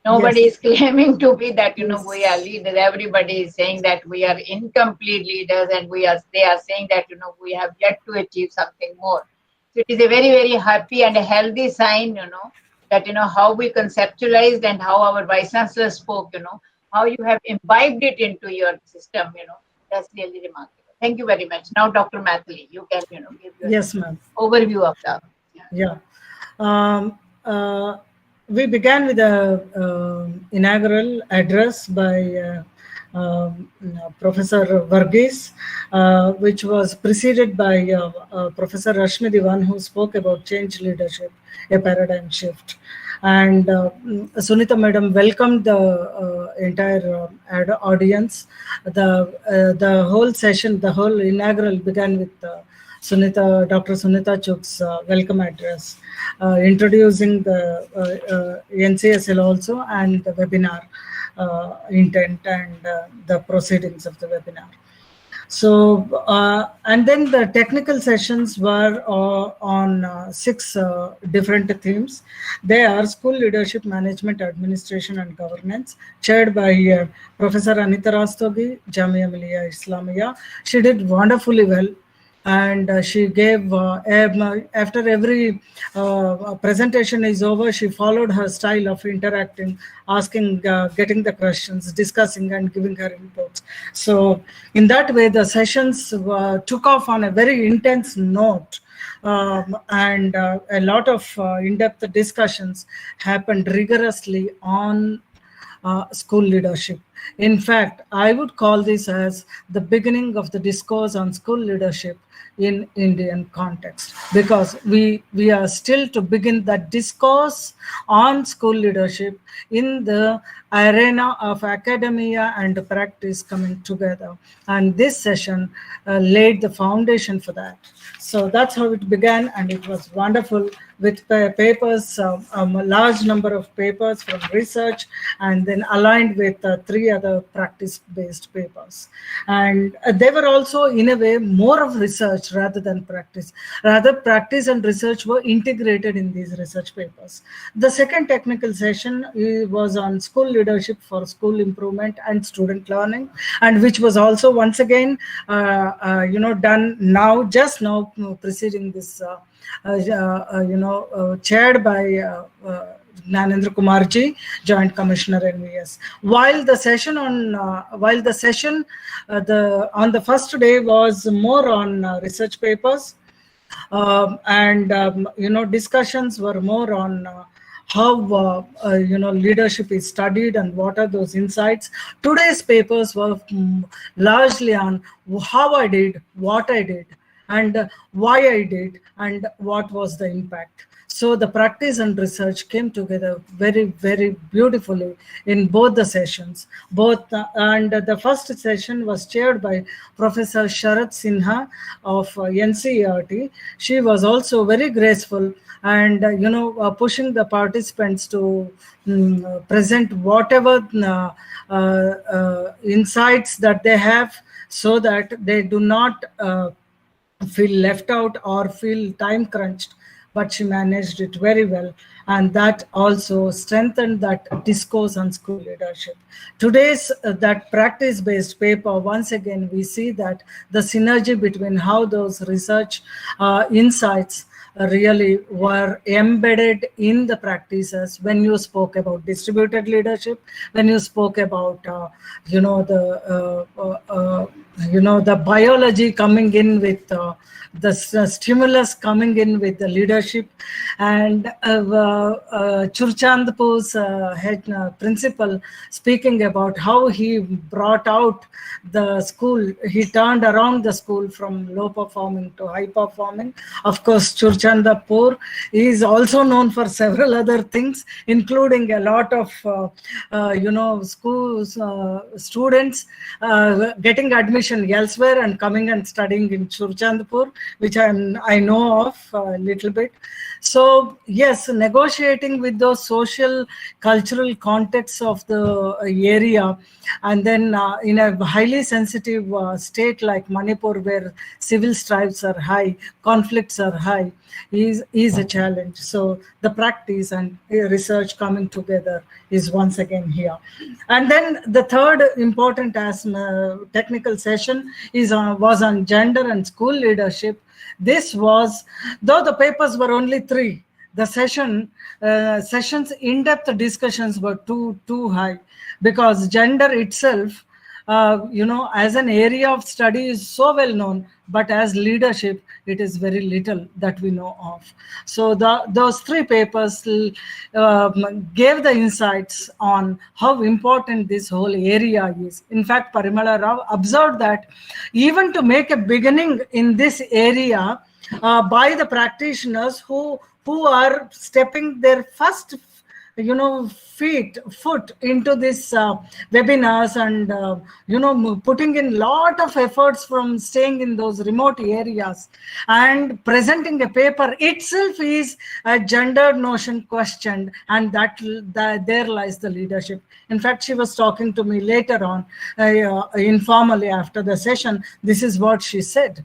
Nobody Yes. is claiming to be that, we are leaders. Everybody is saying that we are incomplete leaders and they are saying that, we have yet to achieve something more. So it is a very, very happy and a healthy sign, that, how we conceptualized and how our vice chancellor spoke, how you have imbibed it into your system, that's really remarkable. Thank you very much. Now, Dr. Mathili, you can, give your Yes, ma'am. overview of the. Yeah. We began with a inaugural address by Professor Varghese, which was preceded by Professor Rashmi Diwan, who spoke about change leadership, a paradigm shift. And Sunita Madam welcomed the entire audience. The whole session, the whole inaugural began with Dr. Sunita Chuk's welcome address, introducing the NCSL also and the webinar intent and the proceedings of the webinar. So, and then the technical sessions were on 6 different themes. They are school leadership, management, administration, and governance, chaired by Professor Anita Rastogi, Jamia Millia Islamia. She did wonderfully well. And she gave, after every presentation is over, she followed her style of interacting, asking, getting the questions, discussing, and giving her inputs. So in that way, the sessions took off on a very intense note. And a lot of in-depth discussions happened rigorously on school leadership. In fact, I would call this as the beginning of the discourse on school leadership in Indian context, because we are still to begin that discourse on school leadership in the arena of academia and practice coming together. And this session laid the foundation for that. So that's how it began, and it was wonderful with papers, a large number of papers from research, and then aligned with 3 other practice-based papers. And they were also, in a way, more of research rather than practice. Rather, practice and research were integrated in these research papers. The second technical session was on school leadership for school improvement and student learning, and which was also once again, done now, just now, preceding this, chaired by Gnanendra Kumarji, Joint Commissioner NVS. While the session on the first day was more on research papers, discussions were more on how leadership is studied and what are those insights. Today's papers were largely on how I did, what I did, and why I did, and what was the impact. So the practice and research came together very, very beautifully in both the sessions. And the first session was chaired by Professor Sharat Sinha of NCERT. She was also very graceful and pushing the participants to present whatever insights that they have, so that they do not feel left out or feel time crunched. But she managed it very well, and that also strengthened that discourse on school leadership. Today's that practice-based paper, once again, we see that the synergy between how those research insights really were embedded in the practices. When you spoke about distributed leadership, when you spoke about the biology coming in with the stimulus coming in with the leadership, and Churchandpur's head principal speaking about how he brought out the school, he turned around the school from low performing to high performing. Of course, Churchandpur is also known for several other things, including a lot of schools, students getting admission elsewhere and coming and studying in Churchandpur, which I know of a little bit. So yes, negotiating with those social, cultural contexts of the area, and then in a highly sensitive state like Manipur, where civil strifes are high, conflicts are high, is a challenge. So the practice and research coming together is once again here. And then the third important technical session was on gender and school leadership. This was, though the papers were only 3, the sessions in-depth discussions were too high, because gender itself, as an area of study is so well known, but as leadership, it is very little that we know of. So those 3 papers gave the insights on how important this whole area is. In fact, Parimala Rao observed that even to make a beginning in this area by the practitioners who are stepping their first foot into this webinars and putting in lot of efforts from staying in those remote areas and presenting a paper itself is a gender notion questioned, and that there lies the leadership. In fact, she was talking to me later on informally after the session. This is what she said.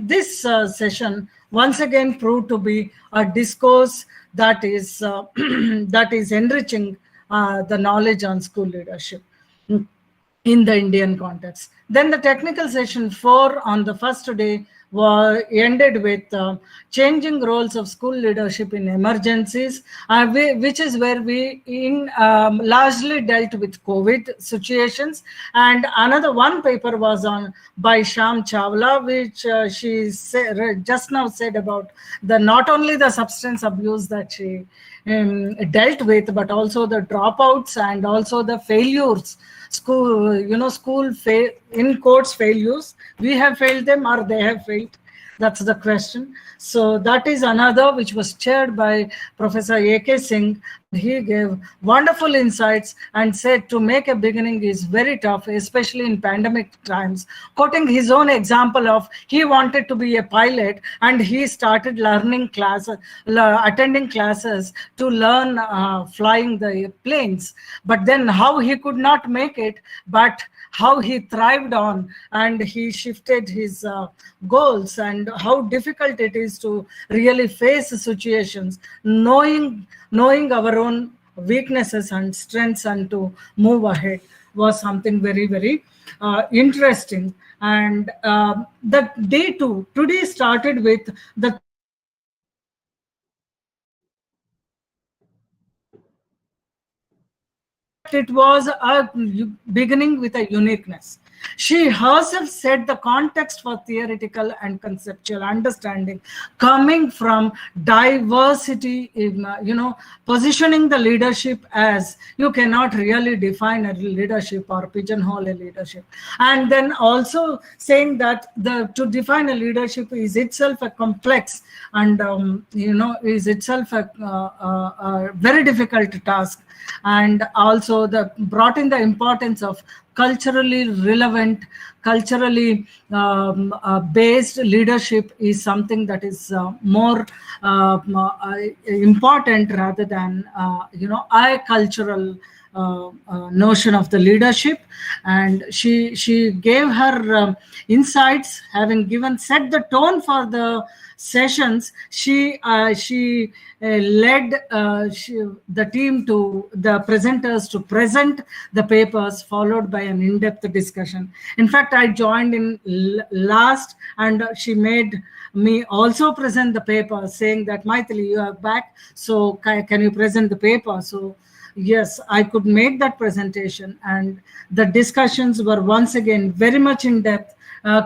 This session once again proved to be a discourse that is that is enriching the knowledge on school leadership in the Indian context. Then the technical session 4 on the first day ended with changing roles of school leadership in emergencies, which is where we largely dealt with COVID situations. And another one paper was by Sham Chawla, which she just now said about not only the substance abuse that she dealt with, but also the dropouts and also the failures. School in quotes failures. We have failed them or they have failed. That's the question. So that is another which was chaired by Professor A.K. Singh. He gave wonderful insights and said to make a beginning is very tough, especially in pandemic times, quoting his own example of he wanted to be a pilot and he started learning classes, attending classes to learn flying the planes. But then how he could not make it, but how he thrived on and he shifted his goals, and how difficult it is to really face situations, knowing our own weaknesses and strengths and to move ahead was something very, very interesting. And the day 2 today started with the it was a beginning with a uniqueness. She herself said the context for theoretical and conceptual understanding coming from diversity in, positioning the leadership as you cannot really define a leadership or pigeonhole a leadership. And then also saying that to define a leadership is itself a complex and, is itself a very difficult task. And also brought in the importance of culturally relevant, culturally based leadership is something that is more important rather than a cultural notion of the leadership. And she gave her insights, having set the tone for the sessions. She led the team to the presenters to present the papers, followed by an in-depth discussion. In fact, I joined in last, and she made me also present the paper, saying that Maithili, you are back, so can you present the paper? So yes, I could make that presentation, and the discussions were once again very much in depth,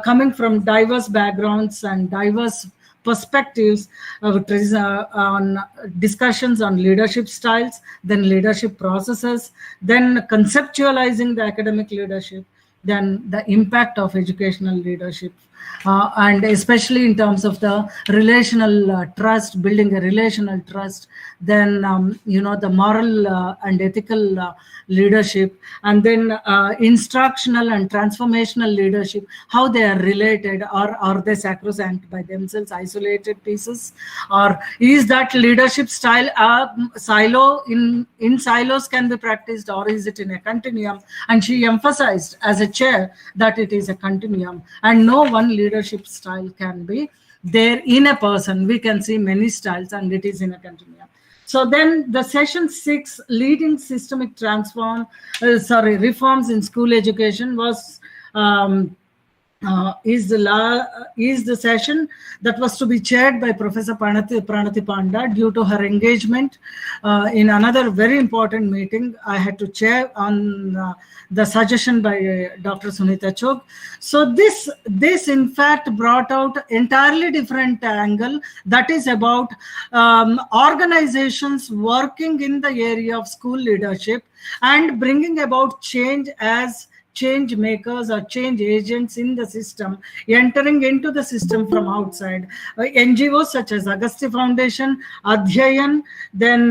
coming from diverse backgrounds and diverse perspectives, on discussions on leadership styles, then leadership processes, then conceptualizing the academic leadership, then the impact of educational leadership, and especially in terms of the relational trust, building a relational trust, then the moral and ethical leadership, and then instructional and transformational leadership, how they are related, or are they sacrosanct by themselves, isolated pieces, or is that leadership style silo in silos can be practiced, or is it in a continuum? And she emphasized as a chair that it is a continuum, and no one leadership style can be there in a person. We can see many styles, and it is in a continuum. So then the session 6, leading systemic reforms in school education, was is the session that was to be chaired by Professor Pranati Panda. Due to her engagement in another very important meeting, I had to chair on the suggestion by Dr. Sunita Chog. So this in fact brought out entirely different angle, that is about organizations working in the area of school leadership and bringing about change as change makers or change agents in the system, entering into the system from outside. NGOs such as Agastya Foundation, Adhyayan, then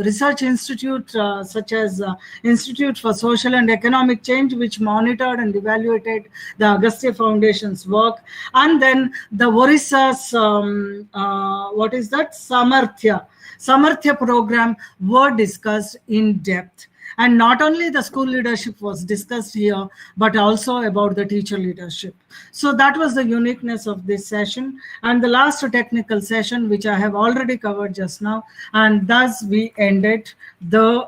research institute such as Institute for Social and Economic Change, which monitored and evaluated the Agastya Foundation's work, and then the Orissa's what is that, Samarthya program were discussed in depth. And not only the school leadership was discussed here, but also about the teacher leadership. So that was the uniqueness of this session. And the last technical session, which I have already covered just now, and thus we ended the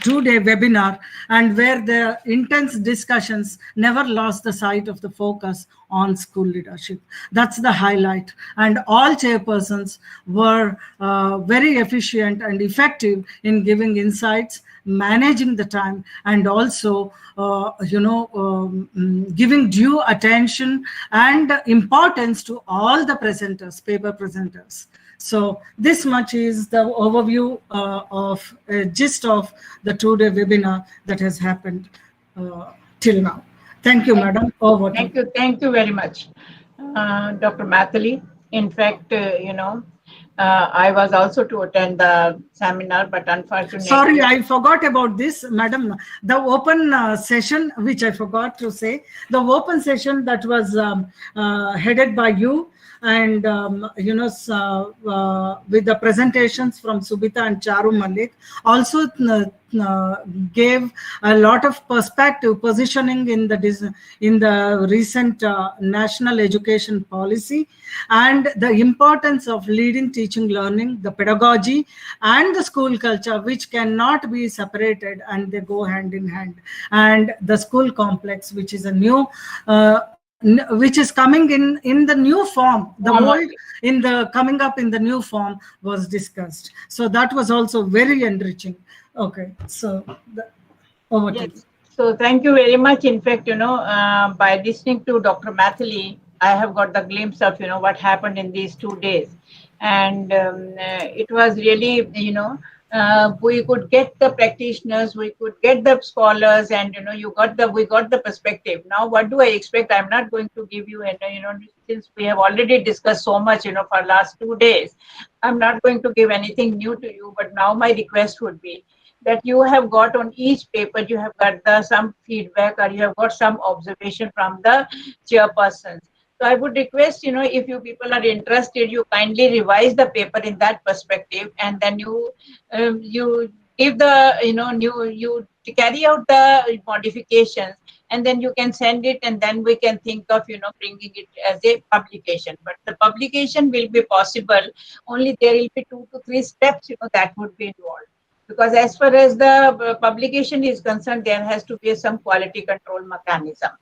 two-day webinar, and where the intense discussions never lost the sight of the focus on school leadership. That's the highlight. And all chairpersons were very efficient and effective in giving insights, managing the time, and also giving due attention and importance to all the presenters, paper presenters. So this much is the overview of gist of the two-day webinar that has happened till now. Thank you, madam. Over. Thank you very much, Dr. Mathili. In fact, I was also to attend the seminar, but unfortunately. Sorry, I forgot about this, madam. The open session, which I forgot to say, the open session that was headed by you, and with the presentations from Subita and Charu Malik, also gave a lot of perspective positioning in the recent national education policy, and the importance of leading teaching learning, the pedagogy and the school culture, which cannot be separated, and they go hand in hand, and the school complex, which is a new which is coming in the new form. The world coming up in the new form was discussed. So that was also very enriching. Okay, so over to you. So thank you very much. In fact, by listening to Dr. Mathili, I have got the glimpse of what happened in these 2 days, and it was really we could get the practitioners, we could get the scholars, and we got the perspective. Now, what do I expect? I'm not going to give you, since we have already discussed so much, for last 2 days, I'm not going to give anything new to you. But now my request would be that you have got on each paper, you have got some feedback, or you have got some observation from the chairpersons. So I would request, if you people are interested, you kindly revise the paper in that perspective, and then you give the, you carry out the modifications, and then you can send it, and then we can think of, bringing it as a publication. But the publication will be possible only there will be 2 to 3 steps, that would be involved. Because as far as the publication is concerned, there has to be some quality control mechanism,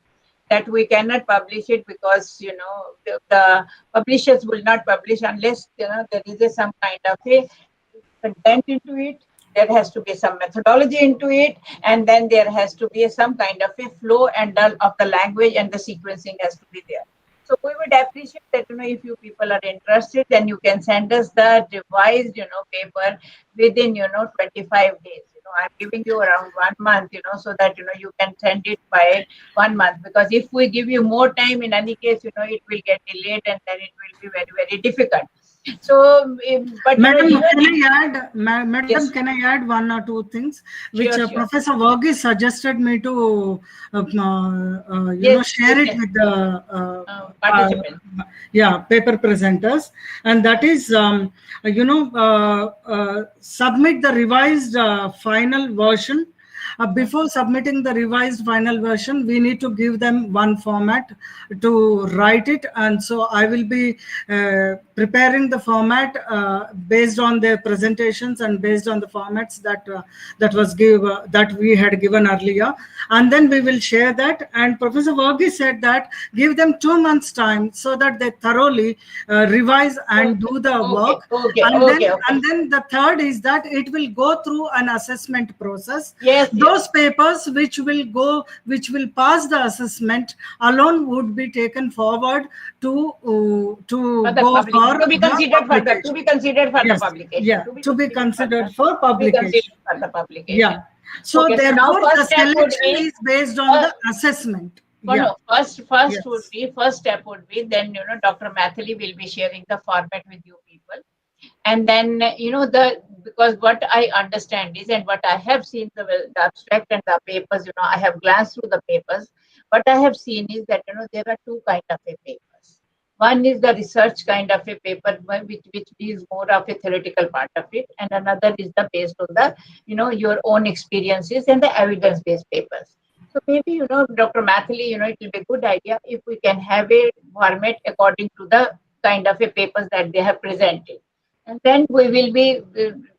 that we cannot publish it because the publishers will not publish unless there is some kind of a content into it. There has to be some methodology into it, and then there has to be some kind of a flow and of the language, and the sequencing has to be there. So we would appreciate that if you people are interested, then you can send us the revised paper within 25 days. I'm giving you around 1 month, so that you can send it by 1 month, because if we give you more time, in any case, it will get delayed, and then it will be very, very difficult. So, but madam, can I add 1 or 2 things which Sure. Professor Varghese suggested me to share it with the participants. Paper presenters, and that is submit the revised final version. Before submitting the revised final version, we need to give them one format to write it, and so I will be preparing the format based on their presentations and based on the formats that we had given earlier, and then we will share that. And Professor Varghese said that give them 2 months time so that they thoroughly revise and do the work. And then the third is that it will go through an assessment process. Yes. Those papers which will pass the assessment alone would be taken forward to be considered for the publication. Yeah, to be considered for publication. Yeah. So Okay, so now therefore, the first step would selection be is based on the assessment. no, Yeah. no. First Yes. would be first step would be then Dr. Mathili will be sharing the format with you people, and then because what I understand is, and what I have seen the abstract and the papers, I have glanced through the papers. What I have seen is that there are two kind of a papers. One is the research kind of a paper, which is more of a theoretical part of it, and another is the based on the your own experiences and the evidence based papers. So maybe Dr. Mathili, it will be a good idea if we can have a format according to the kind of a papers that they have presented, and then we will be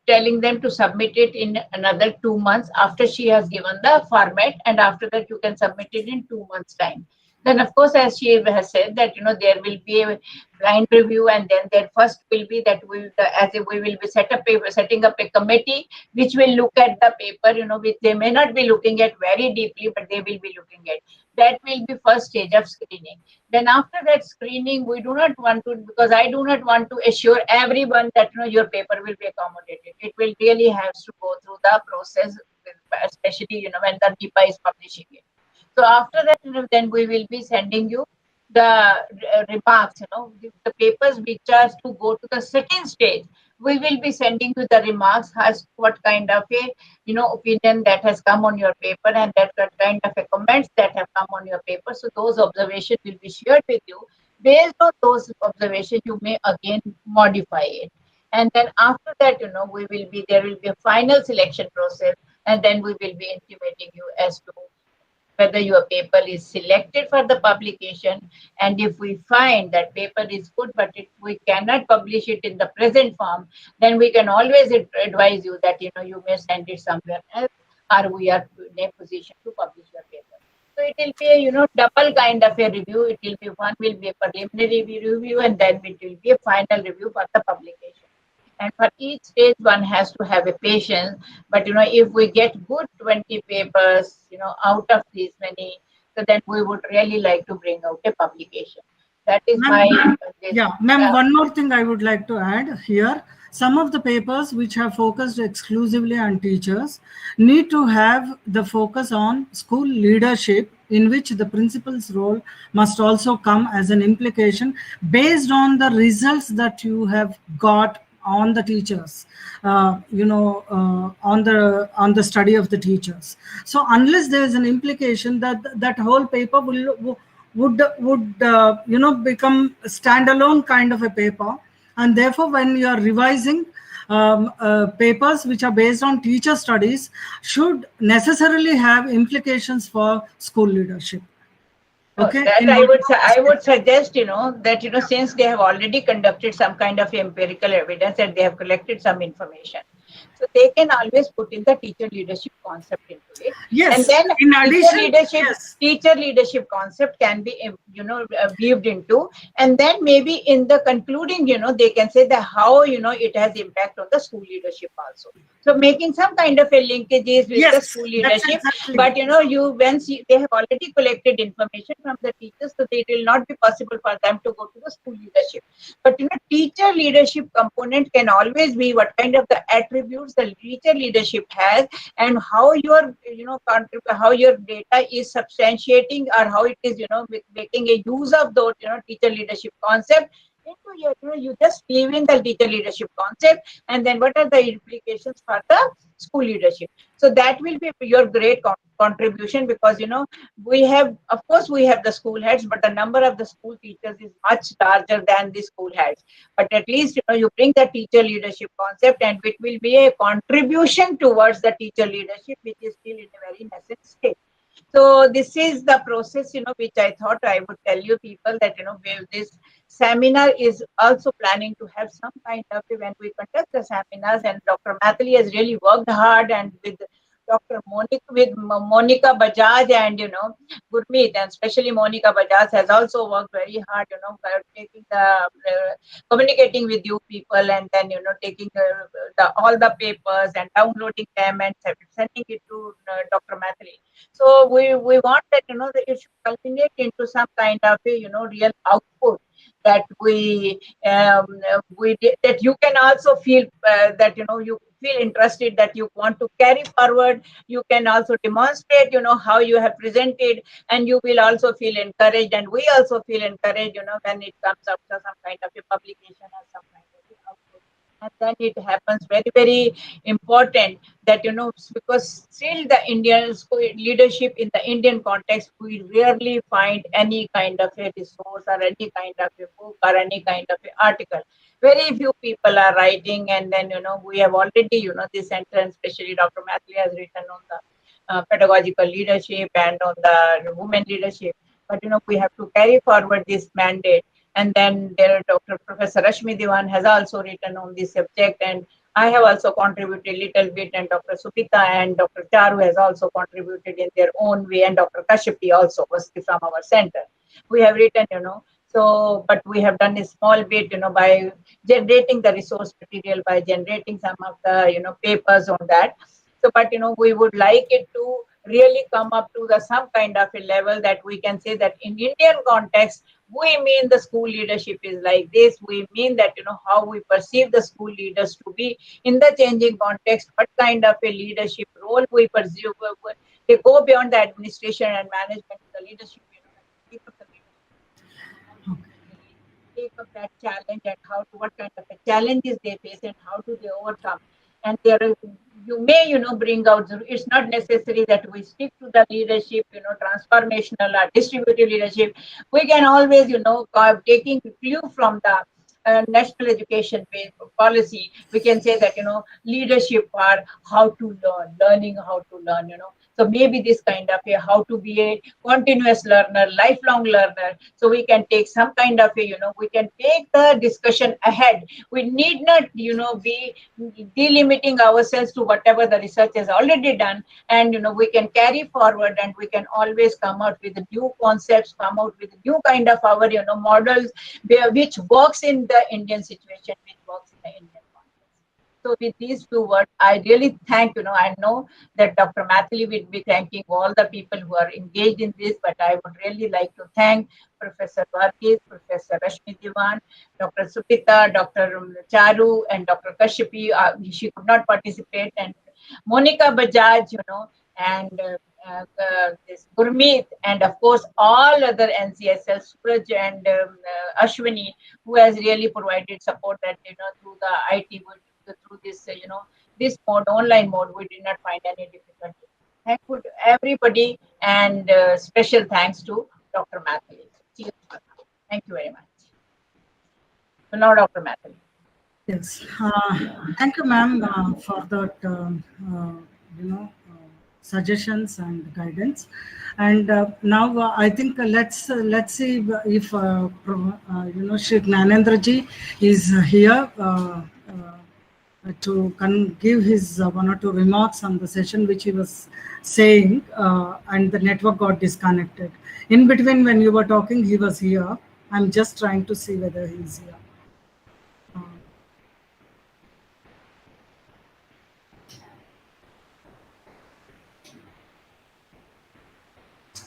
telling them to submit it in another 2 months after she has given the format, and after that you can submit it in 2 months time. Then of course, as she has said that there will be a blind review, and then their first will be that we will be setting up a committee which will look at the paper, which they may not be looking at very deeply, but they will be looking at. That will be first stage of screening. Then after that screening, we do not want to, because I do not want to assure everyone that your paper will be accommodated. It will really have to go through the process, especially when the NIPA is publishing it. So after that, then we will be sending you the remarks, the papers which are to go to the second stage. We will be sending you the remarks as what kind of a opinion that has come on your paper, and that kind of a comments that have come on your paper. So those observations will be shared with you. Based on those observations, you may again modify it. And then after that, there will be a final selection process, and then we will be intimating you as to whether your paper is selected for the publication. And if we find that paper is good, but we cannot publish it in the present form, then we can always advise you that you may send it somewhere else, or we are in a position to publish your paper. So it will be a double kind of a review. It will be one will be a preliminary review, and then it will be a final review for the publication. And for each stage, one has to have a patience. But if we get good 20 papers, out of these many, so then we would really like to bring out a publication. That is my. Yeah, ma'am. One more thing I would like to add here. Some of the papers which have focused exclusively on teachers need to have the focus on school leadership, in which the principal's role must also come as an implication based on the results that you have got on the teachers, on the study of the teachers. So unless there is an implication that that whole paper would become a standalone kind of a paper, and therefore when you are revising papers which are based on teacher studies should necessarily have implications for school leadership. Okay. That I would suggest, that, since they have already conducted some kind of empirical evidence and they have collected some information, so they can always put in the teacher leadership concept into it. Yes. And then in addition, teacher leadership concept can be, weaved into, and then maybe in the concluding, they can say that how, it has impact on the school leadership also. So making some kind of a linkages with the school leadership, exactly. but they have already collected information from the teachers, so it will not be possible for them to go to the school leadership. But teacher leadership component can always be what kind of the attributes the teacher leadership has, and how your how your data is substantiating, or how it is making a use of those teacher leadership concept into your you just leave in the teacher leadership concept, and then what are the implications for the school leadership. So that will be your great contribution, because we have, of course, we have the school heads, but the number of the school teachers is much larger than the school heads. But at least you bring the teacher leadership concept, and it will be a contribution towards the teacher leadership, which is still in a very nascent state. So this is the process, which I thought I would tell you people that, this seminar is also planning to have some kind of, when we conduct the seminars, and Dr. Mathili has really worked hard, and with Monica Bajaj and, Gurmeet, and especially Monica Bajaj has also worked very hard, by taking communicating with you people, and then, taking all the papers and downloading them and sending it to Dr. Mathili. So we want that, that it should culminate into some kind of a, real output, that that you can also feel that you feel interested, that you want to carry forward. You can also demonstrate how you have presented, and you will also feel encouraged, and we also feel encouraged when it comes up to some kind of a publication or some kind of output. And then it happens very, very important that because still the Indian leadership in the Indian context, we rarely find any kind of a resource or any kind of a book or any kind of a article. Very few people are writing, and then we have already this center, especially Dr. Mathli has written on the pedagogical leadership and on the women leadership. But we have to carry forward this mandate. And then Dr. Professor Rashmi Diwan has also written on this subject, and I have also contributed a little bit, and Dr. Supita and Dr. Charu has also contributed in their own way, and Dr. Kashyapi also was from our center. We have written, so, but we have done a small bit, by generating the resource material, by generating some of the, papers on that. So, but, we would like it to really come up to some kind of a level that we can say that in Indian context, we mean the school leadership is like this. We mean that, how we perceive the school leaders to be in the changing context, what kind of a leadership role we pursue. They go beyond the administration and management to the leadership, take up that challenge, and what kind of challenges they face and how do they overcome. And there you may bring out, it's not necessary that we stick to the leadership transformational or distributive leadership. We can always taking clue from the national education policy, we can say that leadership for how to learn, learning how to learn. So maybe this kind of a how to be a continuous learner, lifelong learner. So we can take some kind of a, we can take the discussion ahead. We need not, be delimiting ourselves to whatever the research has already done. And, we can carry forward, and we can always come out with new concepts, come out with new kind of our, models, which works in the Indian situation, which works in the Indian. So with these few words, I really thank, I know that Dr. Mathli will be thanking all the people who are engaged in this, but I would really like to thank Professor Varghese, Professor Rashmi Diwan, Dr. Supita, Dr. Charu, and Dr. Kashyapi. She could not participate, and Monica Bajaj, and this Gurmeet, and of course all other NCSL, Suraj and Ashwini, who has really provided support that, through the IT, through this, this mode, online mode, we did not find any difficulty. Thank you to everybody, and special thanks to Dr. Mathli. Thank you very much. So now, Dr. Mathli. Yes, thank you, ma'am, for that, suggestions and guidance. And now I think let's see if Shri Gnanendra ji is here to give his one or two remarks on the session which he was saying, and the network got disconnected. In between, when you were talking, he was here. I'm just trying to see whether he's here.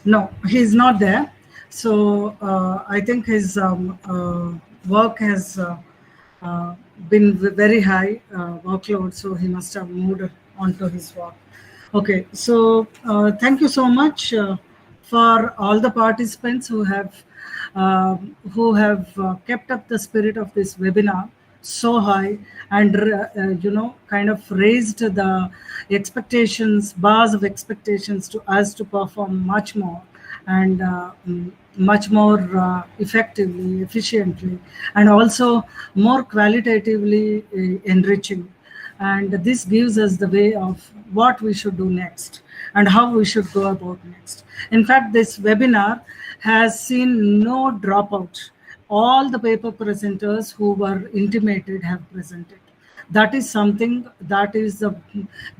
No, he's not there. So I think his work has been very high workload, so he must have moved on to his work. Okay, so thank you so much for all the participants who have kept up the spirit of this webinar so high, and kind of raised the expectations, bars of expectations to us to perform much more, and much more effectively, efficiently, and also more qualitatively enriching. And this gives us the way of what we should do next and how we should go about next. In fact, this webinar has seen no dropout. All the paper presenters who were intimated have presented. That is something that is the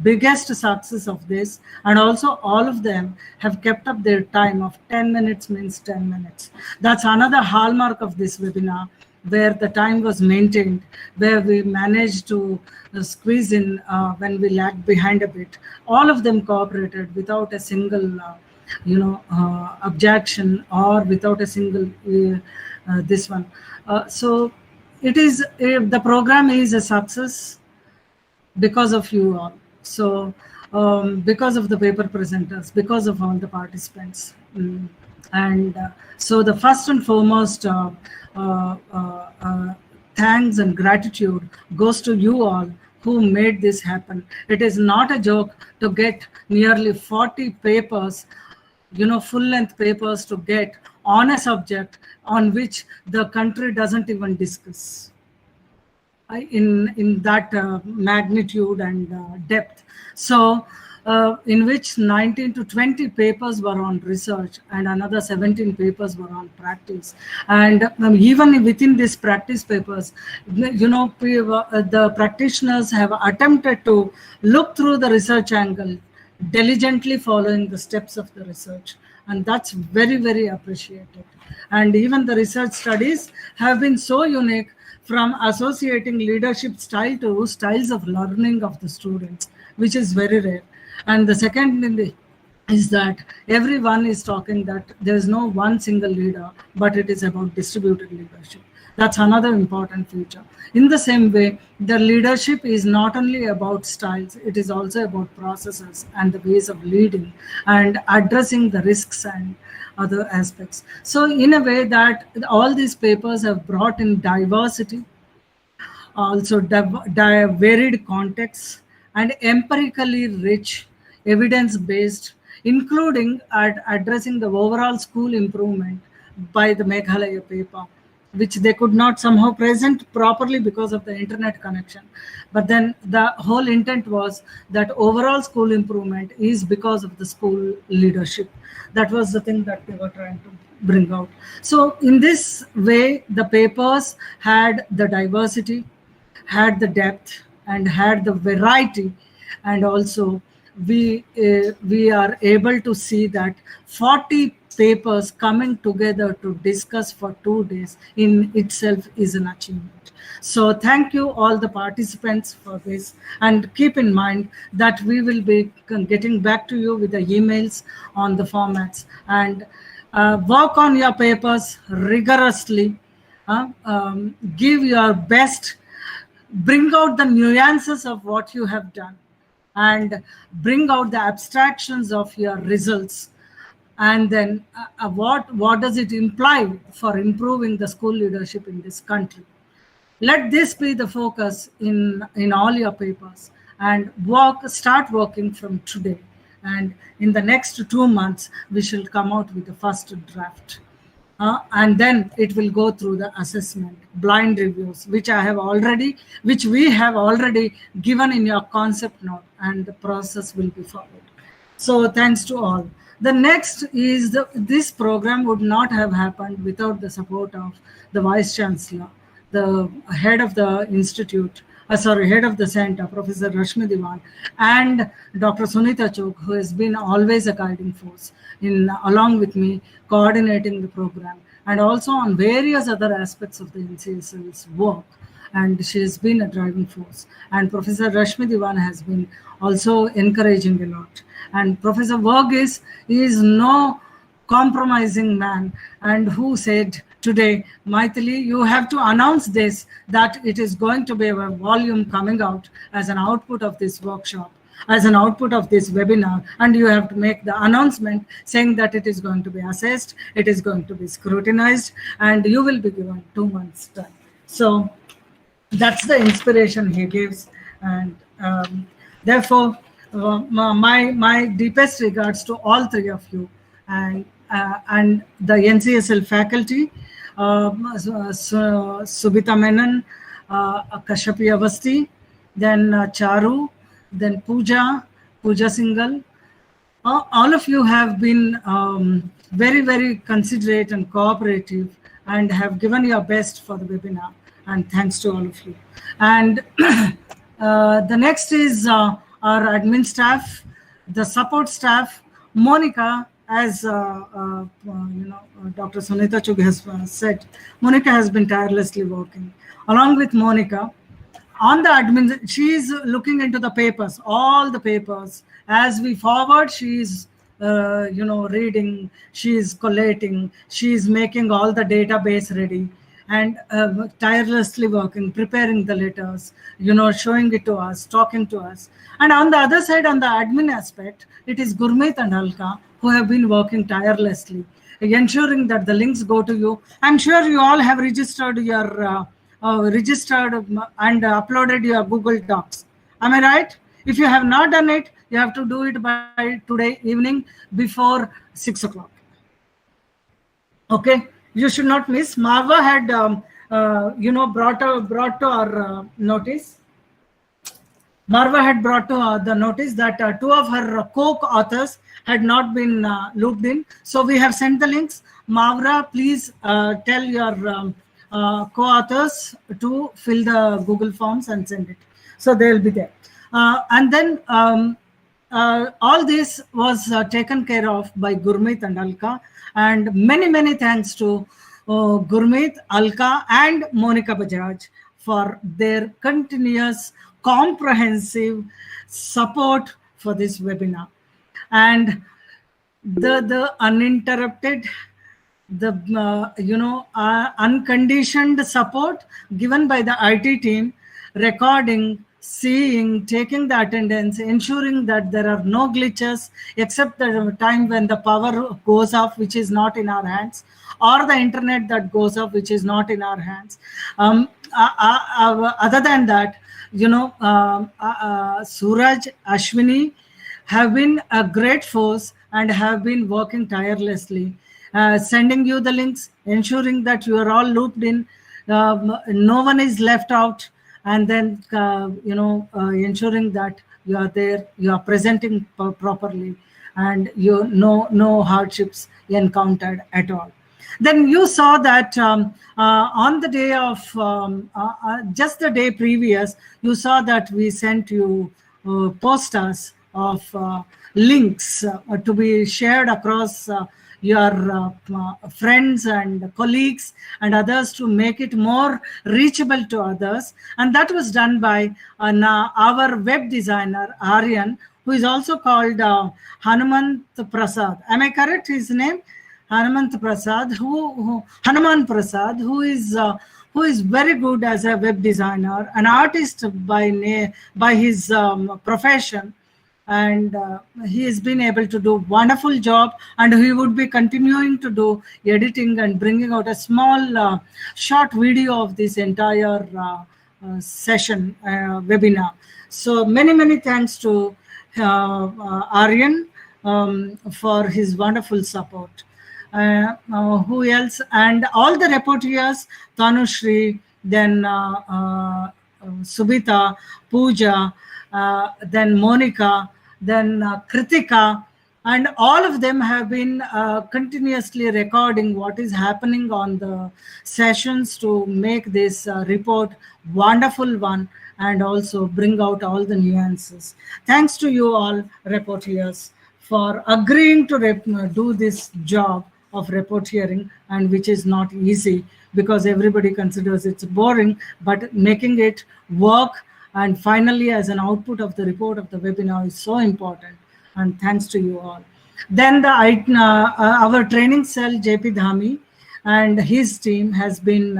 biggest success of this. And also all of them have kept up their time of 10 minutes means 10 minutes. That's another hallmark of this webinar, where the time was maintained, where we managed to squeeze in when we lagged behind a bit. All of them cooperated without a single objection, or without a single this one. So it is, the program is a success because of you all. So because of the paper presenters, because of all the participants. And so the first and foremost thanks and gratitude goes to you all who made this happen. It is not a joke to get nearly 40 papers, full-length papers to get on a subject on which the country doesn't even discuss in that magnitude and depth. So in which 19 to 20 papers were on research and another 17 papers were on practice. And even within these practice papers, the practitioners have attempted to look through the research angle, diligently following the steps of the research. And that's very, very appreciated. And even the research studies have been so unique, from associating leadership style to styles of learning of the students, which is very rare. And the second thing is that everyone is talking that there is no one single leader, but it is about distributed leadership. That's another important feature. In the same way, the leadership is not only about styles, it is also about processes and the ways of leading and addressing the risks and other aspects. So in a way that all these papers have brought in diversity, also varied contexts, and empirically rich, evidence-based, including addressing the overall school improvement by the Meghalaya paper, which they could not somehow present properly because of the internet connection. But then the whole intent was that overall school improvement is because of the school leadership. That was the thing that they were trying to bring out. So in this way, the papers had the diversity, had the depth, and had the variety. And also we are able to see that 40 papers coming together to discuss for 2 days in itself is an achievement. So thank you all the participants for this, and keep in mind that we will be getting back to you with the emails on the formats, and work on your papers rigorously, give your best, bring out the nuances of what you have done, and bring out the abstractions of your results. And then what does it imply for improving the school leadership in this country? Let this be the focus in all your papers, and start working from today. And in the next 2 months, we shall come out with the first draft. And then it will go through the assessment, blind reviews, which we have already given in your concept note, and the process will be followed. So thanks to all. The next is this program would not have happened without the support of the Vice Chancellor, the head of the institute, head of the center, Professor Rashmi Diwan, and Dr. Sunita Chok, who has been always a guiding force along with me, coordinating the program, and also on various other aspects of the NCSL's work. And she has been a driving force. And Professor Rashmi Diwan has been also encouraging a lot. And Professor Verghese is no compromising man, and who said today, Maithili, you have to announce this, that it is going to be a volume coming out as an output of this workshop, as an output of this webinar, and you have to make the announcement saying that it is going to be assessed, it is going to be scrutinized, and you will be given 2 months' time. So that's the inspiration he gives. And therefore, my deepest regards to all three of you, and the NCSL faculty, Subita Menon, Kashyapi Avasti, then Charu, then Pooja Singhal. All of you have been very, very considerate and cooperative, and have given your best for the webinar. And thanks to all of you. And the next is our admin staff, the support staff. Monica, as Dr. Sunita Chug has said, Monica has been tirelessly working. Along with Monica, on the admin, she is looking into the papers, all the papers. As we forward, she is reading, she is collating, she is making all the database ready, and tirelessly working, preparing the letters, showing it to us, talking to us. And on the other side, on the admin aspect, it is Gurmeet and Alka who have been working tirelessly, ensuring that the links go to you. I'm sure you all have registered your and uploaded your Google Docs. Am I right? If you have not done it, you have to do it by today evening before 6 o'clock. Okay, you should not miss. Marva had, brought to our notice. Marva had brought to the notice that two of her co-authors had not been looped in. So we have sent the links. Marva, please tell your co-authors to fill the Google Forms and send it. So they will be there. And then all this was taken care of by Gurmeet and Alka. And many, many thanks to Gurmeet, Alka, and Monica Bajaj for their continuous comprehensive support for this webinar. And the uninterrupted, unconditioned support given by the IT team, recording, seeing, taking the attendance, ensuring that there are no glitches except the time when the power goes off, which is not in our hands, or the internet that goes off, which is not in our hands. Other than that, Suraj, Ashwini have been a great force and have been working tirelessly, sending you the links, ensuring that you are all looped in, no one is left out, and then ensuring that you are there, you are presenting properly, and no hardships encountered at all. Then you saw that on the day of just the day previous, you saw that we sent you posters of links to be shared across your friends and colleagues and others to make it more reachable to others. And that was done by our web designer, Aryan, who is also called Hanumant Prasad. Am I correct, his name? Hanumant Prasad, Hanuman Prasad, who is very good as a web designer, an artist by his profession. And he has been able to do a wonderful job, and he would be continuing to do editing and bringing out a small short video of this entire session webinar. So many thanks to Aryan for his wonderful support. Who else? And all the reporters, Tanushri, then Subita, Pooja, then Monica, then Kritika, and all of them have been continuously recording what is happening on the sessions to make this report wonderful one and also bring out all the nuances. Thanks to you all reporters for agreeing to do this job of report hearing, and which is not easy because everybody considers it's boring, but making it work and finally as an output of the report of the webinar is so important, and thanks to you all. Then our training cell, JP Dhami, and his team has been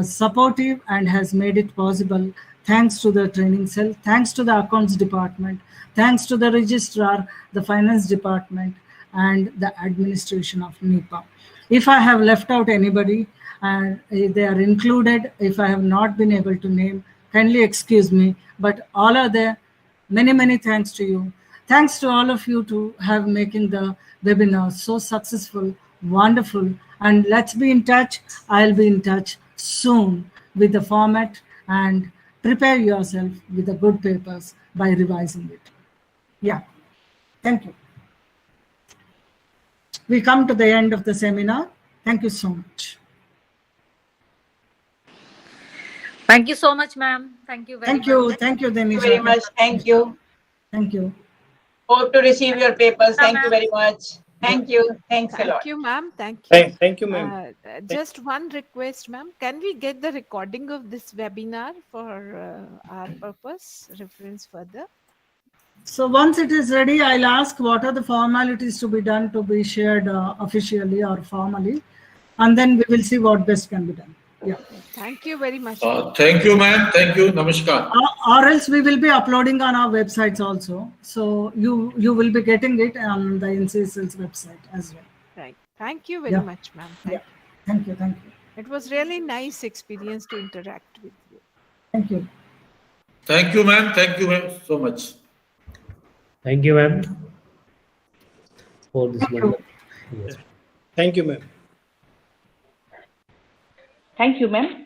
supportive and has made it possible. Thanks to the training cell, thanks to the accounts department, thanks to the registrar, the finance department, and the administration of NIPA. If I have left out anybody and they are included, if I have not been able to name, kindly excuse me, but all are there. Many thanks to you. Thanks to all of you to have making the webinar so successful, wonderful, and let's be in touch. I'll be in touch soon with the format, and prepare yourself with the good papers by revising it. Yeah, thank you. We come to the end of the seminar. Thank you so much. Thank you so much, ma'am. Thank you very much. Thank you, Denisha. Thank you very much. Thank you. Thank you. Hope to receive your papers. Thank you very much. Thank you. Thanks a lot. Thank you, ma'am. Thank you. Thank you, ma'am. Just one request, ma'am. Can we get the recording of this webinar for our purpose, reference further? So once it is ready, I'll ask what are the formalities to be done to be shared officially or formally, and then we will see what best can be done. Yeah. Thank you very much. Thank you, ma'am. Thank you. Namaskar. Or else we will be uploading on our websites also. So you will be getting it on the NCSL's website as well. Right. Thank you very Yeah. much, ma'am. Yeah. Thank you. Thank you. It was really nice experience to interact with you. Thank you. Thank you, ma'am. Thank you, ma'am, so much. Thank you, ma'am, for this wonderful. Yes. Thank you, ma'am. Thank you, ma'am.